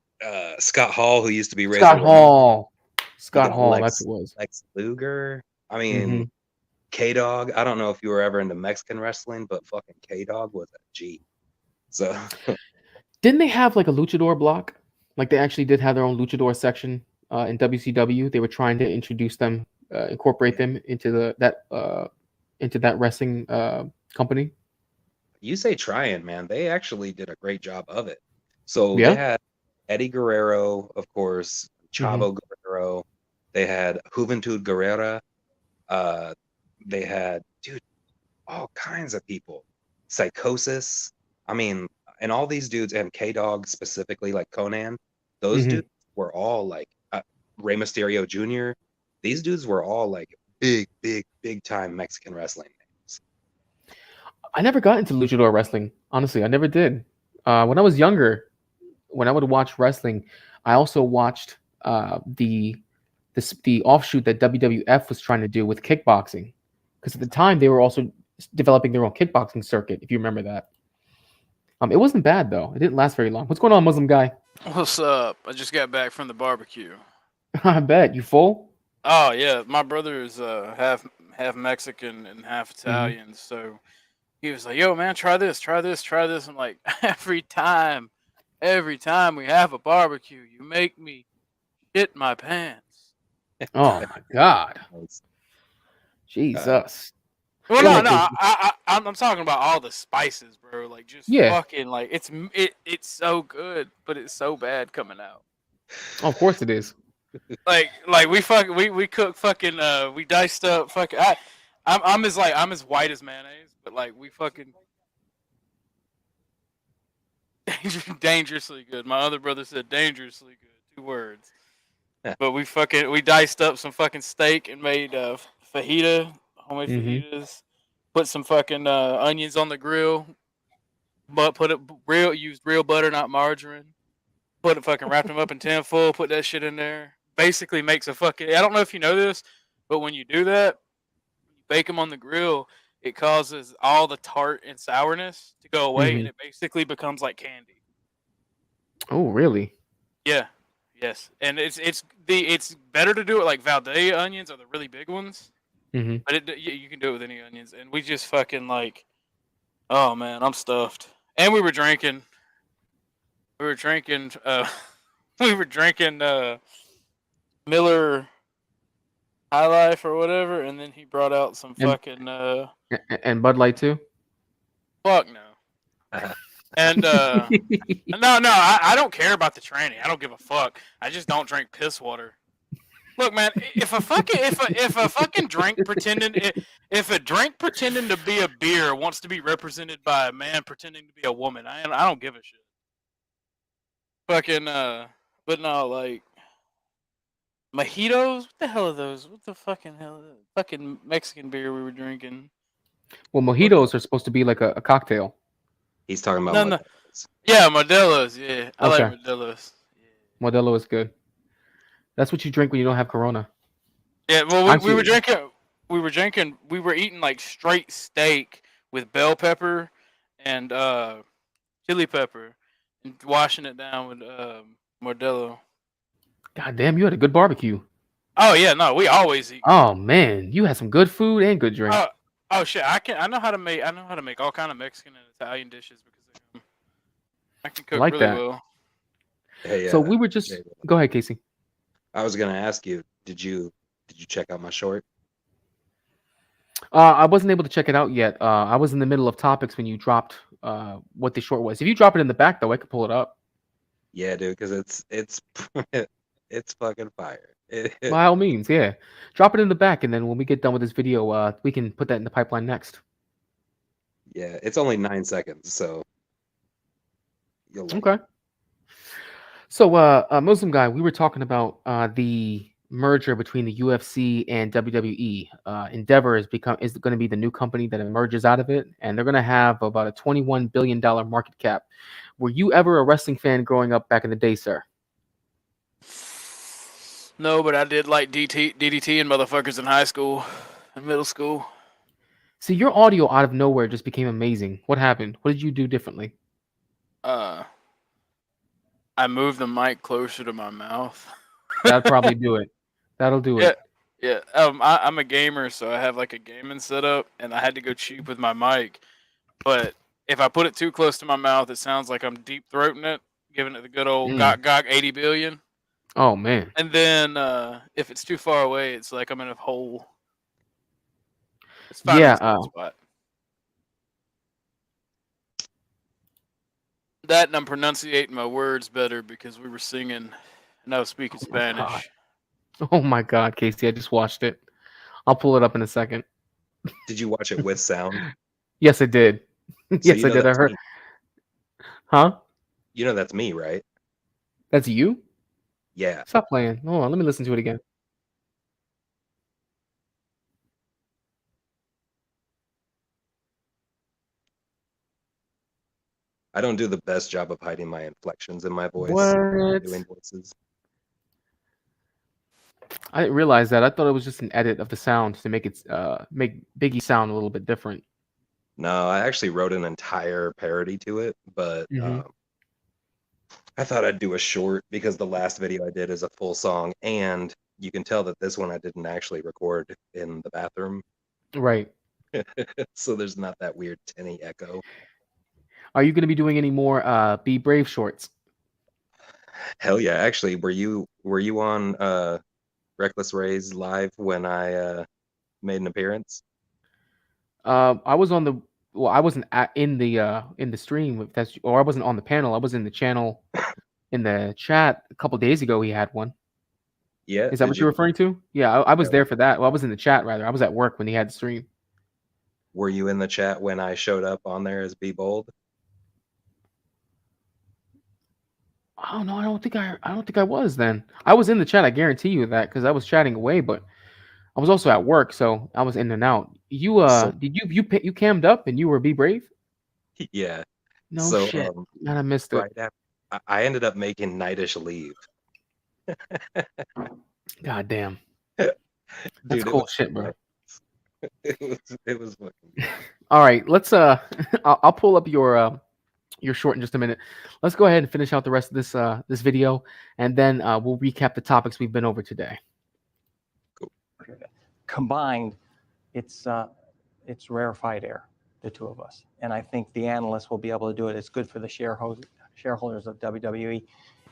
Scott Hall, who used to be Razor Scott Ramon. Hall. Scott You got Hall. Lex, That's what it was. Lex Luger. I mean, Mhm. K-Dog. I don't know if you were ever into Mexican wrestling, but fucking K-Dog was a G. So Didn't they have like a luchador block? Like they actually did have their own luchador section in WCW. They were trying to introduce them, incorporate them into that wrestling company. you say trying, man. They actually did a great job of it. So Yeah? they had Eddie Guerrero, of course, Chavo Mhm. Guerrero. They had Juventud Guerrera. They had, dude, all kinds of people. Psychosis. I mean, and all these dudes, and K-Dog specifically, like Conan, those Mhm. dudes were all like Rey Mysterio Jr. These dudes were all like big time Mexican wrestling names. I never got into luchador wrestling. Honestly, I never did. When I was younger, when I would watch wrestling, I also watched the offshoot that WWF was trying to do with kickboxing, because at the time they were also developing their own kickboxing circuit. If you remember that, it wasn't bad though. It didn't last very long. What's going on, Muslim guy? What's up? I just got back from the barbecue. I bet you full. Oh yeah, my brother is half Mexican and half Italian, so he was like, "Yo, man, try this, try this, try this." I'm like, every time we have a barbecue, you make me shit my pants. Oh my god, Jesus. Well, Go no, ahead, no, Casey. I'm talking about all the spices, bro. Like just Yeah. fucking like it's so good, but it's so bad coming out. Oh, of course it is. Like we cook fucking we diced up fucking I'm as white as mayonnaise, but like we fucking dangerously good. My other brother said dangerously good, 2 words. But we diced up some fucking steak and made fajita, homemade Mhm. fajitas. Put some fucking onions on the grill, but used real butter, not margarine. Put it fucking wrapped them up in tinfoil, put that shit in there. Basically makes a fucking, I don't know if you know this, but when you do that, you bake them on the grill, it causes all the tart and sourness to go away, and Mhm. it basically becomes like candy. Oh, really? Yeah. Yes. And it's better to do it like Valdea onions are the really big ones. Mhm. But you can do it with any onions. And we just fucking like, oh man, I'm stuffed. And we were drinking. We were drinking Miller High Life or whatever, and then he brought out some And- fucking And Bud Light too. fuck no. And no, I don't care about the tranny. I don't give a fuck. I just don't drink piss water. Look, man, if a drink pretending to be a beer wants to be represented by a man pretending to be a woman, I don't give a shit. Fucking but no, like mojitos. What the hell are those? What the fucking hell? Are those? Fucking Mexican beer we were drinking. Well, mojitos are supposed to be like a cocktail. He's talking about No. Yeah, Modelo's. Yeah, I like Okay. Modelo's. Modelo is good. That's what you drink when you don't have Corona. Yeah, well, we were Actually- drinking. We were eating like straight steak with bell pepper and chili pepper, and washing it down with Modelo. God damn, you had a good barbecue. Oh yeah, no, we always eat. Oh man, you had some good food and good drink. Oh shit, I know how to make all kind of Mexican and Italian dishes because I can cook like really that. well. Hey, So we were just. Go ahead, Casey. I was gonna ask you, did you check out my short? I wasn't able to check it out yet. I was in the middle of topics when you dropped what the short was. If you drop it in the back though, I could pull it up. Yeah, dude, because it's it's fucking fire. By all means, yeah. Drop it in the back, and then when we get done with this video, we can put that in the pipeline next. Yeah, it's only 9 seconds, so you'll like Okay. So, Muslim guy, we were talking about the merger between the UFC and WWE. Endeavor is going to be the new company that emerges out of it, and they're going to have about a $21 billion market cap. Were you ever a wrestling fan growing up back in the day, sir? No, but I did like DDT and motherfuckers in high school and middle school. See, your audio out of nowhere just became amazing. What happened? What did you do differently? I moved the mic closer to my mouth. That'll probably do it. That'll do it. Yeah. I'm a gamer, so I have like a gaming setup, and I had to go cheap with my mic. But if I put it too close to my mouth, it sounds like I'm deep throating it, giving it the good old gog 80 billion. Oh man. And then if it's too far away, it's like I'm in a hole. It's fine. Yeah. Spot. That and I'm pronunciating my words better because we were singing and I was speaking Spanish. Oh my God, Casey, I just watched it. I'll pull it up in a second. Did you watch it with sound? Yes, I did. Yes, I did. I heard. Me. Huh? You know that's me, right? That's you? Yeah. Stop playing. Hold on, let me listen to it again. I don't do the best job of hiding my inflections in my voice. What? Doing voices. I didn't realize that. I thought it was just an edit of the sound to make it make Biggie sound a little bit different. No, I actually wrote an entire parody to it, but I thought I'd do a short because the last video I did is a full song, and you can tell that this one I didn't actually record in the bathroom. Right. So there's not that weird tinny echo. Are you going to be doing any more Be Brave shorts? Hell yeah! Actually, were you on Reckless Ray's live when I made an appearance? I was on the. Well, I wasn't in the stream. If that's or I wasn't on the panel. I was in the channel, in the chat a couple days ago. He had one. Yeah. Is that what you're referring to? Yeah, I was there for that. Well, I was in the chat rather. I was at work when he had the stream. Were you in the chat when I showed up on there as Be Bold? Oh no, I don't think I was then. I was in the chat. I guarantee you that because I was chatting away, but I was also at work, so I was in and out. You did you cammed up and you were Be Brave? Yeah. No so, shit. Man, I missed it. Right after, I ended up making Nightish leave. God damn. Dude, That's cool shit, bro. It was fucking. All right, let's I'll pull up your short in just a minute. Let's go ahead and finish out the rest of this this video, and then we'll recap the topics we've been over today. Cool. Combined, it's rarefied air, the two of us, and I think the analysts will be able to do it. It's good for the shareholders of WWE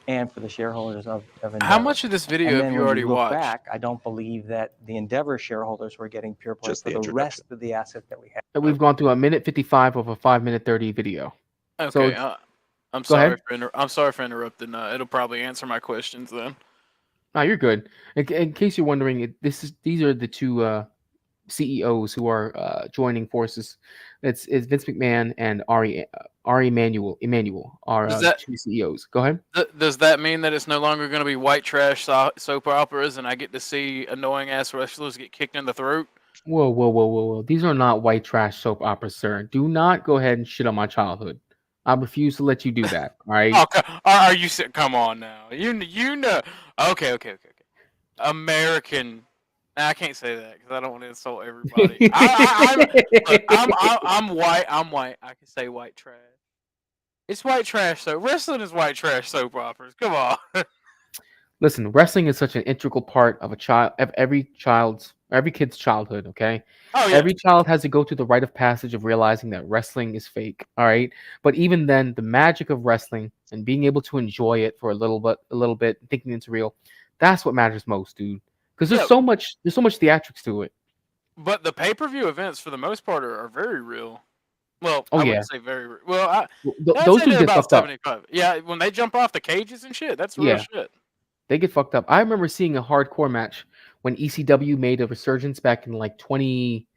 and for the shareholders of Endeavor. How much of this video have you already watched? Back, I don't believe that the Endeavor shareholders were getting pure play for the rest of the asset that we have. We've gone through a minute 55 of a 5-minute 30 video. Okay, So, I'm go sorry ahead. I'm sorry for interrupting. It'll probably answer my questions then. No, you're good. In case you're wondering, these are the two CEOs who are joining forces. It's Vince McMahon and Ari Emanuel are two CEOs. Go ahead. Does that mean that it's no longer going to be white trash soap operas, and I get to see annoying ass wrestlers get kicked in the throat? Whoa. These are not white trash soap operas, sir. Do not go ahead and shit on my childhood. I refuse to let you do that. All right. Oh, are you? Come on now. You know. Okay. American. I can't say that because I don't want to insult everybody. I'm white. I can say white trash. It's white trash soap. Wrestling is white trash soap operas. Come on. Listen, wrestling is such an integral part of every kid's childhood. Okay. Oh, yeah. Every child has to go through the rite of passage of realizing that wrestling is fake. All right. But even then, the magic of wrestling and being able to enjoy it for a little bit, thinking it's real, that's what matters most, dude. Because there's so much theatrics to it. But the pay-per-view events, for the most part, are very real. Well, Oh I yeah, wouldn't say very well. I'd those say dudes they're get about fucked up. 75. Yeah, when they jump off the cages and shit, that's real Yeah, shit. they get fucked up. I remember seeing a hardcore match when ECW made a resurgence back in like 2010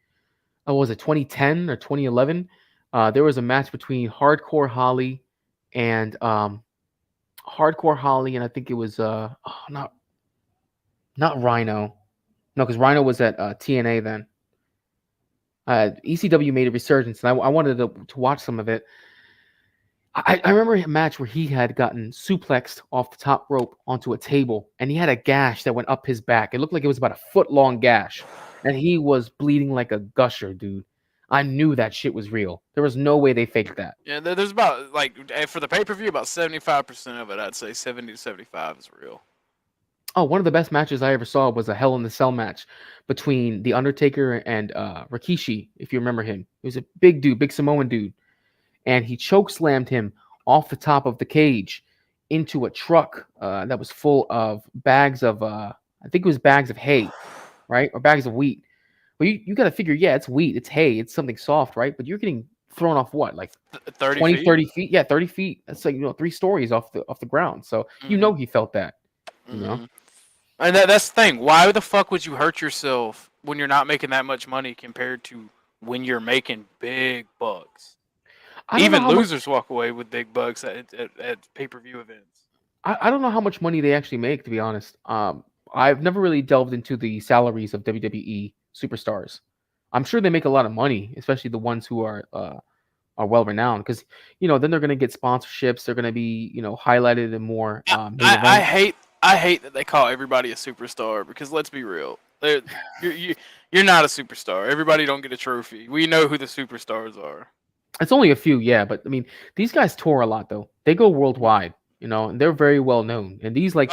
or 2011. There was a match between Hardcore Holly and I think it was not Rhino. No, because Rhino was at TNA then. ECW made a resurgence, and I wanted to watch some of it. I remember a match where he had gotten suplexed off the top rope onto a table, and he had a gash that went up his back. It looked like it was about a foot-long gash, and he was bleeding like a gusher, dude. I knew that shit was real. There was no way they faked that. Yeah, there's about for the pay-per-view, about 75% of it, I'd say 70 to 75 is real. Oh, one of the best matches I ever saw was a Hell in the Cell match between The Undertaker and Rikishi, if you remember him. He was a big dude, big Samoan dude. And he choke slammed him off the top of the cage into a truck that was full of bags of, I think it was bags of hay, right? Or bags of wheat. But you got to figure, yeah, it's wheat, it's hay, it's something soft, right? But you're getting thrown off what, like 30 20, feet? 30 feet? Yeah, 30 feet. That's like, 3 stories off the ground. So you know he felt that, you know? And that's the thing. Why the fuck would you hurt yourself when you're not making that much money compared to when you're making big bucks? I don't know Even how much- losers walk away with big bucks at pay-per-view events. I don't know how much money they actually make, to be honest. I've never really delved into the salaries of WWE superstars. I'm sure they make a lot of money, especially the ones who are well renowned, because then they're gonna get sponsorships. They're gonna be highlighted in more. I hate that they call everybody a superstar, because let's be real, you're not a superstar. Everybody don't get a trophy. We know who the superstars are. It's only a few, yeah, but I mean, these guys tour a lot though. They go worldwide, and they're very well known. And these like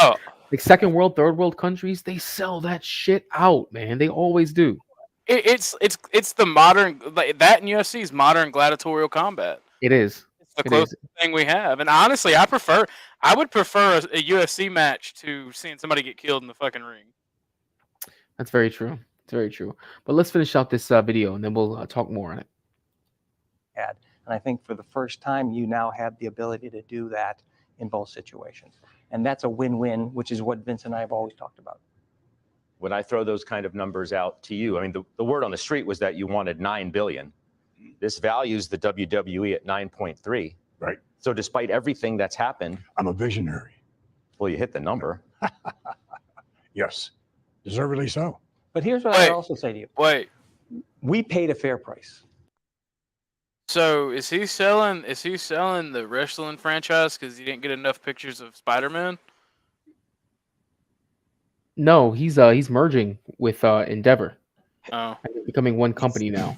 second world, third world countries, they sell that shit out, man. They always do. It's the modern, like, that in UFC is modern gladiatorial combat. It is. It's the closest thing we have. And honestly, I would prefer a UFC match to seeing somebody get killed in the fucking ring. That's very true. It's very true. But let's finish out this video, and then we'll talk more on it. And I think for the first time, you now have the ability to do that in both situations. And that's a win-win, which is what Vince and I have always talked about. When I throw those kind of numbers out to you, I mean, the word on the street was that you wanted $9 billion. This values the WWE at 9.3. Right. So despite everything that's happened, I'm a visionary. Well, you hit the number. Yes, deservedly so. But here's what I also say to you. Wait. We paid a fair price. So is he selling the wrestling franchise because he didn't get enough pictures of Spider-Man? No, he's merging with Endeavor. Oh. And they're becoming one company now.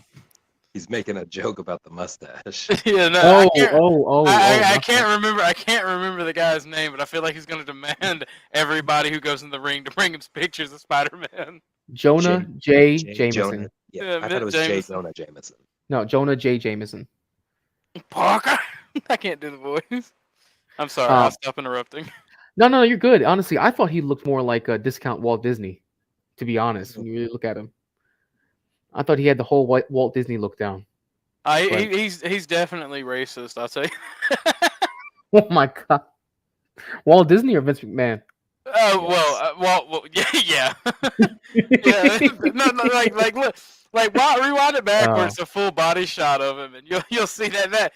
He's making a joke about the mustache. Yeah, no, Oh, I can't remember. I can't remember the guy's name, but I feel like he's going to demand everybody who goes in the ring to bring him pictures of Spider-Man. Jonah J. Jameson. Jonah, yeah, I thought it was J. Jonah Jameson. No, Jonah J. Jameson. Parker. I can't do the voice. I'm sorry. I'll stop interrupting. No, you're good. Honestly, I thought he looked more like a discount Walt Disney, to be honest, when you really look at him. I thought he had the whole Walt Disney look down. He's definitely racist, I'll say. Oh my god. Walt Disney or Vince McMahon? Well, yeah. Yeah. No, like look, rewind it backwards, a full body shot of him, and you'll see that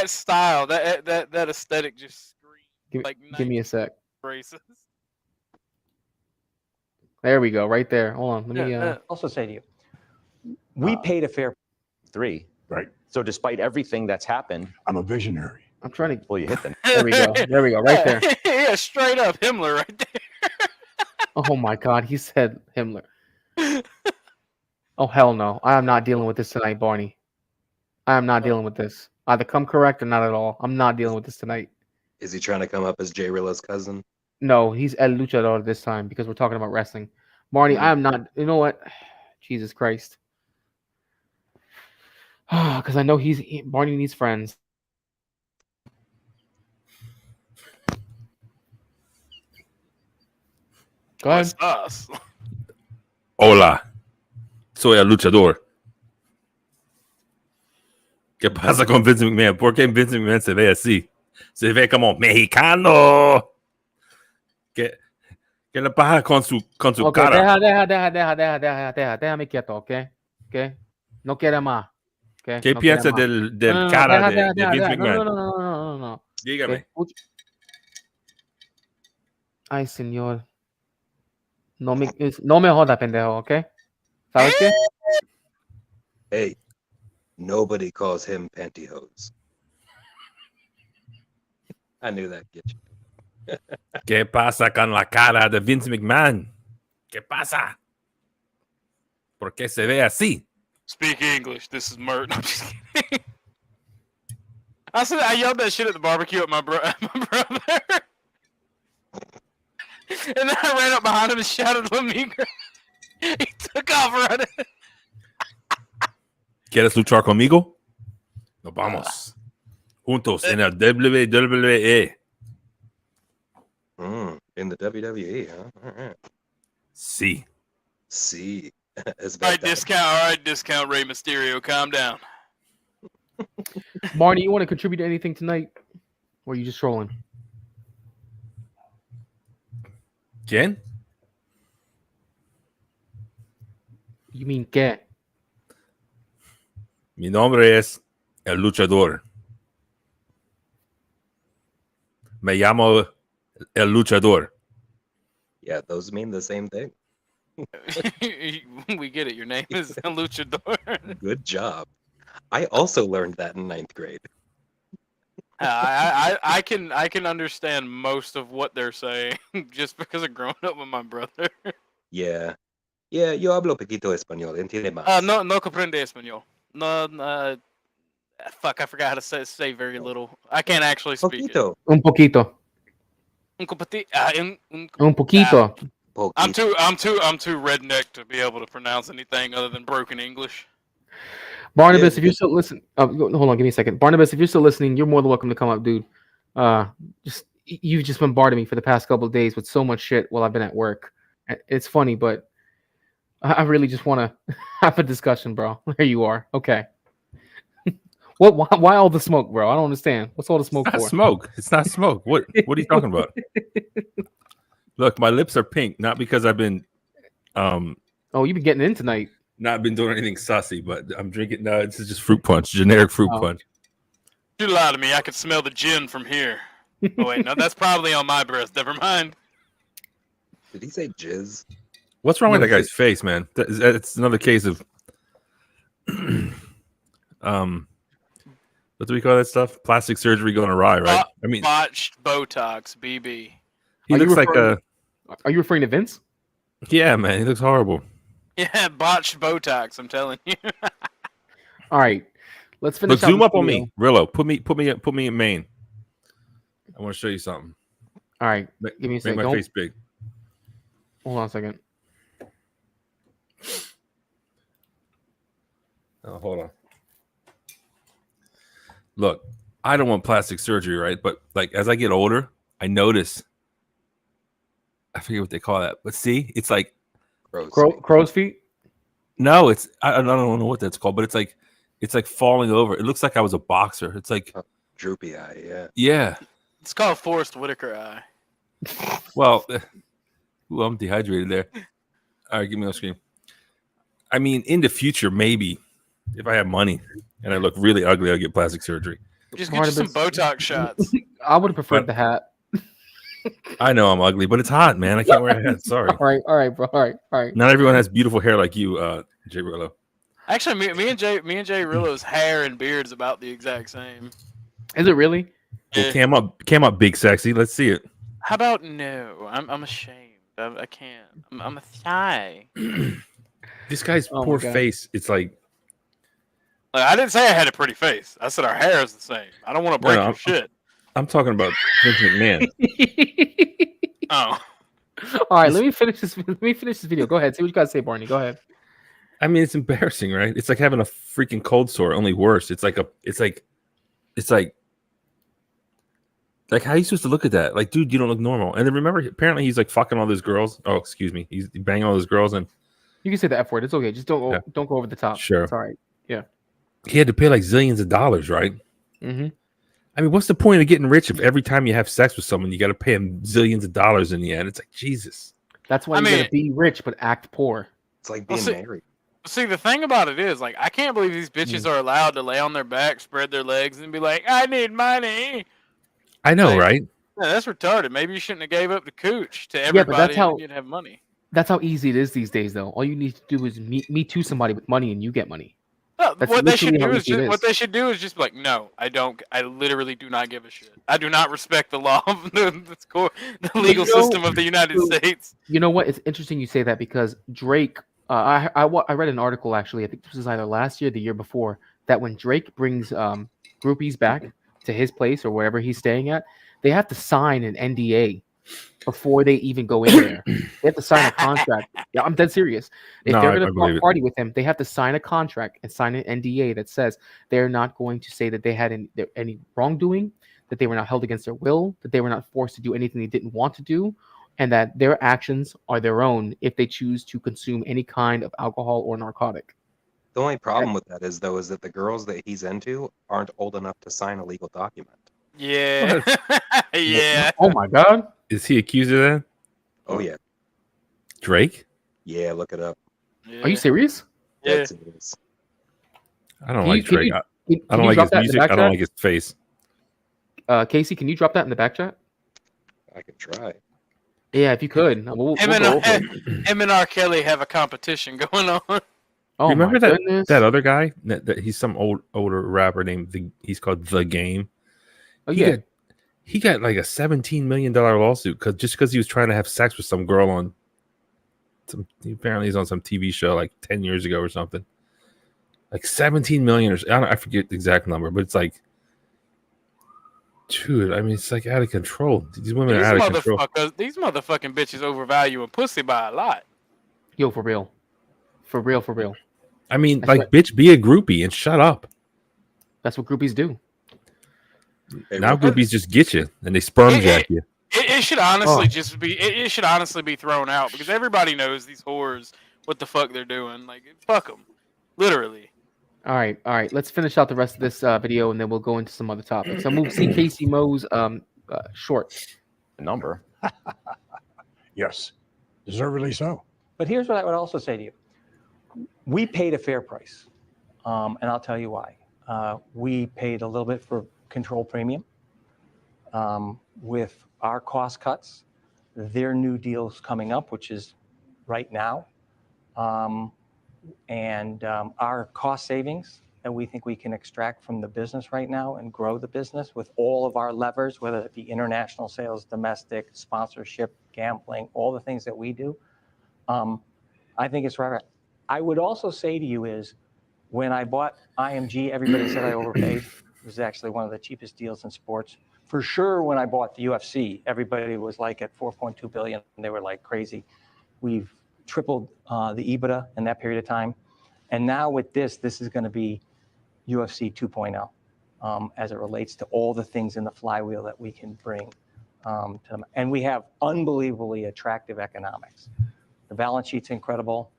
style, that aesthetic just screams. Give me a sec. Racist. There we go, right there. Hold on, let me. Also say to you, we paid a fair. 3. Right. So despite everything that's happened, I'm a visionary. I'm trying to. Well, you hit them. There we go. There we go. Right there. Yeah, straight up Himmler, right there. Oh my god, he said Himmler. Oh hell no! I am not dealing with this tonight, Barney. I am not dealing with this. Either come correct or not at all. I'm not dealing with this tonight. Is he trying to come up as Jay Rilla's cousin? No, he's El Luchador this time because we're talking about wrestling. Barney, I am not. You know what? Jesus Christ. Because I know Barney needs friends. Go ahead. Us. Hola. Eso es el luchador. ¿Qué pasa con Vince McMahon? ¿Por qué Vince McMahon se ve así? Se ve como mexicano. ¿Qué le pasa con su Ok, cara? déjame quieto, ok. No quiere más. Okay, ¿Qué no quiere piensa más. del cara de Vince No, McMahon? no. Dígame. Ok, ay, señor. No me joda, pendejo, ¿ok? ¿Sabes qué? Hey, nobody calls him pantyhose. I knew that'd get you. ¿Qué pasa con la cara de Vince McMahon? ¿Qué pasa? ¿Por qué se ve así? Speak English. This is Mert. I'm just kidding. I yelled that shit at the barbecue at my brother. And then I ran up behind him and shouted "La Migra." He took off running. ¿Quieres luchar conmigo? Nos vamos. Juntos en el WWE. In the WWE, huh? All right. Sí. See. All right, discount Rey Mysterio. Calm down. Barney, you want to contribute to anything tonight? Or are you just trolling? ¿Quién? You mean qué? Mi nombre es el luchador. Me llamo el luchador. Yeah, those mean the same thing. We get it. Your name is El Luchador. Good job. I also learned that in 9th grade. I can understand most of what they're saying just because of growing up with my brother. Yeah. Yeah, yo hablo poquito español. Entiende más. No comprende español. No, fuck, I forgot how to say very little. I can't actually speak it. Un poquito. Un poquito. I'm too redneck to be able to pronounce anything other than broken English. Barnabas, if you're still listening, hold on, give me a second. Barnabas, if you're still listening, you're more than welcome to come up, dude. You've just bombarded me for the past couple of days with so much shit while I've been at work. It's funny, but I really just want to have a discussion, bro. There you are. Okay. Why all the smoke, bro? I don't understand. What's all the smoke for? Smoke. It's not smoke. What are you talking about? Look, my lips are pink, not because I've been Oh, you've been getting in tonight. Not been doing anything sussy, but I'm drinking. No, this is just fruit punch, generic fruit punch. You lied to me. I could smell the gin from here. Oh wait, no, that's probably on my breath. Never mind. Did he say jizz? What's wrong with that guy's face, man? It's another case of what do we call that stuff? Plastic surgery going awry, right? I mean, Botched Botox, BB. he looks like a. Are you referring to Vince? Yeah, man, he looks horrible. Yeah, botched Botox. I'm telling you. All right, let's finish. Look, zoom up on me, Rillo. Put me in Maine. I want to show you something. All right, give me a second. Make my face big. Hold on a second. Oh, hold on. Look, I don't want plastic surgery, right? But like as I get older, I notice. I forget what they call that, but see, it's like crow's feet. No, it's I don't know what that's called, but it's like falling over. It looks like I was a boxer. It's like droopy eye. Yeah. Yeah. It's called Forrest Whitaker eye. Well, I'm dehydrated there. All right, give me a screen. I mean, in the future, maybe if I have money and I look really ugly, I'll get plastic surgery. Just get you some Botox shots. I would have preferred the hat. I know I'm ugly, but it's hot, man. I can't wear a hat. Sorry. All right, bro. All right. Not everyone has beautiful hair like you, Jay Rillo. Actually, me and Jay Rillo's hair and beard's about the exact same. Is it really? Well, cam up, big sexy. Let's see it. How about no? I'm ashamed. I can't. I'm a shy. This guy's poor face. It's like I didn't say I had a pretty face. I said our hair is the same. I don't want to break your shit. I'm talking about Vince McMahon. Oh. All right, let me finish this video. Go ahead. See what you got to say, Barney. Go ahead. I mean, it's embarrassing, right? It's like having a freaking cold sore, only worse. It's like how are you supposed to look at that? Like, dude, you don't look normal. And then remember, apparently he's like fucking all those girls. Oh, excuse me. He's banging all those girls and You can say the F word. It's okay. Just don't Yeah. don't go over the top. Sure. It's all right. Yeah. He had to pay like zillions of dollars, right? Mm-hmm. I mean, what's the point of getting rich if every time you have sex with someone, you got to pay them zillions of dollars in the end? It's like, Jesus. That's why you gotta be rich but act poor. It's like Well, being see- married. See, the thing about it is, like, I can't believe these bitches are allowed to lay on their back, spread their legs, and be like, "I need money." I know, Like, right? Yeah, that's retarded. Maybe you shouldn't have gave up the cooch to Yeah, everybody, but that's and how then you'd have money. that's how easy it is these days, though. All you need to do is meet to somebody with money, and you get money. No, That's what they should literally how do is easy it just, what is. they should do is just be like, no, I don't. I literally do not give a shit. I do not respect the law of the legal system of the United States. You know what? It's interesting you say that because Drake. I read an article actually. I think this was either last year or the year before that when Drake brings groupies back to his place or wherever he's staying at, they have to sign an NDA before they even go in there. They have to sign a contract. Yeah, I'm dead serious. If No, they're I going believe to it. party with him, they have to sign a contract and sign an NDA that says they're not going to say that they had any wrongdoing, that they were not held against their will, that they were not forced to do anything they didn't want to do, and that their actions are their own if they choose to consume any kind of alcohol or narcotic. The only problem with that is that the girls that he's into aren't old enough to sign a legal document. Yeah, yeah. Oh my God. Is he accused of that? Oh yeah, Drake? yeah. Look it up. Are you serious? Yeah. Dead serious. I don't Can like you- can Drake. you- I can don't you like drop his that in the music. back I don't chat? like his face. Casey, can you drop that in the back chat? I could try. Yeah, if you could. We'll Him, go and, over it. him and R. Kelly have a competition going on. Oh Remember my that goodness. that other guy? That he's some older rapper named he's called The Game. Oh yeah. He got like a $17 million lawsuit because he was trying to have sex with some girl on some. Apparently, he's on some TV show like 10 years ago or something. Like 17 million or I forget the exact number, but it's like, dude. I mean, it's like out of control. These women are out of control. These motherfucking bitches overvaluing pussy by a lot. Yo, for real. For real, for real. I mean, That's like, what- bitch, be a groupie and shut up. That's what groupies do. Now groupies just get you and they sperm jack you. It should honestly just be. It should honestly be thrown out because everybody knows these whores what the fuck they're doing. Like, fuck them, literally. All right. Let's finish out the rest of this video and then we'll go into some other topics. I'm moving see Casey Moe's short. Number. Yes, deservedly so. But here's what I would also say to you. We paid a fair price, and I'll tell you why. We paid a little bit for control premium. With our cost cuts, their new deals coming up, which is right now, and our cost savings that we think we can extract from the business right now and grow the business with all of our levers, whether it be international sales, domestic, sponsorship, gambling, all the things that we do. I think it's right. I would also say to you is when I bought IMG, everybody said I overpaid. It was actually one of the cheapest deals in sports. For sure, when I bought the UFC, everybody was like at 4.2 billion. And they were like crazy. We've tripled the EBITDA in that period of time. And now with this is going to be UFC 2.0 as it relates to all the things in the flywheel that we can bring to them. And we have unbelievably attractive economics. The balance sheet's incredible.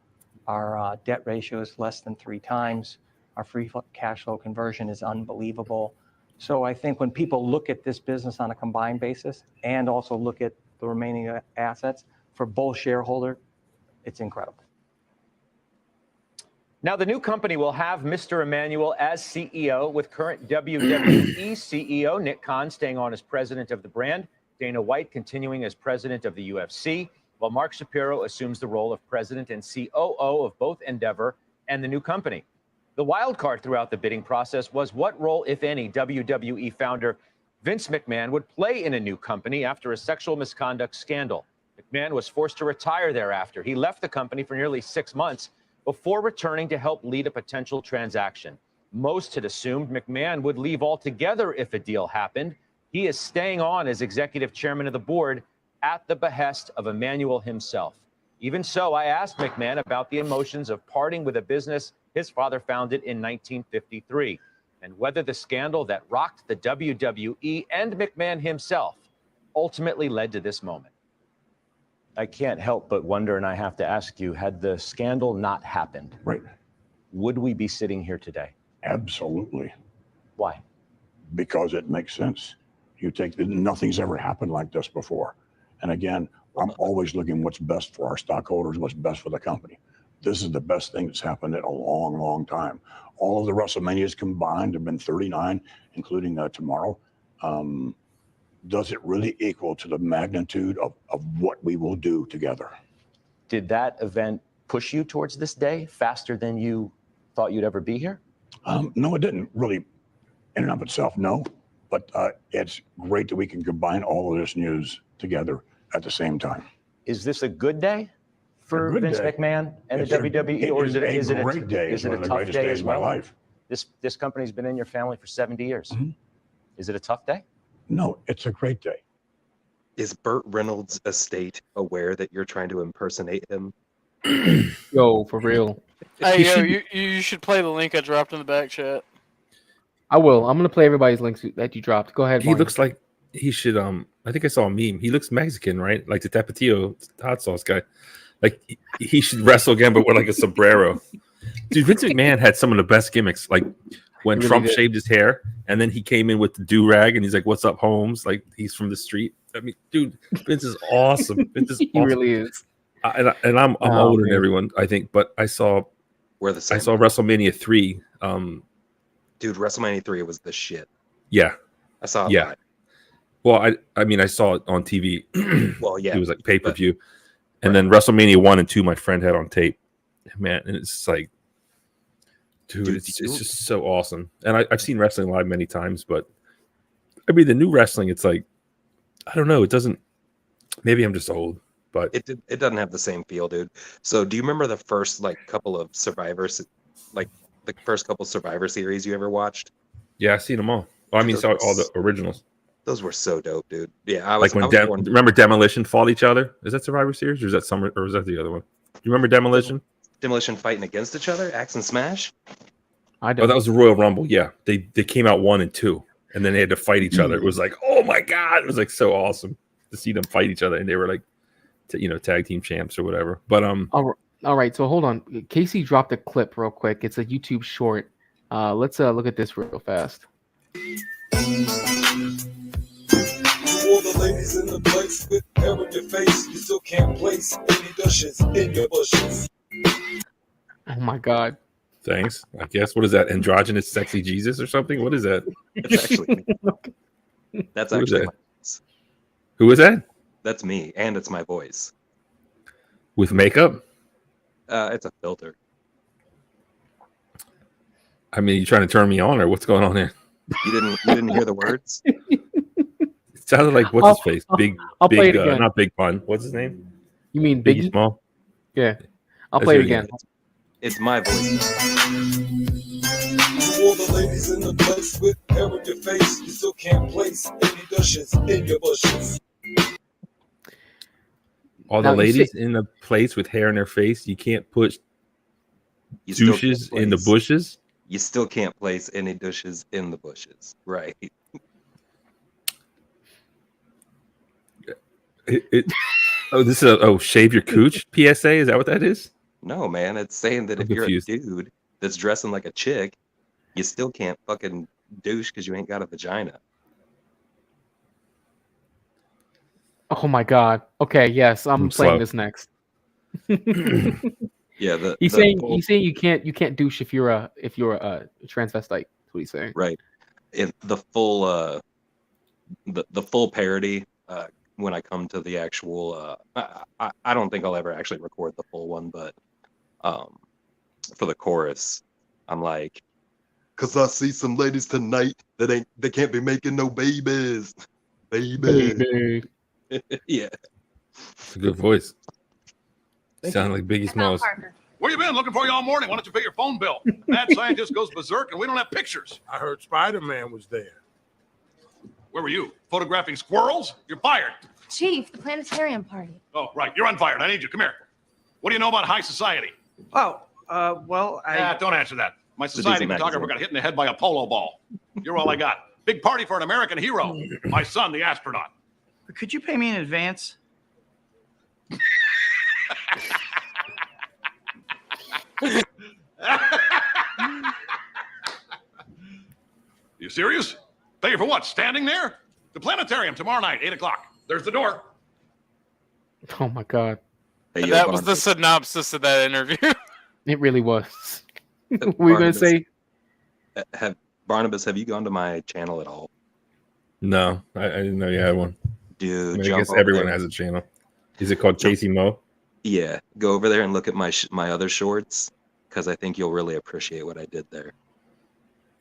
Our debt ratio is less than 3 times. Our free cash flow conversion is unbelievable. So I think when people look at this business on a combined basis and also look at the remaining assets for both shareholder, it's incredible. Now, the new company will have Mr. Emmanuel as CEO, with current WWE CEO Nick Khan staying on as president of the brand, Dana White continuing as president of the UFC, while Mark Shapiro assumes the role of president and COO of both Endeavor and the new company. The wild card throughout the bidding process was what role, if any, WWE founder Vince McMahon would play in a new company after a sexual misconduct scandal. McMahon was forced to retire thereafter. He left the company for nearly 6 months before returning to help lead a potential transaction. Most had assumed McMahon would leave altogether if a deal happened. He is staying on as executive chairman of the board at the behest of Emmanuel himself. Even so, I asked McMahon about the emotions of parting with a business his father founded in 1953, and whether the scandal that rocked the WWE and McMahon himself ultimately led to this moment. I can't help but wonder, and I have to ask you, had the scandal not happened, Right. would we be sitting here today? Absolutely. Why? Because it makes sense. You take nothing's ever happened like this before. And again, I'm always looking what's best for our stockholders, what's best for the company. This is the best thing that's happened in a long, long time. All of the WrestleManias combined have been 39, including tomorrow. Does it really equal to the magnitude of what we will do together? Did that event push you towards this day faster than you thought you'd ever be here? No, it didn't really in and of itself, no. But it's great that we can combine all of this news together at the same time. Is this a good day for Vince McMahon and the WWE, or is it a great day? Is it a one of the tough greatest day days as of my well? life. This company's been in your family for 70 years. Is it a tough day? No, it's a great day. Is Burt Reynolds' estate aware that you're trying to impersonate him? Yo, for real. Hey, yo, you should play the link I dropped in the back chat. I will. I'm gonna play everybody's links that you dropped. Go ahead. He Barney. looks like he should. I think I saw a meme. He looks Mexican, right? Like the Tapatio hot sauce guy. Like he should wrestle again, but with like a sombrero. Dude, Vince McMahon had some of the best gimmicks. Like when He really Trump did. shaved his hair, and then he came in with the do rag, and he's like, "What's up, Holmes?" Like he's from the street. I mean, dude, Vince is awesome. Vince is He awesome. really is. And I'm Oh, older than man. everyone, I think, but I saw WrestleMania 3. Dude, WrestleMania 3 was the shit. Yeah. I saw it Yeah. live. Well, I mean, I saw it on TV. Well, yeah, It was like pay-per-view. And then WrestleMania 1 and 2, my friend had on tape. Man, and it's just like, dude, it's just so awesome. And I've seen wrestling live many times, but I mean, the new wrestling, it's like, I don't know. It doesn't, maybe I'm just old, but It doesn't have the same feel, dude. So do you remember the first couple of Survivors, like the first couple Survivor series you ever watched? yeah, I've seen them all. Well, I mean, saw all the originals. Those were so dope, dude. Yeah, I was Like when I was born- remember Demolition fought each other? Is that Survivor Series or is that Summer or is that the other one? Do you remember Demolition? Demolition fighting against each other, Axe and Smash. I Oh, that was the Royal Rumble. Yeah, they came out 1 and 2, and then they had to fight each other. It was like, oh my god, it was like so awesome to see them fight each other, and they were like, tag team champs or whatever. But All right. So hold on. Casey dropped a clip real quick. It's a YouTube short. Let's look at this real fast. All the ladies in the place with hair in your face, you still can't place any dishes in your bushes. Oh my god. thanks. I guess what is that? Androgynous sexy Jesus or something? What is that? That's actually that's Who is actually that? my voice. Who is that? That's me, and it's my voice. With makeup? It's a filter. I mean, you trying to turn me on or what's going on here? You didn't hear the words? It sounded like what's his face? I'll play it again. Not Big Pun. What's his name? You mean Biggie Biggie? Small? Yeah. I'll Let's play hear it again. It's my voice. All the ladies in the place with hair in your face, you still can't place any dishes in your bushes. All Now, the you ladies in the place with hair in their face, you can't put You still can't douches in the place- bushes. You still can't place any dishes in the bushes, right? This is shave your cooch PSA. Is that what that is? No, man, it's saying that I'm if you're a confused. dude that's dressing like a chick, you still can't fucking douche because you ain't got a vagina. Oh my god. Okay, yes, I'm I'm playing slow. this next. Yeah, he's saying you can't douche if you're a transvestite. That's what he's saying. Right. The full the full parody when I come to the actual I don't think I'll ever actually record the full one, but for the chorus I'm like, cause I see some ladies tonight they can't be making no babies. Baby. Yeah. It's a good voice. Sound like Biggie Smalls. Where you been? Looking for you all morning. Why don't you pay your phone bill? Mad scientist goes berserk and we don't have pictures. I heard Spider-Man was there. Where were you? Photographing squirrels? You're fired. Chief, the planetarium party. Oh, right. You're unfired. I need you. Come here. What do you know about high society? Oh, well, Don't answer that. My Disney society magazine. photographer got hit in the head by a polo ball. You're all I got. Big party for an American hero. My son, the astronaut. Could you pay me in advance? You serious? Pay for what? Standing there? The planetarium tomorrow night, 8 o'clock. There's the door. Oh my God. Hey, That was the synopsis of that interview. It really was. What were you going to say? Barnabas, have you gone to my channel at all? No, I didn't know you had one. Dude, I mean, I jump guess over everyone there. has a channel. Is it called Casey Mo? Yeah, go over there and look at my other shorts, because I think you'll really appreciate what I did there.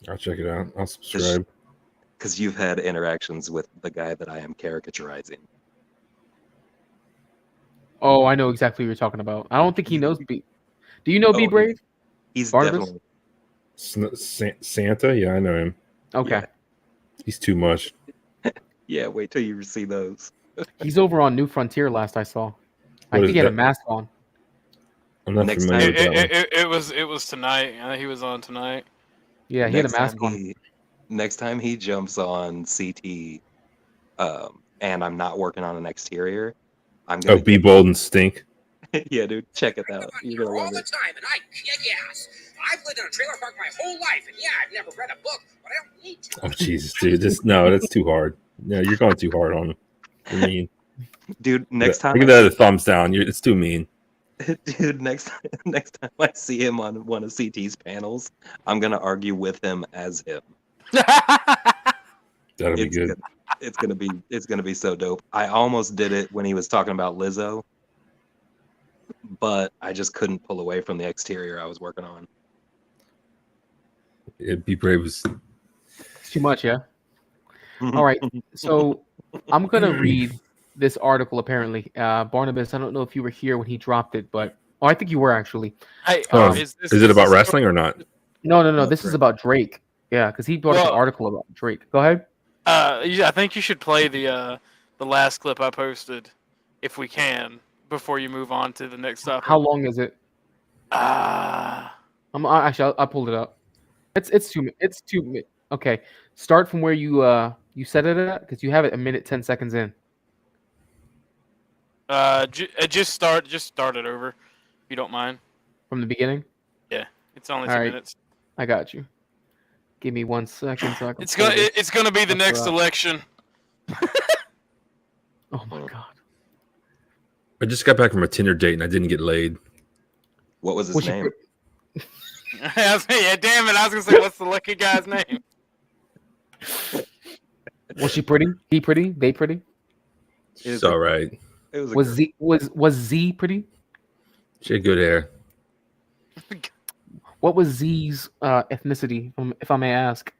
I'll check it out. I'll subscribe. Because you've had interactions with the guy that I am caricaturizing. Oh, I know exactly what you're talking about. I don't think he knows B. Do you know B Brave? He's Barnabas? definitely. Santa? Yeah, I know him. Okay. He's too much. Yeah, wait till you see those. He's over on New Frontier last I saw. I What think is he had a that? mask on. I'm not Next familiar with that one. It was tonight. He was on tonight. Yeah, he had a Next mask time on. Next time he jumps on CT, and I'm not working on an exterior, I'm Oh, gonna be bold and stink. yeah, dude, check it out. You're gonna all love the it. time, and I kick ass. I've lived in a trailer park my whole life, and yeah, I've never read a book, but I don't need to. Oh, Jesus, dude. That's too hard. No, you're going too hard on him. You're mean. Dude, next time I give that a thumbs down. It's too mean. Dude, next time I see him on one of CT's panels, I'm gonna argue with him as him. That'll be good. It's gonna be so dope. I almost did it when he was talking about Lizzo, but I just couldn't pull away from the exterior I was working on. Be brave was It's too much, yeah. All right, so I'm gonna read this article. Apparently, Barnabas, I don't know if you were here when he dropped it, but I think you were actually. Hey, is it about wrestling or not? No. This is about Drake. Yeah, because he brought up an article about Drake. Go ahead. I think you should play the last clip I posted, if we can, before you move on to the next topic. How long is it? I'll pull it up. It's 2 minutes. It's 2 minutes. Okay, start from where you set it at, because you have it a minute 10 seconds in. Just start it over, if you don't mind. From the beginning. Yeah, it's only All 2 right. minutes. I got you. Give me 1 second so I can. It's gonna be the next election. Oh my God. I just got back from a Tinder date and I didn't get laid. What was his name? Yeah, damn it! I was gonna say, what's the lucky guy's name? Was she pretty? He pretty? They pretty? It's all right. Was Z pretty? She had good hair. What was Z's ethnicity, if I may ask?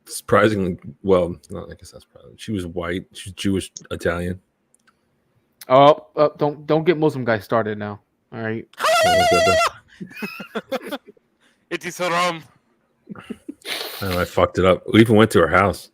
Surprisingly, well, no, I guess that's probably. She was white. She's Jewish Italian. Oh, don't get Muslim guys started now. All right. It is wrong. Oh, I fucked it up. We even went to her house.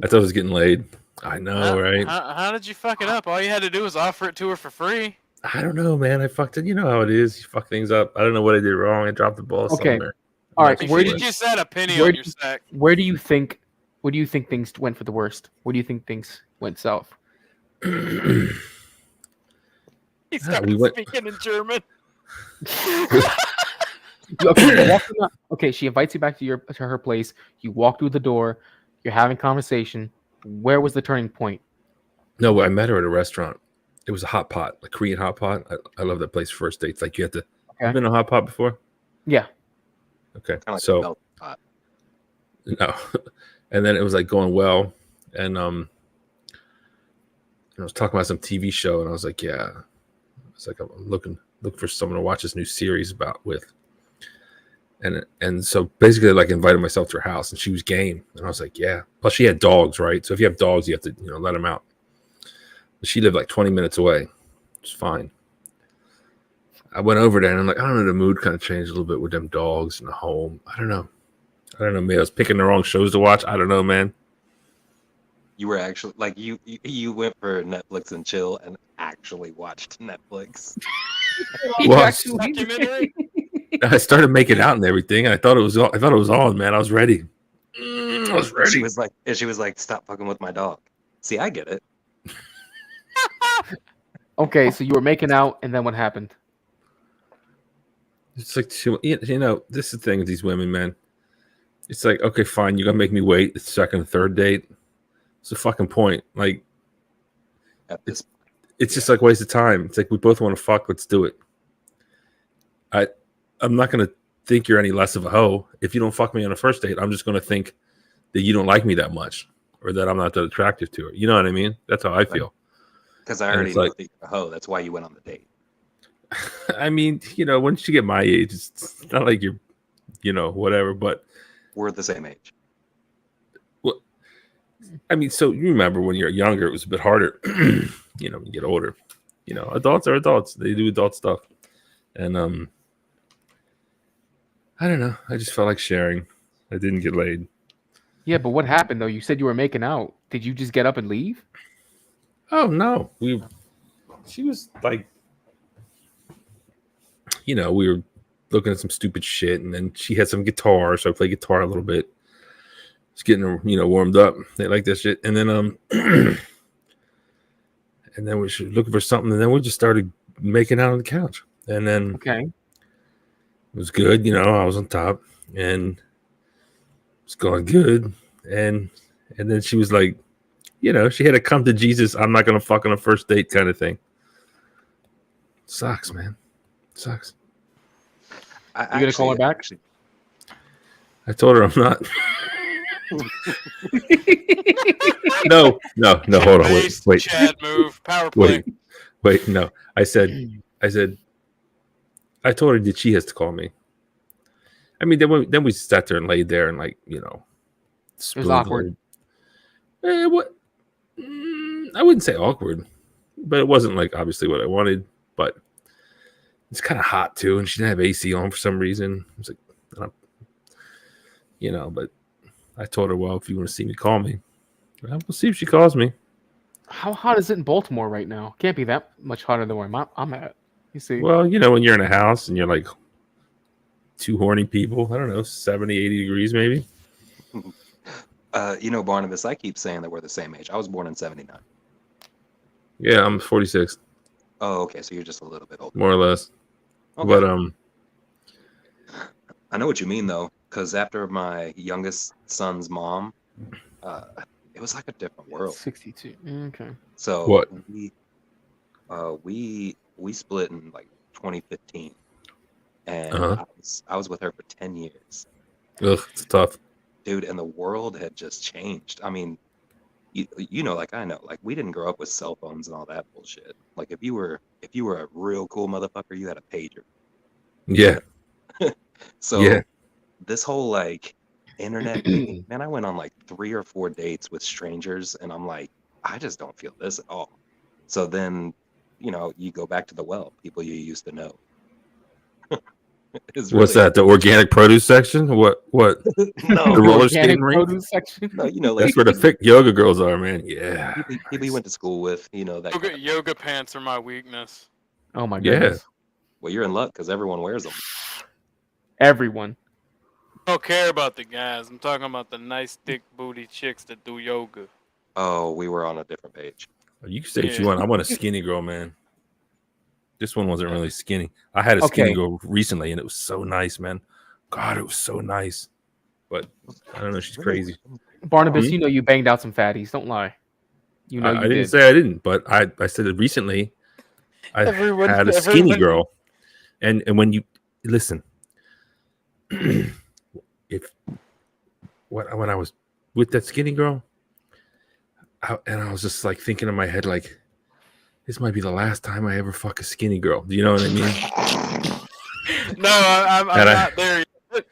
I thought I was getting laid. I know, right? How did you fuck it up? All you had to do was offer it to her for free. I don't know, man. I fucked it. You know how it is. You fuck things up. I don't know what I did wrong. I dropped the ball somewhere. All right. Where did you set a penny on your sack? Where do you think things went for the worst? Where do you think things went south? He started speaking in German. Okay, she invites you back to her place. You walk through the door. You're having conversation. Where was the turning point? No, I met her at a restaurant. It was a hot pot, a Korean hot pot. I love that place for first dates. Like you have to. You been to a hot pot before? Yeah. Okay. Kinda like So a melting pot. no, and then it was like going well, and I was talking about some TV show, and I was like, yeah, it's like I'm looking for someone to watch this new series with. And so basically, like, invited myself to her house, and she was game, and I was like, yeah. Plus, she had dogs, right? So if you have dogs, you have to, let them out. But she lived like 20 minutes away. It's fine. I went over there, and I'm like, I don't know, the mood kind of changed a little bit with them dogs in the home. I don't know. Maybe I was picking the wrong shows to watch. I don't know, man. You were actually like you went for Netflix and chill and actually watched Netflix. Well, I started making out and everything. And I thought it was on, man. I was ready. I was ready. She was like, stop fucking with my dog. See, I get it. Okay, so you were making out, and then what happened? It's like you know, this is the thing with these women, man. It's like, okay, fine, you're gonna make me wait the second, third date. It's a fucking point. Like, it's just like waste of time. It's like we both want to fuck. Let's do it. I'm not gonna think you're any less of a hoe if you don't fuck me on a first date. I'm just gonna think that you don't like me that much, or that I'm not that attractive to her. You know what I mean? That's how I feel. Because I already know that you're a hoe. That's why you went on the date. I mean, you know, once you get my age, it's not like you're, you know, whatever. But we're the same age. Well, I mean, so you remember when you're younger, it was a bit harder. You know, when you get older, you know, adults are adults. They do adult stuff, and I don't know. I just felt like sharing. I didn't get laid. Yeah, but what happened though? You said you were making out. Did you just get up and leave? Oh no, she was like, you know, we were looking at some stupid shit, and then she had some guitar, so I played guitar a little bit. Just getting, you know, warmed up. They like that shit, and then and then we were looking for something, and then we just started making out on the couch, and then Okay. it was good, you know. I was on top, and it's going good, and then she was like, you know, she had to come to Jesus. I'm not gonna fuck on a first date kind of thing. Sucks, man. Sucks. You gonna call her back? I told her I'm not. No. Hold on. Wait. Chad move. Power play. Wait. No. I said. I told her that she has to call me. I mean, then we sat there and laid there and, like, you know, it was awkward. What? I wouldn't say awkward, but it wasn't like obviously what I wanted. But it's kind of hot too, and she didn't have AC on for some reason. I was like, you know, but I told her, well, if you want to see me, call me. Well, we'll see if she calls me. How hot is it in Baltimore right now? Can't be that much hotter than where I'm at. You see? Well, you know, when you're in a house and you're like two horny people, I don't know, 70, 80 degrees maybe. You know, Barnabas, I keep saying that we're the same age. I was born in 79. Yeah, I'm 46. Oh, okay. So you're just a little bit older. More or less. Okay. But I know what you mean though, because after my youngest son's mom, it was like a different world. 62. Okay. So what? We split in like 2015, and I was with her for 10 years. Ugh, it's tough. Dude, and the world had just changed. I mean, you know, like I know, like we didn't grow up with cell phones and all that bullshit. Like if you were a real cool motherfucker, you had a pager. Yeah. So yeah. This whole like internet thing, man, I went on like 3 or 4 dates with strangers, and I'm like, I just don't feel this at all. So then, you know, you go back to the well, people you used to know. What's that? The organic produce section? What? No, the roller skating rink? Produce section? No, you know, like that's where the thick yoga girls are, man. Yeah. People you went to school with, you know that. Yoga pants are my weakness. Oh my goodness. Well, you're in luck because everyone wears them. Everyone. I don't care about the guys. I'm talking about the nice thick booty chicks that do yoga. Oh, we were on a different page. You can say what you want. I want a skinny girl, man. This one wasn't really skinny. I had a skinny girl recently, and it was so nice, man. God, it was so nice. But I don't know. She's crazy. Barnabas, you know you banged out some fatties. Don't lie. You know I didn't say I didn't, but I said it recently. I had a skinny girl, and when you listen, when I was with that skinny girl, I was just like thinking in my head, like, this might be the last time I ever fuck a skinny girl. Do you know what I mean? No, I'm not there yet.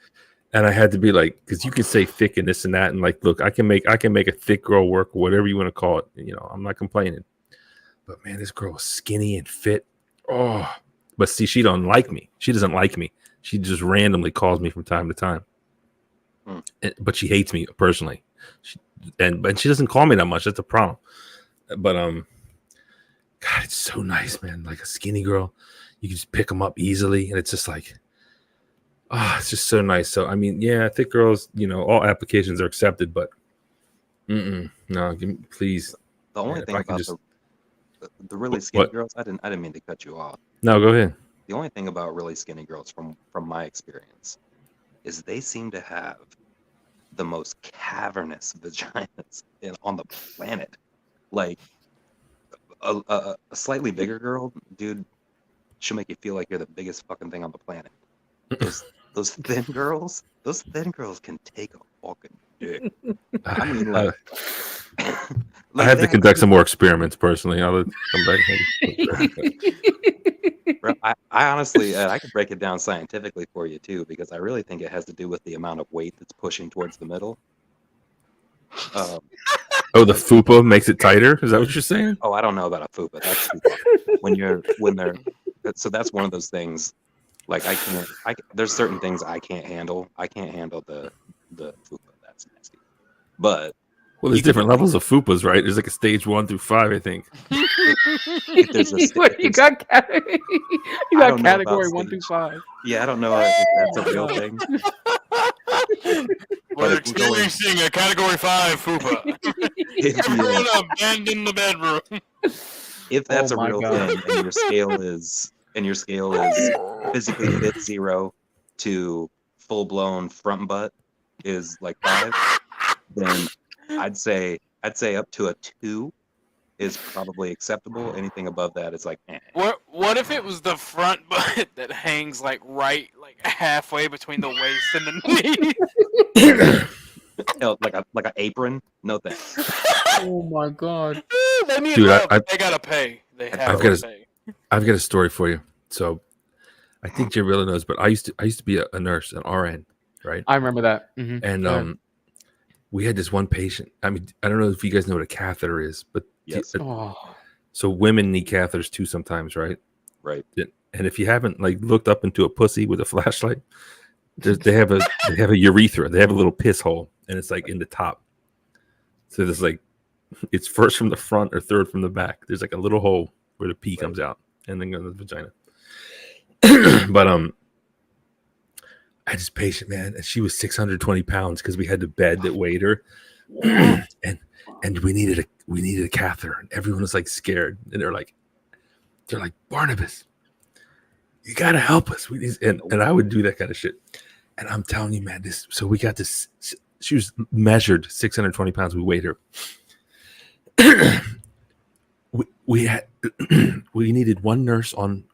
And I had to be like, because you can say thick and this and that, and like, look, I can make a thick girl work, whatever you want to call it. You know, I'm not complaining. But man, this girl is skinny and fit. Oh, but see, she don't like me. She doesn't like me. She just randomly calls me from time to time. But she hates me personally. But she doesn't call me that much. That's the problem. But God, it's so nice, man. Like a skinny girl, you can just pick them up easily, and it's just like, it's just so nice. So I mean, yeah, thick girls, you know, all applications are accepted, but no, please. The only thing about the really skinny What? girls. I didn't mean to cut you off. No, go ahead. The only thing about really skinny girls, from my experience, is they seem to have the most cavernous vaginas on the planet. Like a slightly bigger girl, dude, she'll make you feel like you're the biggest fucking thing on the planet. Those thin girls can take a fucking dick. I mean, like, I have to conduct some more experiments personally. I'll come back. Bro, I honestly, I could break it down scientifically for you too, because I really think it has to do with the amount of weight that's pushing towards the middle. Oh, the fupa makes it tighter? Is that what you're saying? Oh, I don't know about a fupa. That's when they're. So that's one of those things. Like there's certain things I can't handle. I can't handle the fupa. That's nasty. But well, there's different levels of fupas, right? There's like a stage 1 through 5, I think. You got category 1 through 5. Yeah, I don't know if that's a real thing. We're experiencing a category 5 fupa. Everyone abandon the bedroom. If that's a real thing, and your scale is physically fit 0 to full blown front butt is like 5, then I'd say up to a 2 is probably acceptable. Anything above that is like, eh. What if it was the front butt that hangs like halfway between the waist and the knee? Hell, like an apron? No thanks. Oh my god. They need Dude, love. They gotta pay. They have to pay. I've got a story for you. So I think Jay really knows, but I used to be a nurse, an RN, right? I remember that. Mm-hmm. And we had this one patient. I mean, I don't know if you guys know what a catheter is, but yes. So women need catheters too sometimes, right? Right. And if you haven't like looked up into a pussy with a flashlight, they have a urethra. They have a little piss hole, and it's like in the top. So there's like, it's first from the front or third from the back. There's like a little hole where the pee comes out, and then goes to the vagina. But I had this patient, man, and she was 620 pounds because we had the bed that weighed her, and we needed a catheter, and everyone was like scared, and they're like Barnabas, you gotta help us. And I would do that kind of shit, and I'm telling you, man, so we got this. She was measured 620 pounds. We weighed her. we needed one nurse on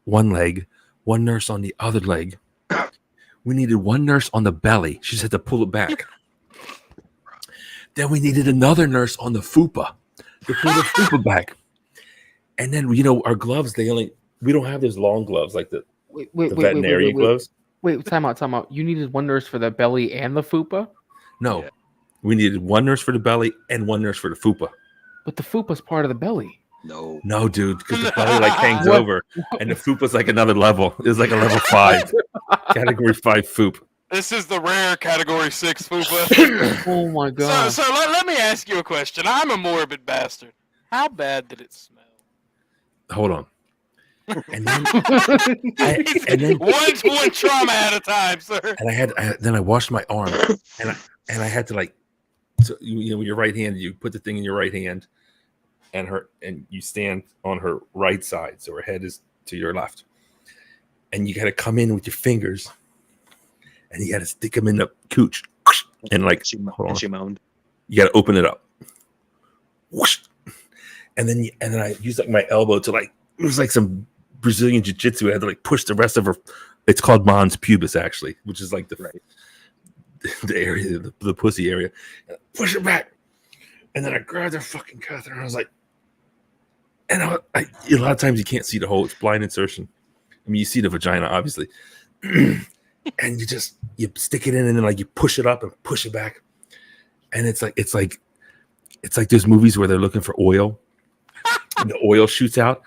one leg, one nurse on the other leg. We needed one nurse on the belly. She just had to pull it back. Then we needed another nurse on the fupa to pull the fupa back. And then, our gloves, we don't have those long gloves like the veterinary gloves. Wait, time out. You needed one nurse for the belly and the fupa? No. Yeah. We needed one nurse for the belly and one nurse for the fupa. But the fupa's part of the belly. No, dude, because the belly hangs over, and the fupa's like another level. It's like a level 5, category 5 fupa. This is the rare category 6 fupa. Oh my god! So let me ask you a question. I'm a morbid bastard. How bad did it smell? Hold on. And then, one trauma at a time, sir. And I washed my arm, and I had to with your right hand, you put the thing in your right hand, and you stand on her right side, so her head is to your left, and you got to come in with your fingers, and you got to stick them in the cooch, and she moaned. You got to open it up, whoosh, and then I used my elbow to it was like some Brazilian jiu-jitsu. I had to push the rest of her. It's called mons pubis, actually, which is like the area, the pussy area. Push it back, and then I grabbed her fucking catheter, and I was like, and a lot of times you can't see the hole. It's blind insertion. I mean, you see the vagina, obviously, and you stick it in, and then you push it up and push it back, and it's like those movies where they're looking for oil, and the oil shoots out,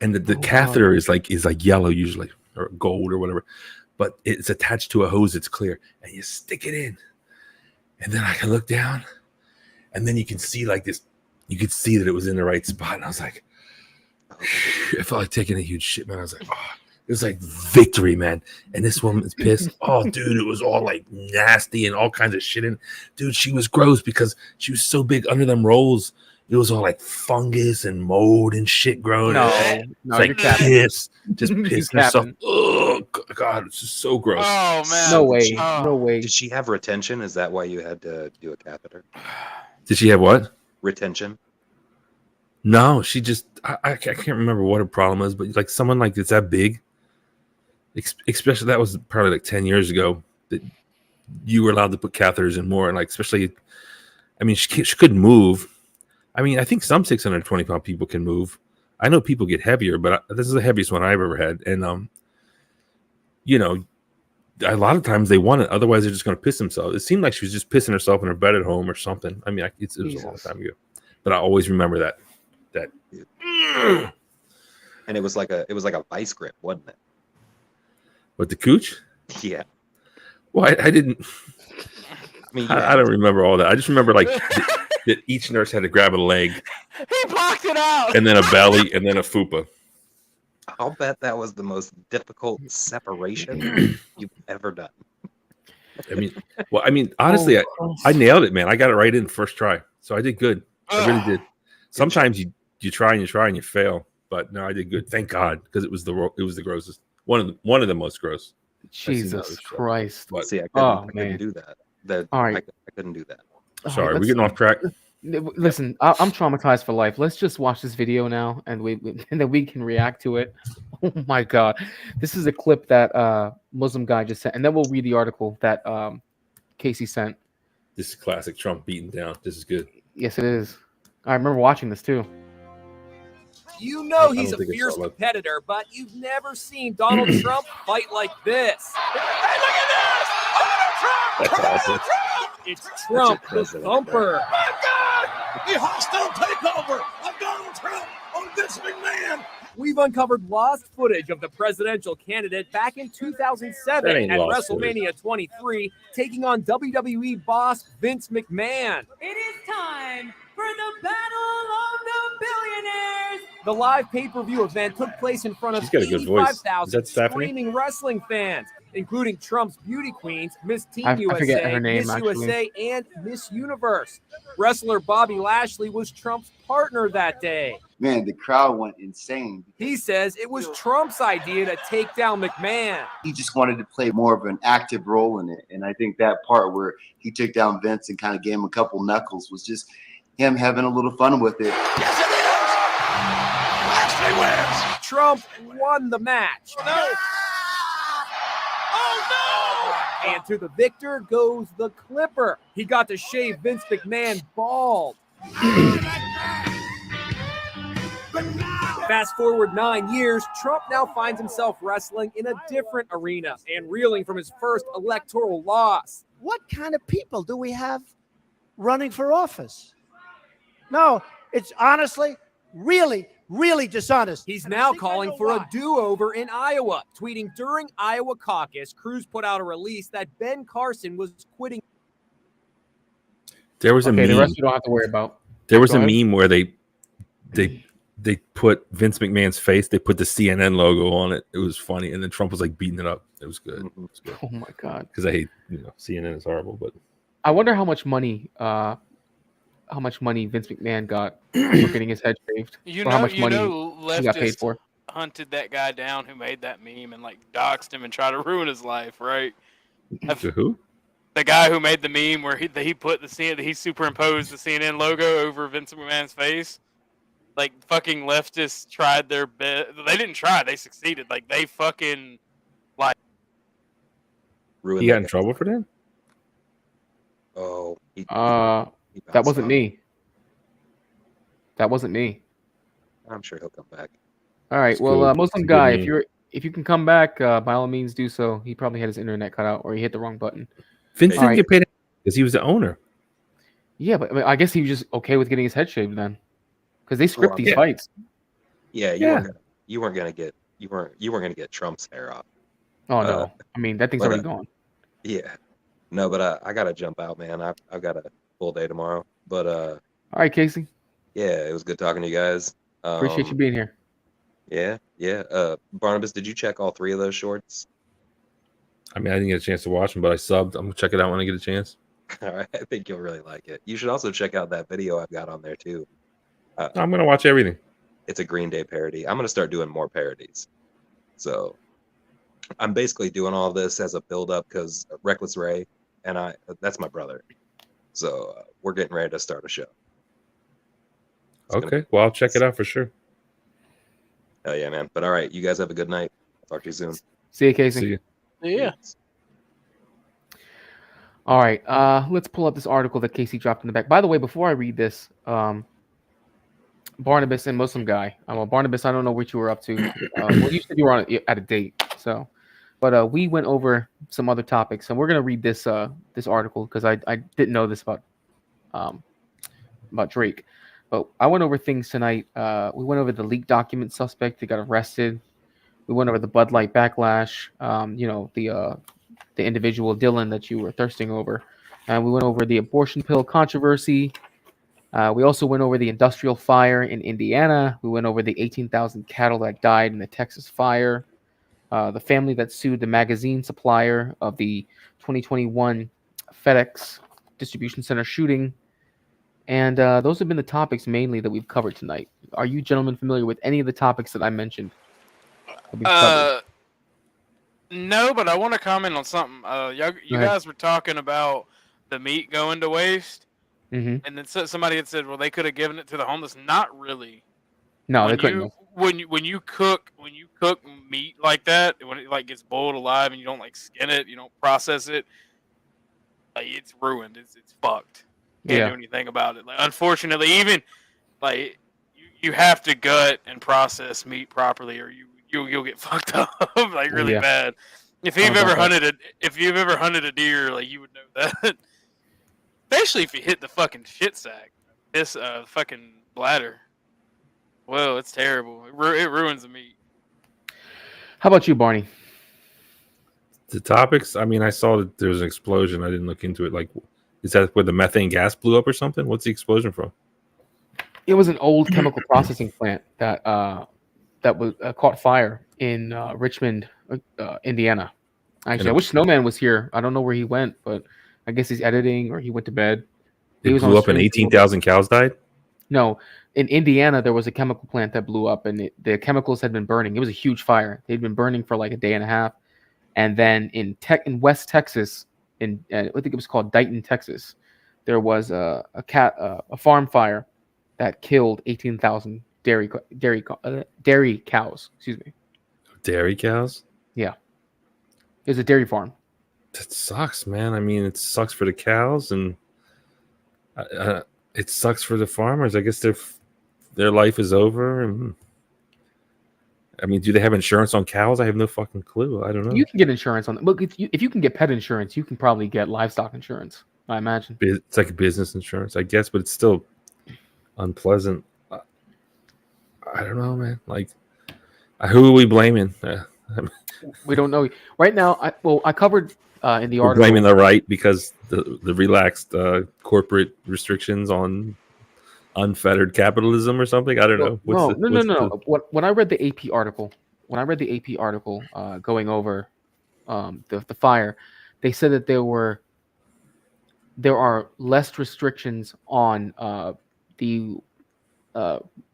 and the catheter is like yellow usually, or gold or whatever, but it's attached to a hose that's clear, and you stick it in, and then I can look down, and then you can see this. You could see that it was in the right spot, and I was like, I felt like taking a huge shit, man. I was like, oh, it was like victory, man. And this woman's pissed. Oh, dude, it was all nasty and all kinds of shit. And dude, she was gross because she was so big under them rolls. it was all like fungus and mold and shit growing. No, It's no, like you're capping. piss, just You're pissing herself. capping. Oh God, it's just so gross. Oh man. No Did way. she, No way. did she have retention? Is that why you had to do a catheter? Did she have what? Retention? No, she just I can't remember what her problem was, but like someone like it's that big, especially that was probably like 10 years ago that you were allowed to put catheters in more, and like especially, I mean, she couldn't move. I mean, I think some 620-pound people can move. I know people get heavier, but this is the heaviest one I've ever had, and you know, a lot of times they want it, otherwise they're just going to piss themselves. It seemed like she was just pissing herself in her bed at home or something. I mean, it was a long time ago, but I always remember that. And it was like a vice grip, wasn't it? What, the cooch? Yeah. Well, I didn't. I mean, I don't remember all that. I just remember like that each nurse had to grab a leg He blocked it out. and then a belly and then a fupa. I'll bet that was the most difficult separation you've ever done. I mean, honestly, I nailed it, man. I got it right in the first try, so I did good. I really did. Sometimes you try and you fail, but no, I did good. Thank God, because it was the grossest. One of the most gross. Jesus Christ. But, See, I couldn't do that. All right. I couldn't do that. Sorry, we're getting off track. Listen, I'm traumatized for life. Let's just watch this video now, and and then we can react to it. Oh my God, this is a clip that Muslim guy just sent, and then we'll read the article that Casey sent. This is classic Trump beaten down. This is good. Yes, it is. I remember watching this too. You know I he's don't a think I fierce saw that. competitor, but you've never seen Donald Trump fight like this. That's awesome. It's Trump the president, thumper. My God! The hostile takeover of Donald Trump on Vince McMahon. We've uncovered lost footage of the presidential candidate back in That 2007 ain't at lost WrestleMania 23, taking on WWE boss Vince McMahon. It is time for the Battle of the Billionaires. The live pay-per-view event took place in front of She's got a good voice. Is 85,000 that Stephanie? screaming wrestling fans, including Trump's beauty queens, Miss Teen I USA, forget her name, Miss actually. USA, and Miss Universe. Wrestler Bobby Lashley was Trump's partner that day. Man, the crowd went insane. He says it was Trump's idea to take down McMahon. He just wanted to play more of an active role in it. And I think that part where he took down Vince and kind of gave him a couple knuckles was just him having a little fun with it. Yes, it is! Lashley wins! Trump won the match. No! Oh, no! And to the victor goes the Clipper. He got to shave Vince McMahon bald. Fast forward 9 years, Trump now finds himself wrestling in a different arena and reeling from his first electoral loss. What kind of people do we have running for office? No, it's honestly really, really dishonest. He's now calling for a do-over in Iowa. Tweeting during Iowa caucus, Cruz put out a release that Ben Carson was quitting. There was a Okay, meme. the rest you don't have to worry about. There was Go a ahead. meme where they put Vince McMahon's face. They put the CNN logo on it. It was funny, and then Trump was like beating it up. It was good. It was good. Oh my God. Because I hate CNN is horrible, but I wonder how much money Vince McMahon got for getting his head shaved. You or know, how much you money know, he got paid leftist for. hunted that guy down who made that meme and like doxed him and tried to ruin his life, right? to who? The guy who made the meme where he put he superimposed the CNN logo over Vince McMahon's face. Like fucking leftists tried their best. They didn't try. They succeeded. Like they fucking like. He got in trouble for that? Oh, That wasn't me. That wasn't me. I'm sure he'll come back. All right. It's Well, good. Muslim It's a good guy, meme. if you can come back, by all means do so. He probably had his internet cut out, or he hit the wrong button. Vince All didn't right. get paid because he was the owner. Yeah, but I mean, I guess he was just okay with getting his head shaved then, because they script these yeah. fights. Yeah, Yeah. you weren't gonna get Trump's hair off. Oh no, I mean that thing's but, already gone. Yeah, no, but I gotta jump out, man. I've got a full day tomorrow. But All right, Casey. yeah, it was good talking to you guys. Appreciate you being here. Yeah. Barnabas, did you check all 3 of those shorts? I mean, I didn't get a chance to watch them, but I subbed. I'm gonna check it out when I get a chance. All right, I think you'll really like it. You should also check out that video I've got on there too. I'm gonna watch everything. It's a Green Day parody. I'm gonna start doing more parodies. So I'm basically doing all this as a build up because Reckless Ray and that's my brother. So we're getting ready to start a show. Okay, well I'll check it out for sure. Oh yeah, man. But all right, you guys have a good night. Talk to you soon. See you, Casey. See you. Yeah. All right, let's pull up this article that Casey dropped in the back. By the way, before I read this, Barnabas and Muslim guy. Well, Barnabas, I don't know what you were up to. Well, you said you were at a date, so. But we went over some other topics, and we're gonna read this this article because I didn't know this about Drake. But I went over things tonight. We went over the leaked document suspect that got arrested. We went over the Bud Light backlash. The individual Dylan that you were thirsting over. We went over the abortion pill controversy. We also went over the industrial fire in Indiana. We went over the 18,000 cattle that died in the Texas fire. The family that sued the magazine supplier of the 2021 FedEx distribution center shooting. And those have been the topics mainly that we've covered tonight. Are you gentlemen familiar with any of the topics that I mentioned? No, but I want to comment on something. You guys were talking about the meat going to waste, and then somebody had said, "Well, they could have given it to the homeless." Not really. No, they couldn't. When you cook meat like that, when it gets boiled alive and you don't skin it, you don't process it, it's ruined. It's fucked. Can't do anything about it. Unfortunately, even you have to gut and process meat properly, or you'll get fucked up really bad. If you've ever hunted a deer, you would know that. Especially if you hit the fucking shit sack, this fucking bladder. Well, it's terrible. It ruins the meat. How about you, Barney? The topics. I mean, I saw that there was an explosion. I didn't look into it. Is that where the methane gas blew up or something? What's the explosion from? It was an old chemical processing plant that was caught fire in Richmond, Indiana. Actually, I wish Snowman was here. I don't know where he went, but I guess he's editing or he went to bed. It blew up and 18,000 cows died? No. In Indiana, there was a chemical plant that blew up, and the chemicals had been burning. It was a huge fire. They'd been burning for a day and a half. And then in West Texas, I think it was called Dighton, Texas, there was a farm fire that killed 18,000 dairy cows. Excuse me. Dairy cows? Yeah. It was a dairy farm. That sucks, man. I mean, it sucks for the cows, and it sucks for the farmers. I guess their life is over. And I mean, do they have insurance on cows? I have no fucking clue. I don't know. You can get insurance on them. Look, if you can get pet insurance, you can probably get livestock insurance, I imagine. It's like a business insurance, I guess, but it's still unpleasant. I don't know, man. Who are we blaming? We don't know. Right now, I covered in the We're article. blaming the right because the relaxed corporate restrictions on unfettered capitalism or something. I don't know. No. When I read the AP article, going over the fire, they said that there are less restrictions on the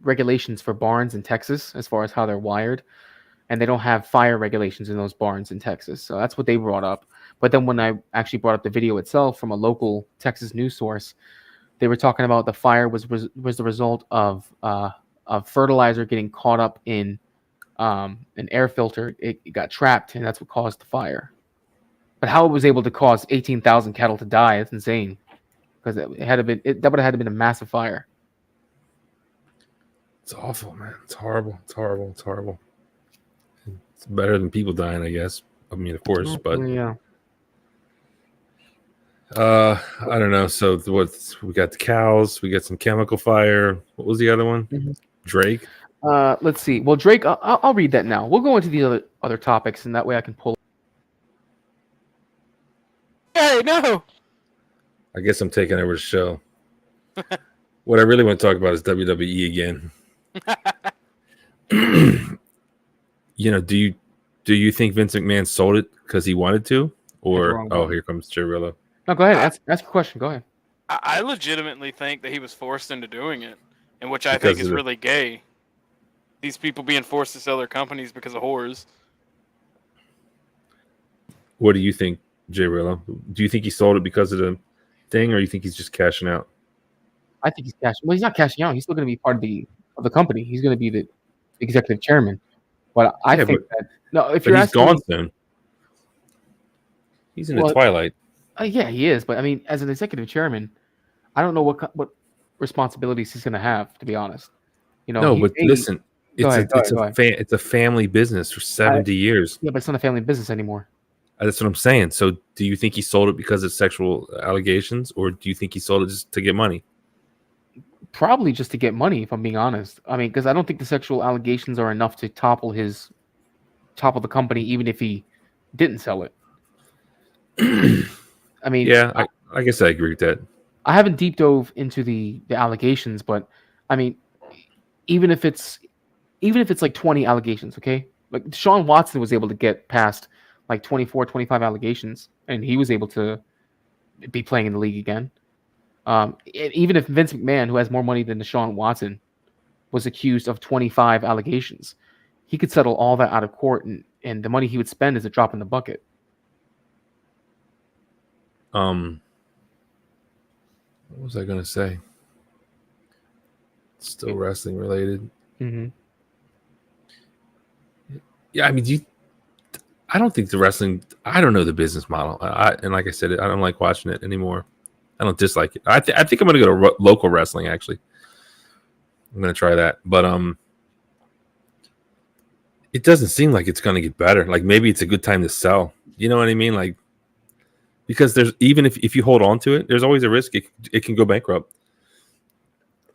regulations for barns in Texas as far as how they're wired, and they don't have fire regulations in those barns in Texas. So that's what they brought up. But then when I actually brought up the video itself from a local Texas news source, they were talking about the fire was the result of fertilizer getting caught up in an air filter. It got trapped, and that's what caused the fire. But how it was able to cause 18,000 cattle to die, it's insane. Because that would have had to been a massive fire. It's awful, man. It's horrible. It's horrible. It's horrible. It's better than people dying, I guess. I mean, of course, but yeah. I don't know. So we got the cows, we got some chemical fire. What was the other one? Drake. Let's see. Well, Drake, I'll read that now. We'll go into the other topics, and that way I can pull. Hey, no. I guess I'm taking over the show. What I really want to talk about is WWE again. Do you think Vince McMahon sold it because he wanted to, or here comes Chirillo? No, go ahead. Ask a question. Go ahead. I legitimately think that he was forced into doing it. and which I think is really gay. These people being forced to sell their companies because of whores. What do you think, Jay Rillo? Do you think he sold it because of the thing, or you think he's just cashing out? I think he's cashing. Well, he's not cashing out. He's still going to be part of the company. He's going to be the executive chairman. But I think that no, if you're asking, he's gone soon. He's in the twilight. Yeah, he is. But I mean, as an executive chairman, I don't know what responsibilities he's going to have. To be honest, No, but listen, it's a family business for 70 years. Yeah, but it's not a family business anymore. That's what I'm saying. So, do you think he sold it because of sexual allegations, or do you think he sold it just to get money? Probably just to get money, if I'm being honest. I mean, because I don't think the sexual allegations are enough to topple the company, even if he didn't sell it. I mean, yeah, I guess I agree with that. I haven't deep dove into the allegations, but I mean, even if it's like 20 allegations, okay? Like Deshaun Watson was able to get past like 24, 25 allegations, and he was able to be playing in the league again. Even if Vince McMahon, who has more money than Deshaun Watson, was accused of 25 allegations, he could settle all that out of court, and the money he would spend is a drop in the bucket. What was I going to say? Still wrestling related. Mm-hmm. Yeah, I mean, I don't think the wrestling. I don't know the business model. And like I said, I don't like watching it anymore. I don't dislike it. I think I'm going to go to local wrestling. Actually, I'm going to try that. But it doesn't seem like it's going to get better. Like maybe it's a good time to sell. You know what I mean? Like because there's even if you hold on to it, there's always a risk it can go bankrupt.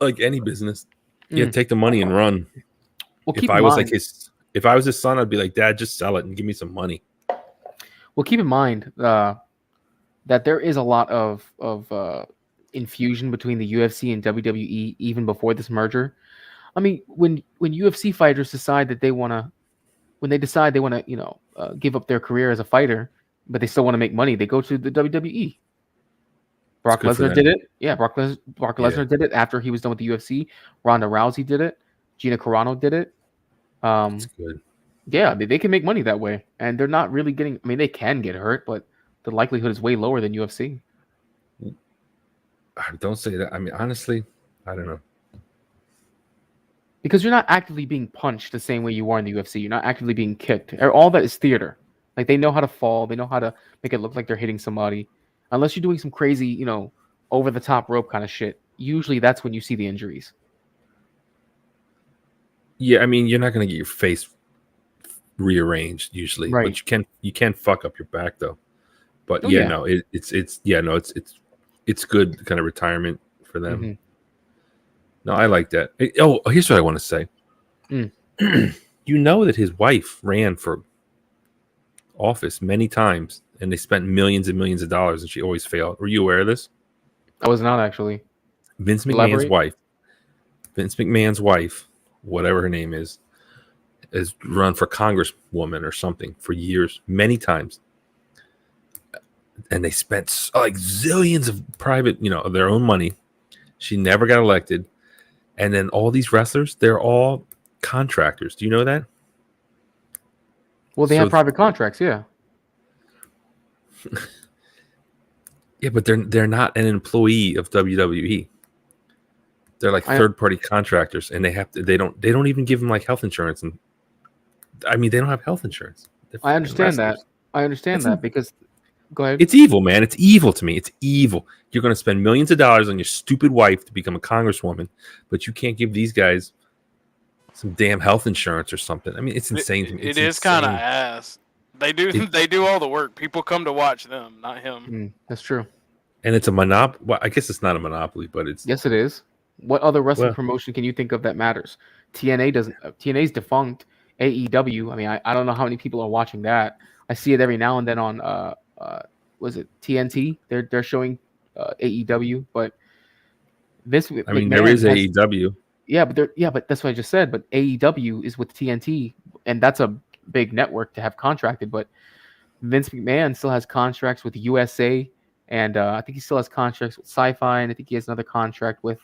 Like any business, you take the money and run. Well, if I was his son, I'd be like, Dad, just sell it and give me some money. Well, keep in mind that there is a lot of infusion between the UFC and WWE even before this merger. I mean, when UFC fighters decide that they want to, give up their career as a fighter, but they still want to make money, they go to the WWE. Brock Lesnar did it. Yeah, Brock Lesnar did it after he was done with the UFC. Ronda Rousey did it. Gina Carano did it. That's good. Yeah, they can make money that way, and they're not really getting. I mean, they can get hurt, but the likelihood is way lower than UFC. Don't say that. I mean, honestly, I don't know. Because you're not actively being punched the same way you are in the UFC. You're not actively being kicked. All that is theater. Like they know how to fall. They know how to make it look like they're hitting somebody. Unless you're doing some crazy, over the top rope kind of shit. Usually that's when you see the injuries. Yeah, I mean, you're not going to get your face rearranged usually, right. But you can fuck up your back though. But it's good kind of retirement for them. Mm-hmm. No, I like that. Oh, here's what I want to say. You know that his wife ran for office many times, and they spent millions and millions of dollars, and she always failed. Were you aware of this? I was not actually. Vince McMahon's wife, whatever her name is run for congresswoman or something for years, many times. And they spent like zillions of private, of their own money. She never got elected. And then all these wrestlers, they're all contractors. Do you know that? Well, they have private contracts, yeah. Yeah, but they're not an employee of WWE. They're like third-party contractors, and they don't even give them like health insurance. And I mean, they don't have health insurance. I understand that. Because go ahead. It's evil, man. It's evil to me. It's evil. You're going to spend millions of dollars on your stupid wife to become a congresswoman, but you can't give these guys some damn health insurance or something. I mean, it's insane to me. It is kind of ass. They do all the work. People come to watch them, not him. That's true. And it's a monopoly. Well, I guess it's not a monopoly, but it's. Yes, it is. What other wrestling promotion can you think of that matters? TNA doesn't. TNA's defunct. AEW. I mean, I don't know how many people are watching that. I see it every now and then on was it TNT? They're showing AEW, but this. I mean, there is AEW. Yeah, but that's what I just said. But AEW is with TNT, and that's a big network to have contracted. But Vince McMahon still has contracts with USA, and I think he still has contracts with Sci-Fi, and I think he has another contract with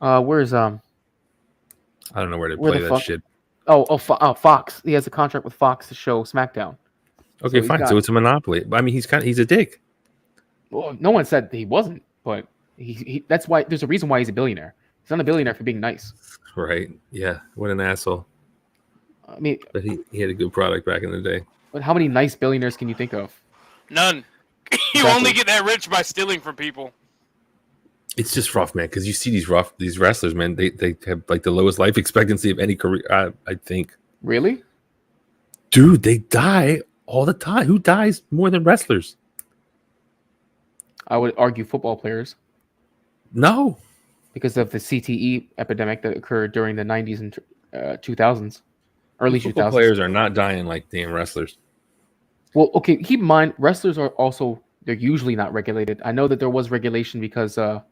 Where's I don't know where they where play the that fuck? shit. Fox. He has a contract with Fox to show SmackDown. Okay, he's fine. got- So it's a monopoly. I mean, he's a dick. Well, no one said he wasn't, but he that's why there's a reason why he's a billionaire. He's not a billionaire for being nice. Right? Yeah. What an asshole. I mean, But he had a good product back in the day. but how many nice billionaires can you think of? None. You only get that rich by stealing from people. It's just rough, man. Because you see these wrestlers, man. They have like the lowest life expectancy of any career. I think. Really? Dude, they die all the time. Who dies more than wrestlers? I would argue football players. No. Because of the CTE epidemic that occurred during the 90s and 2000s, early Football 2000s. players are not dying like damn wrestlers. Well, okay, keep in mind, wrestlers are also, they're usually not regulated. I know that there was regulation because there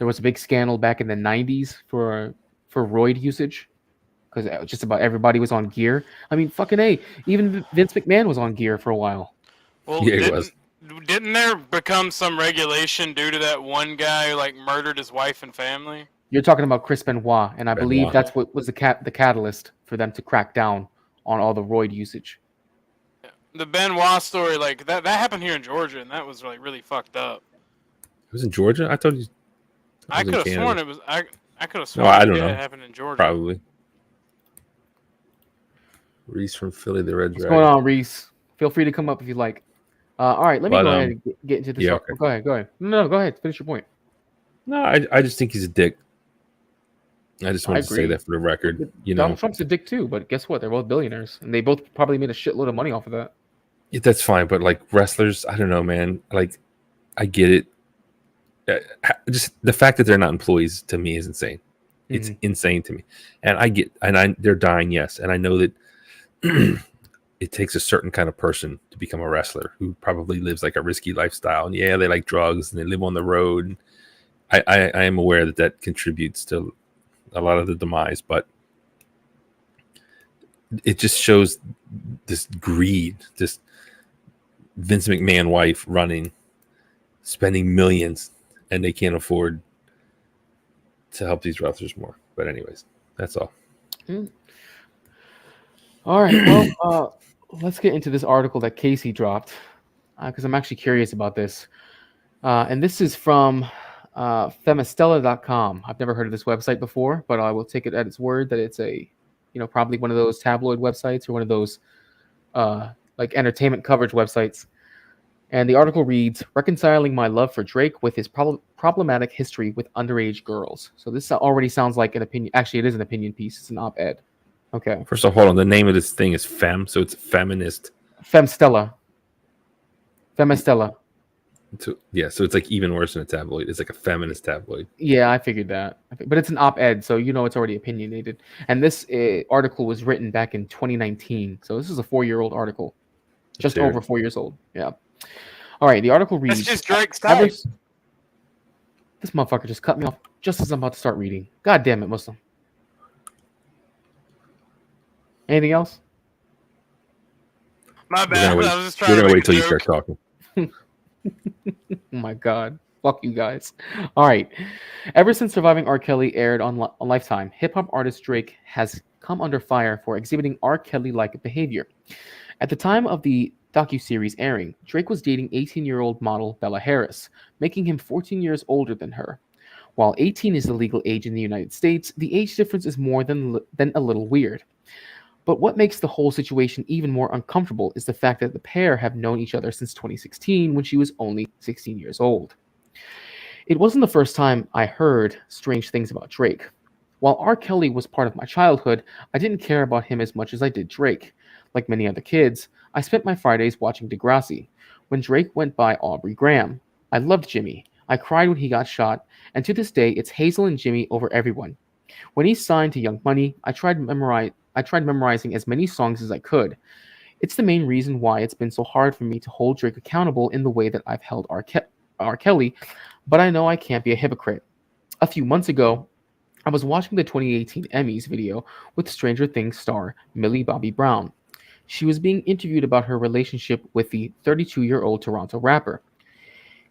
was a big scandal back in the 90s for roid usage, because just about everybody was on gear. I mean, fucking A, even Vince McMahon was on gear for a while. Well, didn't there become some regulation due to that one guy who like murdered his wife and family? You're talking about Chris Benoit, and I believe Benoit. that's what was the catalyst for them to crack down on all the roid usage. The Benoit story, like that happened here in Georgia, and that was like really fucked up. It was in Georgia. I thought I could have sworn it was. I could have No, sworn I don't it know. happened in Georgia. Probably. Reese from Philly, the Red What's Dragon. going on, Reese? Feel free to come up if you'd like. All right, let me go ahead and get into this. yeah, Oh, go ahead. No, go ahead. Finish your point. No, I just think he's a dick. I just wanted to say agree. that for the record. You know, Donald Trump's a dick too, but guess what? They're both billionaires, and they both probably made a shitload of money off of that. Yeah, that's fine, but like wrestlers, I don't know, man. Like, I get it. Just the fact that they're not employees to me is insane. It's insane to me, and they're dying, yes, and I know that it takes a certain kind of person to become a wrestler who probably lives like a risky lifestyle, and yeah, they like drugs and they live on the road. I am aware that contributes to a lot of the demise, but it just shows this greed, this Vince McMahon wife running, spending millions, and they can't afford to help these wrestlers more. But anyways, that's all. All right, well, let's get into this article that Casey dropped, because I'm actually curious about this. And this is from Femistella.com. I've never heard of this website before, but I will take it at its word that it's a, probably one of those tabloid websites or one of those like entertainment coverage websites. And the article reads, "Reconciling my love for Drake with his problematic history with underage girls." So this already sounds like an opinion. Actually, it is an opinion piece. It's an op-ed. Okay. First of all, hold on. The name of this thing is Fem, so it's feminist. Femistella. Femistella. So it's like even worse than a tabloid. It's like a feminist tabloid. Yeah, I figured that. But it's an op-ed, so it's already opinionated. And this article was written back in 2019. So this is a 4-year-old article. Just Sure. over 4 years old. Yeah. All right, the article reads... That's just Drake's type. This motherfucker just cut me off just as I'm about to start reading. God damn it, Muslim. Anything else? My bad. We're I was just trying gonna to wait make a till you joke. start talking. Oh my God. Fuck you guys. All right. Ever since Surviving R. Kelly aired on Lifetime, hip-hop artist Drake has come under fire for exhibiting R. Kelly-like behavior. At the time of the docuseries airing, Drake was dating 18-year-old model Bella Harris, making him 14 years older than her. While 18 is the legal age in the United States, the age difference is more than a little weird. But what makes the whole situation even more uncomfortable is the fact that the pair have known each other since 2016 when she was only 16 years old. It wasn't the first time I heard strange things about Drake. While R. Kelly was part of my childhood, I didn't care about him as much as I did Drake. Like many other kids, I spent my Fridays watching Degrassi. When Drake went by Aubrey Graham, I loved Jimmy. I cried when he got shot, and to this day, it's Hazel and Jimmy over everyone. When he signed to Young Money, I tried memorizing as many songs as I could. It's the main reason why it's been so hard for me to hold Drake accountable in the way that I've held R. Kelly, but I know I can't be a hypocrite. A few months ago, I was watching the 2018 Emmys video with Stranger Things star Millie Bobby Brown. She was being interviewed about her relationship with the 32-year-old Toronto rapper.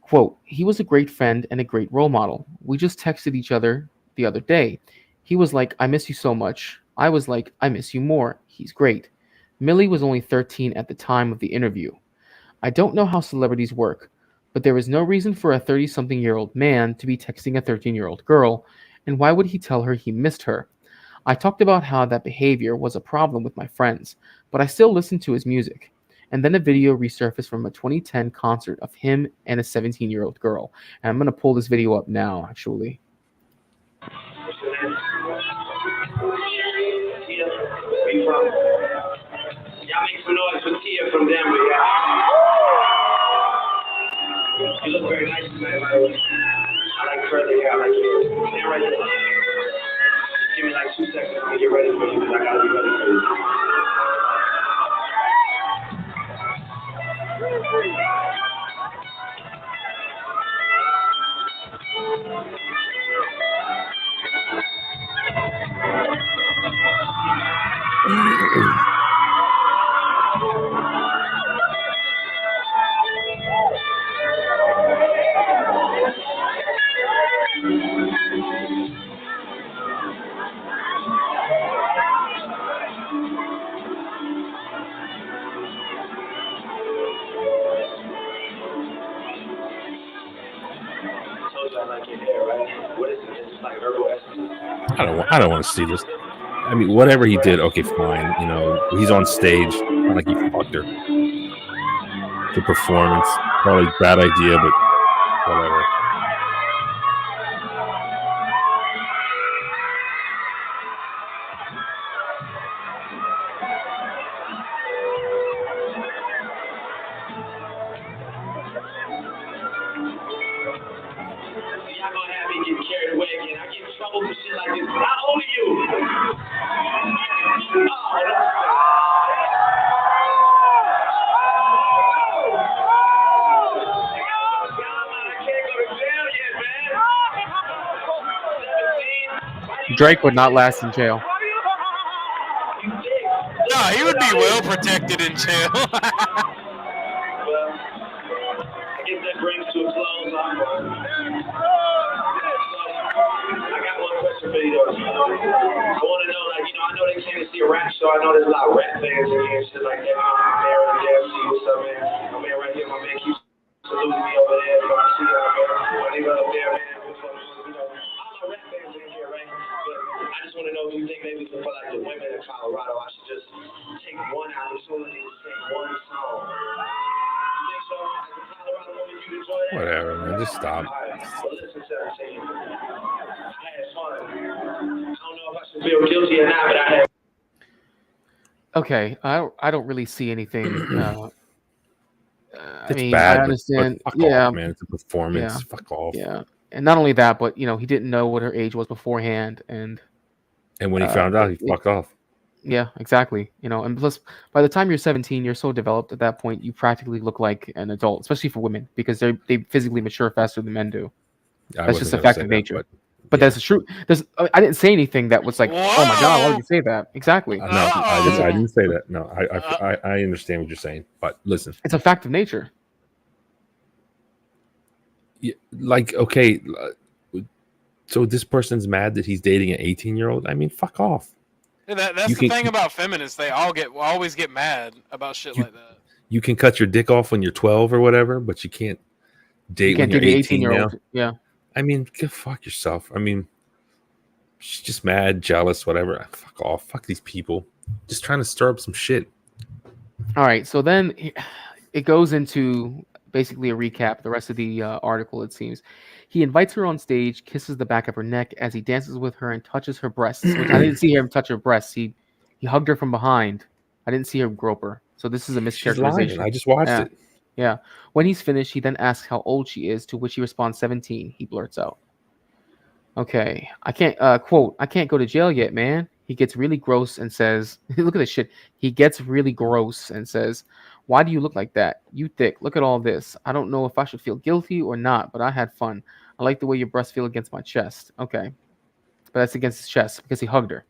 Quote, "He was a great friend and a great role model. We just texted each other the other day. He was like, I miss you so much. I was like, I miss you more. He's great. Millie was only 13 at the time of the interview. I don't know how celebrities work, but there is no reason for a 30-something-year-old man to be texting a 13-year-old girl, and why would he tell her he missed her? I talked about how that behavior was a problem with my friends, but I still listened to his music. And then a video resurfaced from a 2010 concert of him and a 17-year-old girl. And I'm going to pull this video up now, actually. Y'all make some noise for Tia from Denver, yeah. You look very nice tonight, by the way. I like curly hair, I like you. Stand right there. Give me like 2 seconds to get ready for you, because I gotta be ready for you. I don't want to see this. I mean, whatever he did, okay, fine. You know, he's on stage. Not like he fucked her. The performance, probably bad idea, but whatever. Y'all gonna have me get carried away again. I get in trouble for shit like this, but how old are you? Drake would not last in jail. No, he would be well protected in jail. Well, I guess that brings to a close. I got one question for you, though. I want to know, like, you know, I know they came to see a rap show. I know there's a lot of rap fans in here and shit like that. I'm there in the FC. What's up, man? My man right here, my man keeps saluting me over there. You know, I see y'all, man. My nigga up there, man. You know, all my rap fans in here, right? But I just want to know if you think maybe for like the women in Colorado, I should just take one opportunity to sing one song. You think so? As a Colorado woman, you enjoy that? Whatever, man. Just stop. All right. Well, listen, 17. I had fun. I don't know if I should feel guilty or not, but I had. Okay, I don't really see anything. I It's mean, bad, I understand. but fuck yeah, off, man. It's a performance. yeah, Fuck off. yeah. And not only that, but he didn't know what her age was beforehand, and when he found out, he fucked off. Yeah, exactly. And plus, by the time you're 17, you're so developed at that point, you practically look like an adult, especially for women, because they physically mature faster than men do. That's just a fact of nature. But that's true. I didn't say anything that was like, oh my god, why would you say that? Exactly. No, I didn't say that. No, I understand what you're saying, but listen, it's a fact of nature. Yeah, like, okay, so this person's mad that he's dating an 18-year-old. I mean, fuck off. Yeah, that's the thing about feminists. They always get mad about shit like that. You can cut your dick off when you're 12 or whatever, but you can't date when you're 18 now. Yeah. I mean, go fuck yourself. I mean, she's just mad, jealous, whatever. Fuck off. Fuck these people. Just trying to stir up some shit. All right. So then it goes into basically a recap, the rest of the article, it seems. He invites her on stage, kisses the back of her neck as he dances with her and touches her breasts, which I didn't see him touch her breasts. He hugged her from behind. I didn't see him grope her. So this is a mischaracterization. I just watched it. Yeah. When he's finished, he then asks how old she is, to which she responds 17. He blurts out. Okay. I can't, quote, I can't go to jail yet, man. He gets really gross and says, look at this shit. He gets really gross and says, why do you look like that? You thick. Look at all this. I don't know if I should feel guilty or not, but I had fun. I like the way your breasts feel against my chest. Okay. But that's against his chest because he hugged her.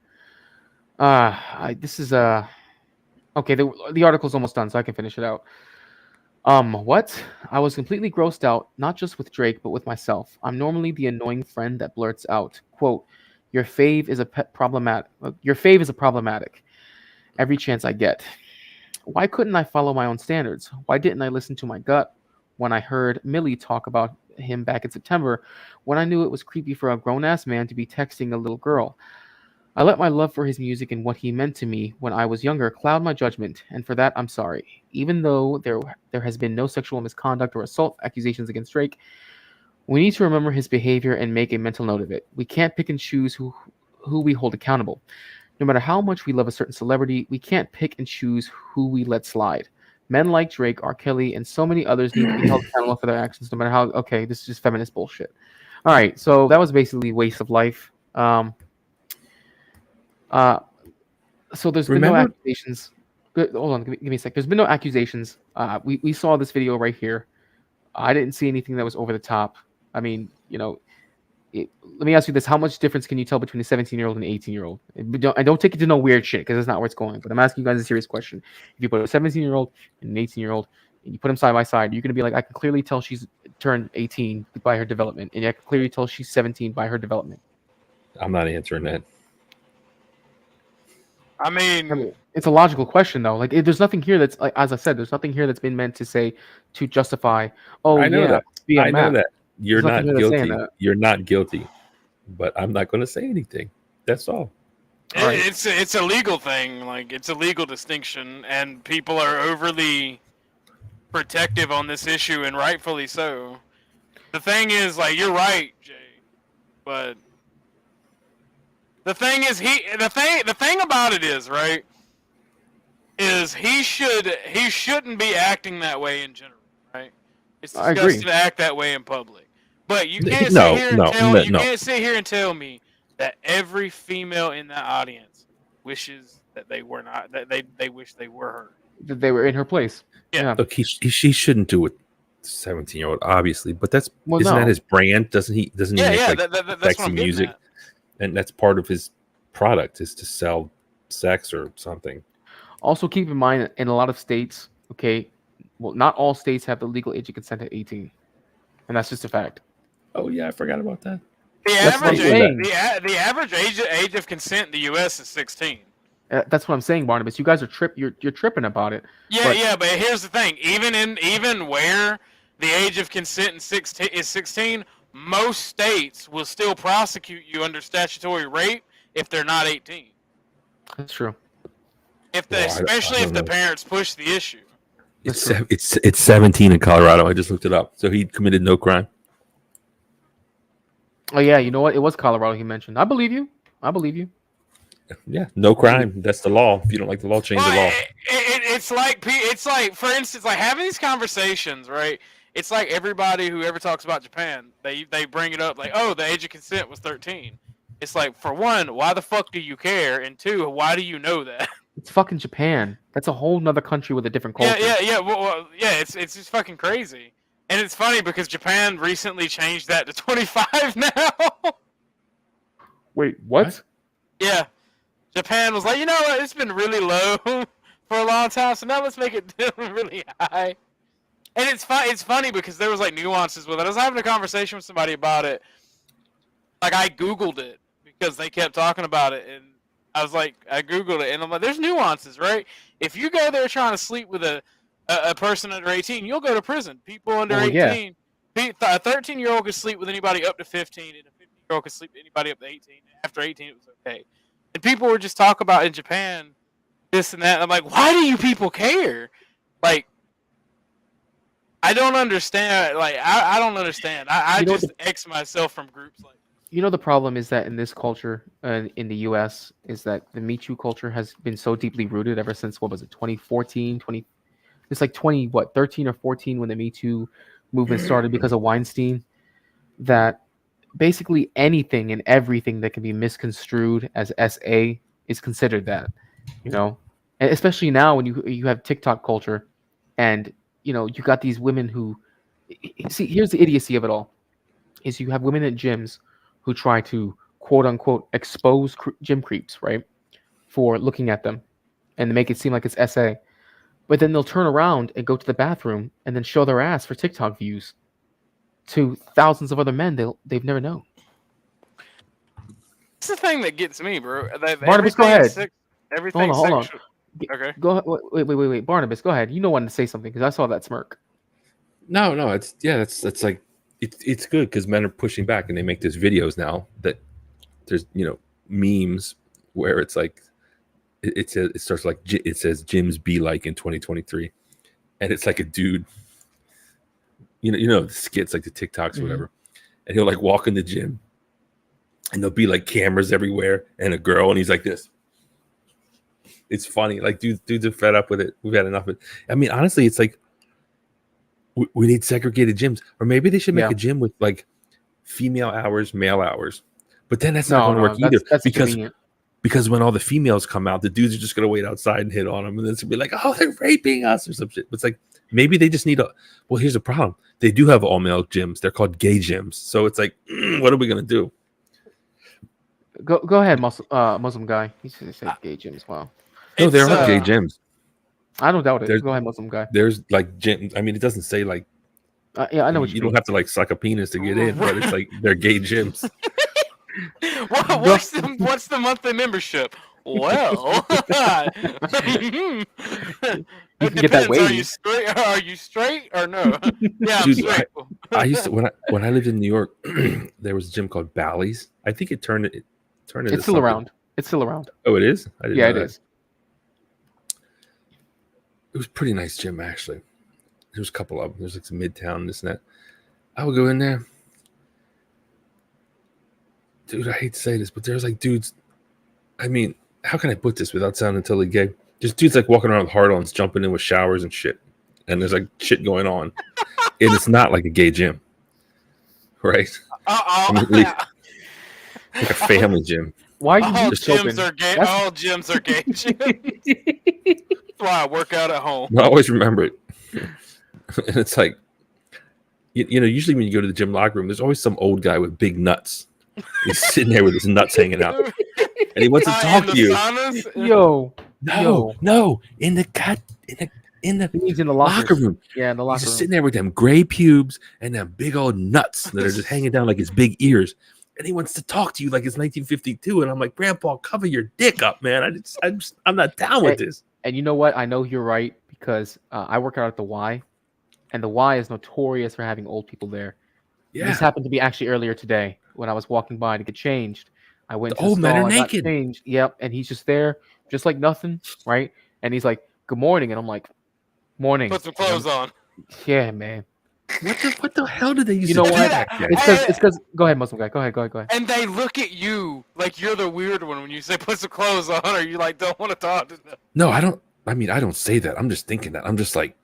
This is okay, the article's almost done, so I can finish it out. What? I was completely grossed out, not just with Drake, but with myself. I'm normally the annoying friend that blurts out, quote, your fave is a problematic. Your fave is a problematic. Every chance I get. Why couldn't I follow my own standards? Why didn't I listen to my gut when I heard Millie talk about him back in September, when I knew it was creepy for a grown ass man to be texting a little girl? I let my love for his music and what he meant to me when I was younger cloud my judgment, and for that I'm sorry. Even though there has been no sexual misconduct or assault accusations against Drake, we need to remember his behavior and make a mental note of it. We can't pick and choose who we hold accountable. No matter how much we love a certain celebrity, we can't pick and choose who we let slide. Men like Drake, R. Kelly, and so many others need to be held accountable for their actions, no matter how. Okay, this is just feminist bullshit. All right, so that was basically Waste of Life. So there's been no Remember- accusations. Hold on, give me a sec. There's been no accusations. We saw this video right here. I didn't see anything that was over the top. I mean, let me ask you this: how much difference can you tell between a 17-year-old and an 18-year-old? I don't take it to no weird shit because that's not where it's going. But I'm asking you guys a serious question: if you put a 17-year-old and an 18-year-old, and you put them side by side, you're gonna be like, I can clearly tell she's turned 18 by her development, and I can clearly tell she's 17 by her development. I'm not answering that. I mean, it's a logical question though. Like, there's nothing here that's like, as I said, there's nothing here that's been meant to say to justify. Oh, I know yeah, that. be a I know map. that. You're There's not nothing here that's saying guilty. that. You're not guilty. But I'm not going to say anything. That's all. it's a legal thing. Like, it's a legal distinction, and people are overly protective on this issue, and rightfully so. The thing is, like, you're right, Jay, but the thing is, the thing about it is, right, is he shouldn't be acting that way in general, right? It's I disgusting agree. to act that way in public. But you can't No, sit here and no, tell no, you no. can't sit here and tell me that every female in that audience wishes that they were not, that they wish they were her. That they were in her place. Yeah. Look, she shouldn't do it. 17-year-old, obviously, but isn't no. that his brand? Doesn't he Yeah, make yeah, like that's what sexy I'm getting music? at. And that's part of his product is to sell sex or something. Also, keep in mind, in a lot of states, okay, well, not all states have the legal age of consent at 18, and that's just a fact. Oh yeah, I forgot about that. The average age of consent in the U.S. is 16. That's what I'm saying, Barnabas. You guys are you're tripping about it. Yeah, but here's the thing: even where the age of consent is 16, most states will still prosecute you under statutory rape if they're not 18. That's true. Especially if the parents push the issue. It's 17 in Colorado. I just looked it up. So he committed no crime. Oh yeah, you know what? It was Colorado he mentioned. I believe you. Yeah, no crime. That's the law. If you don't like the law, change the law. It's like, for instance, like having these conversations, right? It's like everybody who ever talks about Japan, they bring it up like, oh, the age of consent was 13. It's like, for one, why the fuck do you care? And two, why do you know that? It's fucking Japan. That's a whole nother country with a different culture. Yeah. Well, it's just fucking crazy. And it's funny because Japan recently changed that to 25 now. Wait, what? Yeah. Japan was like, you know what? It's been really low for a long time, so now let's make it really high. And it's funny because there was like nuances with it. I was having a conversation with somebody about it. Like, I Googled it because they kept talking about it, and I was like, I Googled it, and I'm like, there's nuances, right? If you go there trying to sleep with a person under 18, you'll go to prison. People under 18, a 13-year-old could sleep with anybody up to 15, and a 15-year-old could sleep with anybody up to 18. After 18, it was okay. And people were just talking about in Japan this and that. And I'm like, why do you people care? Like, I don't understand. Like, I don't understand. I just X myself from groups like. You know, the problem is that in this culture, in the U.S., is that the Me Too culture has been so deeply rooted ever since, what was it, 2014? It's like 13 or 14 when the Me Too movement started because of Weinstein, that basically anything and everything that can be misconstrued as SA is considered that, you know? And especially now when you have TikTok culture and, you know, you got these women who... See, here's the idiocy of it all, is you have women at gyms who try to quote-unquote expose gym creeps, right, for looking at them and make it seem like it's SA. but then they'll turn around and go to the bathroom and then show their ass for TikTok views to thousands of other men they've never known. It's the thing that gets me, bro. Barnabas, go ahead. Everything Hold on. sexual. Okay. Go. Wait. Barnabas, go ahead. You know, wanted to say something because I saw that smirk. No, that's like it's good because men are pushing back and they make these videos now that there's memes where it's like it starts like it says gyms be like in 2023, and it's like a dude, the skits like the TikToks or whatever, and he'll like walk in the gym, and there'll be like cameras everywhere and a girl, and he's like this. It's funny, like dudes are fed up with it. We've had enough of it. I mean, honestly, it's like we need segregated gyms, or maybe they should make a gym with like female hours, male hours. But then that's not going to work either because when all the females come out, the dudes are just going to wait outside and hit on them, and then it's going to be like, oh, they're raping us or some shit. But it's like maybe they just need well, here's the problem: they do have all male gyms. They're called gay gyms. So it's like, what are we going to do? Go ahead, Muslim guy. He said gay gyms. Wow. No, there are gay gyms. I don't doubt it. Go ahead, Muslim guy. There's like gym. I mean, it doesn't say like. Yeah, I know what you don't have to like suck a penis to get in, but it's like they're gay gyms. What's the monthly membership? Well, you can get that way. Are you straight or no? Yeah, Dude, I'm straight. I used to when I lived in New York, there was a gym called Bally's. I think it turned into It's still around. It's still around. Oh, it is? I didn't yeah, know it that. is. It was a pretty nice gym, actually. There was a couple of them. There's like some Midtown, this and that. I would go in there. Dude, I hate to say this, but there's like dudes. I mean, how can I put this without sounding totally gay? Just dudes like walking around with hard-ons, jumping in with showers and shit. And there's like shit going on. And it's not like a gay gym. Right? I mean, like a family gym. Why are you all just gyms are gay? All gyms are gay gyms. That's why I work out at home. I always remember it. And it's like, usually when you go to the gym locker room, there's always some old guy with big nuts. He's sitting there with his nuts hanging out. And he wants to talk to you. Yo. No. In the locker room. Yeah, in the locker He's just room. sitting there with them gray pubes and them big old nuts that are just hanging down like his big ears. And he wants to talk to you like it's 1952. And I'm like, Grandpa, cover your dick up, man. I'm not down with this. And you know what? I know you're right because I work out at the Y, and the Y is notorious for having old people there. Yeah. This happened to be actually earlier today when I was walking by to get changed. I went to the old men stall, are I got naked. changed. Yep, and he's just there, just like nothing, right? And he's like, "Good morning," and I'm like, "Morning." Put some clothes on. Yeah, man. What the hell did they use? You know to do what? back then? It's because. Go ahead, Muslim guy. Go ahead. And they look at you like you're the weird one when you say put some clothes on, or you like don't want to talk to them. No, I don't. I mean, I don't say that. I'm just thinking that. I'm just like,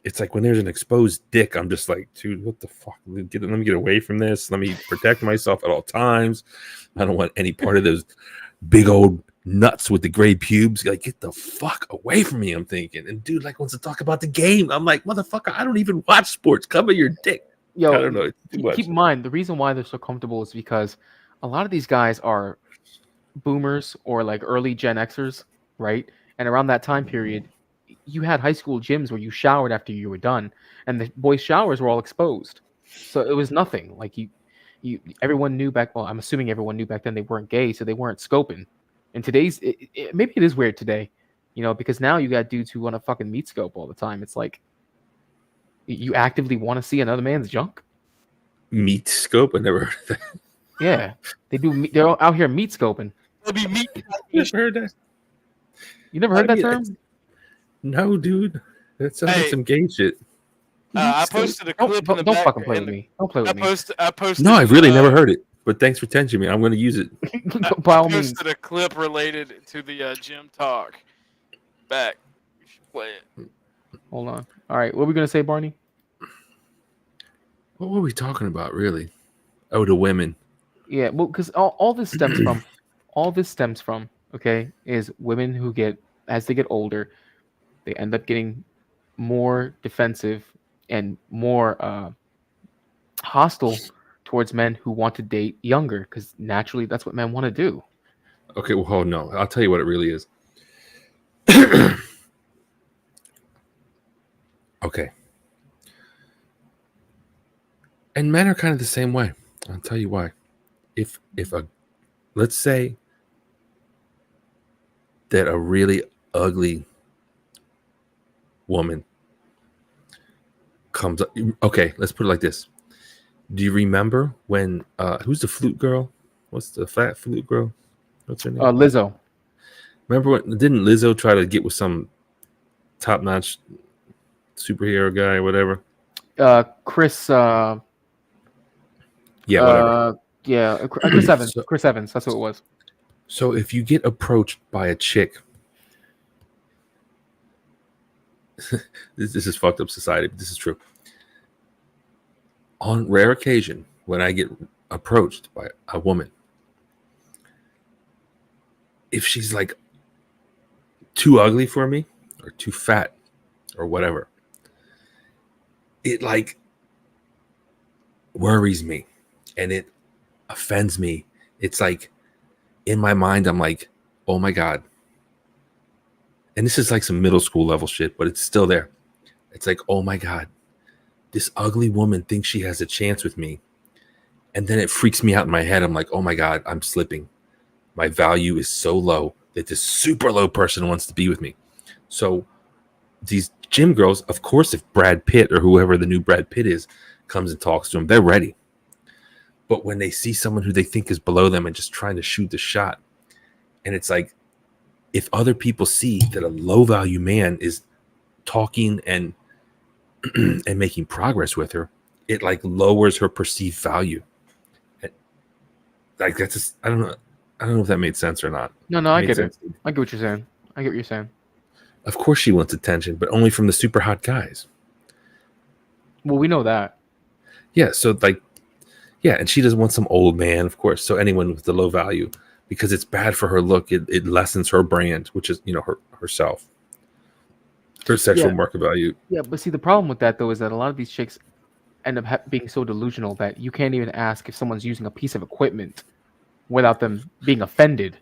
it's like when there's an exposed dick, I'm just like, dude, what the fuck? Let me get away from this. Let me protect myself at all times. I don't want any part of those big old nuts with the gray pubes. Like, get the fuck away from me, I'm thinking. And dude, like, wants to talk about the game. I'm like, motherfucker, I don't even watch sports. Cover your dick. Yo, I don't know. It's too much. keep in mind the reason why they're so comfortable is because a lot of these guys are boomers or like early Gen Xers, right? And around that time period, you had high school gyms where you showered after you were done, and the boys' showers were all exposed, so it was nothing. Like everyone knew back. Well, I'm assuming everyone knew back then they weren't gay, so they weren't scoping. And today's maybe it is weird today, because now you got dudes who want to fucking meat scope all the time. It's like you actively want to see another man's junk. Meat scope? I never heard of that. Yeah, they do. They're all out here meat scoping. It'll be meat. You never heard that? You never heard that term? No, dude. That sounds like some gay shit. I posted a clip in the Don't back. fucking play with me. Don't play with me. I posted. No, I've really never heard it. But thanks for teaching me. I'm going to use it. By all I means. posted a clip related to the gym talk. Back. You should play it. Hold on. All right, what are we gonna say, Barney? What were we talking about, really? Oh, the women. Yeah, well, because all this stems from, okay, is women who as they get older, they end up getting more defensive and more hostile towards men who want to date younger, because naturally that's what men want to do. Okay, well, no. I'll tell you what it really is. Okay. And men are kind of the same way. I'll tell you why. If let's say that a really ugly woman comes up. Okay, let's put it like this. Do you remember when who's the flute girl? What's the fat flute girl? What's her name? Lizzo. Remember when didn't Lizzo try to get with some top-notch superhero guy or whatever? Chris. Yeah, whatever. Chris Evans. Chris Evans. That's what it was. So if you get approached by a chick, this is fucked up society, but this is true. On rare occasion, when I get approached by a woman, if she's like too ugly for me or too fat or whatever, it like worries me and it offends me. It's like in my mind, I'm like, oh my God. And this is like some middle school level shit, but it's still there. It's like, oh my God, this ugly woman thinks she has a chance with me. And then it freaks me out in my head. I'm like, oh my God, I'm slipping. My value is so low that this super low person wants to be with me. So these gym girls, of course, if Brad Pitt or whoever the new Brad Pitt is comes and talks to them, they're ready. But when they see someone who they think is below them and just trying to shoot the shot, and it's like, if other people see that a low value man is talking and and making progress with her, it like lowers her perceived value. Like that's just, I don't know if that made sense or not. No, I get it. I get what you're saying. I get what you're saying. Of course she wants attention, but only from the super hot guys. Well, we know that. Yeah, so like, yeah, and she doesn't want some old man, of course. So anyone with the low value, because it's bad for her look, it lessens her brand, which is, herself. Her sexual market value. Yeah, but see, the problem with that, though, is that a lot of these chicks end up being so delusional that you can't even ask if someone's using a piece of equipment without them being offended.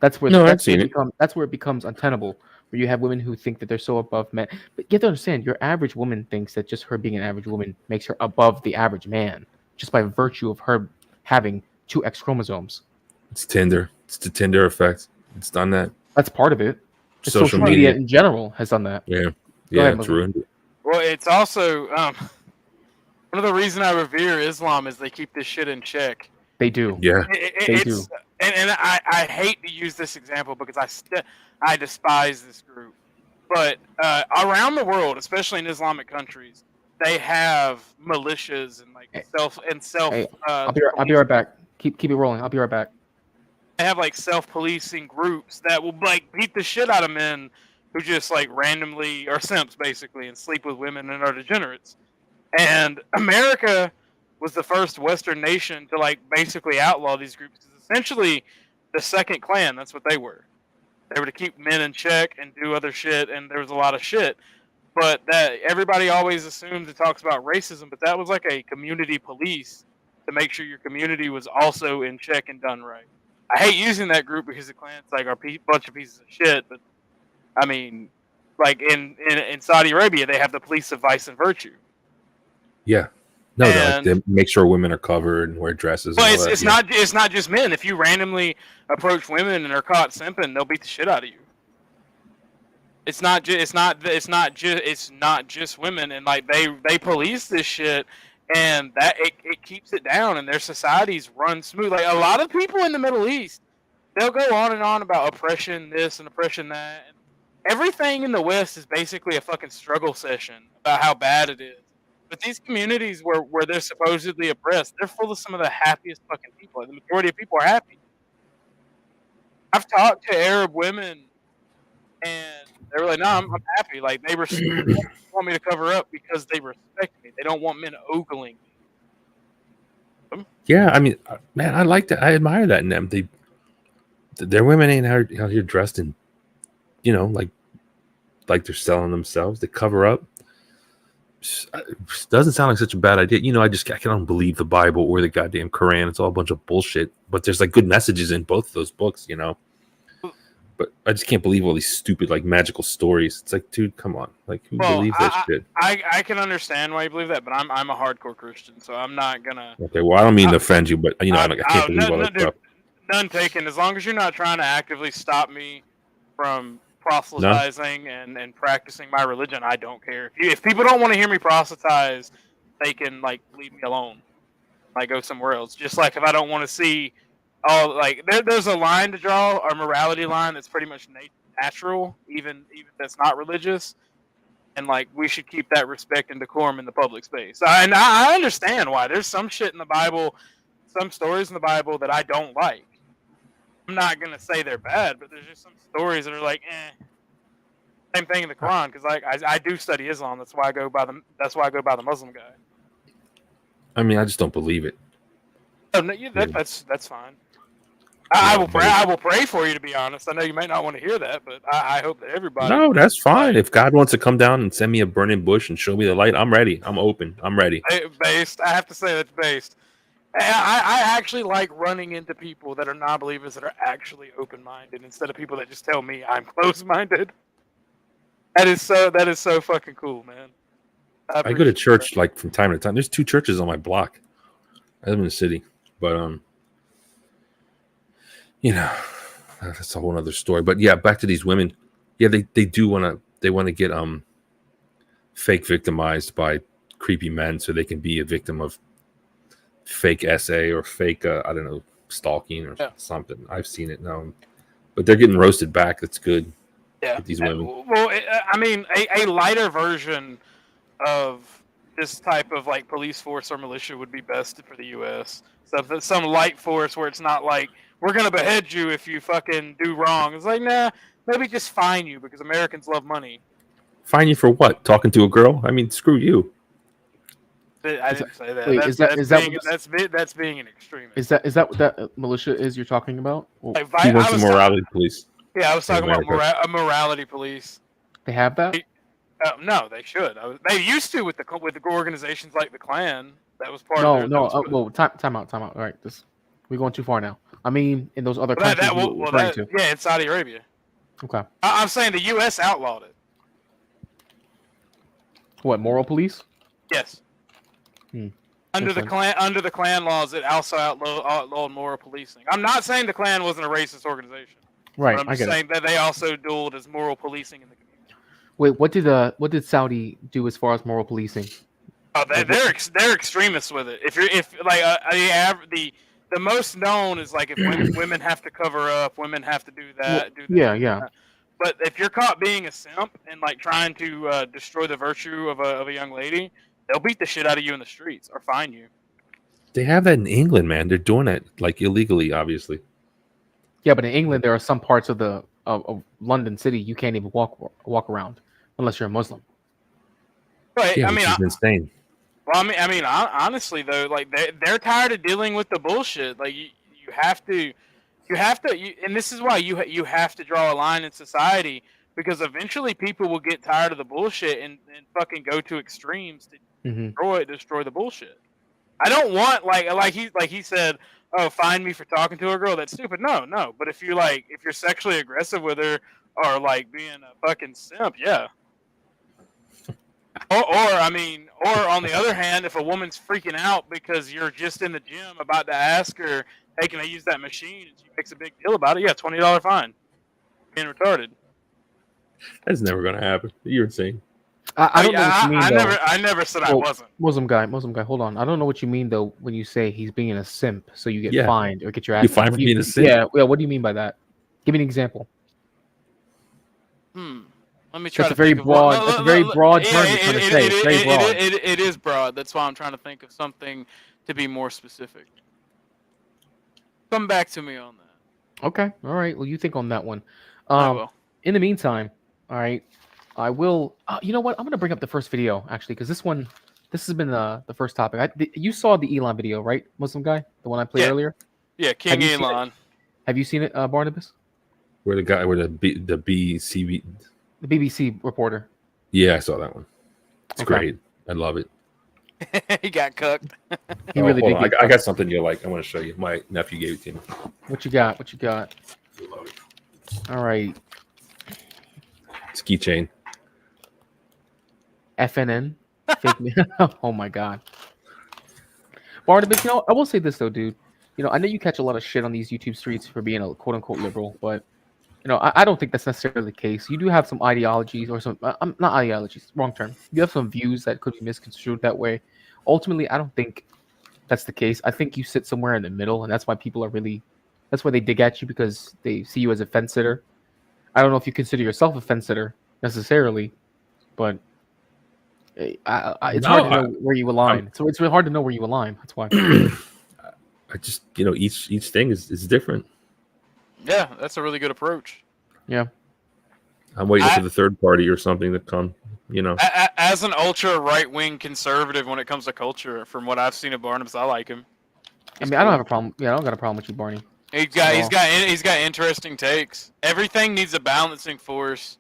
That's where it becomes untenable, where you have women who think that they're so above men. But you have to understand, your average woman thinks that just her being an average woman makes her above the average man, just by virtue of her having 2 X chromosomes. It's Tinder. It's the Tinder effect. It's done that. That's part of it. Social media in general has done that. Yeah. Ahead, true. Well, it's also one of the reasons I revere Islam is they keep this shit in check. They do. Yeah, they do. And I hate to use this example because I despise this group. But around the world, especially in Islamic countries, they have militias and like self. Hey, I'll be right back. Keep it rolling. I'll be right back. They have like self-policing groups that will like beat the shit out of men who just like randomly are simps basically and sleep with women and are degenerates. And America was the first Western nation to like basically outlaw these groups. Because essentially, the second Klan, that's what they were. They were to keep men in check and do other shit, and there was a lot of shit. But that everybody always assumes it talks about racism, but that was like a community police to make sure your community was also in check and done right. I hate using that group because the Klan's like a bunch of pieces of shit, but I mean, like in Saudi Arabia, they have the police of vice and virtue. Yeah. No, they make sure women are covered and wear dresses. But it's not just men. If you randomly approach women and are caught simping, they'll beat the shit out of you. It's not just women, and like they police this shit, and that it keeps it down, and their societies run smooth. Like a lot of people in the Middle East, they'll go on and on about oppression this and oppression that. And everything in the West is basically a fucking struggle session about how bad it is. But these communities where they're supposedly oppressed, they're full of some of the happiest fucking people. The majority of people are happy. I've talked to Arab women, and they were like, "No, I'm happy. Like they want me to cover up because they respect me. They don't want men ogling me." Yeah, I mean, man, I like that. I admire that in them. Their women ain't out here dressed in, like they're selling themselves. They cover up. Doesn't sound like such a bad idea. I don't believe the Bible or the goddamn Quran. It's all a bunch of bullshit. But there's like good messages in both of those books. But I just can't believe all these stupid like magical stories. It's like, dude, come on, like who Well, believes that shit? I can understand why you believe that, but I'm a hardcore Christian, so I'm not gonna. Okay, well, I don't mean to offend you, but you know, I can't believe all no, that stuff. None taken. As long as you're not trying to actively stop me from proselytizing and practicing my religion, I don't care. If people don't want to hear me proselytize, they can like leave me alone. Like go somewhere else. Just like if I don't want to see like there's a line to draw, a morality line that's pretty much natural, even that's not religious. And like we should keep that respect and decorum in the public space. And I understand why. There's some shit in the Bible, some stories in the Bible that I don't like. I'm not gonna say they're bad, but there's just some stories that are like, Same thing in the Quran, because like I do study Islam. That's why I go by the Muslim guy. I mean, I just don't believe it. Oh, no, that's fine. I will pray for you, to be honest. I know you may not want to hear that, but I hope that everybody. No, that's fine. If God wants to come down and send me a burning bush and show me the light, I'm ready. I'm open. I'm ready. Based. I have to say that's based. I actually like running into people that are non-believers that are actually open-minded instead of people that just tell me I'm closed-minded. That is so fucking cool, man. I go to church like from time to time. There's 2 churches on my block. I live in the city, but you know, that's a whole other story. But yeah, back to these women. Yeah, they want to get fake victimized by creepy men so they can be a victim of fake SA or fake I don't know, stalking or something. I've seen it now, but they're getting roasted back. That's good. Yeah, with these women. Well, I mean, a lighter version of this type of like police force or militia would be best for the U.S. So some light force where it's not like we're gonna behead you if you fucking do wrong. It's like, nah, maybe just fine you because Americans love money. Fine you for what? Talking to a girl? I mean, screw you. I didn't say that. Wait, That's being an extremist. Is that what that militia is you're talking about? Like, He wants a morality police. Yeah, I was talking about a morality police. They have that? No, they should. They used to with the organizations like the Klan. That was part No, of no. Well, time out. All right, we're going too far now. I mean, in those other countries you're referring to. Yeah, in Saudi Arabia. Okay. I'm saying the U.S. outlawed it. What, moral police? Yes. Under the Klan laws, it also outlawed moral policing. I'm not saying the Klan wasn't a racist organization. Right. I'm just saying that they also dueled as moral policing in the community. Wait, what did Saudi do as far as moral policing? Oh, they're extremists with it. If the most known is like if women have to cover up, women have to do that. Yeah. But if you're caught being a simp and like trying to destroy the virtue of a young lady, they'll beat the shit out of you in the streets or fine you. They have that in England, man. They're doing it like illegally, obviously. Yeah, but in England there are some parts of of London City you can't even walk around unless you're a Muslim. Right. Yeah, I mean, which is insane. Well, I mean, honestly though, like they're tired of dealing with the bullshit. Like you have to, and this is why you have to draw a line in society because eventually people will get tired of the bullshit and fucking go to extremes to destroy the bullshit. I don't want like he said, oh, fine me for talking to a girl. That's stupid. No. But if you're sexually aggressive with her or like being a fucking simp, yeah. Or on the other hand, if a woman's freaking out because you're just in the gym about to ask her, hey, can I use that machine? And she makes a big deal about it, yeah, $20 fine. Being retarded. That's never going to happen. You're insane. I don't know what you mean, though. I never said I wasn't. Muslim guy, hold on. I don't know what you mean, though, when you say he's being a simp, so you get fined or get your ass. You fined for being a simp? Yeah, what do you mean by that? Give me an example. Let me try. That's a very broad. That's a very broad term. It is broad. That's why I'm trying to think of something to be more specific. Come back to me on that. Okay. All right. Well, you think on that one. I will. In the meantime, all right, I will. You know what? I'm going to bring up the first video actually, because this has been the first topic. You saw the Elon video, right, Muslim guy, the one I played earlier. Yeah, King Elon. Have you seen it, Barnabas? Where the guy, where the BCB. The BBC reporter. Yeah, I saw that one. It's great. I love it. He got cooked. He really did. I got something you like. I want to show you. My nephew gave it to me. What you got? All right. Ski chain. FNN. Fake me. Oh my god. Barnabas, I will say this though, dude. I know you catch a lot of shit on these YouTube streets for being a quote unquote liberal, but I don't think that's necessarily the case. You do have some ideologies or some not ideologies, wrong term. You have some views that could be misconstrued that way. Ultimately, I don't think that's the case. I think you sit somewhere in the middle, and that's why people are really that's why they dig at you, because they see you as a fence sitter. I don't know if you consider yourself a fence sitter necessarily, but it's hard to know where you align. So it's really hard to know where you align. That's why. I just each thing is different. Yeah, that's a really good approach. Yeah. I'm waiting for the third party or something to come. As an ultra right wing conservative when it comes to culture, from what I've seen of Barnabas, I like him. I don't have a problem. Yeah, I don't got a problem with you, Barney. He's got interesting takes. Everything needs a balancing force.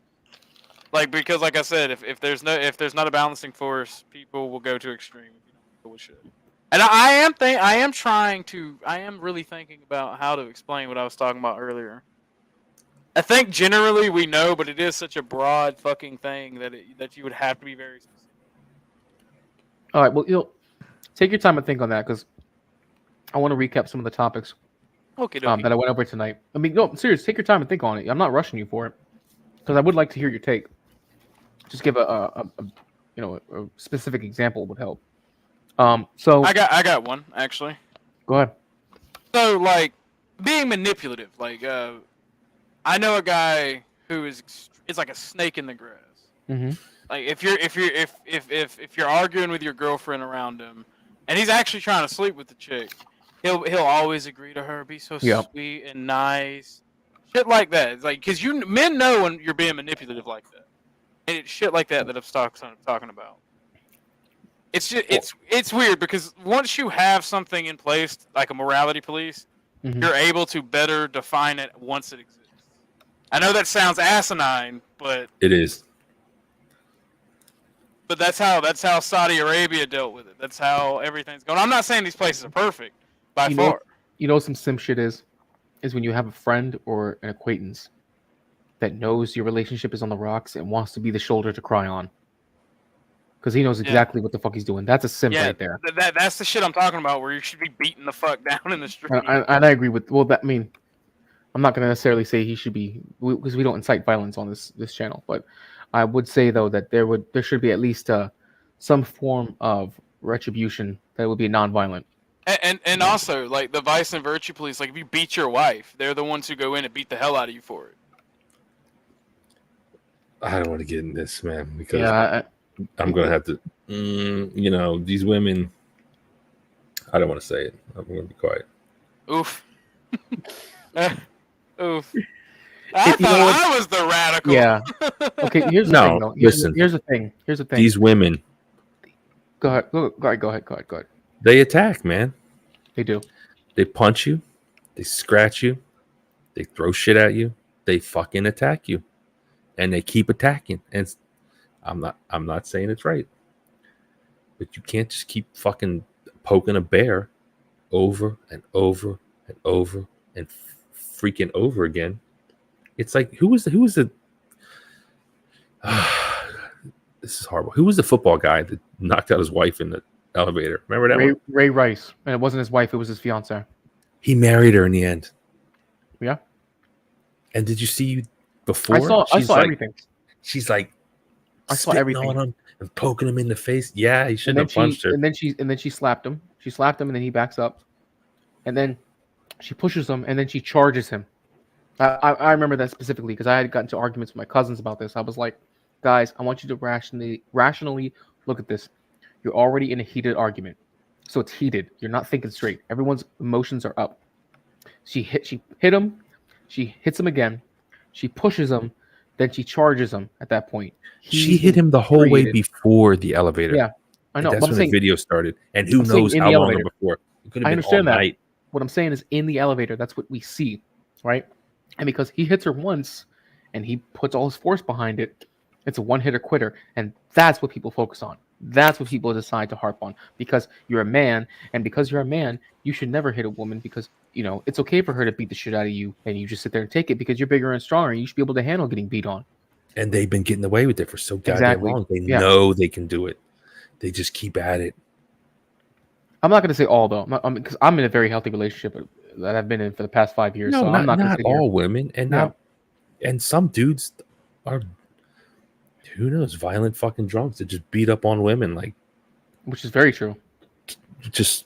Because like I said, if there's not a balancing force, people will go to extreme. And I am really thinking about how to explain what I was talking about earlier. I think generally we know, but it is such a broad fucking thing that you would have to be very specific. All right, well, take your time and think on that, because I want to recap some of the topics that I went over tonight. I mean, no, serious. Take your time and think on it. I'm not rushing you for it, because I would like to hear your take. Just give a specific example would help. So I got one actually. Go ahead. So being manipulative, I know a guy who is like a snake in the grass. Mm-hmm. If you're arguing with your girlfriend around him, and he's actually trying to sleep with the chick, he'll always agree to her, be so sweet and nice, shit like that. It's because men know when you're being manipulative like that, and it's shit like that I'm talking about. It's just it's weird, because once you have something in place like a morality police, you're able to better define it once it exists. I know that sounds asinine, but it is. But that's how Saudi Arabia dealt with it. That's how everything's going. I'm not saying these places are perfect by far. Some sim shit is when you have a friend or an acquaintance that knows your relationship is on the rocks and wants to be the shoulder to cry on, because he knows exactly what the fuck he's doing. That's a simp right there. That's the shit I'm talking about, where you should be beating the fuck down in the street. And I agree with. Well, I'm not going to necessarily say he should be, because we don't incite violence on this channel. But I would say though that there should be at least some form of retribution that would be non-violent. And also the vice and virtue police. If you beat your wife, they're the ones who go in and beat the hell out of you for it. I don't want to get in this, man, because I'm going to have to. These women. I don't want to say it. I'm going to be quiet. Oof. Oof. I thought I was the radical. Yeah. Okay. Here's the thing. Though. Listen. Here's the thing. These women. Go ahead. They attack, man. They do. They punch you. They scratch you. They throw shit at you. They fucking attack you, and they keep attacking. And I'm not saying it's right, but you can't just keep fucking poking a bear over and over and over and freaking over again. It's like who was the this is horrible. Who was the football guy that knocked out his wife in the elevator? Remember that one? Ray Rice. And it wasn't his wife, it was his fiance. He married her in the end. Yeah. And did you see before? I saw everything. She's like I saw everything on him and poking him in the face. Yeah, he shouldn't have punched her. And then she slapped him. She slapped him and then he backs up. And then she pushes him and then she charges him. I remember that specifically because I had gotten into arguments with my cousins about this. I was like, guys, I want you to rationally look at this. You're already in a heated argument. So it's heated. You're not thinking straight. Everyone's emotions are up. She hit him. She hits him again. She pushes him. Then she charges him at that point. She hit him the whole way before the elevator. Yeah, I know. That's when the video started. And who knows how long before. It could have been understand all that. night. What I'm saying is in the elevator, that's what we see, right? And because he hits her once and he puts all his force behind it, it's a one-hitter quitter. And that's what people focus on. That's what people decide to harp on. Because you're a man, and because you're a man, you should never hit a woman because it's okay for her to beat the shit out of you, and you just sit there and take it because you're bigger and stronger, and you should be able to handle getting beat on. And they've been getting away with it for so goddamn Exactly. long. They Yeah. know they can do it. They just keep at it. I'm not going to say all though, because I'm in a very healthy relationship that I've been in for the past 5 years. No, so I'm not going to not all women, and and some dudes are, who knows, violent fucking drunks that just beat up on women, like, which is very true. Just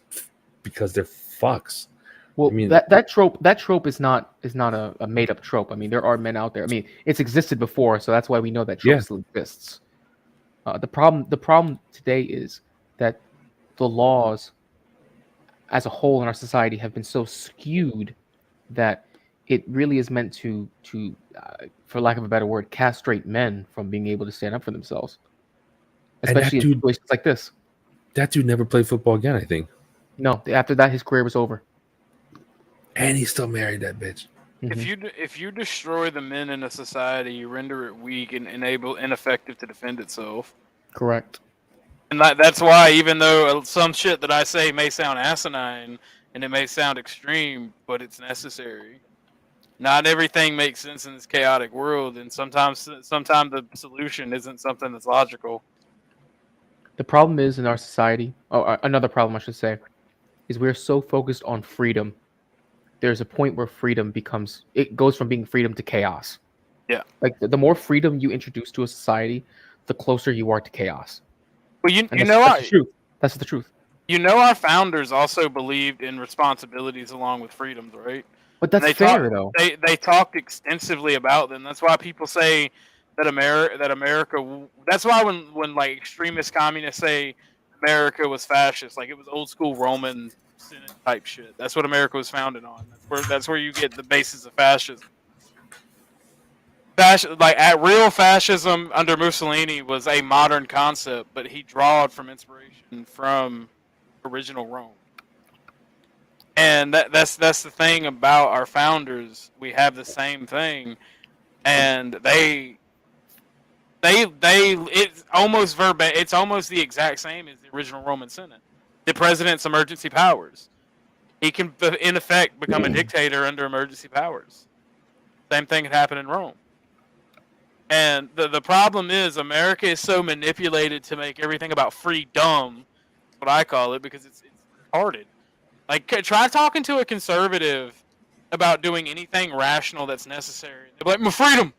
because they're fucks. Well, I mean, that trope is not a made up trope. I mean, there are men out there. I mean, it's existed before, so that's why we know that trope still exists. The problem today is that the laws as a whole in our society have been so skewed that it really is meant to for lack of a better word, castrate men from being able to stand up for themselves, especially in situations like this. That dude never played football again, I think. No, after that, his career was over. And he still married that bitch. If you destroy the men in a society, you render it weak and ineffective to defend itself. Correct. And that's why, even though some shit that I say may sound asinine and it may sound extreme, but it's necessary. Not everything makes sense in this chaotic world, and sometimes the solution isn't something that's logical. The problem is in our society, another problem I should say, is we're so focused on freedom. There's a point where freedom goes from being freedom to chaos. Yeah. Like the more freedom you introduce to a society, the closer you are to chaos. Well, that's the truth. That's the truth. You know, our founders also believed in responsibilities along with freedoms, right? But that's fair, though. They talked extensively about them. That's why people say that America. That's why when like extremist communists say America was fascist, like it was old school Roman Senate type shit. That's what America was founded on. That's where you get the basis of fascism. Real fascism under Mussolini was a modern concept, but he drawed from inspiration from original Rome. And that's the thing about our founders. We have the same thing, and it's almost it's almost the exact same as the original Roman Senate. The president's emergency powers. He can, in effect, become a dictator under emergency powers. Same thing had happened in Rome. And the problem is America is so manipulated to make everything about freedom, what I call it, because it's retarded. Like, try talking to a conservative about doing anything rational that's necessary. They're like, freedom,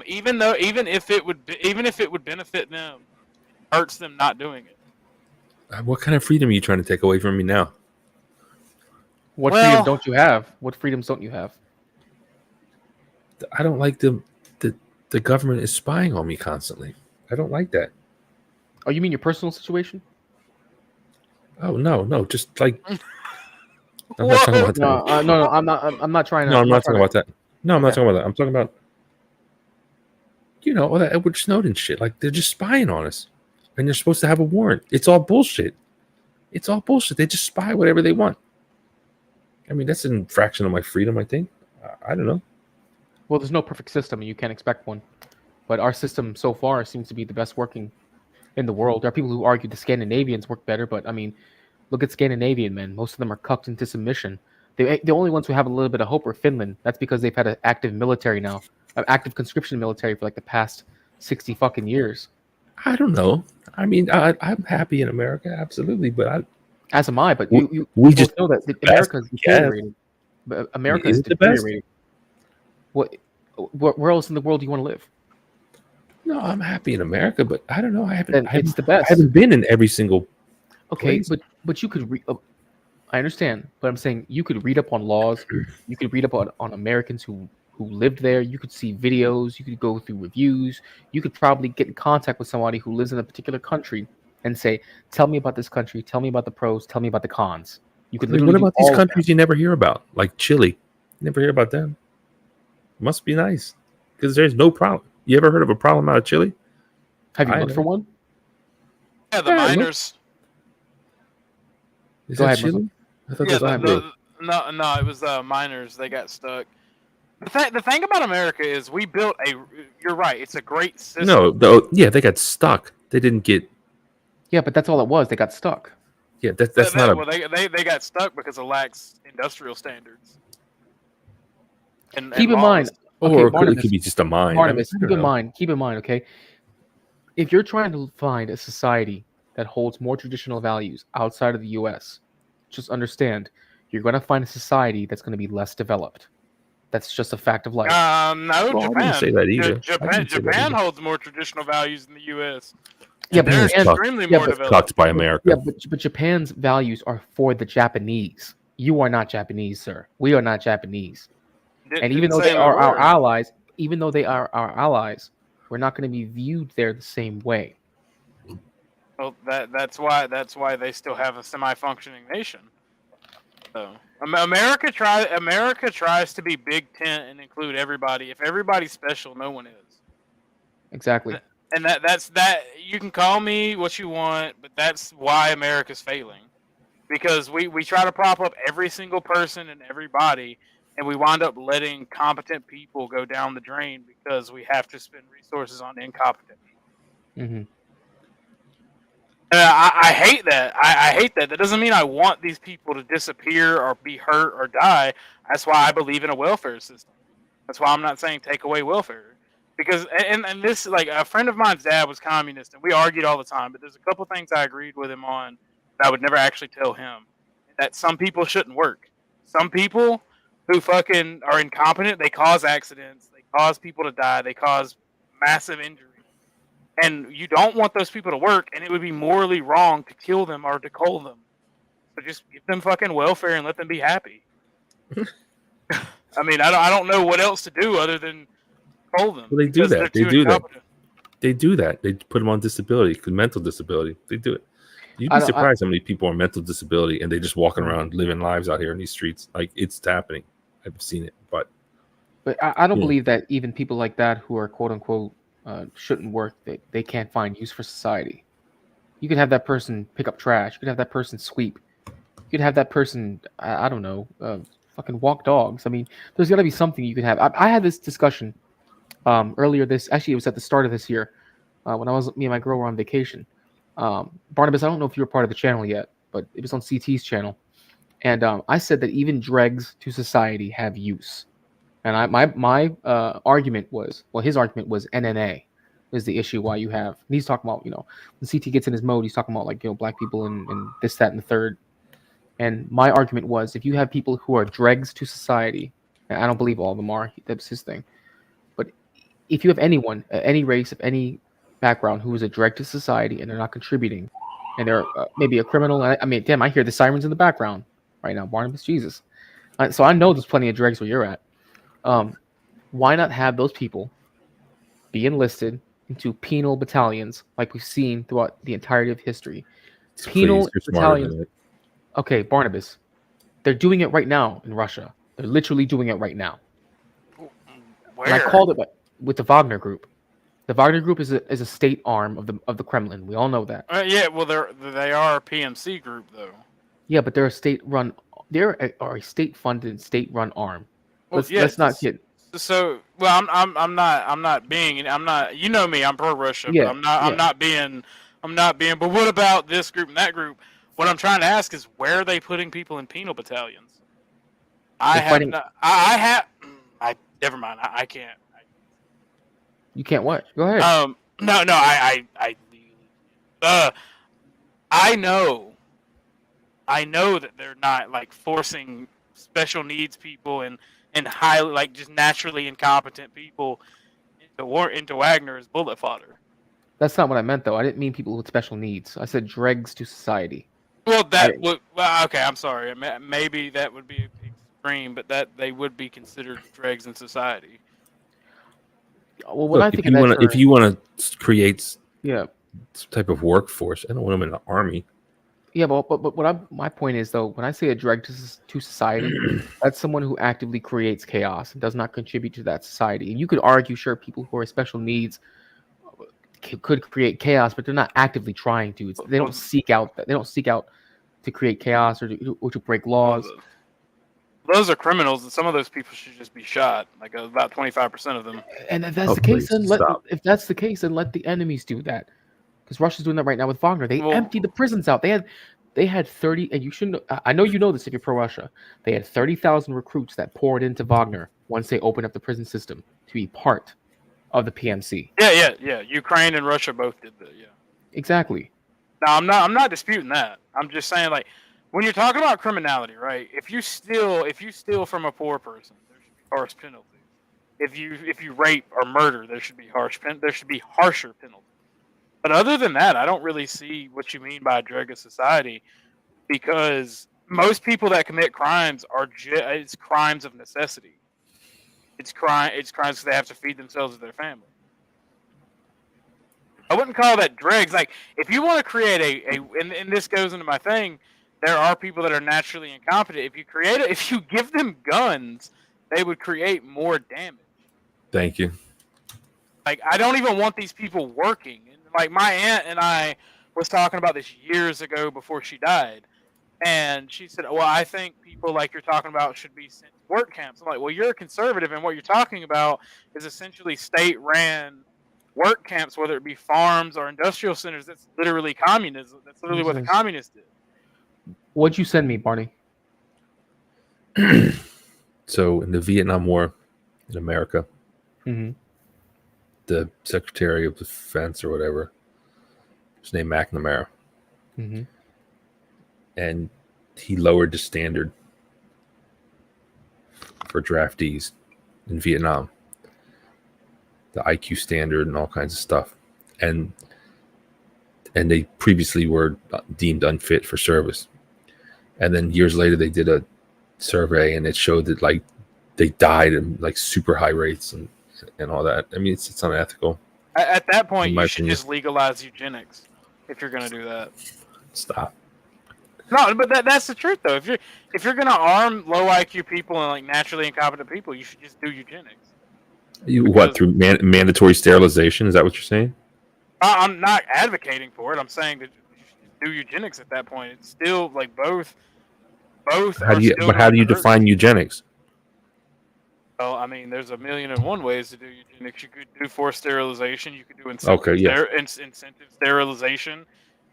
even if it would benefit them, hurts them not doing it. What kind of freedom are you trying to take away from me now? What freedom don't you have? What freedoms don't you have? I don't like the government is spying on me constantly. I don't like that. Oh, you mean your personal situation? Oh no, just like I'm not talking about that. No, I'm not trying to. No, I'm not talking about that. No, I'm not talking about that. I'm talking about, all that Edward Snowden shit. Like, they're just spying on us, and you're supposed to have a warrant. It's all bullshit. It's all bullshit. They just spy whatever they want. I mean, that's an infraction of my freedom, I think. I don't know. Well, there's no perfect system, and you can't expect one. But our system so far seems to be the best working in the world. There are people who argue the Scandinavians work better, but I mean, look at Scandinavian men. Most of them are cucked into submission. The only ones who have a little bit of hope are Finland. That's because they've had an active military now, an active conscription military for like the past 60 fucking years. I don't know. I mean, I'm happy in America, absolutely, but as am I. But we just know that America is deteriorating. America is deteriorating. Where else in the world do you want to live? No, I'm happy in America, but I don't know. It's the best. I haven't been in every single. Okay, but you could read. I understand, but I'm saying you could read up on laws. You could read up on Americans who lived there. You could see videos. You could go through reviews. You could probably get in contact with somebody who lives in a particular country and say, "Tell me about this country. Tell me about the pros. Tell me about the cons." You could. What about these countries you never hear about, like Chile? You never hear about them. Must be nice because there's no problem. You ever heard of a problem out of Chile? Have you looked for one? Yeah, the miners. Is that Chile? I thought that was no, it was miners. They got stuck. The thing about America is we built you're right. It's a great system. No, they got stuck. They didn't get. Yeah, but that's all it was. They got stuck. Yeah, that's not a. Well, they got stuck because of lax industrial standards. And Keep in laws. mind, okay, Or it Barnabas, could be just a mine. Barnabas, I don't know. keep in mind, okay? If you're trying to find a society that holds more traditional values outside of the U.S., just understand you're going to find a society that's going to be less developed. That's just a fact of life. No, Well, I didn't say Japan. that either. I Japan, didn't say that Japan either. holds more traditional values than the U.S. Yeah, And they're but Japan, extremely more developed. Cucked by America. Yeah, but Japan's values are for the Japanese. You are not Japanese, sir. We are not Japanese. And even though they are our allies, we're not going to be viewed there the same way. Well, that's why they still have a semi-functioning nation. So America tries to be Big Tent and include everybody. If everybody's special, no one is. Exactly. And that's you can call me what you want, but that's why America's failing. Because we try to prop up every single person and everybody, and we wind up letting competent people go down the drain because we have to spend resources on incompetent people. Mm-hmm. I hate that. I hate that. That doesn't mean I want these people to disappear or be hurt or die. That's why I believe in a welfare system. That's why I'm not saying take away welfare. Because and this, like, a friend of mine's dad was communist and we argued all the time, but there's a couple things I agreed with him on that I would never actually tell him. That some people shouldn't work. Some people who fucking are incompetent, they cause accidents, they cause people to die, they cause massive injury. And you don't want those people to work, and it would be morally wrong to kill them or to cull them. So just give them fucking welfare and let them be happy. I mean, I don't know what else to do other than cull them. Well, they do because that. they're They too do that. incompetent. They do that. They put them on disability, mental disability. They do it. You'd be surprised how many people are on mental disability and they just walking around living lives out here in these streets. Like, it's happening. I've seen it, but I don't believe that even people like that who are quote unquote shouldn't work, they can't find use for society. You could have that person pick up trash. You could have that person sweep. You could have that person, I don't know, fucking walk dogs. I mean, there's got to be something you could have. I had this discussion earlier it was at the start of this year when me and my girl were on vacation. Barnabas, I don't know if you were part of the channel yet, but it was on CT's channel. And I said that even dregs to society have use. And my argument was, his argument was NNA is the issue why you have. And he's talking about, when CT gets in his mode, he's talking about like, black people and this, that, and the third. And my argument was, if you have people who are dregs to society, and I don't believe all of them are, that's his thing. But if you have anyone, any race, of any background who is a dreg to society and they're not contributing, and they're maybe a criminal, I mean, damn, I hear the sirens in the background right now, Barnabas, Jesus. So I know there's plenty of dregs where you're at. Why not have those people be enlisted into penal battalions like we've seen throughout the entirety of history? Penal battalions. Okay, Barnabas, they're doing it right now in Russia. They're literally doing it right now. Where? And I called it with the Wagner Group. The Wagner Group is a state arm of the Kremlin. We all know that. Yeah, well, they are a PMC group though. Yeah, but they're a state-run. They're a state-funded, state-run arm. Well, Let's not get. So, well, I'm not. You know me. I'm pro Russia. Yeah, but I'm not being. But what about this group and that group? What I'm trying to ask is, where are they putting people in penal battalions? Never mind. I can't. You can't what? Go ahead. No. I know that they're not like forcing special needs people and highly, like, just naturally incompetent people into Wagner as bullet fodder. That's not what I meant, though. I didn't mean people with special needs. I said dregs to society. Well, okay. I'm sorry. Maybe that would be extreme, but that they would be considered dregs in society. Well, when I think if you want to create some type of workforce, I don't want them in the army. Yeah, but my point is, though, when I say a dreg to society, that's someone who actively creates chaos and does not contribute to that society. And you could argue, sure, people who are special needs could create chaos, but they're not actively trying to. They don't seek out to create chaos or to break laws. Those are criminals, and some of those people should just be shot. Like about 25% of them. And if that's the case, then let the enemies do that. Because Russia's doing that right now with Wagner. They emptied the prisons out. They They had 30, and you shouldn't. I know you know this if you're pro Russia. They had 30,000 recruits that poured into Wagner once they opened up the prison system to be part of the PMC. Yeah. Ukraine and Russia both did that. Yeah. Exactly. Now I'm not disputing that. I'm just saying, like, when you're talking about criminality, right? If you steal from a poor person, there should be harsh penalties. If you rape or murder, there should be harsher penalties. But other than that, I don't really see what you mean by a drug of society, because most people that commit crimes it's crimes of necessity. It's crimes because they have to feed themselves and their family. I wouldn't call that dregs. Like, if you want to create and this goes into my thing, there are people that are naturally incompetent. If you give them guns, they would create more damage. Thank you. Like, I don't even want these people working. And like, my aunt and I was talking about this years ago before she died. And she said, well, I think people like you're talking about should be sent to work camps. I'm like, well, you're a conservative, and what you're talking about is essentially state-ran work camps, whether it be farms or industrial centers. That's literally communism. That's literally what the communists did. What'd you send me, Barney? So in the Vietnam War in America, the Secretary of Defense or whatever, his name McNamara, and he lowered the standard for draftees in Vietnam, the IQ standard and all kinds of stuff, and they previously were deemed unfit for service, and then years later they did a survey and it showed that like they died in like super high rates and all that. I mean, it's unethical. At that point, you should opinion. just legalize eugenics if you're going to do that. Stop. No, but that's the truth, though. If you're going to arm low IQ people and like naturally incompetent people, you should just do eugenics. What, through mandatory sterilization? Is that what you're saying? I'm not advocating for it. I'm saying that you should do eugenics at that point. It's still like both. How do you define eugenics? Well, I mean, there's 1,000,001 ways to do eugenics. You could do forced sterilization. You could do incentive sterilization.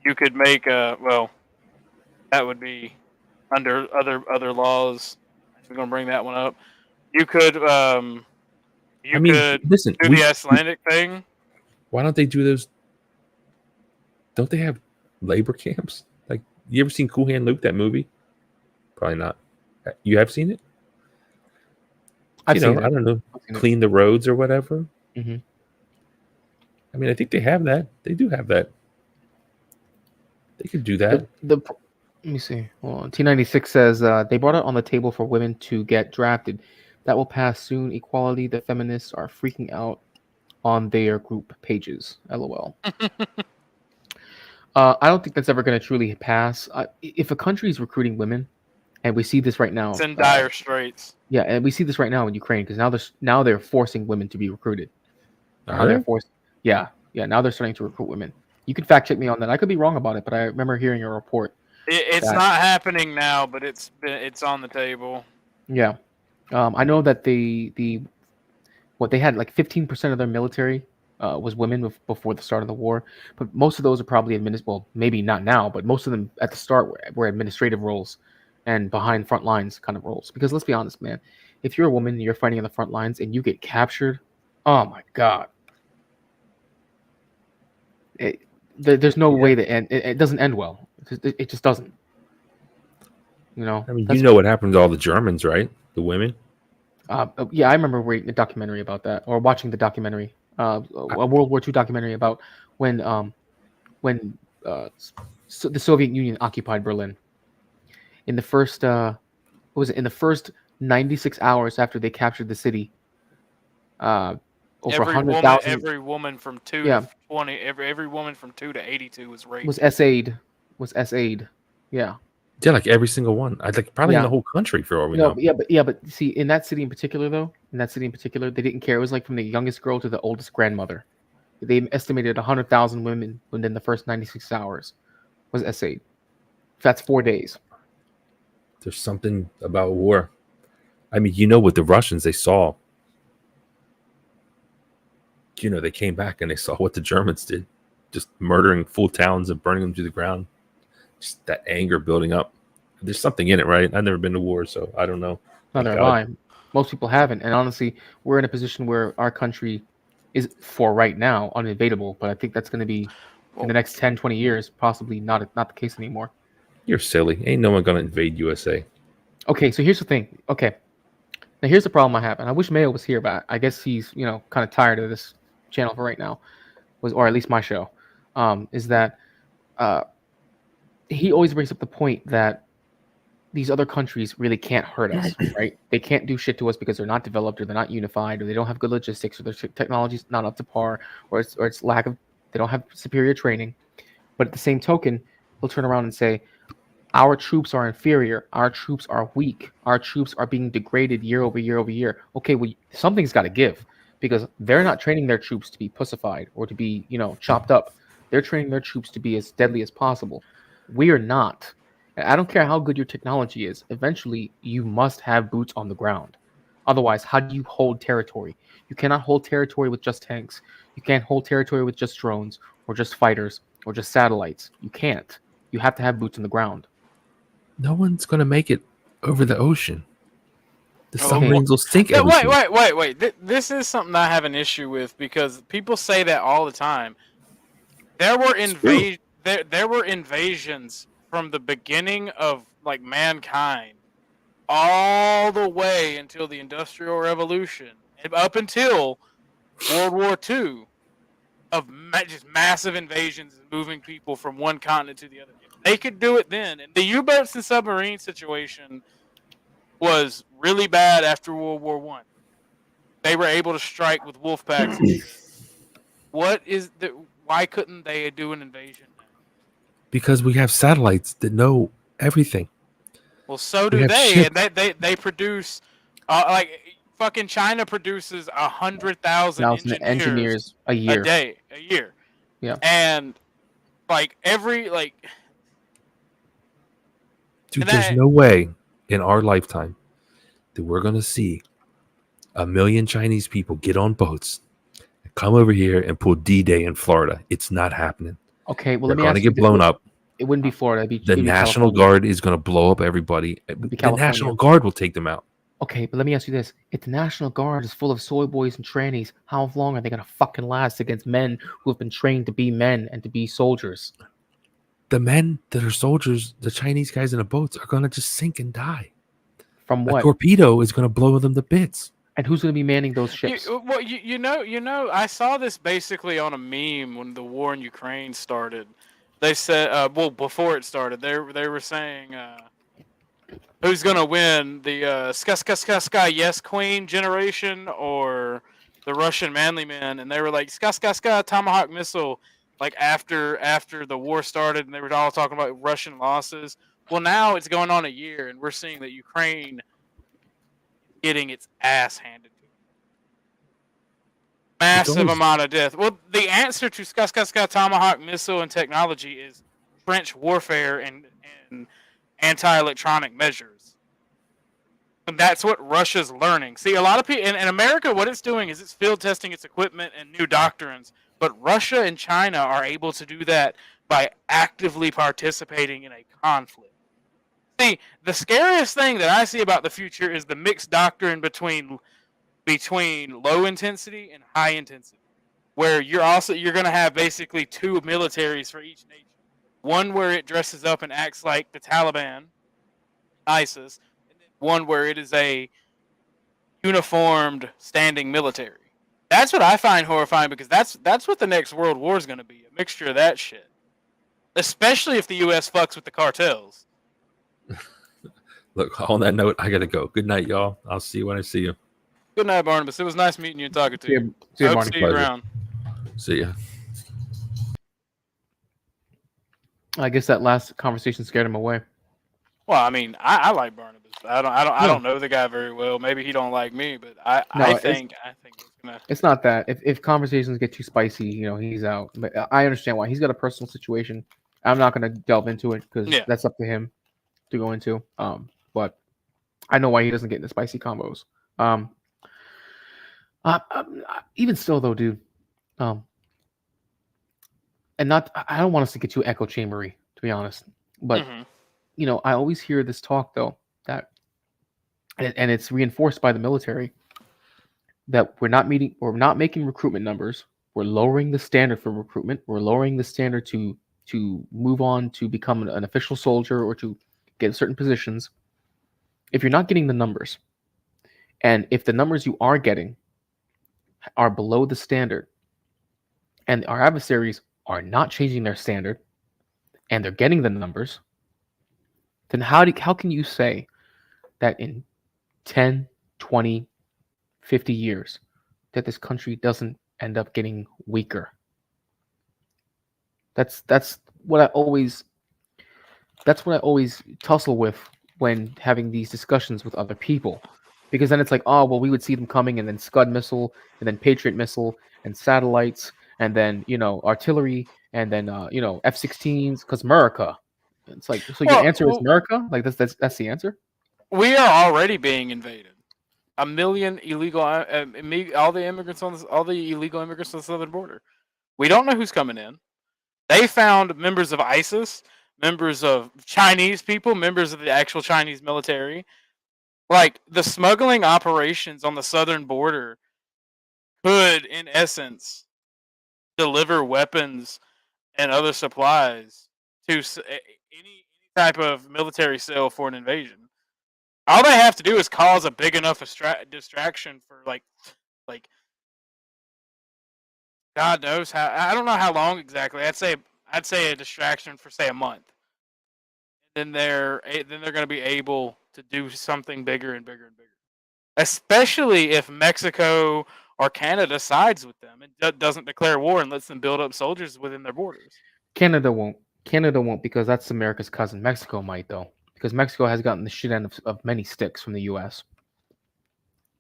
You could make that would be under other laws. We're gonna bring that one up. You could could listen, do the Icelandic thing. Why don't they do those? Don't they have labor camps? Like, you ever seen Cool Hand Luke, that movie? Probably not. You have seen it? I've seen it. I don't know, clean the roads or whatever. I mean, I think they have that. They do have that. They could do that. Let me see. Well, T96 says they brought it on the table for women to get drafted. That will pass soon. Equality. The feminists are freaking out on their group pages. LOL. I don't think that's ever going to truly pass. If a country is recruiting women, and we see this right now, it's in dire straits. Yeah, and we see this right now in Ukraine because now they're forcing women to be recruited. Are they? Yeah. Now they're starting to recruit women. You can fact check me on that. I could be wrong about it, but I remember hearing a report. It's not happening now, but it's on the table. Yeah, I know that they had like 15% of their military was women before the start of the war, but most of those are probably maybe not now, but most of them at the start were administrative roles and behind front lines kind of roles. Because let's be honest, man, if you're a woman and you're fighting on the front lines and you get captured, oh my God. There's no way to end. It doesn't end well. It just doesn't. I mean, you know what happened to all the Germans, right? The women. Yeah, I remember reading a documentary about that, or watching the documentary, a World War II documentary about when the Soviet Union occupied Berlin. In the first, in the first 96 hours after they captured the city, over 100,000. Every woman from 2 to 20, every woman from 2 to 82 was raped. Was SA'd. Yeah. Yeah, like every single one. I think probably in the whole country for all we know. But see, in that city in particular, they didn't care. It was like from the youngest girl to the oldest grandmother. They estimated 100,000 women within the first 96 hours was SA'd. That's 4 days. There's something about war. I mean, you know what the Russians, they saw. They came back and they saw what the Germans did, just murdering full towns and burning them to the ground. just that anger building up. There's something in it, right? I've never been to war, so I don't know. Neither have I. Most people haven't. And honestly, we're in a position where our country is, for right now, uninvadable. But I think that's going to be, in the next 10, 20 years, possibly not the case anymore. You're silly. Ain't no one going to invade USA. Okay, so here's the thing. Okay. Now, here's the problem I have. And I wish Mayo was here, but I guess he's, kind of tired of this channel for right now. Or at least my show. Is that he always brings up the point that these other countries really can't hurt us, right? They can't do shit to us because they're not developed or they're not unified or they don't have good logistics or their technology's not up to par or it's lack of, they don't have superior training. But at the same token, he'll turn around and say, our troops are inferior. Our troops are weak. Our troops are being degraded year over year over year. Okay, well, something's got to give because they're not training their troops to be pussified or to be, chopped up. They're training their troops to be as deadly as possible. We are not. I don't care how good your technology is. Eventually, you must have boots on the ground. Otherwise, how do you hold territory? You cannot hold territory with just tanks. You can't hold territory with just drones or just fighters or just satellites. You can't. You have to have boots on the ground. No one's going to make it over the ocean. The submarines will sink everything. Wait. This is something I have an issue with because people say that all the time. There were invasions from the beginning of like mankind all the way until the Industrial Revolution, up until World War II, of just massive invasions and moving people from one continent to the other. They could do it then. And the U-boats and submarine situation was really bad after World War I. They were able to strike with wolf packs. Why couldn't they do an invasion? Because we have satellites that know everything. Well, so do they, and they produce, like fucking China produces 100,000 engineers a year. A year. Yeah. And like dude, there's no way in our lifetime that we're gonna see 1 million Chinese people get on boats and come over here and pull D-Day in Florida. It's not happening. Okay, well, they're going to get blown up. It wouldn't be Florida. It'd be the National Guard is going to blow up everybody. The National Guard will take them out. Okay, but let me ask you this. If the National Guard is full of soy boys and trannies, how long are they going to fucking last against men who have been trained to be men and to be soldiers? The men that are soldiers, the Chinese guys in the boats, are going to just sink and die. From what? A torpedo is going to blow them to bits. And who's going to be manning those ships? You know, I saw this basically on a meme when the war in Ukraine started. They said, before it started, they were saying, who's going to win, the ska yes queen generation or the Russian manly men? And they were like, ska tomahawk missile, like after the war started, and they were all talking about Russian losses. Well, now it's going on a year, and we're seeing that Ukraine getting its ass handed to it. Massive amount of death. Well, the answer to ska tomahawk missile and technology is trench warfare and anti-electronic measures. And that's what Russia's learning. See, a lot of people in America, what it's doing is it's field testing its equipment and new doctrines. But Russia and China are able to do that by actively participating in a conflict. See, the scariest thing that I see about the future is the mixed doctrine between low intensity and high intensity, where you're going to have basically two militaries for each nation. One where it dresses up and acts like the Taliban, ISIS, and then one where it is a uniformed standing military. That's what I find horrifying, because that's what the next world war is going to be, a mixture of that shit. Especially if the U.S. fucks with the cartels. Look, on that note, I got to go. Good night, y'all. I'll see you when I see you. Good night, Barnabas. It was nice meeting you and talking to you. See you, I hope to see you around. See ya. I guess that last conversation scared him away. Well, I mean, I like Barnabas. I don't know the guy very well. Maybe he don't like me, but I think it's gonna. It's not that. If conversations get too spicy, he's out. But I understand why. He's got a personal situation. I'm not going to delve into it because that's up to him to go into. But I know why he doesn't get into spicy combos. Even still, though, dude. And I don't want us to get too echo chambery, to be honest. But you know, I always hear this talk though that, and it's reinforced by the military, that we're not making recruitment numbers. We're lowering the standard for recruitment. We're lowering the standard to move on to become an official soldier or to get certain positions. If you're not getting the numbers, and if the numbers you are getting are below the standard, and our adversaries are not changing their standard, and they're getting the numbers, then how can you say that in 10, 20, 50 years that this country doesn't end up getting weaker? That's what I always tussle with when having these discussions with other people, because then it's like, oh well, we would see them coming, and then Scud missile, and then Patriot missile, and satellites, and then artillery, and then F-16s, because America. It's like, so your answer is America? Like that's the answer? We are already being invaded. 1 million illegal, all the illegal immigrants on the southern border. We don't know who's coming in. They found members of ISIS, members of Chinese people, members of the actual Chinese military. Like, the smuggling operations on the southern border could, in essence, deliver weapons and other supplies to any type of military cell for an invasion. All they have to do is cause a big enough distraction for like God knows how. I don't know how long exactly. I'd say a distraction for say a month. Then they're going to be able to do something bigger and bigger and bigger. Especially if Mexico or Canada sides with them and doesn't declare war and lets them build up soldiers within their borders. Canada won't because that's America's cousin. Mexico might though, because Mexico has gotten the shit end of many sticks from the U.S.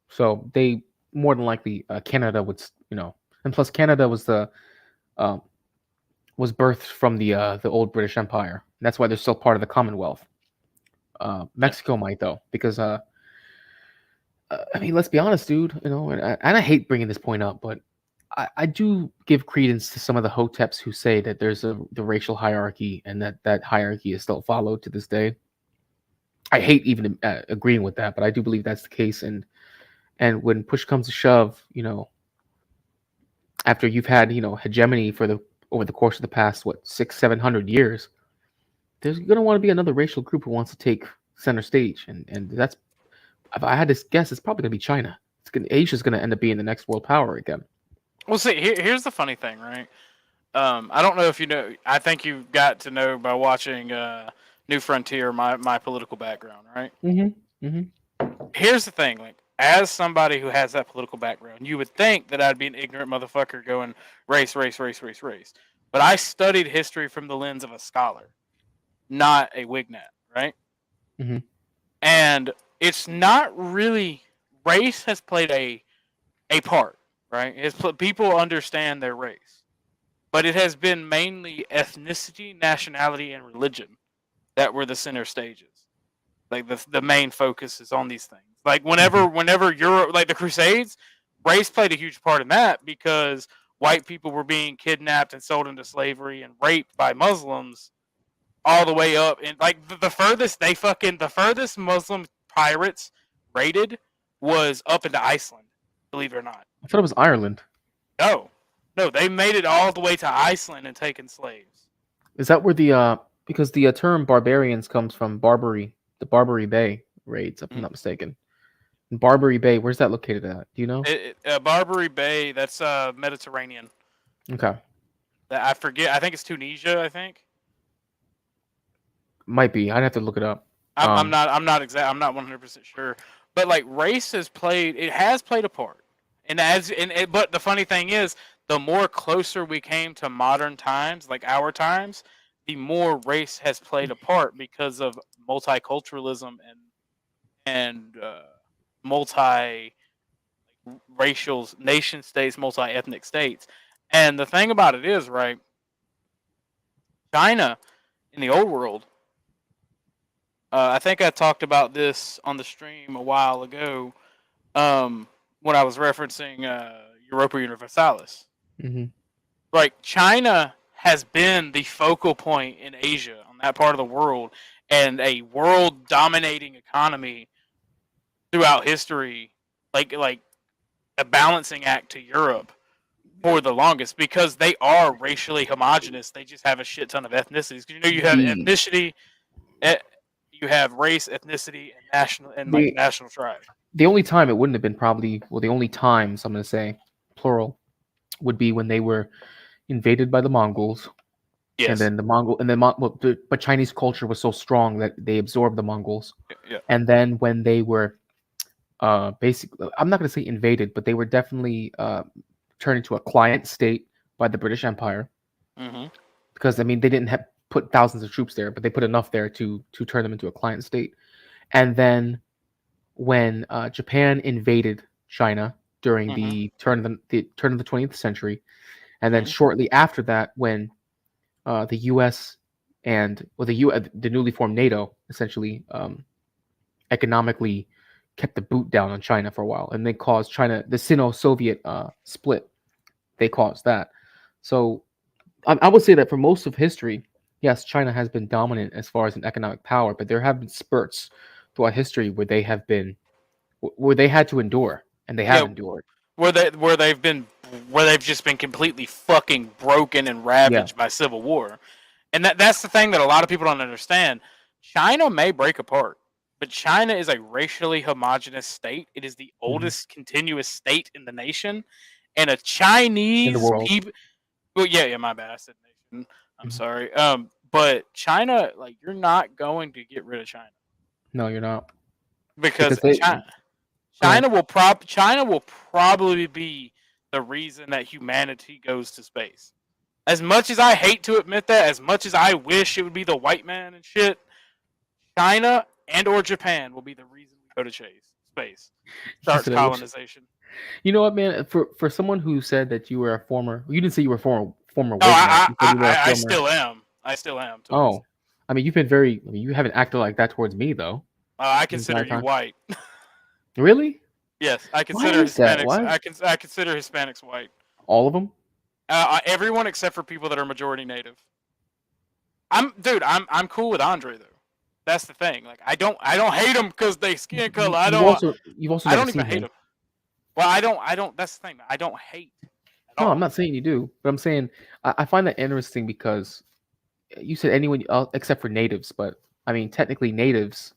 So they more than likely Canada would, and plus Canada was was birthed from the old British Empire. And that's why they're still part of the Commonwealth. Mexico might though, because I mean, let's be honest, dude. And I hate bringing this point up, but I do give credence to some of the hoteps who say that there's the racial hierarchy, and that hierarchy is still followed to this day. I hate even agreeing with that, but I do believe that's the case. And when push comes to shove, after you've had hegemony over the course of the past 600-700 years, there's gonna want to be another racial group who wants to take center stage, and that's, if I had to guess, it's probably gonna be China. Asia's gonna end up being the next world power again. Well, see, here's the funny thing, right? I don't know if you know. I think you got to know by watching New Frontier my political background, right? Here's the thing, like, as somebody who has that political background, you would think that I'd be an ignorant motherfucker going race. But I studied history from the lens of a scholar, not a wignat, right? And it's not really, race has played a part, right? People understand their race, but it has been mainly ethnicity, nationality, and religion that were the center stages. Like the main focus is on these things. Like whenever Europe, like the Crusades, race played a huge part in that, because white people were being kidnapped and sold into slavery and raped by Muslims all the way up. And like the furthest Muslim pirates raided was up into Iceland, believe it or not. I thought it was Ireland. No, they made it all the way to Iceland and taken slaves. Is that where because the term barbarians comes from Barbary, the Barbary Bay raids, if I'm not mistaken. Barbary Bay, where's that located at? Do you know? Barbary Bay, that's Mediterranean. Okay. I forget. I think it's Tunisia. I think. Might be. I'd have to look it up. I'm not 100% sure. But like, race has played a part. But the funny thing is, the more closer we came to modern times, like our times, the more race has played a part because of multiculturalism and multi-racial nation states, multi-ethnic states. And the thing about it is, right, China in the old world, I think I talked about this on the stream a while ago when I was referencing Europa Universalis. Like, China has been the focal point in Asia on on that part of the world and a world dominating economy throughout history, like a balancing act to Europe for the longest, because they are racially homogenous. They just have a shit ton of ethnicities. 'Cause you know you have The ethnicity, you have race, ethnicity, and the national tribe. the only time it wouldn't have been probably, well, the only times I'm going to say plural would be when they were invaded by the Mongols. And Yes. then but Chinese culture was so strong that they absorbed the Mongols. Yeah. And then when they were basically, I'm not going to say invaded, but they were definitely turned into a client state by the British Empire. Mm-hmm. Because I mean, they didn't put thousands of troops there, but they put enough there to turn them into a client state. And then when Japan invaded China during the turn of the 20th century, and then shortly after that, when the U.S. and the newly formed NATO essentially economically kept the boot down on China for a while, and they caused China the Sino-Soviet split. They caused that. So I would say that for most of history, yes, China has been dominant as far as an economic power, but there have been spurts throughout history where they had to endure, and they have endured. Where they've just been completely fucking broken and ravaged by civil war. And that's the thing that a lot of people don't understand. China may break apart, but China is a racially homogenous state. It is the oldest continuous state in the nation, and a Chinese In the world. people. Well, yeah, my bad. I said nation. I'm sorry. But China, like, you're not going to get rid of China No, you're not. because they- China will probably be the reason that humanity goes to space. As much as I hate to admit that, as much as I wish it would be the white man and shit, China and or Japan will be the reason we go to space. Starts colonization. You know what, man? For someone who said that you were a former, you didn't say you were a former No, white man. I still am. I still am. Oh, I mean, you've been very. I mean, you haven't acted like that towards me, though. I the consider entire you time. white. Really? Yes, I Why consider is that? Hispanics. Why? I consider Hispanics white. All of them? Everyone except for people that are majority native. I'm cool with Andre though. That's the thing. Like I don't hate them because they skin color. I don't never even seen hate him. them. Well, I don't. That's the thing. I don't hate. No, I'm not saying you do, but I'm saying I find that interesting because you said anyone except for natives, but I mean technically natives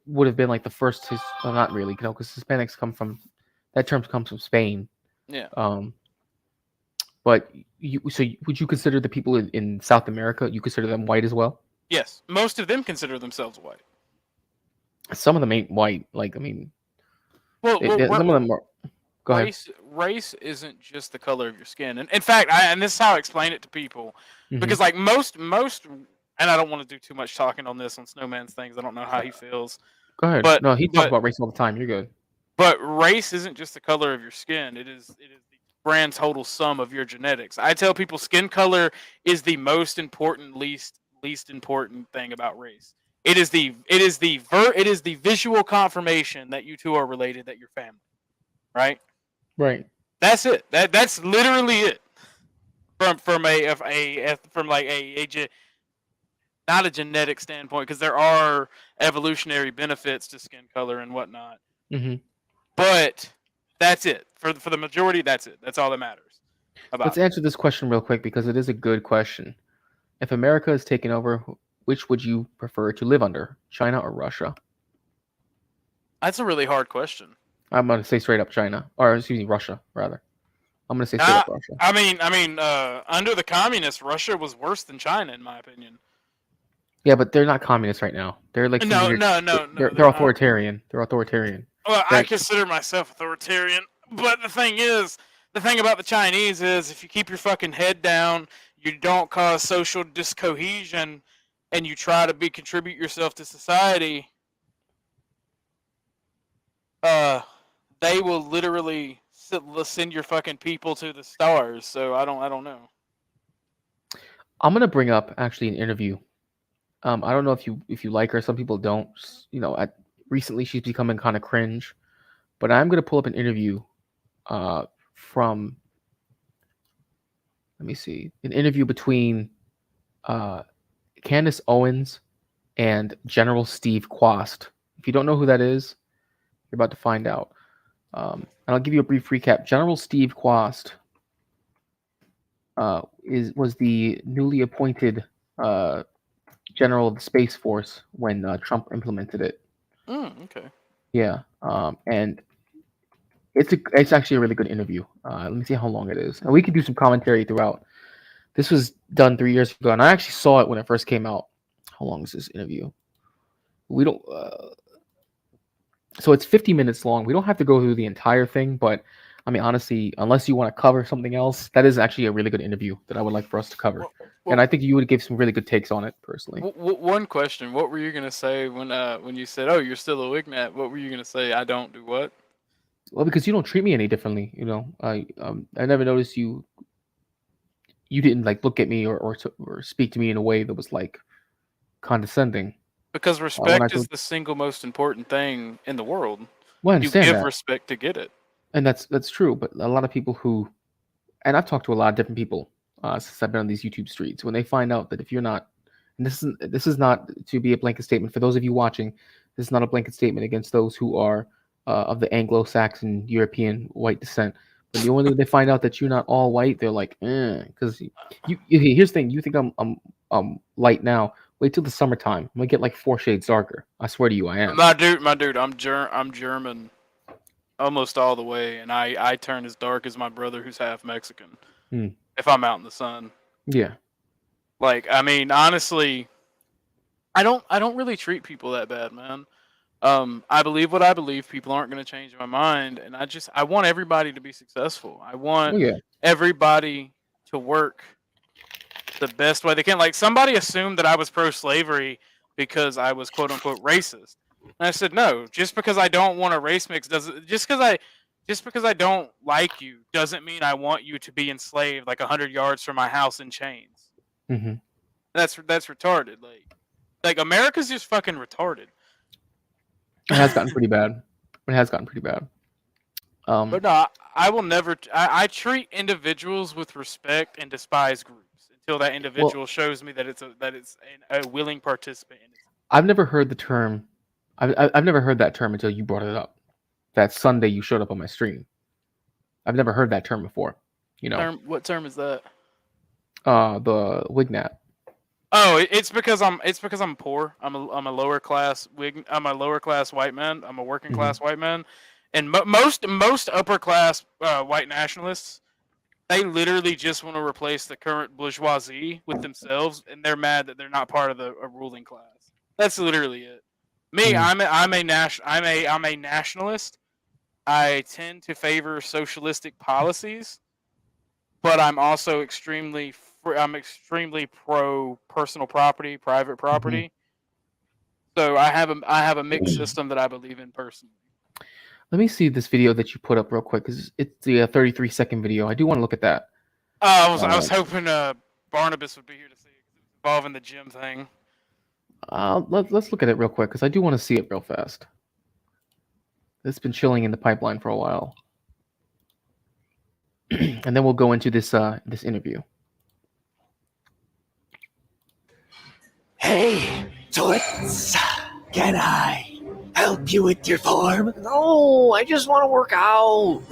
would have been like the first. Well, not really, because Hispanics come from that term comes from Spain. Yeah. But would you consider the people in South America? You consider them white as well? Yes, most of them consider themselves white. Some of them ain't white. Like I mean, Well, some of them are. Go ahead. Race isn't just the color of your skin, and in fact, and this is how I explain it to people, because like most, and I don't want to do too much talking on this on Snowman's things. I don't know how he feels. Go ahead. But No, he talks about race all the time. You're good. But race isn't just the color of your skin. It is the grand total sum of your genetics. I tell people skin color is the most important, least important thing about race. It is the visual confirmation that you two are related, that you're family. Right? Right. That's it. That's literally it. From not a genetic standpoint, because there are evolutionary benefits to skin color and whatnot. But that's it. For the majority, that's it. That's all that matters. Let's answer this question real quick because it is a good question. If America is taken over, which would you prefer to live under, China or Russia? That's a really hard question. I'm going to say straight up China, or excuse me, Russia, rather. I'm going to say straight up Russia. I mean, under the communists, Russia was worse than China, in my opinion. Yeah, but they're not communists right now. They're like No. They're authoritarian. They're authoritarian. Well, I consider myself authoritarian, but the thing about the Chinese is, if you keep your fucking head down, you don't cause social discohesion, and you try to contribute yourself to society, they will literally send your fucking people to the stars. So I don't know. I'm gonna bring up actually an interview. I don't know if you like her. Some people don't. You know, recently she's becoming kind of cringe, but I'm gonna pull up an interview from. Let me see, an interview between Candace Owens and General Steve Quast. If you don't know who that is, you're about to find out. And I'll give you a brief recap. General Steve Quast was the newly appointed general of the Space Force when Trump implemented it. Okay. Yeah, and it's actually a really good interview. Let me see how long it is, and we can do some commentary throughout. This was done 3 years ago, and I actually saw it when it first came out. How long is this interview? We don't. So it's 50 minutes long. We don't have to go through the entire thing, but I mean, honestly, unless you want to cover something else, that is actually a really good interview that I would like for us to cover. And I think you would give some really good takes on it personally. One question: what were you gonna say when you said, "Oh, you're still a Wignat"? What were you gonna say? I don't do what? Well, because you don't treat me any differently. You know, I never noticed you. You didn't like look at me or speak to me in a way that was like condescending. Because respect is the single most important thing in the world. Well, I You understand give that. respect to get it. And that's true, but a lot of people who, and I've talked to a lot of different people since I've been on these YouTube streets. When they find out that if you're not, and this is not to be a blanket statement for those of you watching. This is not a blanket statement against those who are of the Anglo-Saxon European white descent. But the only way they find out that you're not all white, they're like, because you. Here's the thing: you think I'm light now. Wait till the summertime. I'm gonna get like 4 shades darker. I swear to you, I am. My dude, I'm German, almost all the way, and I turn as dark as my brother who's half Mexican. If I'm out in the sun. Yeah. Like, I mean, honestly, I don't really treat people that bad, man. I believe what I believe. People aren't going to change my mind, and I want everybody to be successful. I want everybody to work the best way they can. Like, somebody assumed that I was pro-slavery because I was quote unquote racist, and I said no. Just because I don't want a race mix doesn't. Just because I don't like you doesn't mean I want you to be enslaved like 100 yards from my house in chains. Mm-hmm. That's retarded. Like America's just fucking retarded. It has gotten pretty bad. It has gotten pretty bad. But no, I will never. I treat individuals with respect and despise groups until that individual shows me that it's a willing participant in it. I've never heard the term. I've never heard that term until you brought it up. That Sunday you showed up on my stream. I've never heard that term before. You know. What term is that? The Wignat. Oh, it's because I'm poor. I'm a lower class I'm a lower class white man. I'm a working class white man, and most upper class white nationalists, they literally just want to replace the current bourgeoisie with themselves, and they're mad that they're not part of a ruling class. That's literally it. Me, I'm a nationalist. I tend to favor socialistic policies, but I'm also extremely pro personal property, private property. So I have a mixed system that I believe in personally. Let me see this video that you put up real quick because it's the 33-second video. I do want to look at that. I was hoping Barnabas would be here to see it involving the gym thing. Let's look at it real quick because I do want to see it real fast. It's been chilling in the pipeline for a while, and then we'll go into this interview. Hey, Toots, can I help you with your form? No, I just want to work out.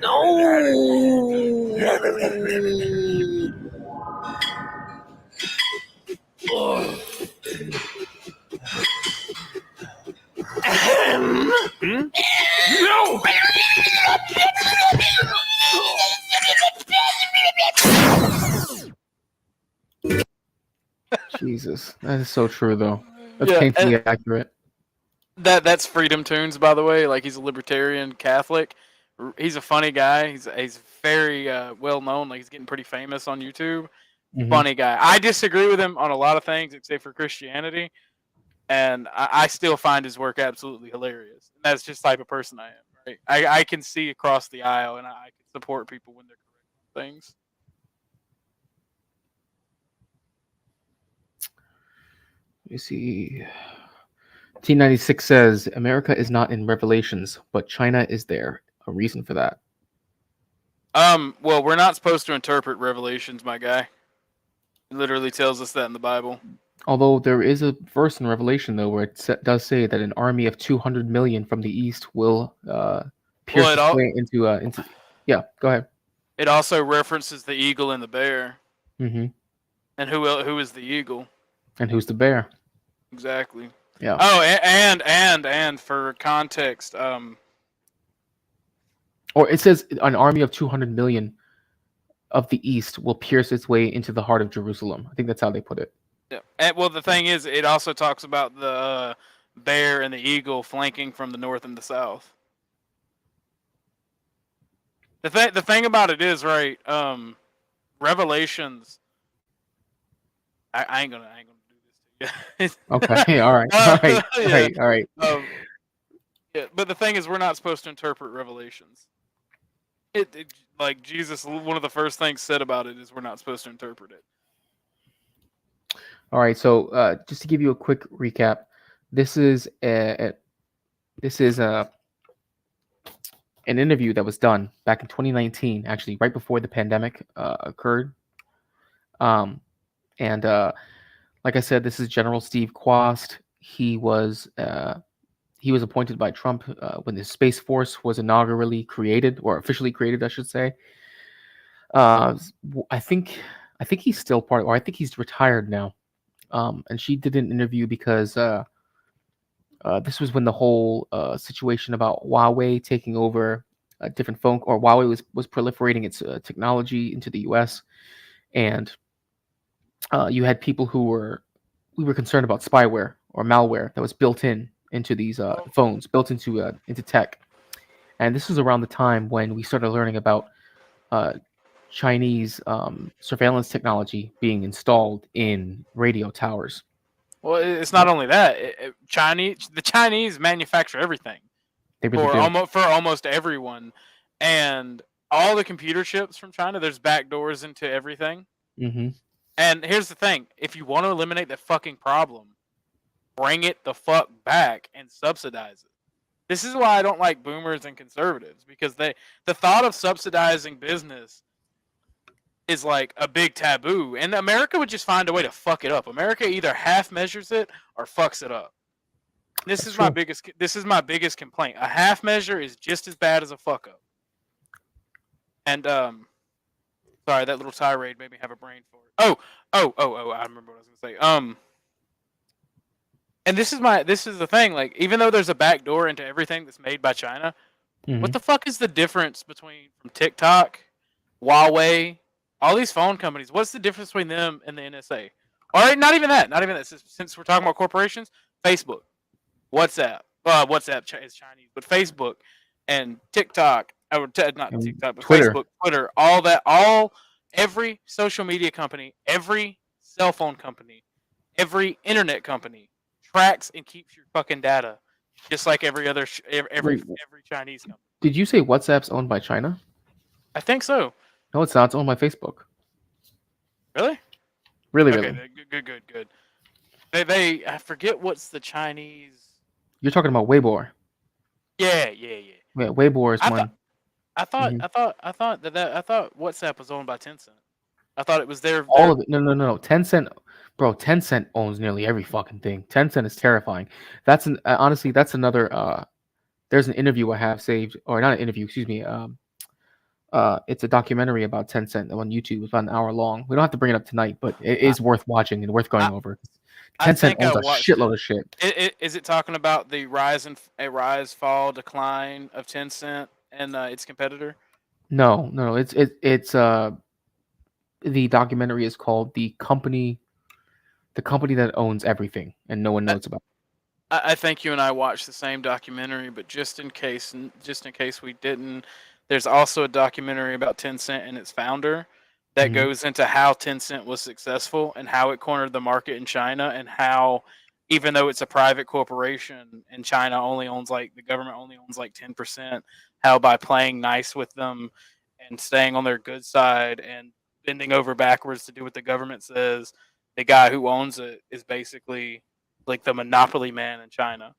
No! Jesus, that is so true though. That's Yeah, painfully accurate. That's Freedom Tunes, by the way. Like, he's a libertarian Catholic. He's a funny guy. He's very well known. Like, he's getting pretty famous on YouTube. Funny guy. I disagree with him on a lot of things except for Christianity, and I still find his work absolutely hilarious. And that's just the type of person I am. Right? I can see across the aisle, and I can support people when they're correct on things. Let me see. T96 says America is not in Revelations, but China is there. A reason for that. Well, we're not supposed to interpret Revelations, my guy. It literally tells us that in the Bible. Although there is a verse in Revelation, though, where it does say that an army of 200 million from the east will pierce Well, its way into. Yeah, go ahead. it also references the eagle and the bear. Mm-hmm. And who is the eagle? And who's the bear? Exactly. Yeah. Oh, and for context, Or it says an army of 200 million of the east will pierce its way into the heart of Jerusalem. I think that's how they put it. yeah. And, well, the thing is, it also talks about the bear and the eagle flanking from the north and the south. The thing about it is, right? Revelations. I ain't gonna do this to you. Okay. All right. All right. Yeah, but the thing is, we're not supposed to interpret Revelations. It like Jesus, one of the first things said about it is we're not supposed to interpret it. All right. So just to give you a quick recap, this is an interview that was done back in 2019, actually right before the pandemic occurred. And like I said, this is General Steve Quast. He was appointed by Trump when the Space Force was inaugurally created, or officially created, I should say. I think he's still part, or I think he's retired now. And she did an interview because this was when the whole situation about Huawei taking over different phone, or Huawei was proliferating its technology into the U.S. And you had people we were concerned about spyware or malware that was built into these phones, built into tech. And this was around the time when we started learning about Chinese surveillance technology being installed in radio towers. Well, it's not only that. The Chinese manufacture everything. They really do. For almost everyone, and all the computer chips from China. There's backdoors into everything. Mm-hmm. And here's the thing: if you want to eliminate the fucking problem, bring it the fuck back and subsidize it. This is why I don't like boomers and conservatives, because the thought of subsidizing business is like a big taboo, and America would just find a way to fuck it up. America either half measures it or fucks it up. This is my biggest complaint. A half measure is just as bad as a fuck up. And sorry, that little tirade made me have a brain fart. Oh, I remember what I was gonna say. And this is the thing, like, even though there's a back door into everything that's made by China, what the fuck is the difference between from TikTok, Huawei, all these phone companies? What's the difference between them and the NSA? Or not even that. Since we're talking about corporations, Facebook, WhatsApp. WhatsApp is Chinese, but Facebook and TikTok, not TikTok, but Twitter. Facebook, Twitter, every social media company, every cell phone company, every internet company tracks and keeps your fucking data, just like every other every Chinese company. Did you say WhatsApp's owned by China? I think so. No, it's not. It's owned by Facebook. Really? Really. Good. They I forget what's the Chinese. You're talking about Weibo. Yeah. Yeah, Weibo is one. I thought WhatsApp was owned by Tencent. I thought it was their all of it. No. Tencent, bro. Tencent owns nearly every fucking thing. Tencent is terrifying. Honestly, that's another. There's an interview I have saved, or not an interview. Excuse me. It's a documentary about Tencent on YouTube. It's about an hour long. We don't have to bring it up tonight, but it is worth watching and worth going over. Tencent owns a shitload of shit. Is it talking about the rise, fall, decline of Tencent and its competitor? No. It's the documentary is called the company that owns everything and no one knows about. I think you and I watched the same documentary, but just in case we didn't, there's also a documentary about Tencent and its founder that goes into how Tencent was successful and how it cornered the market in China, and how, even though it's a private corporation and China the government only owns like 10%, how by playing nice with them and staying on their good side and bending over backwards to do what the government says, the guy who owns it is basically like the monopoly man in China.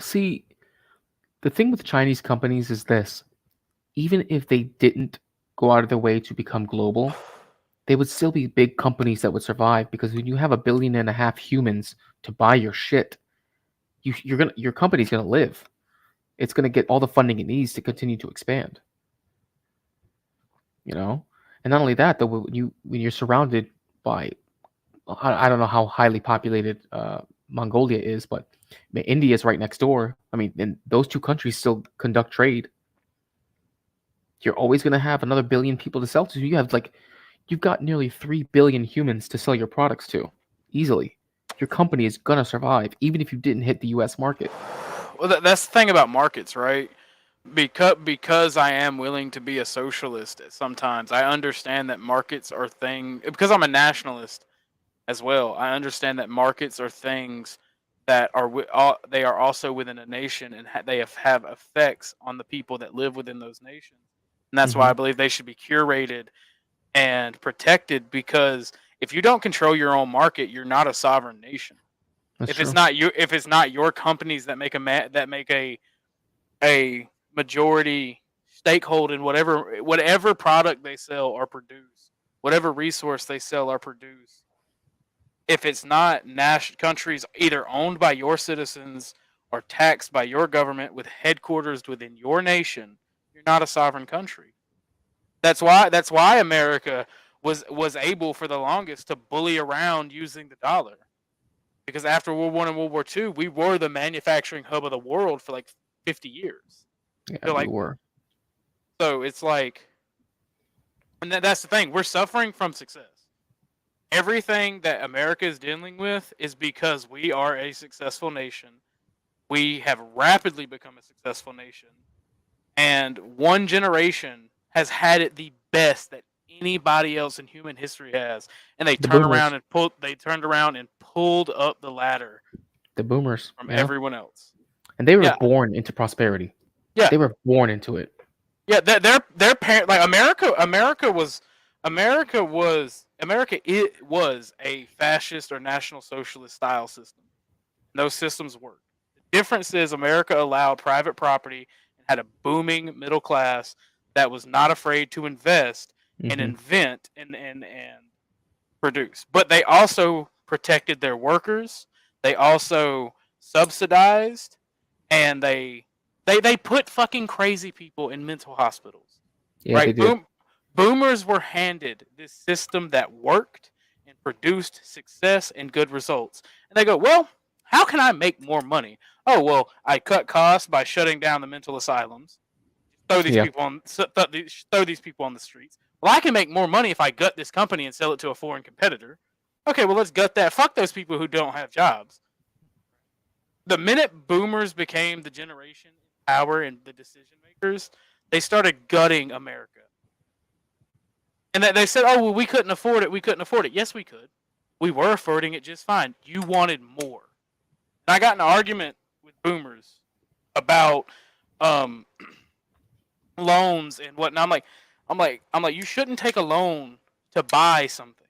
See, the thing with Chinese companies is this: even if they didn't go out of their way to become global, they would still be big companies that would survive, because when you have 1.5 billion humans to buy your shit, your company's gonna live. It's gonna get all the funding it needs to continue to expand. You know, and not only that, though, when you're surrounded by, I don't know how highly populated Mongolia is, but India is right next door. I mean, and those two countries still conduct trade. You're always going to have another billion people to sell to. You've got nearly 3 billion humans to sell your products to easily. Your company is going to survive, even if you didn't hit the U.S. market. Well, that's the thing about markets, right? Because I am willing to be a socialist sometimes, I understand that markets are because I'm a nationalist as well. I understand that markets are things that they are also within a nation, and they have effects on the people that live within those nations. And that's why I believe they should be curated and protected, because if you don't control your own market, you're not a sovereign nation. That's if true. if it's not your companies that make a majority stakeholder in whatever product they sell or produce, whatever resource they sell or produce, if it's not countries either owned by your citizens or taxed by your government with headquarters within your nation, you're not a sovereign country. That's why America was able for the longest to bully around using the dollar. Because after World War I and World War II, we were the manufacturing hub of the world for like 50 years. Yeah, we were. So it's like, and that's the thing, we're suffering from success. Everything that America is dealing with is because we are a successful nation. We have rapidly become a successful nation. And one generation has had it the best that anybody else in human history has. And they turned around and pulled up the ladder. The boomers. From everyone else. And they were born into prosperity. Yeah. They were born into it. Yeah, their parent, like America was a fascist or national socialist style system. Those systems worked. The difference is America allowed private property and had a booming middle class that was not afraid to invest and invent and produce. But they also protected their workers. They also subsidized, and they put fucking crazy people in mental hospitals. Yeah, right? they did. Boomers were handed this system that worked and produced success and good results. And they go, well, how can I make more money? Oh, well, I cut costs by shutting down the mental asylums. Throw these people on the streets. Well, I can make more money if I gut this company and sell it to a foreign competitor. Okay, well, let's gut that. Fuck those people who don't have jobs. The minute boomers became the generation in power and the decision makers, they started gutting America. And they said, oh, well, we couldn't afford it. We couldn't afford it. Yes, we could. We were affording it just fine. You wanted more. And I got in an argument with boomers about loans and whatnot. I'm like, you shouldn't take a loan to buy something.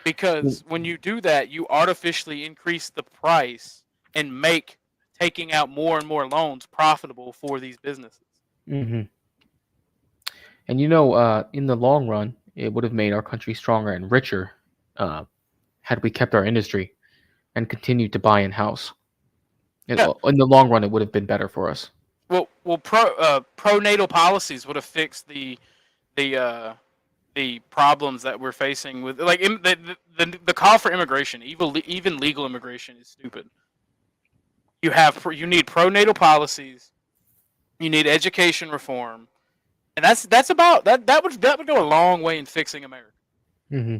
Because when you do that, you artificially increase the price and make taking out more and more loans profitable for these businesses. Mm-hmm. And in the long run, it would have made our country stronger and richer had we kept our industry and continued to buy in-house. In the long run, it would have been better for us. Well, pro-natal policies would have fixed the problems that we're facing with, like, the call for immigration, even legal immigration, is stupid. You need pro-natal policies, you need education reform, and that's about that. That would go a long way in fixing America. Mm-hmm.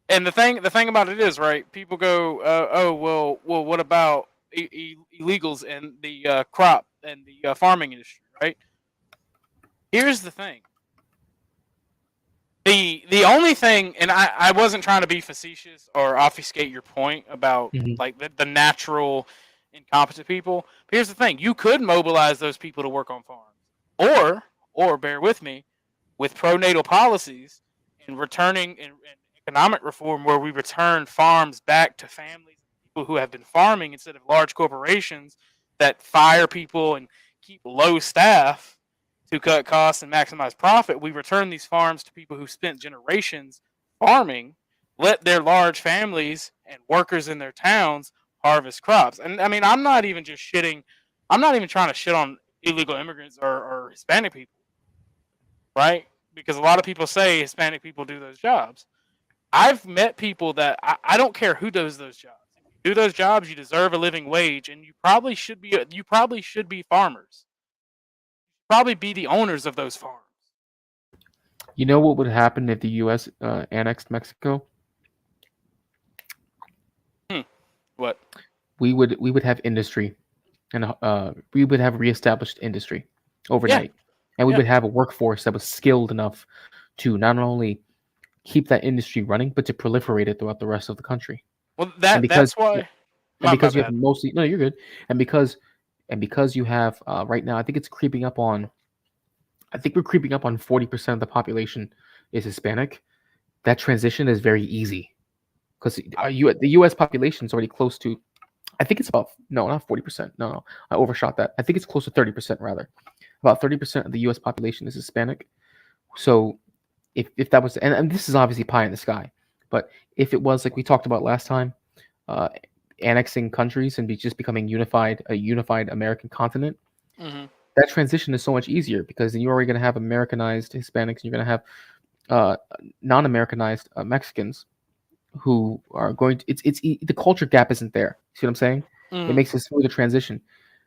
And the thing about it is, right? People go, oh, well, what about illegals and the crop and the farming industry, right? Here's the thing. The only thing, and I wasn't trying to be facetious or obfuscate your point about like the natural incompetent people. But here's the thing: you could mobilize those people to work on farms, or bear with me, with pro-natal policies and returning and economic reform, where we return farms back to families, people who have been farming instead of large corporations that fire people and keep low staff to cut costs and maximize profit. We return these farms to people who spent generations farming, let their large families and workers in their towns harvest crops. And I mean, I'm not even trying to shit on illegal immigrants or Hispanic people, right? Because a lot of people say Hispanic people do those jobs. I've met people that I don't care who does those jobs. If you do those jobs, you deserve a living wage, and you probably should be farmers. Probably be the owners of those farms. You know what would happen if the U.S. Annexed Mexico? What? We would have industry, and we would have reestablished industry overnight, and we Yeah. would have a workforce that was skilled enough to not only keep that industry running, but to proliferate it throughout the rest of the country. Well, And that's why. and My because you have bad. mostly no, you're good, and because you have right now, I think it's creeping up on. I think we're creeping up on 40% of the population is Hispanic. That transition is very easy because the U.S. population is already close to. I think it's about no, not 40%. No, I overshot that. I think it's close to 30% rather. About 30% of the U.S. population is Hispanic. So if that was, and this is obviously pie in the sky, but if it was like we talked about last time, annexing countries and just becoming a unified American continent, that transition is so much easier because then you're already going to have Americanized Hispanics, and you're going to have non-Americanized Mexicans who are going to. The culture gap isn't there. See what I'm saying? It makes a smoother transition.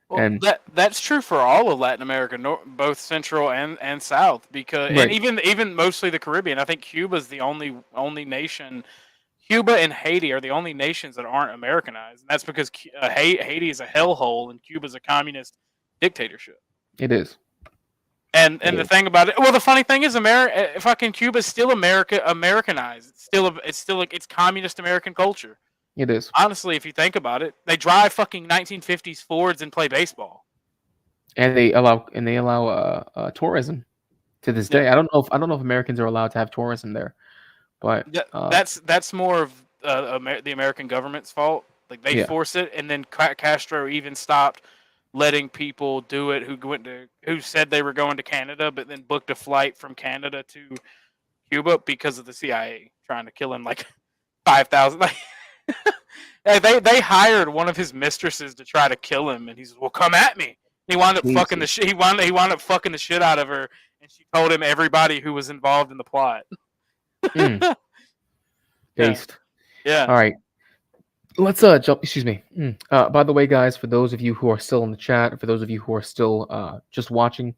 Well, And that's true for all of Latin America, both Central and South, because Right. and even mostly the Caribbean. I think Cuba's the only nation. Cuba and Haiti are the only nations that aren't Americanized, and that's because Haiti is a hellhole and Cuba's a communist dictatorship. it is. And the thing about it, well, the funny thing is, fucking Cuba's still Americanized. It's communist American culture. It is. Honestly, if you think about it, they drive fucking 1950s Fords and play baseball. And they allow tourism to this day. I don't know if Americans are allowed to have tourism there, but That's more of the American government's fault. Like they Yeah. force it, and then Castro even stopped letting people do it who said they were going to Canada, but then booked a flight from Canada to Cuba because of the CIA trying to kill him like 5,000. Like, they hired one of his mistresses to try to kill him, and he says, "Well, come at me." He wound up fucking the shit. He wound up fucking the shit out of her, and she told him everybody who was involved in the plot. Based. Yeah. All right. Let's jump. Excuse me. By the way, guys, for those of you who are still in the chat, for those of you who are still just watching,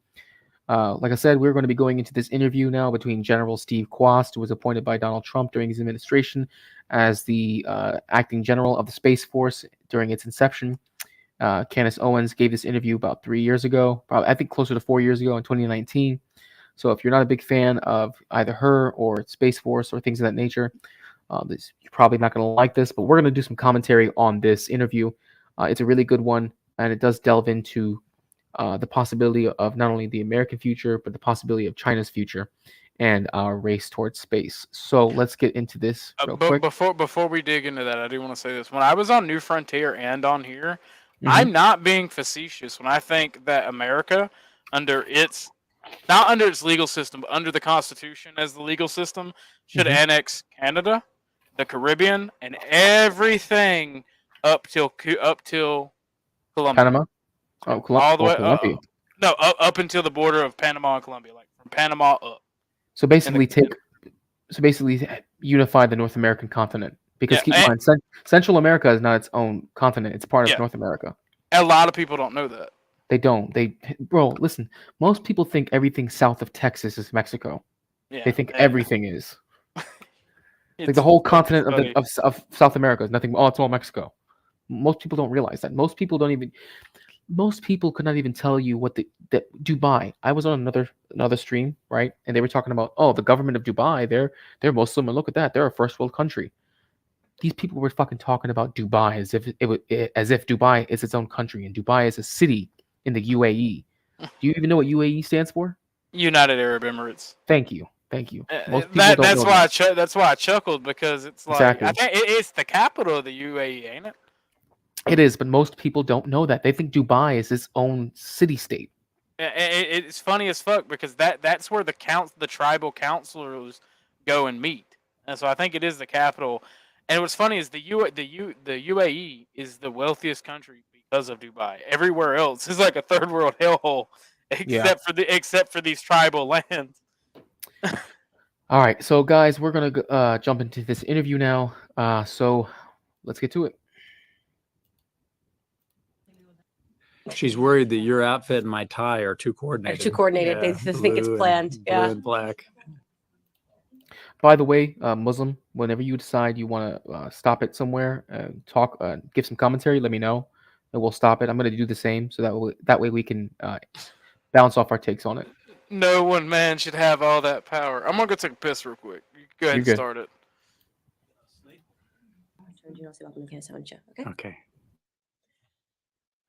like I said, we're going to be going into this interview now between General Steve Quast, who was appointed by Donald Trump during his administration as the acting general of the Space Force during its inception. Candace Owens gave this interview about 3 years ago, probably I think closer to 4 years ago in 2019. So if you're not a big fan of either her or Space Force or things of that nature, you're probably not going to like this, but we're going to do some commentary on this interview. It's a really good one, and it does delve into the possibility of not only the American future, but the possibility of China's future and our race towards space. So let's get into this real But quick. before we dig into that, I do want to say this. When I was on New Frontier and on here, Mhm. I'm not being facetious when I think that America, not under its legal system, but under the Constitution as the legal system, should Mhm. annex Canada, the Caribbean, and everything up till Colombia. Panama? Oh, All the way Colombia. no, up until the border of Panama and Colombia, like from Panama up. So basically, unify the North American continent. Because Yeah, keep in mind, Central America is not its own continent; it's part of Yeah. North America. A lot of people don't know that. They don't. Bro, listen. Most people think everything south of Texas is Mexico. Yeah, They think yeah. everything is. Like It's the whole fucking continent funny. of South America is nothing. Oh, it's all Mexico. Most people don't realize that. Most people could not even tell you what that Dubai. I was on another stream, right? And they were talking about, oh, the government of Dubai, they're Muslim, and look at that, they're a first world country. These people were fucking talking about Dubai as if Dubai is its own country and Dubai is a city in the UAE. Do you even know what UAE stands for? United Arab Emirates. Thank you. Most people don't That's know why that. that's why I chuckled, because it's like Exactly. I think it's the capital of the UAE, ain't it? It is, but most people don't know that. They think Dubai is its own city state. It's funny as fuck because that's where the tribal councilors go and meet. And so I think it is the capital. And what's funny is the UAE is the wealthiest country because of Dubai. Everywhere else is like a third world hellhole, Yeah. except for these tribal lands. All right, so guys, we're gonna jump into this interview now. So let's get to it. She's worried that your outfit and my tie are too coordinated. Too coordinated. They just think it's planned. Blue Yeah. and black. By the way, Muslim, whenever you decide you want to stop it somewhere and talk, give some commentary, let me know, and we'll stop it. I'm going to do the same, so that way we can bounce off our takes on it. No one man should have all that power. I'm gonna go take a piss real quick. You go ahead You're and good. start it. Okay.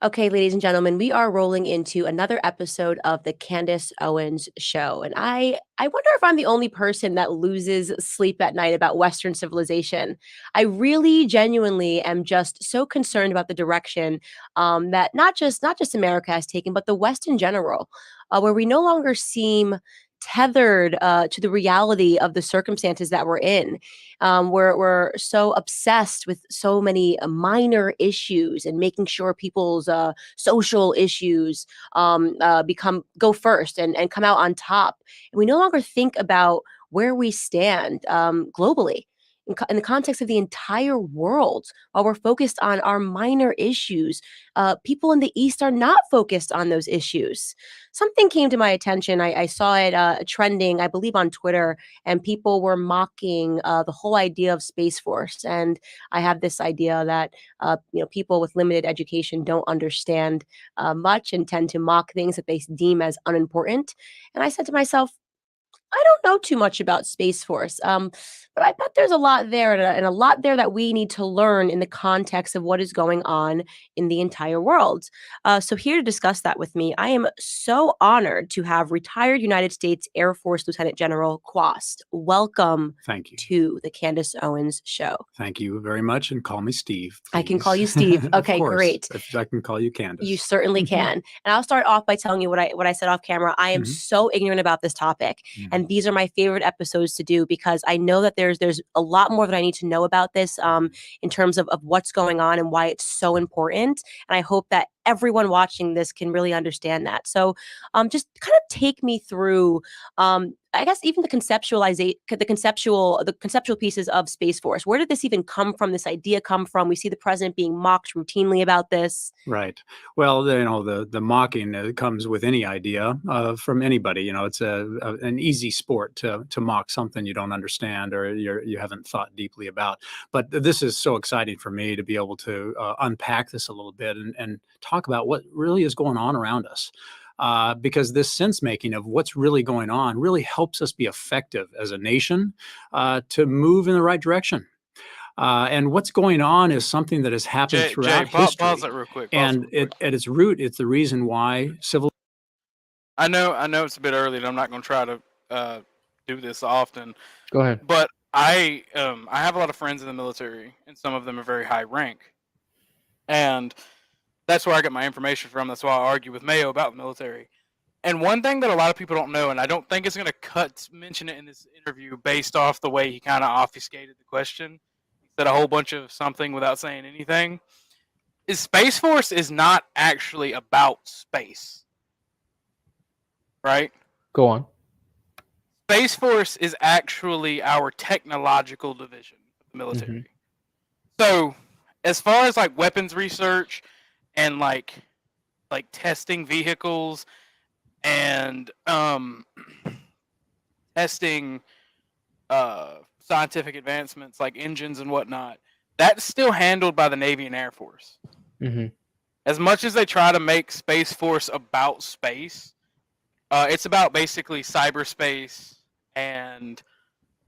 Okay, ladies and gentlemen, we are rolling into another episode of the Candace Owens Show. And I wonder if I'm the only person that loses sleep at night about Western civilization. I really genuinely am just so concerned about the direction that not just America has taken, but the West in general, where we no longer seem tethered to the reality of the circumstances that we're in. We're so obsessed with so many minor issues and making sure people's social issues go first and come out on top. And we no longer think about where we stand globally. In the context of the entire world, while we're focused on our minor issues, people in the East are not focused on those issues. Something came to my attention. I saw it trending, I believe, on Twitter, and people were mocking the whole idea of Space Force. And I have this idea that people with limited education don't understand much and tend to mock things that they deem as unimportant. And I said to myself, I don't know too much about Space Force, but I bet there's a lot there and a lot there that we need to learn in the context of what is going on in the entire world. So here to discuss that with me, I am so honored to have retired United States Air Force Lieutenant General Quast. Welcome Thank you. to the Candace Owens Show. Thank you very much, and call me Steve. I can please. call you Steve. Of Okay, course. great. If I can call you Candace. You certainly can. And I'll start off by telling you what I said off camera. I am Mhm. so ignorant about this topic. And these are my favorite episodes to do because I know that there's a lot more that I need to know about this in terms of what's going on and why it's so important. And I hope that everyone watching this can really understand that. So just kind of take me through I guess even the conceptual pieces of Space Force. Where did this even come from? This idea come from? We see the president being mocked routinely about this. Right. Well, the mocking comes with any idea from anybody. It's an easy sport to mock something you don't understand or you haven't thought deeply about. But this is so exciting for me to be able to unpack this a little bit and talk about what really is going on around us. Because this sense making of what's really going on really helps us be effective as a nation to move in the right direction. And what's going on is something that has happened throughout history. Pause it real quick. And at its root, it's the reason why civil. I know it's a bit early, and I'm not going to try to do this often. Go ahead. But I have a lot of friends in the military, and some of them are very high rank, and that's where I get my information from. That's why I argue with Mayo about the military. And one thing that a lot of people don't know, and I don't think it's going to mention it in this interview based off the way he kind of obfuscated the question. He said a whole bunch of something without saying anything. Is Space Force is not actually about space. Right? Go on. Space Force is actually our technological division of the military. So, as far as like weapons research and like testing vehicles and testing scientific advancements like engines and whatnot, that's still handled by the Navy and Air Force. As much as they try to make Space Force about space, it's about basically cyberspace and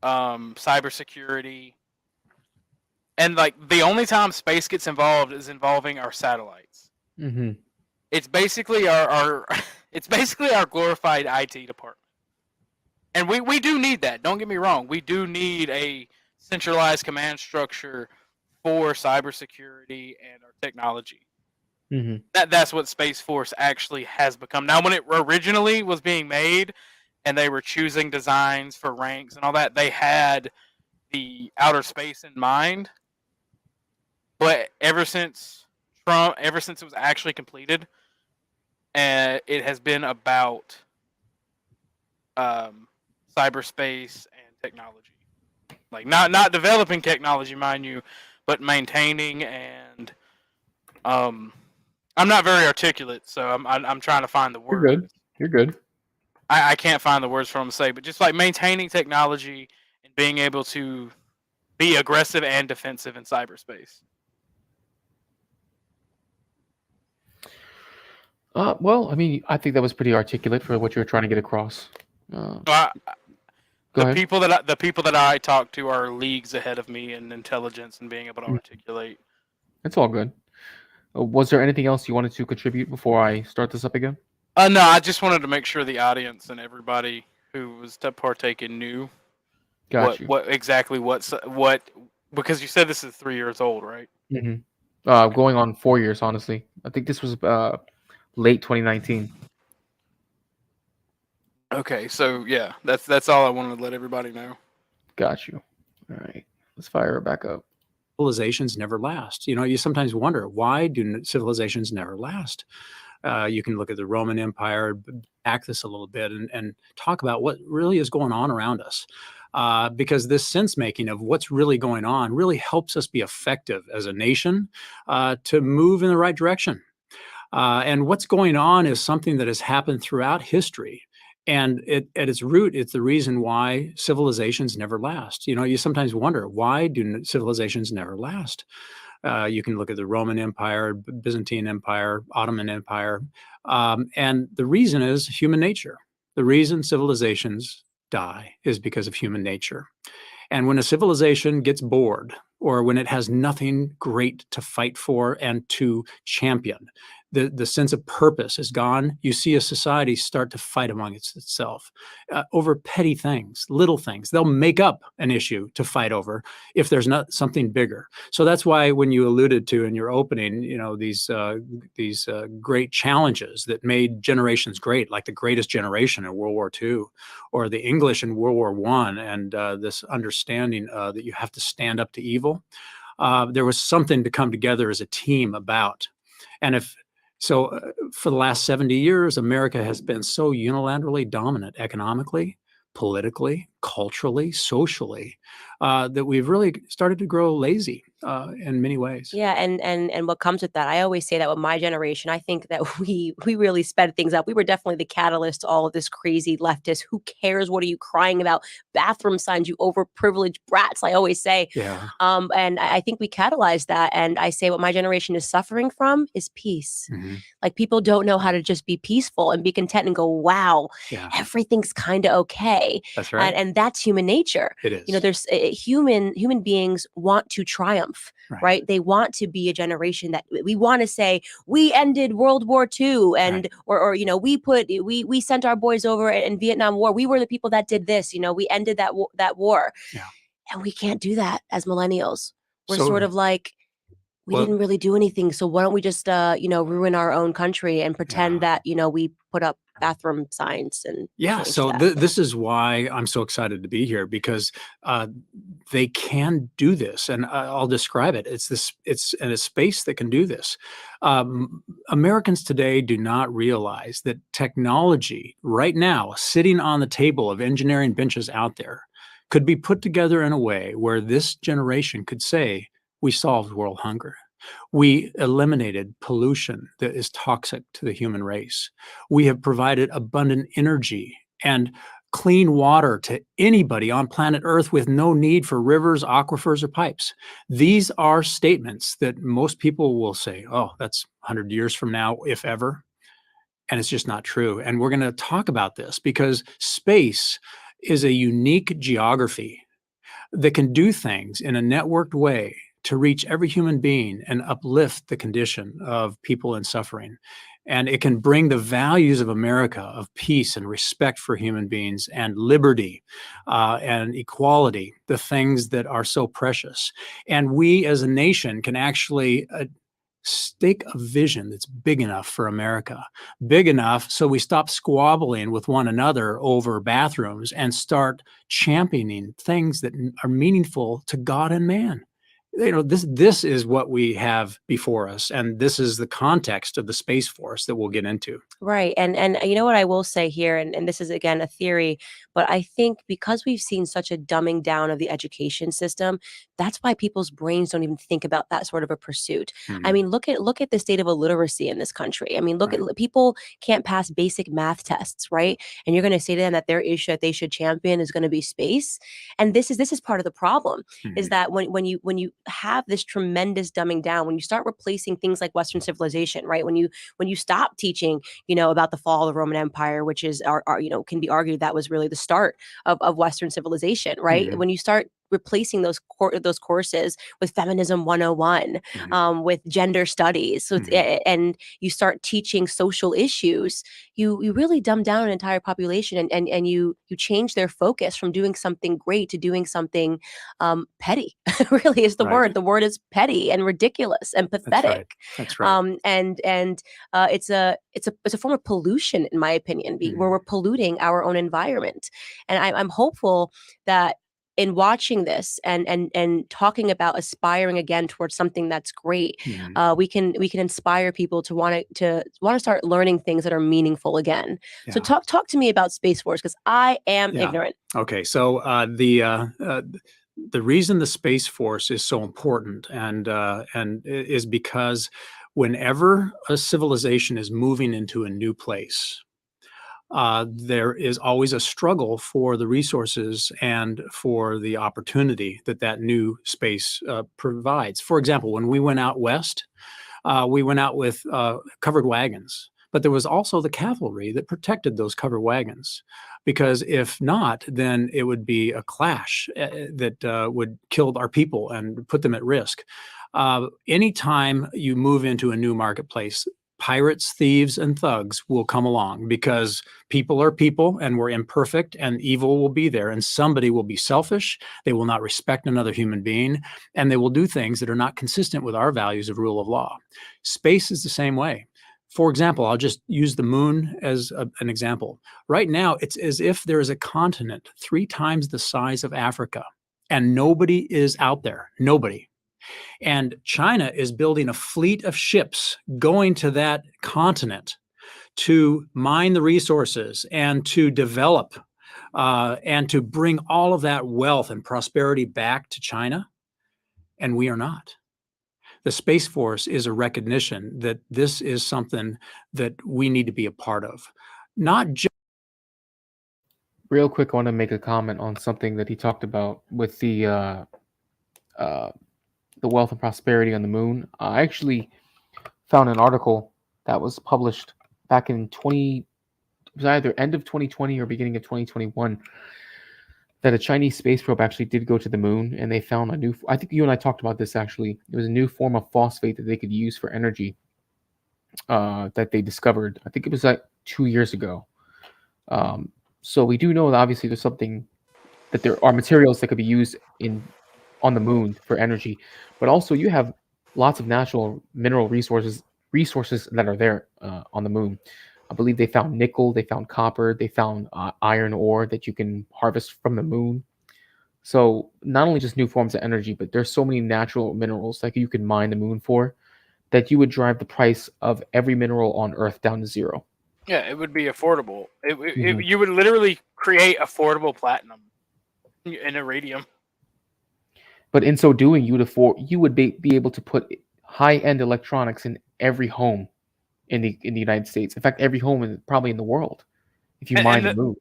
cybersecurity. And like the only time space gets involved is involving our satellites. It's basically our it's basically our glorified IT department. And we do need that. Don't get me wrong. We do need a centralized command structure for cybersecurity and our technology. That's what Space Force actually has become. Now, when it originally was being made and they were choosing designs for ranks and all that, they had the outer space in mind, but ever since it was actually completed, it has been about cyberspace and technology. Like not developing technology, mind you, but maintaining and I'm not very articulate, so I'm trying to find the You're word. good. You're good. I can't find the words for them to say, but just like maintaining technology and being able to be aggressive and defensive in cyberspace. Well, I mean, I think that was pretty articulate for what you were trying to get across. Go The ahead. people that I talk to are leagues ahead of me in intelligence and being able to articulate. It's all good. Was there anything else you wanted to contribute before I start this up again? No, I just wanted to make sure the audience and everybody who was to partake knew Got you. what because you said this is 3 years old, right? Mm-hmm. Going on 4 years, honestly. I think this was late 2019. Okay, so yeah, that's all I wanted to let everybody know. Got you. All right, let's fire it back up. Civilizations never last. You know, you sometimes wonder, why do civilizations never last? You can look at the Roman Empire, back this a little bit, and talk about what really is going on around us. Because this sense making of what's really going on really helps us be effective as a nation to move in the right direction. And what's going on is something that has happened throughout history. And at its root, it's the reason why civilizations never last. You know, you sometimes wonder, why do civilizations never last? You can look at the Roman Empire, Byzantine Empire, Ottoman Empire. And the reason is human nature. The reason civilizations die is because of human nature. And when a civilization gets bored, or when it has nothing great to fight for and to champion, the sense of purpose is gone. You see a society start to fight among itself over petty things, little things. They'll make up an issue to fight over if there's not something bigger. So that's why when you alluded to in your opening, you know, these great challenges that made generations great, like the greatest generation in World War II, or the English in World War I, and this understanding that you have to stand up to evil. There was something to come together as a team about. And for the last 70 years, America has been so unilaterally dominant economically, politically, culturally, socially, that we've really started to grow lazy in many ways. Yeah, and what comes with that, I always say that with my generation, I think that we really sped things up. We were definitely the catalyst to all of this crazy leftist. Who cares? What are you crying about? Bathroom signs, you overprivileged brats. I always say. Yeah. And I think we catalyzed that. And I say what my generation is suffering from is peace. Mm-hmm. Like people don't know how to just be peaceful and be content and go, wow, Yeah. everything's kind of okay. That's right. And that's human nature. It is. You know, there's human beings want to triumph, right? They want to be a generation that we want to say we ended World War II, and or you know, we sent our boys over in Vietnam War. We were the people that did this. You know, we ended that war. Yeah. And we can't do that as millennials. We're So- sort of like, we Well- didn't really do anything. So why don't we just ruin our own country and pretend that, you know, we put up bathroom signs and Yeah, change so that. this is why I'm so excited to be here, because they can do this, and I'll describe it. It's in a space that can do this. Americans today do not realize that technology right now, sitting on the table of engineering benches out there, could be put together in a way where this generation could say, we solved world hunger. We eliminated pollution that is toxic to the human race. We have provided abundant energy and clean water to anybody on planet Earth with no need for rivers, aquifers, or pipes. These are statements that most people will say, oh, that's 100 years from now, if ever. And it's just not true. And we're going to talk about this because space is a unique geography that can do things in a networked way to reach every human being and uplift the condition of people in suffering. And it can bring the values of America of peace and respect for human beings and liberty and equality, the things that are so precious. And we as a nation can actually stake a vision that's big enough for America, big enough so we stop squabbling with one another over bathrooms and start championing things that are meaningful to God and man. This is what we have before us, and this is the context of the Space Force that we'll get into. Right. And you know what I will say here, and this is again a theory, but I think because we've seen such a dumbing down of the education system, that's why people's brains don't even think about that sort of a pursuit. I mean, look at the state of illiteracy in this country. I mean, look at people can't pass basic math tests, right? And you're going to say to them that their issue that they should champion is going to be space. And this is part of the problem is that when you have this tremendous dumbing down, when you start replacing things like Western civilization, right? When you stop teaching, about the fall of the Roman Empire, which is can be argued that was really the start of Western civilization, right? When you start replacing those courses with feminism 101, with gender studies, so and you start teaching social issues, you really dumb down an entire population, and you change their focus from doing something great to doing something petty. Really is the word. The word is petty and ridiculous and pathetic. That's right. And it's a form of pollution, in my opinion, where we're polluting our own environment. And I'm hopeful that in watching this and talking about aspiring again towards something that's great, we can inspire people to want to start learning things that are meaningful again. So talk to me about Space Force, because I am ignorant. Okay, so the reason the Space Force is so important and is because whenever a civilization is moving into a new place, there is always a struggle for the resources and for the opportunity that new space provides. For example, when we went out west, we went out with covered wagons, but there was also the cavalry that protected those covered wagons. Because if not, then it would be a clash that would kill our people and put them at risk. Anytime you move into a new marketplace, pirates, thieves, and thugs will come along because people are people and we're imperfect and evil will be there and somebody will be selfish. They will not respect another human being and they will do things that are not consistent with our values of rule of law. Space is the same way. For example, I'll just use the moon as an example. Right now, it's as if there is a continent 3 times the size of Africa and nobody is out there. Nobody. And China is building a fleet of ships going to that continent to mine the resources and to develop and to bring all of that wealth and prosperity back to China. And we are not. The Space Force is a recognition that this is something that we need to be a part of. Not just. Real quick, I want to make a comment on something that he talked about with the wealth and prosperity on the moon. I actually found an article that was published back in it was either end of 2020 or beginning of 2021, that a Chinese space probe actually did go to the moon, and they found a new, I think you and I talked about this actually, it was a new form of phosphate that they could use for energy that they discovered. I think it was like 2 years ago. So we do know that obviously there's something, that there are materials that could be used on the moon for energy, but also you have lots of natural mineral resources that are there on the moon. I believe they found nickel, they found copper, they found iron ore that you can harvest from the moon. So not only just new forms of energy, but there's so many natural minerals that you can mine the moon for that you would drive the price of every mineral on Earth down to zero. Yeah, it would be affordable. You would literally create affordable platinum and iridium. But in so doing, you would be able to put high-end electronics in every home in the United States. In fact, every home probably in the world, if you mine the moon.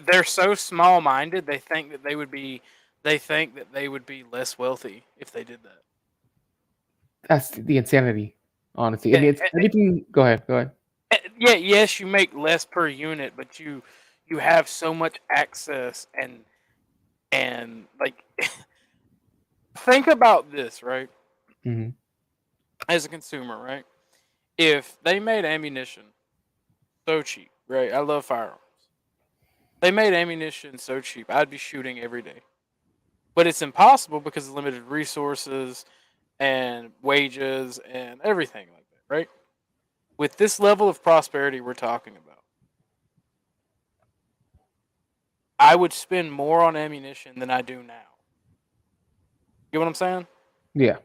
They're so small-minded. They think that they would be less wealthy if they did that. That's the insanity, honestly. And it's anything. Go ahead. Yeah, yes, you make less per unit, but you have so much access and like think about this, right? Mm-hmm. As a consumer, right? If they made ammunition so cheap, right? I love firearms. They made ammunition so cheap, I'd be shooting every day. But it's impossible because of limited resources and wages and everything like that, right? With this level of prosperity we're talking about, I would spend more on ammunition than I do now. You know what I'm saying? Yeah.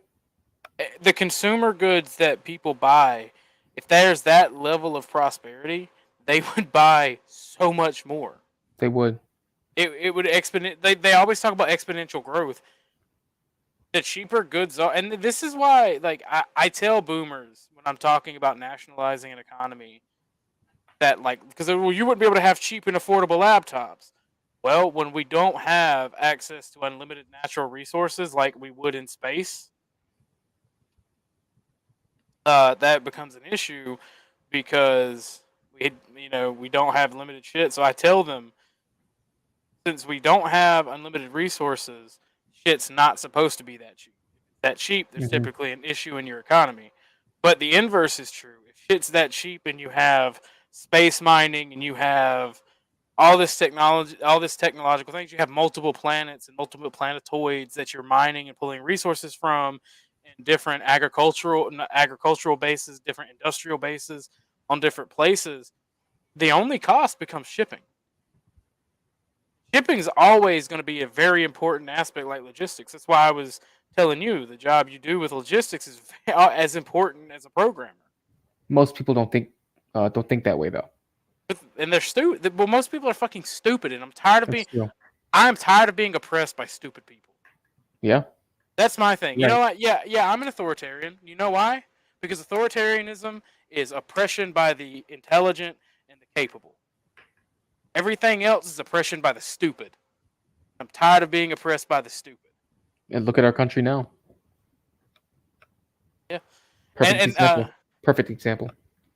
The consumer goods that people buy, if there's that level of prosperity, they would buy so much more. They would. It would they always talk about exponential growth. The cheaper goods are, and this is why, like, I tell boomers when I'm talking about nationalizing an economy that, like, because you wouldn't be able to have cheap and affordable laptops. Well, when we don't have access to unlimited natural resources like we would in space, that becomes an issue because we don't have limited shit. So I tell them, since we don't have unlimited resources, shit's not supposed to be that cheap. That cheap, there's typically an issue in your economy. But the inverse is true. If shit's that cheap and you have space mining and you have all this technology, all this technological things, you have multiple planets and multiple planetoids that you're mining and pulling resources from, and different agricultural bases, different industrial bases on different places. The only cost becomes shipping. Shipping is always going to be a very important aspect, like logistics. That's why I was telling you the job you do with logistics is as important as a programmer. Most people don't think that way though. And they're stupid. Well, most people are fucking stupid, and I'm tired of That's being. true. I'm tired of being oppressed by stupid people. Yeah. That's my thing. You Right. know what? Yeah. I'm an authoritarian. You know why? Because authoritarianism is oppression by the intelligent and the capable. Everything else is oppression by the stupid. I'm tired of being oppressed by the stupid. And look at our country now. Yeah. Perfect And example. Perfect example.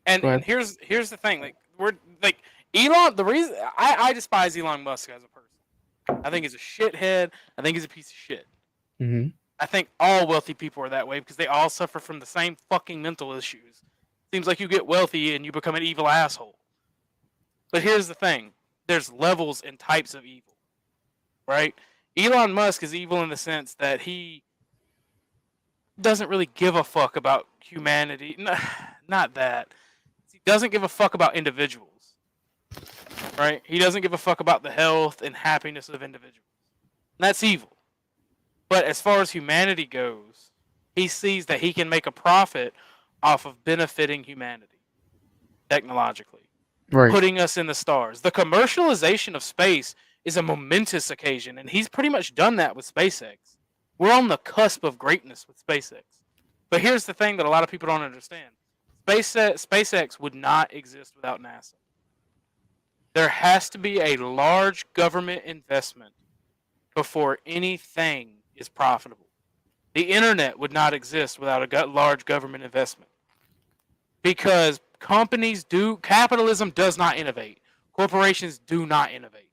And, Go and ahead. here's the thing. Like, we're like Elon. The reason I despise Elon Musk as a person. I think he's a shithead. I think he's a piece of shit. Mm-hmm. I think all wealthy people are that way because they all suffer from the same fucking mental issues. Seems like you get wealthy and you become an evil asshole. But here's the thing. There's levels and types of evil. Right? Elon Musk is evil in the sense that he doesn't really give a fuck about humanity. Not that. He doesn't give a fuck about individuals. Right? He doesn't give a fuck about the health and happiness of individuals. And that's evil. But as far as humanity goes, he sees that he can make a profit off of benefiting humanity technologically, Right. putting us in the stars. The commercialization of space is a momentous occasion, and he's pretty much done that with SpaceX. We're on the cusp of greatness with SpaceX. But here's the thing that a lot of people don't understand. SpaceX would not exist without NASA. There has to be a large government investment before anything is profitable. The internet would not exist without a large government investment. Because capitalism does not innovate. Corporations do not innovate.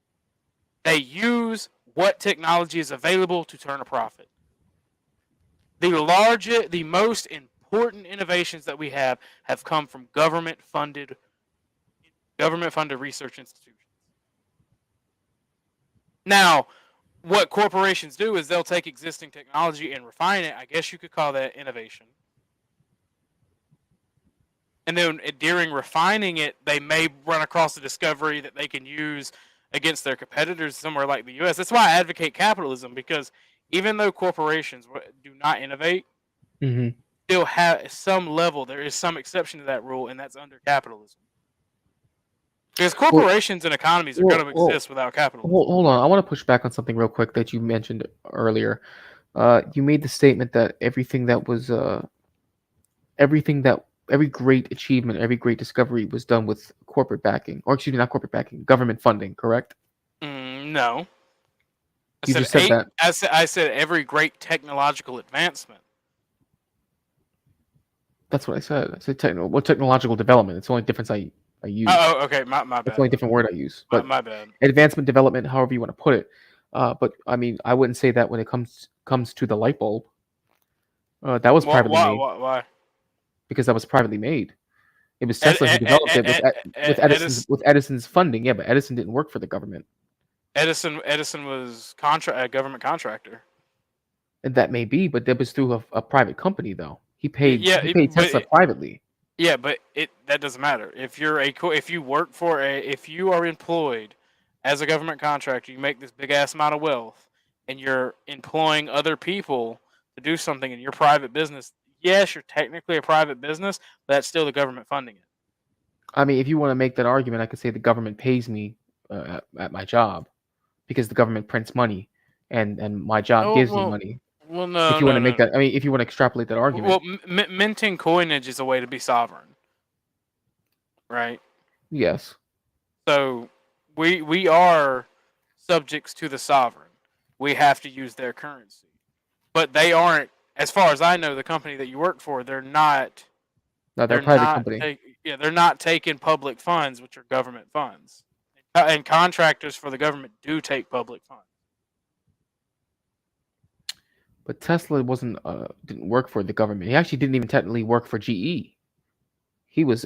They use what technology is available to turn a profit. The most important innovations that we have come from government-funded research institutions. Now, what corporations do is they'll take existing technology and refine it. I guess you could call that innovation. And then during refining it, they may run across a discovery that they can use against their competitors somewhere like the U.S. That's why I advocate capitalism, because even though corporations do not innovate, Mm-hmm. still have some level, there is some exception to that rule, and that's under capitalism. Because corporations and economies are going to exist without capitalism. Hold on. I want to push back on something real quick that you mentioned earlier. You made the statement that every great achievement, every great discovery was done with corporate backing, or excuse me, not corporate backing, government funding, correct? No. You just said that. I said every great technological advancement. That's what I said. I said technological development. It's the only difference I use. Oh, okay. My bad. That's the only different word I use. But my bad. Advancement, development, however you want to put it. But I mean, I wouldn't say that when it comes to the light bulb. That was privately made. Why? Because that was privately made. It was Tesla who developed it with Edison's funding. Yeah, but Edison didn't work for the government. Edison was a government contractor. That may be, but that was through a private company, though. He paid but Tesla privately. Yeah, but that doesn't matter. If you're if you work for if you are employed as a government contractor, you make this big ass amount of wealth, and you're employing other people to do something in your private business. Yes, you're technically a private business, but that's still the government funding it. I mean, if you want to make that argument, I could say the government pays me at my job because the government prints money, and my job Oh gives me well, money. well If no you want no to no. make that, I mean, if you want to extrapolate that argument, Well, minting coinage is a way to be sovereign, right? yes. So we are subjects to the sovereign. We have to use their currency, but they aren't. As far as I know, the company that you work for, they're not. No, they're a They're private not. company. They're not taking public funds, which are government funds, and contractors for the government do take public funds. But Tesla didn't work for the government. He actually didn't even technically work for GE. He was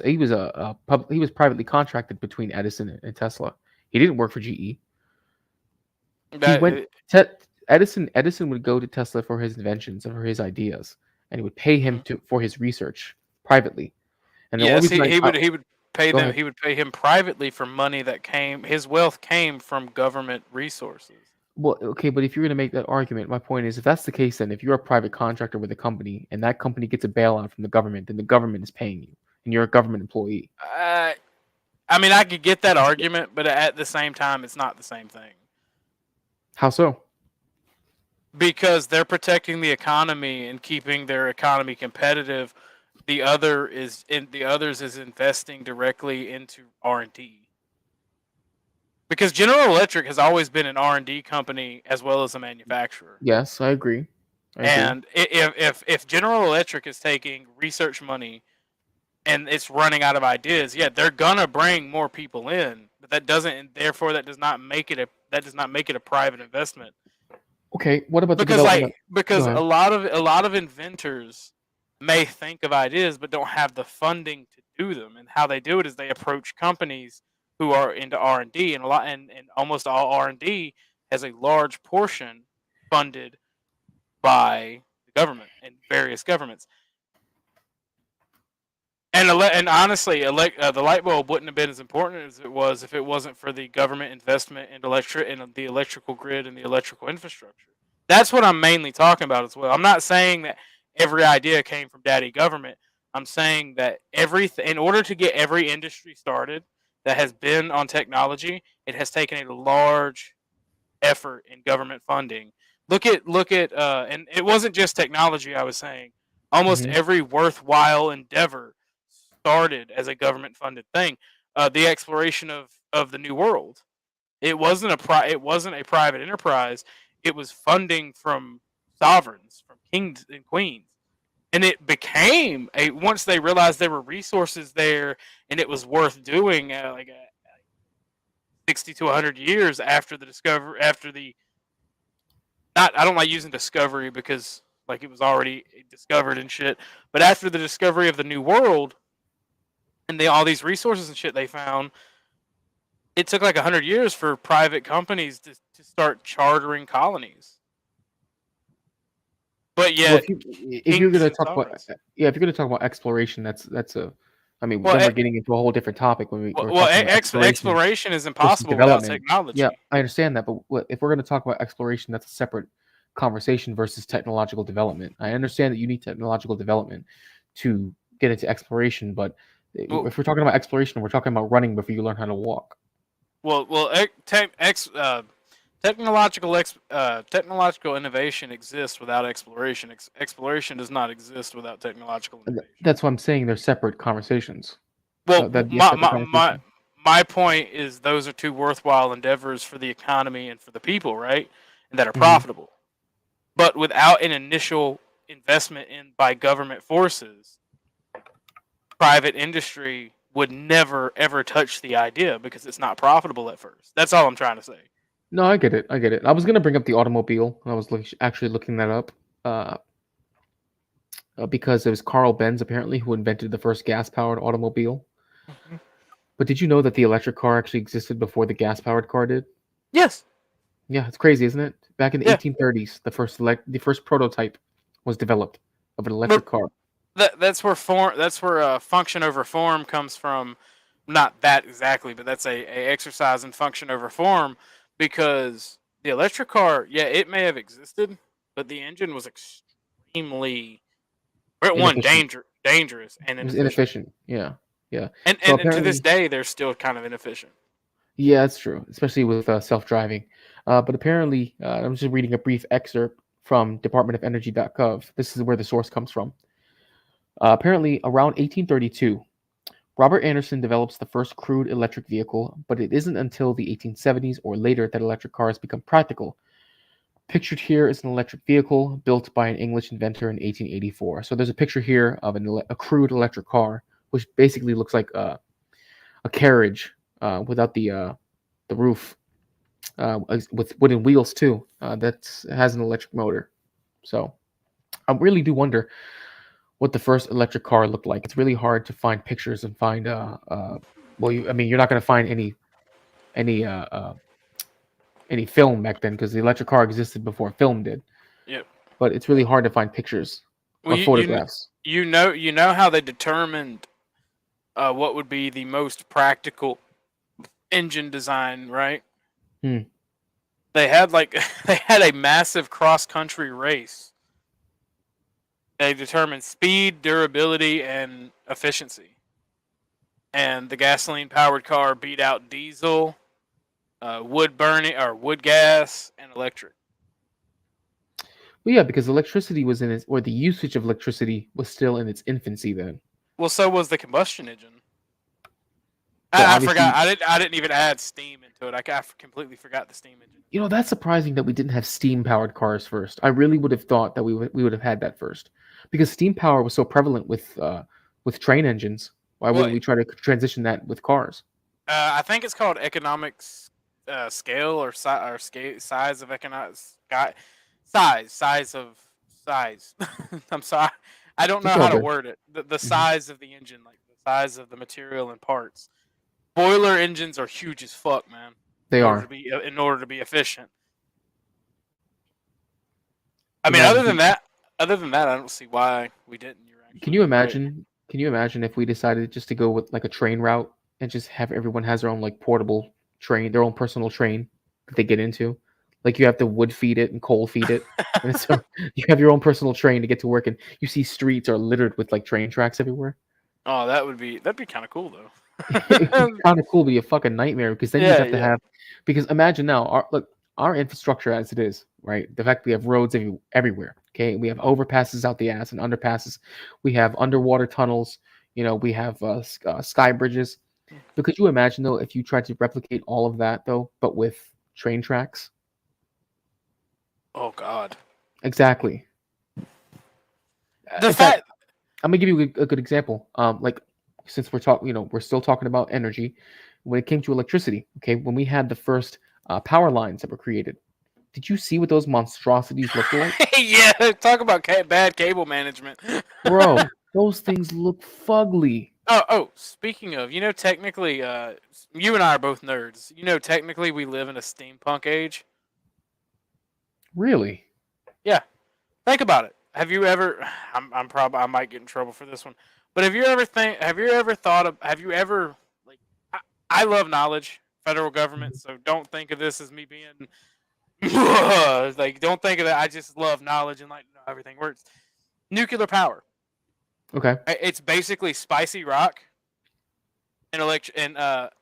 privately contracted between Edison and Tesla. He didn't work for GE. Edison would go to Tesla for his inventions and for his ideas, and he would pay him for his research privately. And the only Yes, reason he would pay Go them. ahead. He would pay him privately for money that came. His wealth came from government resources. Well, okay, but if you're going to make that argument, my point is, if that's the case, then if you're a private contractor with a company and that company gets a bailout from the government, then the government is paying you, and you're a government employee. I mean, I could get that argument, but at the same time, it's not the same thing. How so? Because they're protecting the economy and keeping their economy competitive. The others is investing directly into R&D. Because General Electric has always been an R&D company as well as a manufacturer. Yes, I agree. And if General Electric is taking research money and it's running out of ideas, yeah, they're gonna bring more people in, but that does not make it a private investment. Okay, what about Because the development? because Go a ahead. lot of inventors may think of ideas but don't have the funding to do them, and how they do it is they approach companies who are into R&D, and almost all R&D has a large portion funded by the government and various governments. And honestly, the light bulb wouldn't have been as important as it was if it wasn't for the government investment in the electrical grid and the electrical infrastructure. That's what I'm mainly talking about as well. I'm not saying that every idea came from daddy government. I'm saying that in order to get every industry started that has been on technology, it has taken a large effort in government funding. Look at and it wasn't just technology. I was saying almost Mhm. every worthwhile endeavor started as a government funded thing. The exploration of the New World. It wasn't a private enterprise. It was funding from sovereigns, from kings and queens. And it became once they realized there were resources there and it was worth doing 60 to 100 years after I don't like using discovery because like it was already discovered and shit, but after the discovery of the New World and all these resources and shit they found, it took like 100 years for private companies to start chartering colonies. But yet, if you're going to talk about exploration, that's a. I mean, Well, then we're getting into a whole different topic when we're talking about exploration is versus impossible without development. technology. Yeah, I understand that, but if we're going to talk about exploration, that's a separate conversation versus technological development. I understand that you need technological development to get into exploration, but if we're talking about exploration, we're talking about running before you learn how to walk. Technological innovation exists without exploration. Exploration does not exist without technological innovation. That's what I'm saying. They're separate conversations. Well, That'd be a separate conversation. my point is those are two worthwhile endeavors for the economy and for the people, right? And that are profitable. But without an initial investment by government forces, private industry would never ever touch the idea because it's not profitable at first. That's all I'm trying to say. No, I get it. I was gonna bring up the automobile. I was actually looking that up because it was Carl Benz apparently who invented the first gas-powered automobile. But did you know that the electric car actually existed before the gas-powered car did? Yes. Yeah, it's crazy, isn't it? Back in the Yeah. 1830s, the first prototype was developed of an But electric car. that's where function over form comes from. Not that exactly, but that's a exercise in function over form, because the electric car, yeah, it may have existed, but the engine was extremely, Inefficient. dangerous and It was inefficient. inefficient. Yeah, yeah. And, So and to this apparently, day, they're still kind of inefficient. yeah, that's true, especially with self-driving. But apparently, I'm just reading a brief excerpt from departmentofernergy.gov. This is where the source comes from. Apparently, around 1832, Robert Anderson develops the first crude electric vehicle, but it isn't until the 1870s or later that electric cars become practical. Pictured here is an electric vehicle built by an English inventor in 1884. So there's a picture here of a crude electric car, which basically looks like a carriage without the roof, with wooden wheels too. That has an electric motor. So I really do wonder what the first electric car looked like. It's really hard to find pictures and find you're not going to find any film back then, because the electric car existed before film did. Yep. But it's really hard to find pictures Well, or photographs. you know how they determined what would be the most practical engine design, right? Hmm. They had a massive cross country race. They determined speed, durability, and efficiency. And the gasoline powered car beat out diesel, wood gas, and electric. Well, yeah, because electricity was in its, or the usage of electricity was still in its infancy then. Well, so was the combustion engine. So I obviously, forgot. I didn't even add steam into it. I completely forgot the steam engine. you know, that's surprising that we didn't have steam powered cars first. I really would have thought that we would have had that first, because steam power was so prevalent with train engines. Why wouldn't we try to transition that with cars? I think it's called economics scale or size of economics size of size. I'm sorry, I don't know It's all how to good. word it. The size of the engine, like the size of the material and parts. Boiler engines are huge as fuck, man. They in order are. to be in order to be efficient. I mean, Imagine other than that, I don't see why we didn't. Can you imagine? Can you imagine if we decided just to go with like a train route and just have everyone has their own like portable train, their own personal train that they get into? Like you have to wood feed it and coal feed it, and so you have your own personal train to get to work. And you see streets are littered with like train tracks everywhere. Oh, that'd be kind of cool though. It's kind of cool, but be a fucking nightmare, because then you Yeah, have to yeah. have. Because imagine now, our infrastructure as it is, right? The fact we have roads everywhere. Okay, we have overpasses out the ass and underpasses. We have underwater tunnels. You know, we have sky bridges. But could you imagine though if you tried to replicate all of that though, but with train tracks? Oh God. Exactly. The In fact. fact, I'm gonna give you a good example. Like since we're talking, we're still talking about energy. When it came to electricity, okay, when we had the first power lines that were created, did you see what those monstrosities looked like? Yeah, talk about bad cable management. Bro, those things look fugly. Oh, speaking of, technically, you and I are both nerds. Technically, we live in a steampunk age. Really? Yeah. Think about it. Have you ever? I might get in trouble for this one, but have you ever like? I love knowledge, federal government. So don't think of this as me being like. Don't think of that. I just love knowledge and like know everything works. Nuclear power. Okay. It's basically spicy rock and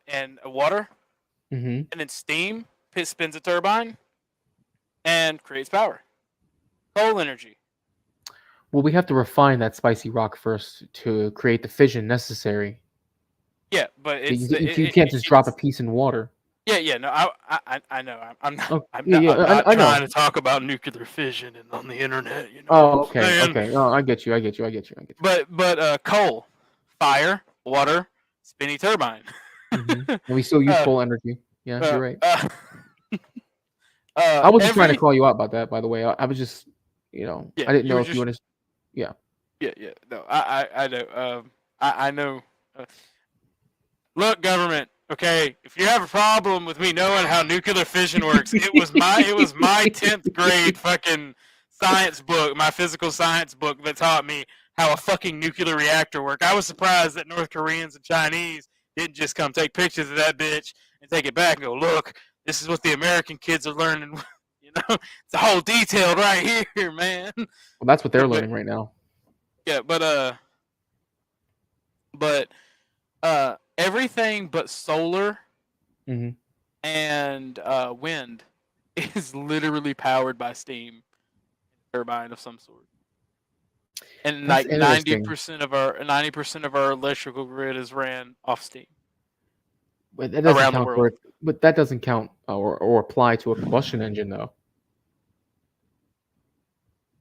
and water, Mm-hmm. and then steam spins a turbine and creates power. Coal energy. Well, we have to refine that spicy rock first to create the fission necessary. Yeah, but You can't just drop a piece in water. Yeah. No, I know. I'm not. Oh, I'm yeah, not, yeah, I'm not I know. trying to talk about nuclear fission and on the internet. You know Oh, what I'm okay, saying? okay. Oh, I get you. But coal, fire, water, spinny turbine. Mm-hmm. And we still use coal energy. Yeah, you're right. I I wasn't trying to call you out about that, by the way. I was just, Yeah, I didn't you know were if you just- understood. Yeah. Yeah. No, I know. I know. Look, government. Okay, if you have a problem with me knowing how nuclear fission works, it was my 10th grade fucking science book, my physical science book that taught me how a fucking nuclear reactor worked. I was surprised that North Koreans and Chinese didn't just come take pictures of that bitch and take it back and go, look, this is what the American kids are learning. You know, it's a whole detailed right here, man. Well, that's what they're But- learning right now. Yeah, but everything but solar hmm and wind is literally powered by steam turbine of some sort. And That's like interesting. 90% of our electrical grid is ran off steam. But that doesn't around the count world. for it. But that doesn't count or apply to a combustion engine, though.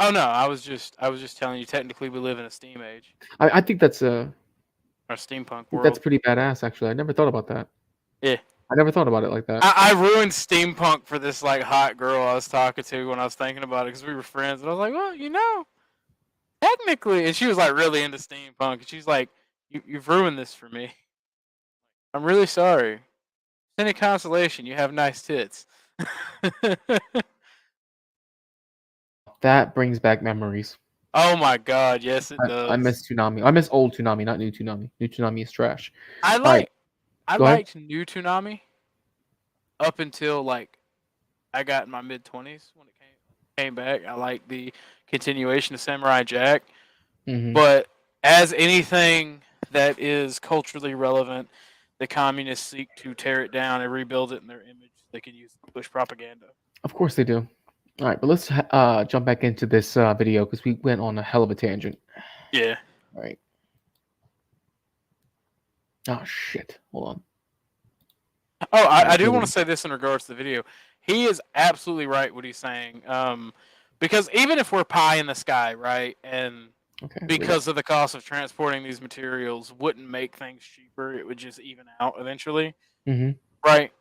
Oh no, I was just telling you. Technically, we live in a steam age, I think that's or steampunk world. that's pretty badass. Actually, I never thought about that. Yeah. I never thought about it like that. I ruined steampunk for this like hot girl I was talking to when I was thinking about it because we were friends, and I was like, well, you know, technically, and she was like really into steampunk, and she's like, you've ruined this for me. I'm really sorry. Any consolation, you have nice tits. That brings back memories. Oh my god, yes it does. I miss Toonami. I miss old Toonami, not new Toonami. New Toonami is trash. I All right, go ahead. liked new Toonami up until like I got in my mid 20s when it came back. I liked the continuation of Samurai Jack. Mhm. But as anything that is culturally relevant, the communists seek to tear it down and rebuild it in their image they can use to push propaganda. Of course they do. All right, but let's jump back into this video because we went on a hell of a tangent. Yeah. All right. Oh shit! Hold on. Oh, I do want to say this in regards to the video. He is absolutely right what he's saying. Because even if we're pie in the sky, right, and because of the cost of transporting these materials wouldn't make things cheaper, it would just even out eventually, Mhm. right?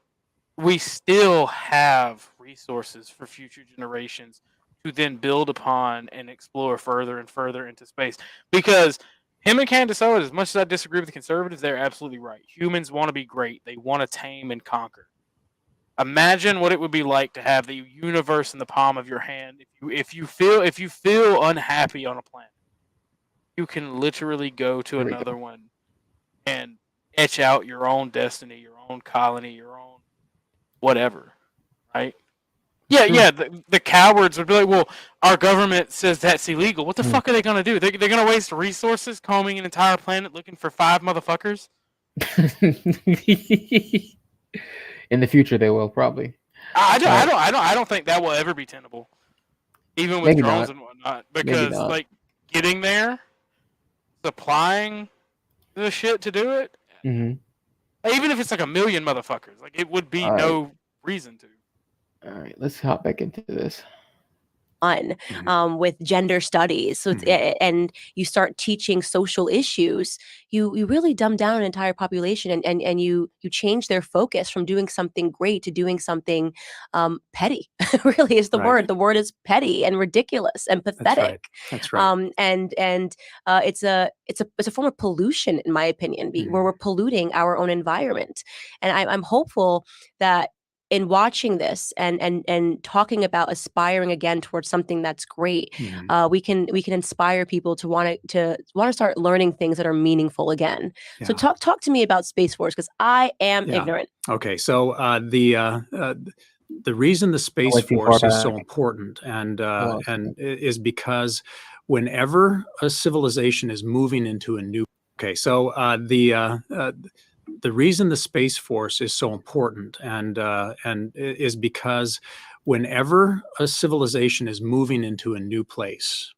We still have resources for future generations to then build upon and explore further and further into space. Because him and Candace Owens, as much as I disagree with the conservatives, they're absolutely right. Humans want to be great. They want to tame and conquer. Imagine what it would be like to have the universe in the palm of your hand. If you feel unhappy on a planet, you can literally go to There we another one and etch out your own destiny, your own colony, your own whatever, right? Yeah, True. yeah. The cowards would be like, "Well, our government says that's illegal. What the fuck are they gonna do? They're gonna waste resources combing an entire planet looking for 5 motherfuckers?" In the future, they will probably. I don't think that will ever be tenable, even with Maybe drones not. and whatnot. Maybe Because not. like getting there, supplying the shit to do it, Mhm. even if it's like 1,000,000 motherfuckers, like it would be All right. no reason to. All right, let's hop back into this. On with gender studies, so it's, and you start teaching social issues, you really dumb down an entire population, and you change their focus from doing something great to doing something petty. Really is the Right. word. The word is petty and ridiculous and pathetic. That's right. And it's a form of pollution, in my opinion, where we're polluting our own environment. And I'm hopeful that in watching this and talking about aspiring again towards something that's great, we can inspire people to want to start learning things that are meaningful again. So talk to me about Space Force, because I am Yeah. ignorant. Okay, so the reason the Space went too far Force is so back. important and lost is because whenever a civilization is moving into a new the reason the Space Force is so important and is because whenever a civilization is moving into a new place,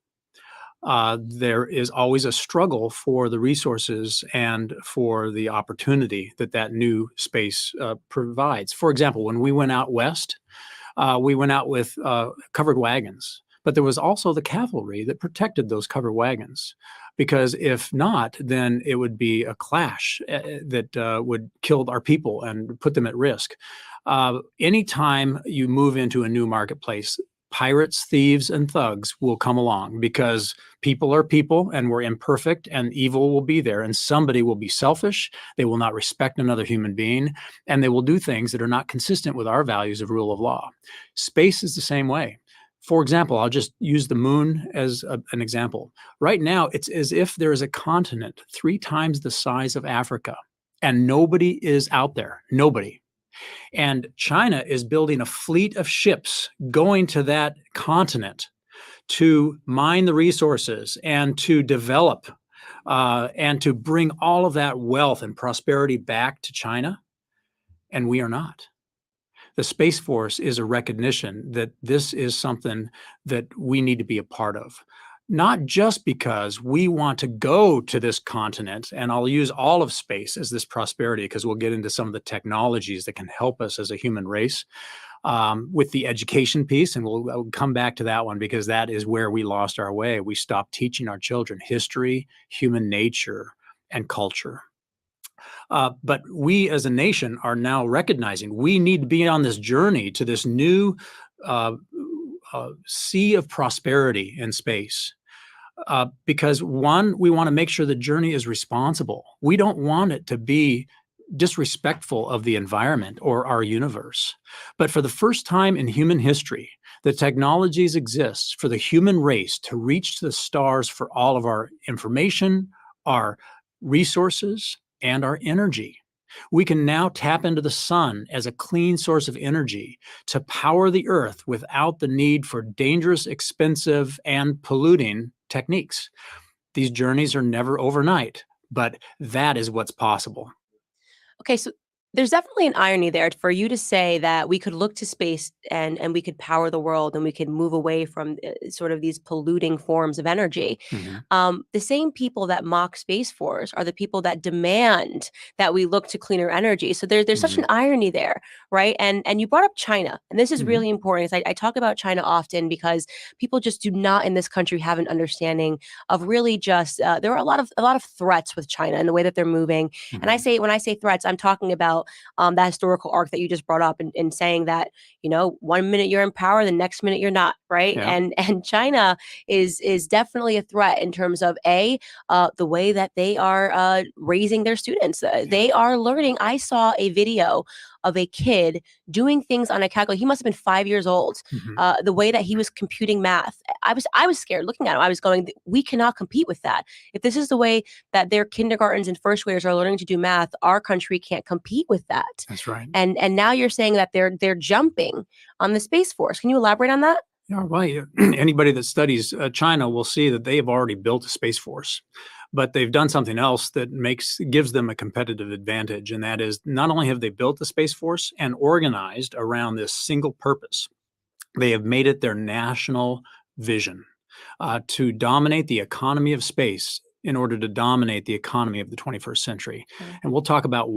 there is always a struggle for the resources and for the opportunity that new space provides. For example, when we went out west, we went out with covered wagons, but there was also the cavalry that protected those covered wagons. Because if not, then it would be a clash that would kill our people and put them at risk. Anytime you move into a new marketplace, pirates, thieves, and thugs will come along, because people are people and we're imperfect, and evil will be there, and somebody will be selfish. They will not respect another human being, and they will do things that are not consistent with our values of rule of law. Space is the same way. For example, I'll just use the moon as an example. Right now, it's as if there is a continent 3 times the size of Africa, and nobody is out there. Nobody. And China is building a fleet of ships going to that continent to mine the resources and to develop and to bring all of that wealth and prosperity back to China. And we are not. The Space Force is a recognition that this is something that we need to be a part of. Not just because we want to go to this continent, and I'll use all of space as this prosperity, because we'll get into some of the technologies that can help us as a human race with the education piece, and we'll come back to that one, because that is where we lost our way. We stopped teaching our children history, human nature, and culture. But we as a nation are now recognizing we need to be on this journey to this new sea of prosperity in space. Because one, we want to make sure the journey is responsible. We don't want it to be disrespectful of the environment or our universe. But for the first time in human history, the technologies exist for the human race to reach the stars for all of our information, our resources, and our energy. We can now tap into the sun as a clean source of energy to power the earth without the need for dangerous, expensive, and polluting techniques. These journeys are never overnight, but that is what's possible. Okay, so there's definitely an irony there for you to say that we could look to space and we could power the world and we could move away from sort of these polluting forms of energy. The same people that mock Space Force are the people that demand that we look to cleaner energy. So there's such an irony there, right? And you brought up China, and this is really important. I talk about China often because people just do not in this country have an understanding of really just there are a lot of threats with China and the way that they're moving. And when I say threats, I'm talking about that historical arc that you just brought up and saying that, you know, 1 minute you're in power, the next minute you're not, right? Yeah. And China is definitely a threat in terms of the way that they are raising their students. They are learning. I saw a video of a kid doing things on a calculator. He must have been 5 years old. The way that he was computing math, I was scared looking at him. I was going, we cannot compete with that. If this is the way that their kindergartens and first graders are learning to do math, our country can't compete with that. That's right. And now you're saying that they're jumping on the Space Force. Can you elaborate on that? Yeah, right. Anybody that studies China will see that they have already built a Space Force, but they've done something else that gives them a competitive advantage. And that is, not only have they built the Space Force and organized around this single purpose, they have made it their national vision to dominate the economy of space in order to dominate the economy of the 21st century. And we'll talk about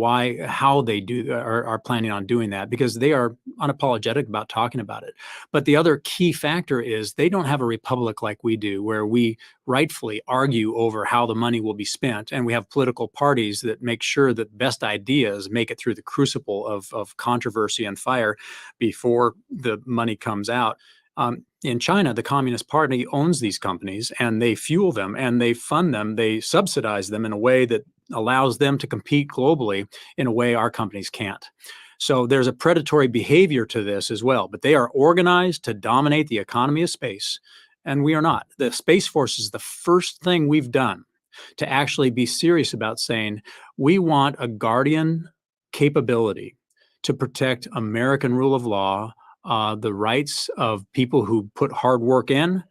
how they are planning on doing that, because they are unapologetic about talking about it. But the other key factor is they don't have a republic like we do, where we rightfully argue over how the money will be spent. And we have political parties that make sure that best ideas make it through the crucible of controversy and fire before the money comes out. In China, the Communist Party owns these companies, and they fuel them and they fund them. They subsidize them in a way that allows them to compete globally in a way our companies can't. So there's a predatory behavior to this as well, but they are organized to dominate the economy of space, and we are not. The Space Force is the first thing we've done to actually be serious about saying we want a guardian capability to protect American rule of law, the rights of people who put hard work in.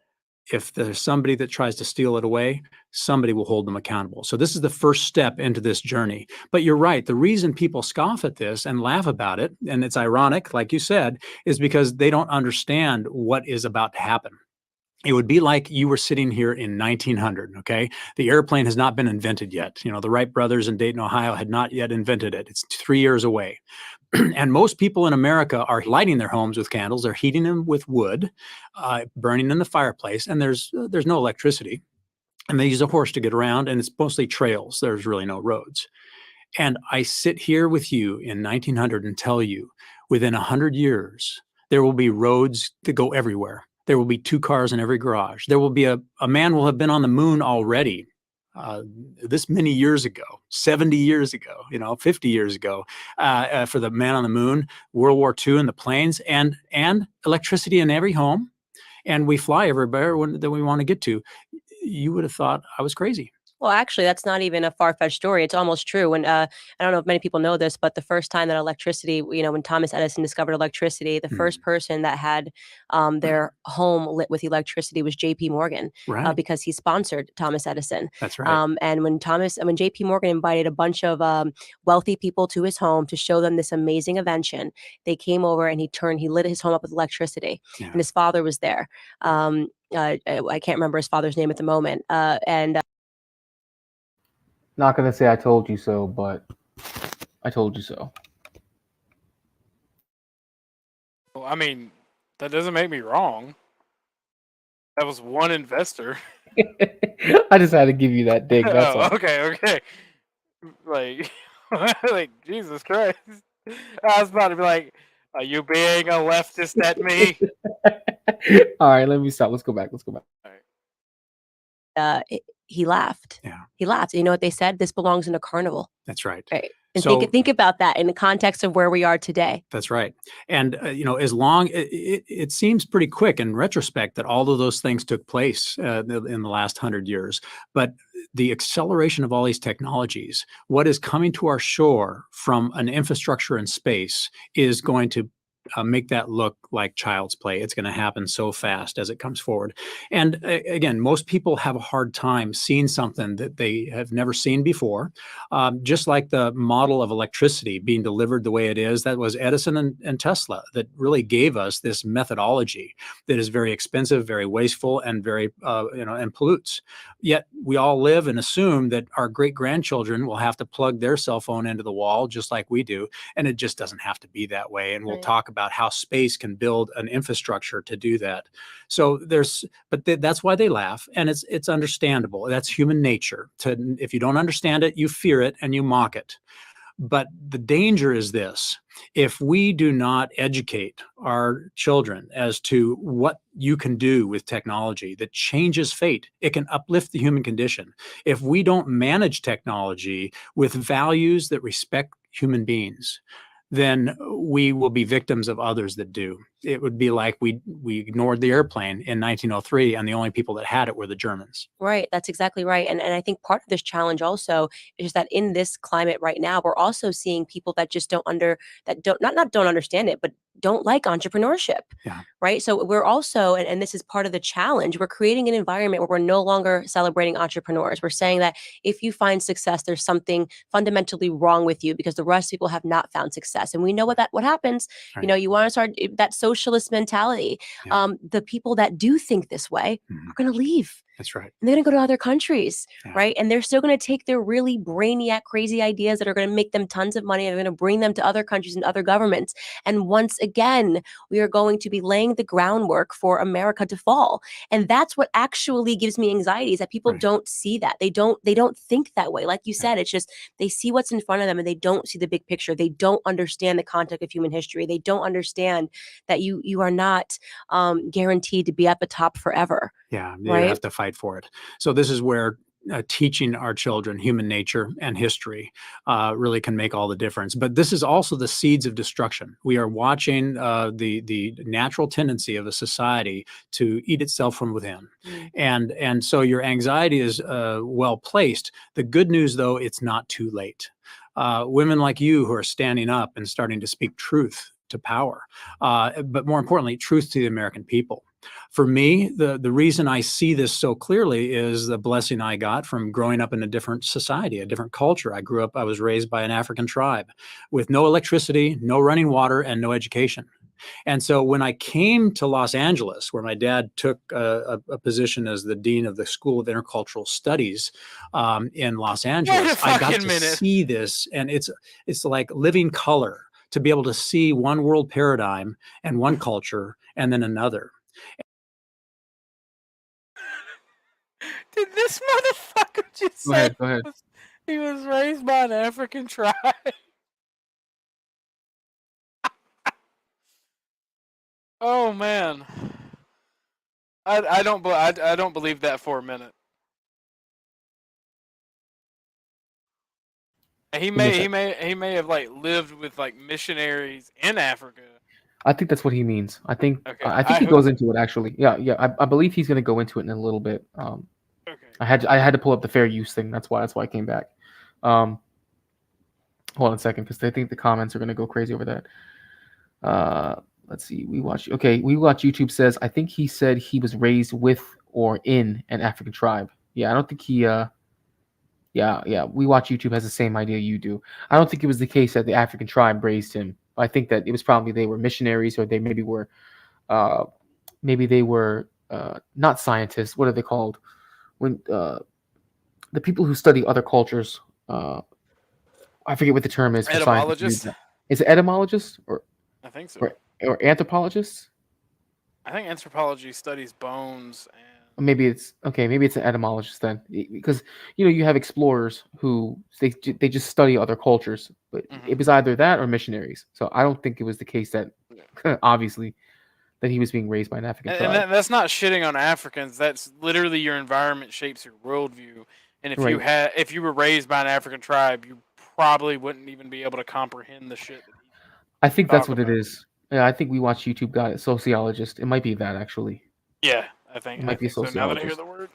If there's somebody that tries to steal it away, somebody will hold them accountable. So this is the first step into this journey. But you're right. The reason people scoff at this and laugh about it, and it's ironic, like you said, is because they don't understand what is about to happen. It would be like you were sitting here in 1900, okay? The airplane has not been invented yet. You know, the Wright brothers in Dayton, Ohio had not yet invented it. It's 3 years away. And most people in America are lighting their homes with candles. They're heating them with wood, burning in the fireplace, and there's no electricity. And they use a horse to get around, and it's mostly trails. There's really no roads. And I sit here with you in 1900 and tell you, within 100 years, there will be roads that go everywhere. There will be 2 cars in every garage. There will be a man will have been on the moon already this many years ago, 70 years ago, 50 years ago, for the man on the moon, World War II and the planes, and electricity in every home. And we fly everywhere that we want to get to. You would have thought I was crazy. Well, actually, that's not even a far-fetched story. It's almost true. When I don't know if many people know this, but the first time that electricity, when Thomas Edison discovered electricity, the first person that had their home lit with electricity was J.P. Morgan, Right. because he sponsored Thomas Edison. That's right. And when J.P. Morgan invited a bunch of wealthy people to his home to show them this amazing invention, they came over and he lit his home up with electricity, and his father was there. I can't remember his father's name at the moment, and. Not gonna say I told you so, but I told you so. Well, I mean, that doesn't make me wrong. That was one investor. I just had to give you that dig. That's all. Okay. Like, like Jesus Christ. I was about to be like, "Are you being a leftist at me?" All right, let me stop. Let's go back. He laughed. Yeah. He laughed. You know what they said? This belongs in a carnival. That's right. Right. And So- think about that in the context of where we are today. That's right. And, as long it seems pretty quick in retrospect that all of those things took place in the last 100 years. But the acceleration of all these technologies, what is coming to our shore from an infrastructure in space is going to make that look like child's play. It's going to happen so fast as it comes forward. And again, most people have a hard time seeing something that they have never seen before. Just like the model of electricity being delivered the way it is, that was Edison and Tesla that really gave us this methodology that is very expensive, very wasteful, and very, and pollutes. Yet we all live and assume that our great grandchildren will have to plug their cell phone into the wall just like we do. And it just doesn't have to be that way. And we'll Right. talk about how space can build an infrastructure to do that. So that's why they laugh, and it's understandable. That's human nature. If you don't understand it, you fear it and you mock it. But the danger is this: if we do not educate our children as to what you can do with technology that changes fate, it can uplift the human condition. If we don't manage technology with values that respect human beings, then we will be victims of others that do. It would be like we ignored the airplane in 1903, and the only people that had it were the Germans. Right. That's exactly right. And I think part of this challenge also is just that in this climate right now, we're also seeing people that just don't understand it, but don't like entrepreneurship. Yeah. Right. So we're also, and this is part of the challenge, we're creating an environment where we're no longer celebrating entrepreneurs. We're saying that if you find success, there's something fundamentally wrong with you because the rest of people have not found success. And we know what happens. Right. You want to start that socialist mentality. Yeah. The people that do think this way are going to leave. That's right. And they're going to go to other countries, Yeah. right? And they're still going to take their really brainiac, crazy ideas that are going to make them tons of money. And they're going to bring them to other countries and other governments. And once again, we are going to be laying the groundwork for America to fall. And that's what actually gives me anxiety, is that people don't see that. They don't think that way. Like you said, it's just they see what's in front of them and they don't see the big picture. They don't understand the context of human history. They don't understand that you are not guaranteed to be at the top forever. Yeah, you Right? have to fight for it. So this is where teaching our children human nature and history really can make all the difference. But this is also the seeds of destruction. We are watching the natural tendency of a society to eat itself from within. And so your anxiety is well placed. The good news, though, it's not too late. Women like you who are standing up and starting to speak truth to power, but more importantly, truth to the American people. For me, the reason I see this so clearly is the blessing I got from growing up in a different society, a different culture. I was raised by an African tribe with no electricity, no running water, and no education. And so when I came to Los Angeles, where my dad took a position as the dean of the School of Intercultural Studies in Los Angeles, I got to see this, and it's like living color to be able to see one world paradigm and one culture and then another. Did this motherfucker just Go say ahead, go ahead. he was raised by an African tribe? Oh man. I don't believe that for a minute. He may have like lived with like missionaries in Africa. I think that's what he means. I think Okay, I think he goes into it actually. Yeah. I believe he's going to go into it in a little bit. I had to pull up the fair use thing. That's why I came back. Hold on a second, because I think the comments are going to go crazy over that. Let's see. We watch. YouTube says, I think he said he was raised with or in an African tribe. Yeah, I don't think he. Yeah. We watch YouTube has the same idea you do. I don't think it was the case that the African tribe raised him. I think that it was probably they were missionaries, or they maybe were not scientists. What are they called? When the people who study other cultures, I forget what the term is for scientists. Etymologist? Is it etymologist or I think so. or anthropologist? I think anthropology studies bones and Maybe it's an etymologist then, because you have explorers who they just study other cultures, but it was either that or missionaries. So I don't think it was the case that obviously that he was being raised by an African tribe. and that's not shitting on Africans. That's literally your environment shapes your worldview. And if if you were raised by an African tribe, you probably wouldn't even be able to comprehend the shit. I think that's what it is. Yeah, I think we watch YouTube got a sociologist. It might be that actually. Yeah, I think It might be a so. Now that I hear sociologist. the word,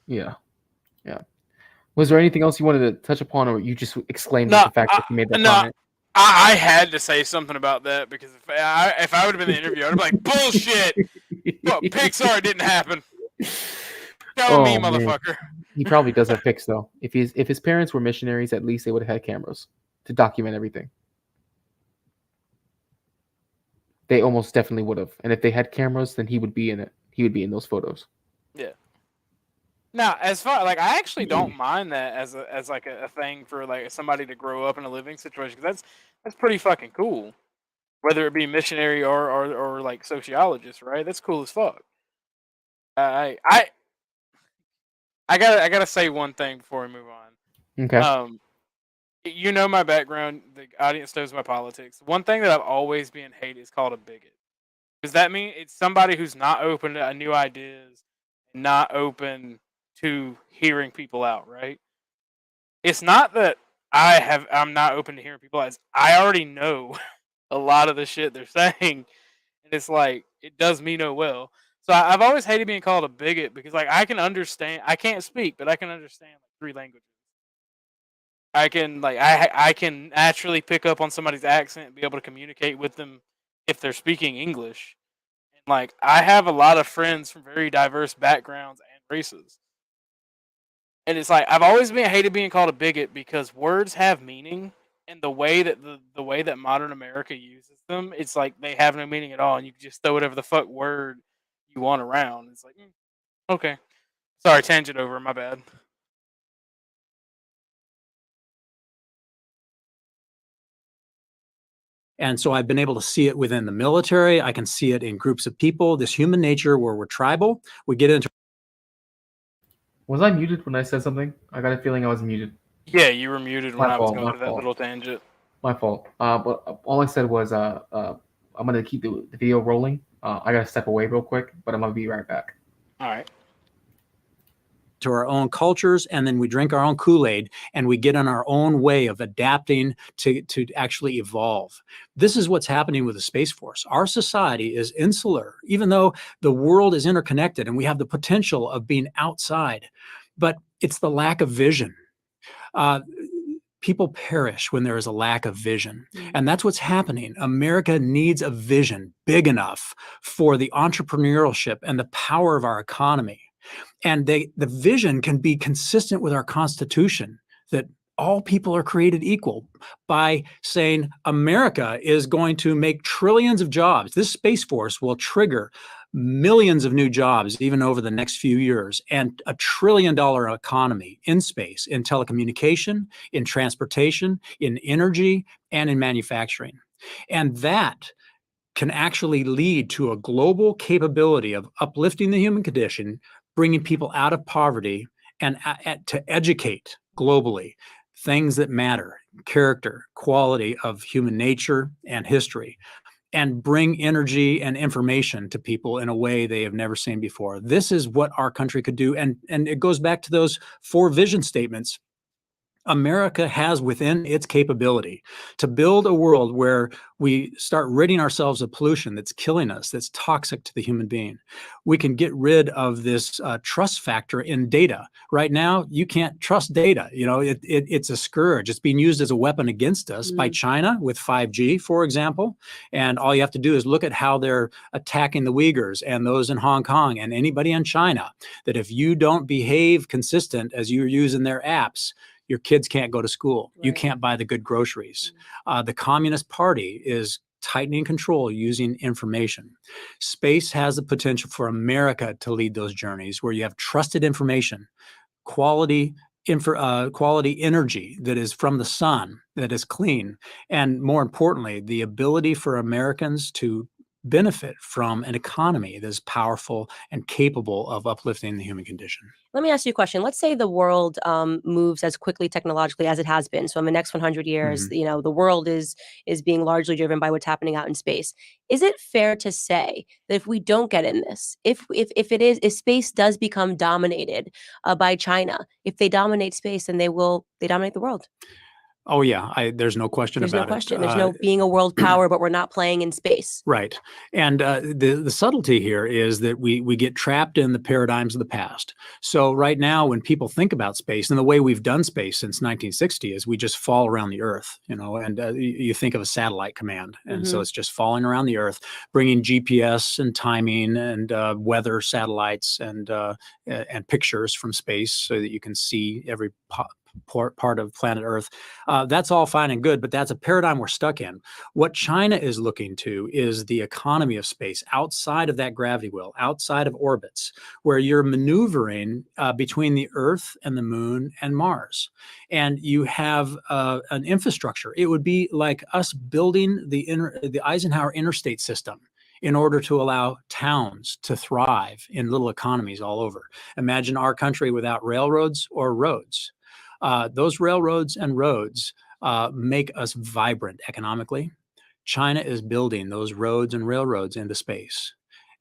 Yeah. Was there anything else you wanted to touch upon, or you just exclaimed at the fact that you made that comment? I had to say something about that because if I would have been in the interview, I'd be like, bullshit. Well, Pixar didn't happen. Tell me, man. motherfucker. He probably does have pics though. If his parents were missionaries, at least they would have had cameras to document everything. They almost definitely would have. And if they had cameras, then he would be in it. He would be in those photos. Yeah. Now, as far I actually don't mind that as like a thing for like somebody to grow up in a living situation, because that's pretty fucking cool. Whether it be missionary or like sociologist, right? That's cool as fuck. I gotta say one thing before we move on. Okay. You know my background. The audience knows my politics. One thing that I've always been hated is called a bigot. Does that mean it's somebody who's not open to new ideas, not open to hearing people out, right? It's not that I'm not open to hearing people out. I already know a lot of the shit they're saying, and it's like it does me no well. So I've always hated being called a bigot because like I can understand. I can't speak, but I can understand like 3 languages. I can naturally pick up on somebody's accent and be able to communicate with them if they're speaking English. And like I have a lot of friends from very diverse backgrounds and races. And it's like I've always hated being called a bigot because words have meaning, and the way that modern America uses them, it's like they have no meaning at all, and you can just throw whatever the fuck word you want around. It's like okay. Sorry, tangent over, my bad. And so I've been able to see it within the military. I can see it in groups of people, this human nature where we're tribal. We get into. Was I muted when I said something? I got a feeling I was muted. Yeah, you were muted when I was going My to that fault. little tangent. My fault. But all I said was I'm gonna keep the video rolling. I gotta step away real quick, but I'm gonna be right back. All right. To our own cultures, and then we drink our own Kool-Aid, and we get on our own way of adapting to actually evolve. This is what's happening with the Space Force. Our society is insular, even though the world is interconnected and we have the potential of being outside, but it's the lack of vision. People perish when there is a lack of vision. And that's what's happening. America needs a vision big enough for the entrepreneurship and the power of our economy. And the vision can be consistent with our Constitution, that all people are created equal, by saying America is going to make trillions of jobs. This Space Force will trigger millions of new jobs even over the next few years, and $1 trillion economy in space, in telecommunication, in transportation, in energy, and in manufacturing. And that can actually lead to a global capability of uplifting the human condition, bringing people out of poverty, and to educate globally things that matter: character, quality of human nature, and history. and bring energy and information to people in a way they have never seen before. This is what our country could do. And it goes back to those 4 vision statements. America has within its capability to build a world where we start ridding ourselves of pollution that's killing us, that's toxic to the human being. We can get rid of this trust factor in data. Right now, you can't trust data. You know, it's a scourge. It's being used as a weapon against us by China with 5G, for example. And all you have to do is look at how they're attacking the Uyghurs and those in Hong Kong and anybody in China, that if you don't behave consistent as you're using their apps, your kids can't go to school. You can't buy the good groceries. The Communist Party is tightening control using information. Space has the potential for America to lead those journeys where you have trusted information, quality energy that is from the sun, that is clean, and more importantly, the ability for Americans to benefit from an economy that is powerful and capable of uplifting the human condition. Let me ask you a question. Let's say the world moves as quickly technologically as it has been. So in the next 100 years, you know, the world is being largely driven by what's happening out in space. Is it fair to say that if we don't get in this, if space does become dominated by China, if they dominate space, then they dominate the world? Oh yeah, there's no question about it. There's no question. There's no being a world power, but we're not playing in space. Right. And the subtlety here is that we get trapped in the paradigms of the past. So right now, when people think about space, and the way we've done space since 1960 is we just fall around the Earth, you know, and you think of a satellite command. And so it's just falling around the Earth, bringing GPS and timing and weather satellites and pictures from space so that you can see every part of planet Earth. That's all fine and good, but that's a paradigm we're stuck in. What China is looking to is the economy of space outside of that gravity well, outside of orbits, where you're maneuvering between the Earth and the Moon and Mars. And you have an infrastructure. It would be like us building the Eisenhower interstate system in order to allow towns to thrive in little economies all over. Imagine our country without railroads or roads. Those railroads and roads make us vibrant economically. China is building those roads and railroads into space.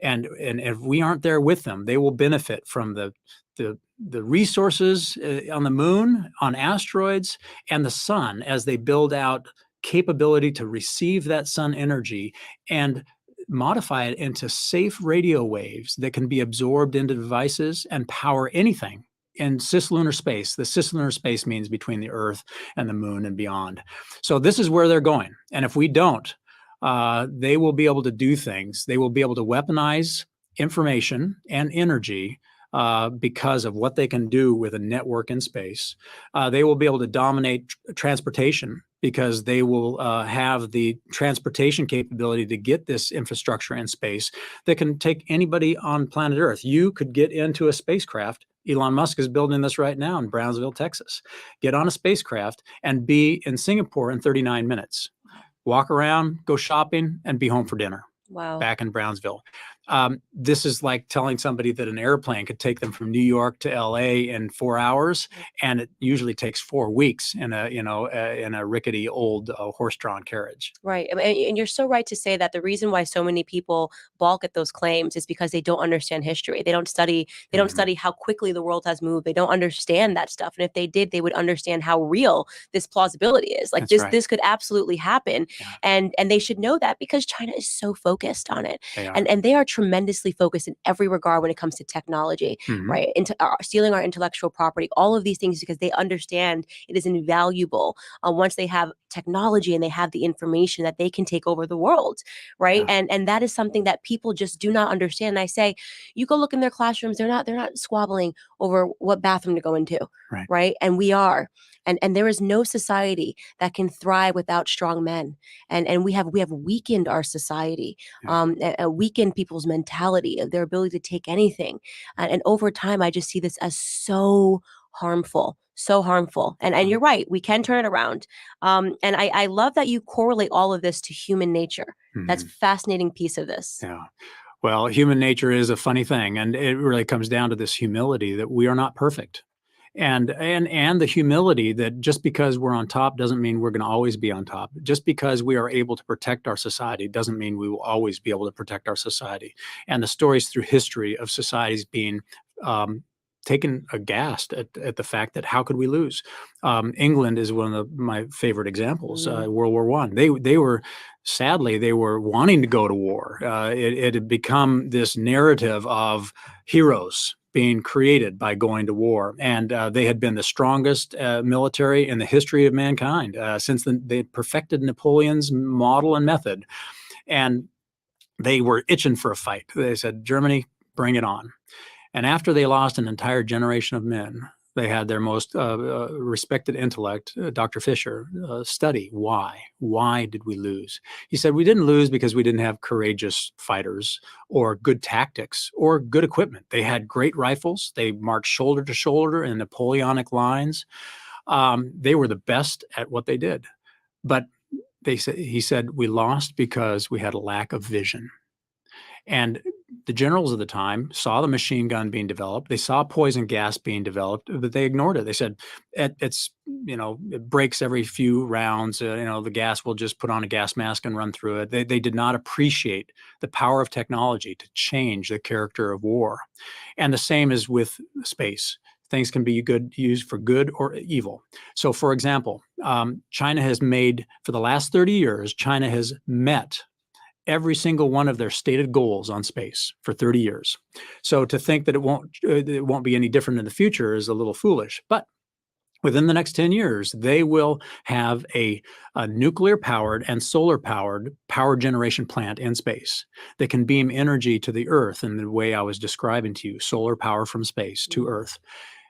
And if we aren't there with them, they will benefit from the resources on the moon, on asteroids, and the sun as they build out capability to receive that sun energy and modify it into safe radio waves that can be absorbed into devices and power anything in cislunar space. The cislunar space means between the Earth and the Moon and beyond. So this is where they're going. And if we don't, they will be able to do things. They will be able to weaponize information and energy because of what they can do with a network in space. They will be able to dominate transportation because they will have the transportation capability to get this infrastructure in space that can take anybody on planet Earth. You could get into a spacecraft. Elon Musk is building this right now in Brownsville, Texas. Get on a spacecraft and be in Singapore in 39 minutes. Walk around, go shopping, and be home for dinner. Wow. Back in Brownsville. This is like telling somebody that an airplane could take them from New York to LA in 4 hours, and it usually takes 4 weeks in a rickety old horse-drawn carriage. Right. And you're so right to say that the reason why so many people balk at those claims is because they don't understand history. They don't study how quickly the world has moved. They don't understand that stuff. And if they did, they would understand how real this plausibility is. Like this could absolutely happen. Yeah. And they should know that because China is so focused on it. And they are tremendously focused in every regard when it comes to technology, right? Stealing our intellectual property, all of these things, because they understand it is invaluable once they have technology and they have the information that they can take over the world, right? Yeah. And that is something that people just do not understand. And I say, you go look in their classrooms, they're not squabbling over what bathroom to go into, right? And we are. And there is no society that can thrive without strong men. And we have weakened our society, weakened people's mentality, of their ability to take anything. And over time, I just see this as so harmful. And you're right, we can turn it around. And I love that you correlate all of this to human nature. That's a fascinating piece of this. Yeah. Well, human nature is a funny thing. And it really comes down to this humility that we are not perfect. and the humility that just because we're on top doesn't mean we're going to always be on top. Just because we are able to protect our society doesn't mean we will always be able to protect our society. And the stories through history of societies being taken aghast at the fact that how could we lose? England is one of my favorite examples. World War I. They were sadly they were wanting to go to war. It had become this narrative of heroes being created by going to war, and they had been the strongest military in the history of mankind since they perfected Napoleon's model and method, and they were itching for a fight. They said, "Germany, bring it on." And after they lost an entire generation of men, they had their most respected intellect, Dr. Fisher, study why. Why did we lose? He said, we didn't lose because we didn't have courageous fighters or good tactics or good equipment. They had great rifles. They marched shoulder to shoulder in Napoleonic lines. They were the best at what they did. But he said, we lost because we had a lack of vision. And the generals of the time saw the machine gun being developed. They saw poison gas being developed, but they ignored it. They said, it breaks every few rounds. The gas will just put on a gas mask and run through it. They did not appreciate the power of technology to change the character of war. And the same is with space. Things can be used for good or evil. So, for example, China has made, for the last 30 years, China has met every single one of their stated goals on space for 30 years. So to think that it won't be any different in the future is a little foolish. But within the next 10 years, they will have a nuclear-powered and solar-powered power generation plant in space that can beam energy to the Earth in the way I was describing to you, solar power from space to Earth.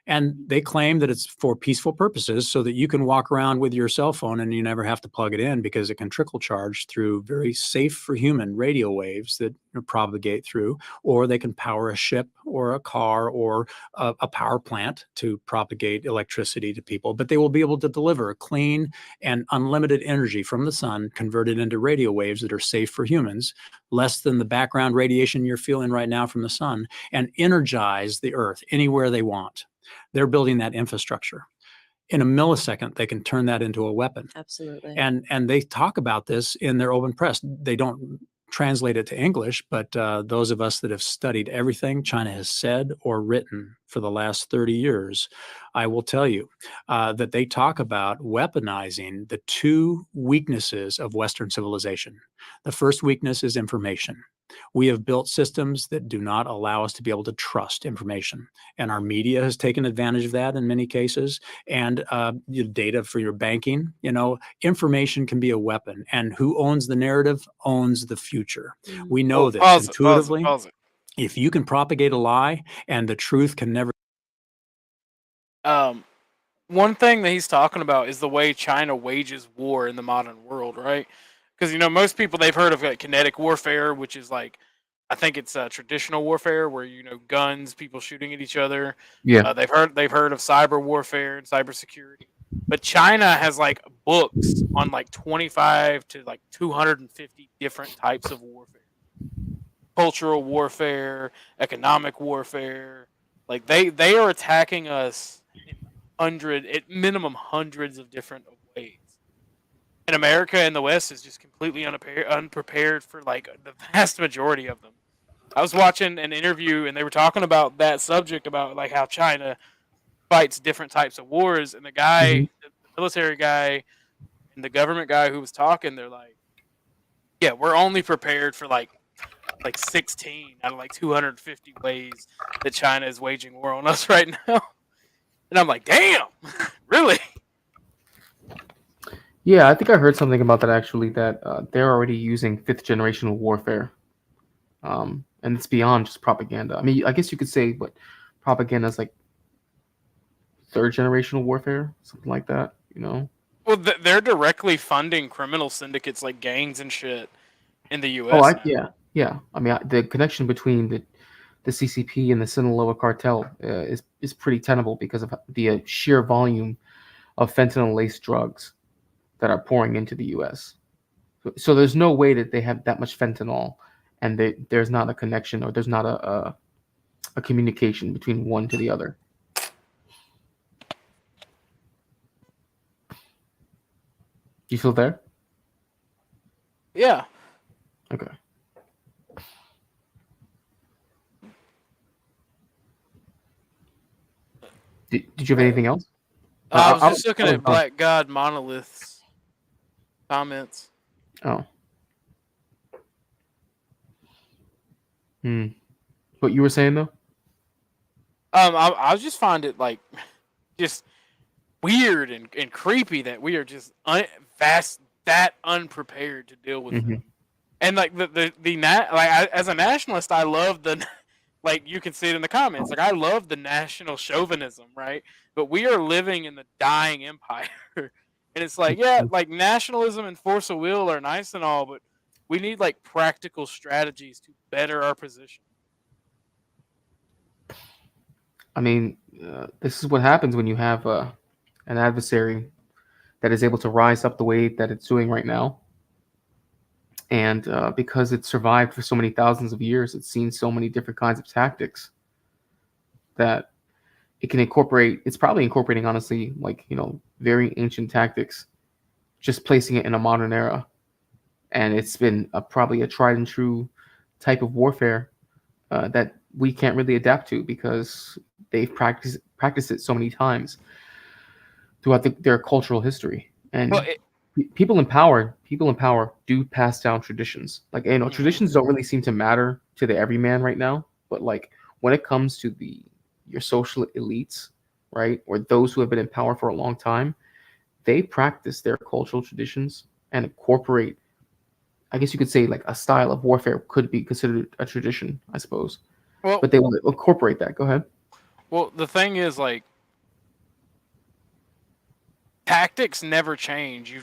And they claim that it's for peaceful purposes so that you can walk around with your cell phone and you never have to plug it in because it can trickle charge through very safe for human radio waves that propagate through, or they can power a ship or a car or a power plant to propagate electricity to people. But they will be able to deliver clean and unlimited energy from the sun converted into radio waves that are safe for humans, less than the background radiation you're feeling right now from the sun, and energize the Earth anywhere they want. They're building that infrastructure. In a millisecond, they can turn that into a weapon. Absolutely. And they talk about this in their open press. They don't translate it to English, but those of us that have studied everything China has said or written for the last 30 years, I will tell you that they talk about weaponizing the two weaknesses of Western civilization. The first weakness is information. We have built systems that do not allow us to be able to trust information. And our media has taken advantage of that in many cases. And data for your banking, information can be a weapon. And who owns the narrative owns the future. We know this intuitively. Pause it. If you can propagate a lie and the truth can never. One thing that he's talking about is the way China wages war in the modern world, right? Because most people, they've heard of kinetic warfare, which is I think it's traditional warfare where guns, people shooting at each other. Yeah. They've heard of cyber warfare and cybersecurity, but China has books on 25 to 250 different types of warfare, cultural warfare, economic warfare. They are attacking us at minimum hundreds of different ways. And America and the West is just completely unprepared for the vast majority of them. I was watching an interview and they were talking about that subject about how China fights different types of wars, and the guy, the military guy, and the government guy who was talking, they're like, "Yeah, we're only prepared for 16 out of 250 ways that China is waging war on us right now." And I'm like, "Damn, really?" Yeah, I think I heard something about that actually, that they're already using fifth generational warfare. And it's beyond just propaganda. I mean, I guess you could say, but propaganda is third generational warfare, something like that, Well, they're directly funding criminal syndicates like gangs and shit in the U.S. Oh, yeah. I mean, the connection between the CCP and the Sinaloa cartel is pretty tenable because of the sheer volume of fentanyl-laced drugs that are pouring into the U.S. So there's no way that they have that much fentanyl and there's not a connection, or there's not a communication between one to the other. You still there? Yeah. Okay. Did you have anything else? I was just looking at Black God Monolith's comments. Oh. What you were saying though? I just find it like just weird and creepy that we are just that unprepared to deal with them. And like as a nationalist, I love the like you can see it in the comments. Like I love the national chauvinism, right? But we are living in the dying empire, and it's like like nationalism and force of will are nice and all, but we need like practical strategies to better our position. I mean, this is what happens when you have an adversary that is able to rise up the way that it's doing right now. And because it's survived for so many thousands of years, it's seen so many different kinds of tactics that it can incorporate. It's probably incorporating, honestly, like, very ancient tactics, just placing it in a modern era. And it's been probably a tried and true type of warfare that we can't really adapt to because they've practiced it so many times throughout their cultural history. And people in power do pass down traditions. Like, traditions don't really seem to matter to the everyman right now. But like when it comes to your social elites, right, or those who have been in power for a long time, they practice their cultural traditions and incorporate, I guess you could say, like a style of warfare could be considered a tradition, I suppose. Well, but they will incorporate that. Go ahead. Well, the thing is, like, tactics never change. You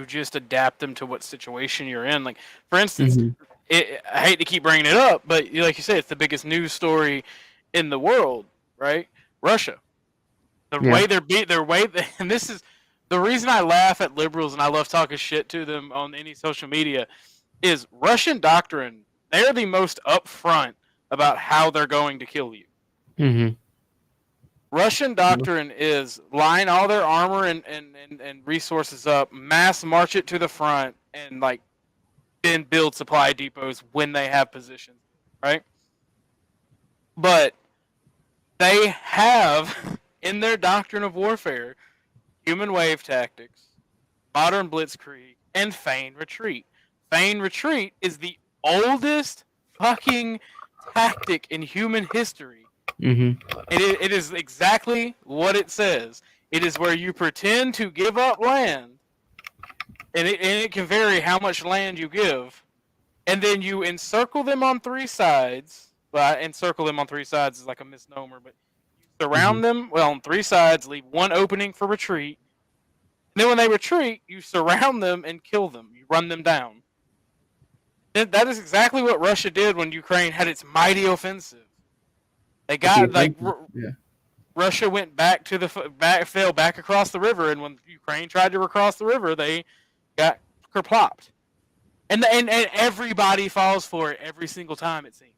just adapt them to what situation you're in. Like, for instance, I hate to keep bringing it up, but like you said, it's the biggest news story in the world, right? Russia. Way and this is the reason I laugh at liberals and I love talking shit to them on any social media is Russian doctrine. They're the most upfront about how they're going to kill you. Russian doctrine is line all their armor and resources up, mass march it to the front, and like then build supply depots when they have positions, right? But they have in their doctrine of warfare human wave tactics, modern blitzkrieg, and feign retreat. Feign retreat is the oldest fucking tactic in human history. It is exactly what it says. It is where you pretend to give up land, and it can vary how much land you give, and then you encircle them on three sides. Well, encircle them on three sides is like a misnomer, but you surround them on three sides, leave one opening for retreat. And then when they retreat, you surround them and kill them. You run them down. That is exactly what Russia did when Ukraine had its mighty offensive. They got Russia went back to fell back across the river, and when Ukraine tried to recross the river, they got kerplopped. And everybody falls for it every single time. It seems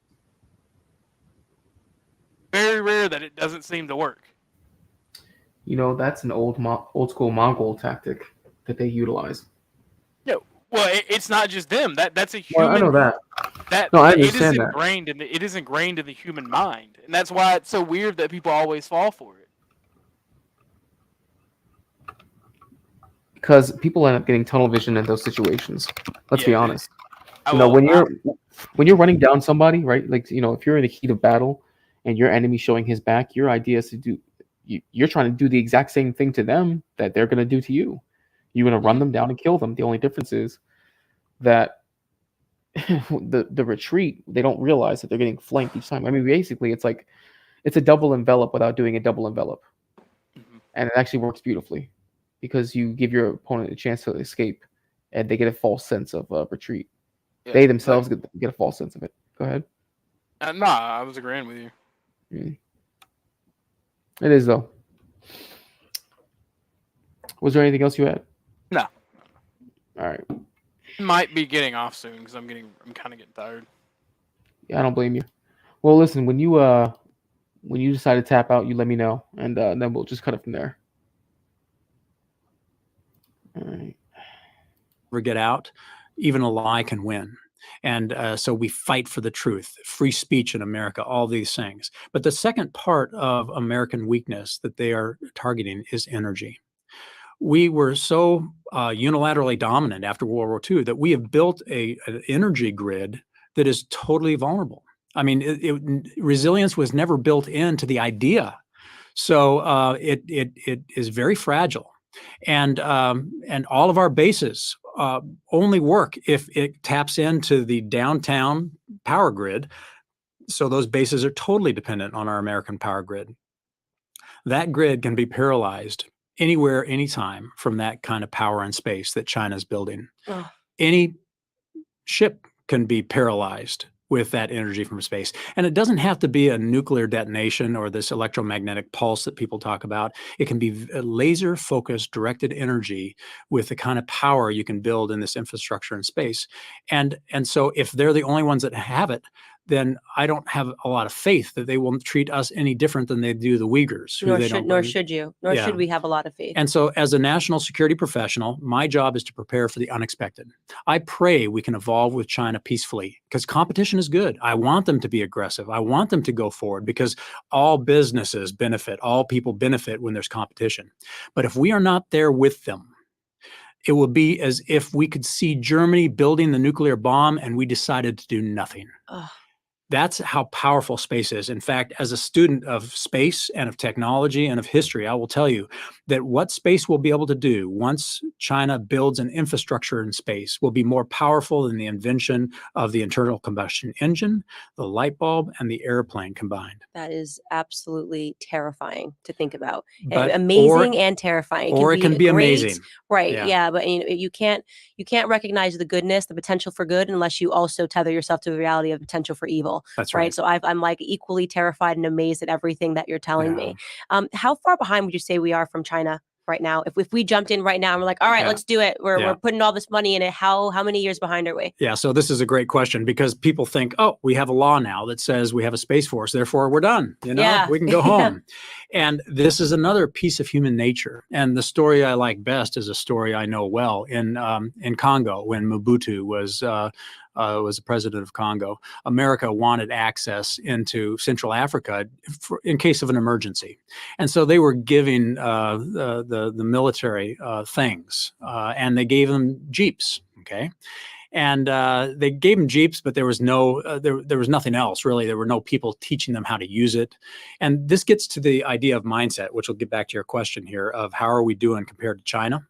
very rare that it doesn't seem to work. That's an old school Mongol tactic that they utilize. No, well, it's not just them. That's a human. Well, I know that. I understand it is that. ingrained it is ingrained in the human mind, and that's why it's so weird that people always fall for it. Because people end up getting tunnel vision in those situations. Let's be honest. When you're running down somebody, right? Like if you're in the heat of battle and your enemy showing his back, your idea is to do. You're trying to do the exact same thing to them that they're going to do to you. You're going to run them down and kill them. The only difference is that the retreat, they don't realize that they're getting flanked each time. I mean, basically, it's like it's a double envelop without doing a double envelop, and it actually works beautifully because you give your opponent a chance to escape, and they get a false sense of retreat. Yeah, they themselves get a false sense of it. Go ahead. Nah, I was agreeing with you. It is though. Was there anything else you had? No. All right. Might be getting off soon because I'm kind of getting tired. Yeah, I don't blame you. Well, listen, when you decide to tap out, you let me know, and then we'll just cut it from there. All right. get out, even a lie can win. And so we fight for the truth, free speech in America, all these things. But the second part of American weakness that they are targeting is energy. We were so unilaterally dominant after World War II that we have built an energy grid that is totally vulnerable. I mean, resilience was never built into the idea. So it is very fragile. And all of our bases only work if it taps into the downtown power grid. So those bases are totally dependent on our American power grid. That grid can be paralyzed anywhere, anytime from that kind of power and space that China's building. Oh. Any ship can be paralyzed with that energy from space. And it doesn't have to be a nuclear detonation or this electromagnetic pulse that people talk about. It can be a laser focused directed energy with the kind of power you can build in this infrastructure in space. And so if they're the only ones that have it, then I don't have a lot of faith that they will treat us any different than they do the Uyghurs. Nor should you. Nor should we have a lot of faith. And so as a national security professional, my job is to prepare for the unexpected. I pray we can evolve with China peacefully because competition is good. I want them to be aggressive. I want them to go forward because all businesses benefit, all people benefit when there's competition. But if we are not there with them, it will be as if we could see Germany building the nuclear bomb and we decided to do nothing. Ugh. That's how powerful space is. In fact, as a student of space and of technology and of history, I will tell you that what space will be able to do once China builds an infrastructure in space will be more powerful than the invention of the internal combustion engine, the light bulb, and the airplane combined. That is absolutely terrifying to think about. But- Amazing and terrifying. Or it can be great, amazing. Right. Yeah. Yeah. But you can't recognize the goodness, the potential for good, unless you also tether yourself to the reality of potential for evil. That's right. So I'm like equally terrified and amazed at everything that you're telling me. How far behind would you say we are from China right now? If we jumped in right now and we're like, all right, Yeah. let's do it. We're Yeah. putting all this money in it. How many years behind are we? Yeah, so this is a great question because people think, oh, we have a law now that says we have a space force, therefore we're done. Yeah. We can go home. And this is another piece of human nature. And the story I like best is a story I know well in Congo when Mobutu was the president of Congo. America wanted access into Central Africa in case of an emergency. And so they were giving the military things and they gave them jeeps. Okay. And they gave them jeeps, but there was there was nothing else really. There were no people teaching them how to use it. And this gets to the idea of mindset, which will get back to your question here of how are we doing compared to China?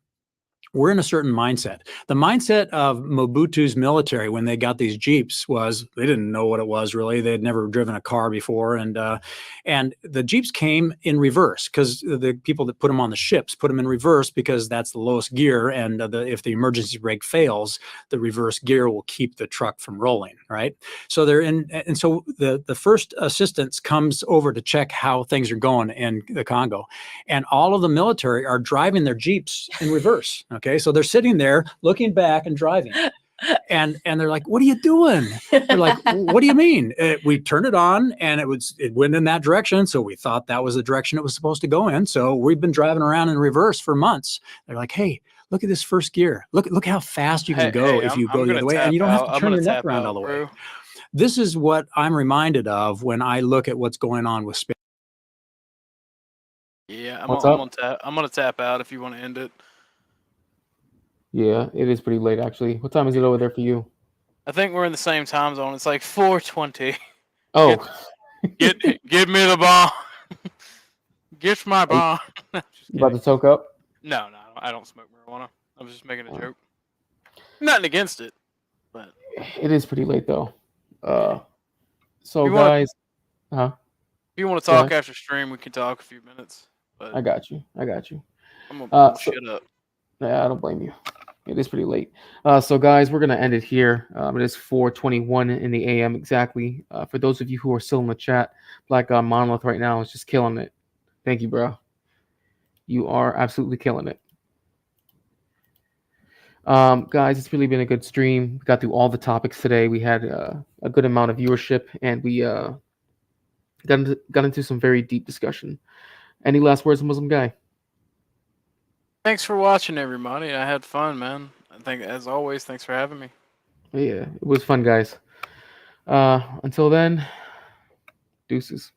We're in a certain mindset. The mindset of Mobutu's military when they got these jeeps was they didn't know what it was really. They had never driven a car before, and the jeeps came in reverse because the people that put them on the ships put them in reverse because that's the lowest gear, and if the emergency brake fails, the reverse gear will keep the truck from rolling. Right. So they're in, and so the first assistance comes over to check how things are going in the Congo, and all of the military are driving their jeeps in reverse. Okay, so they're sitting there looking back and driving. And they're like, what are you doing? They're like, what do you mean? We turned it on and it went in that direction. So we thought that was the direction it was supposed to go in. So we've been driving around in reverse for months. They're like, hey, look at this first gear. Look how fast you can go if you go the other way. And you don't have to turn your neck around all the way. This is what I'm reminded of when I look at what's going on with space. Yeah, I'm What's gonna tap out if you want to end it. Yeah, it is pretty late actually. What time is it over there for you? I think we're in the same time zone. It's like 4:20. Oh, Give me the bomb. Get my bomb. you about to toke up? No, I don't smoke marijuana. I was just making a joke. Nothing against it, but It is pretty late though. So You wanna- guys, huh? if you want to Go talk ahead. after stream, we can talk a few minutes. But I got you. I'm gonna So- shut up. Yeah, I don't blame you. It is pretty late. So guys, we're gonna end it here. It is 4:21 in the AM exactly. For those of you who are still in the chat, Black God Monolith right now is just killing it. Thank you, bro. You are absolutely killing it. Guys, it's really been a good stream. We got through all the topics today. We had a good amount of viewership, and we got into some very deep discussion. Any last words, Muslim guy? Thanks for watching, everybody. I had fun, man. I think, as always, thanks for having me. Yeah, it was fun, guys. Until then, deuces.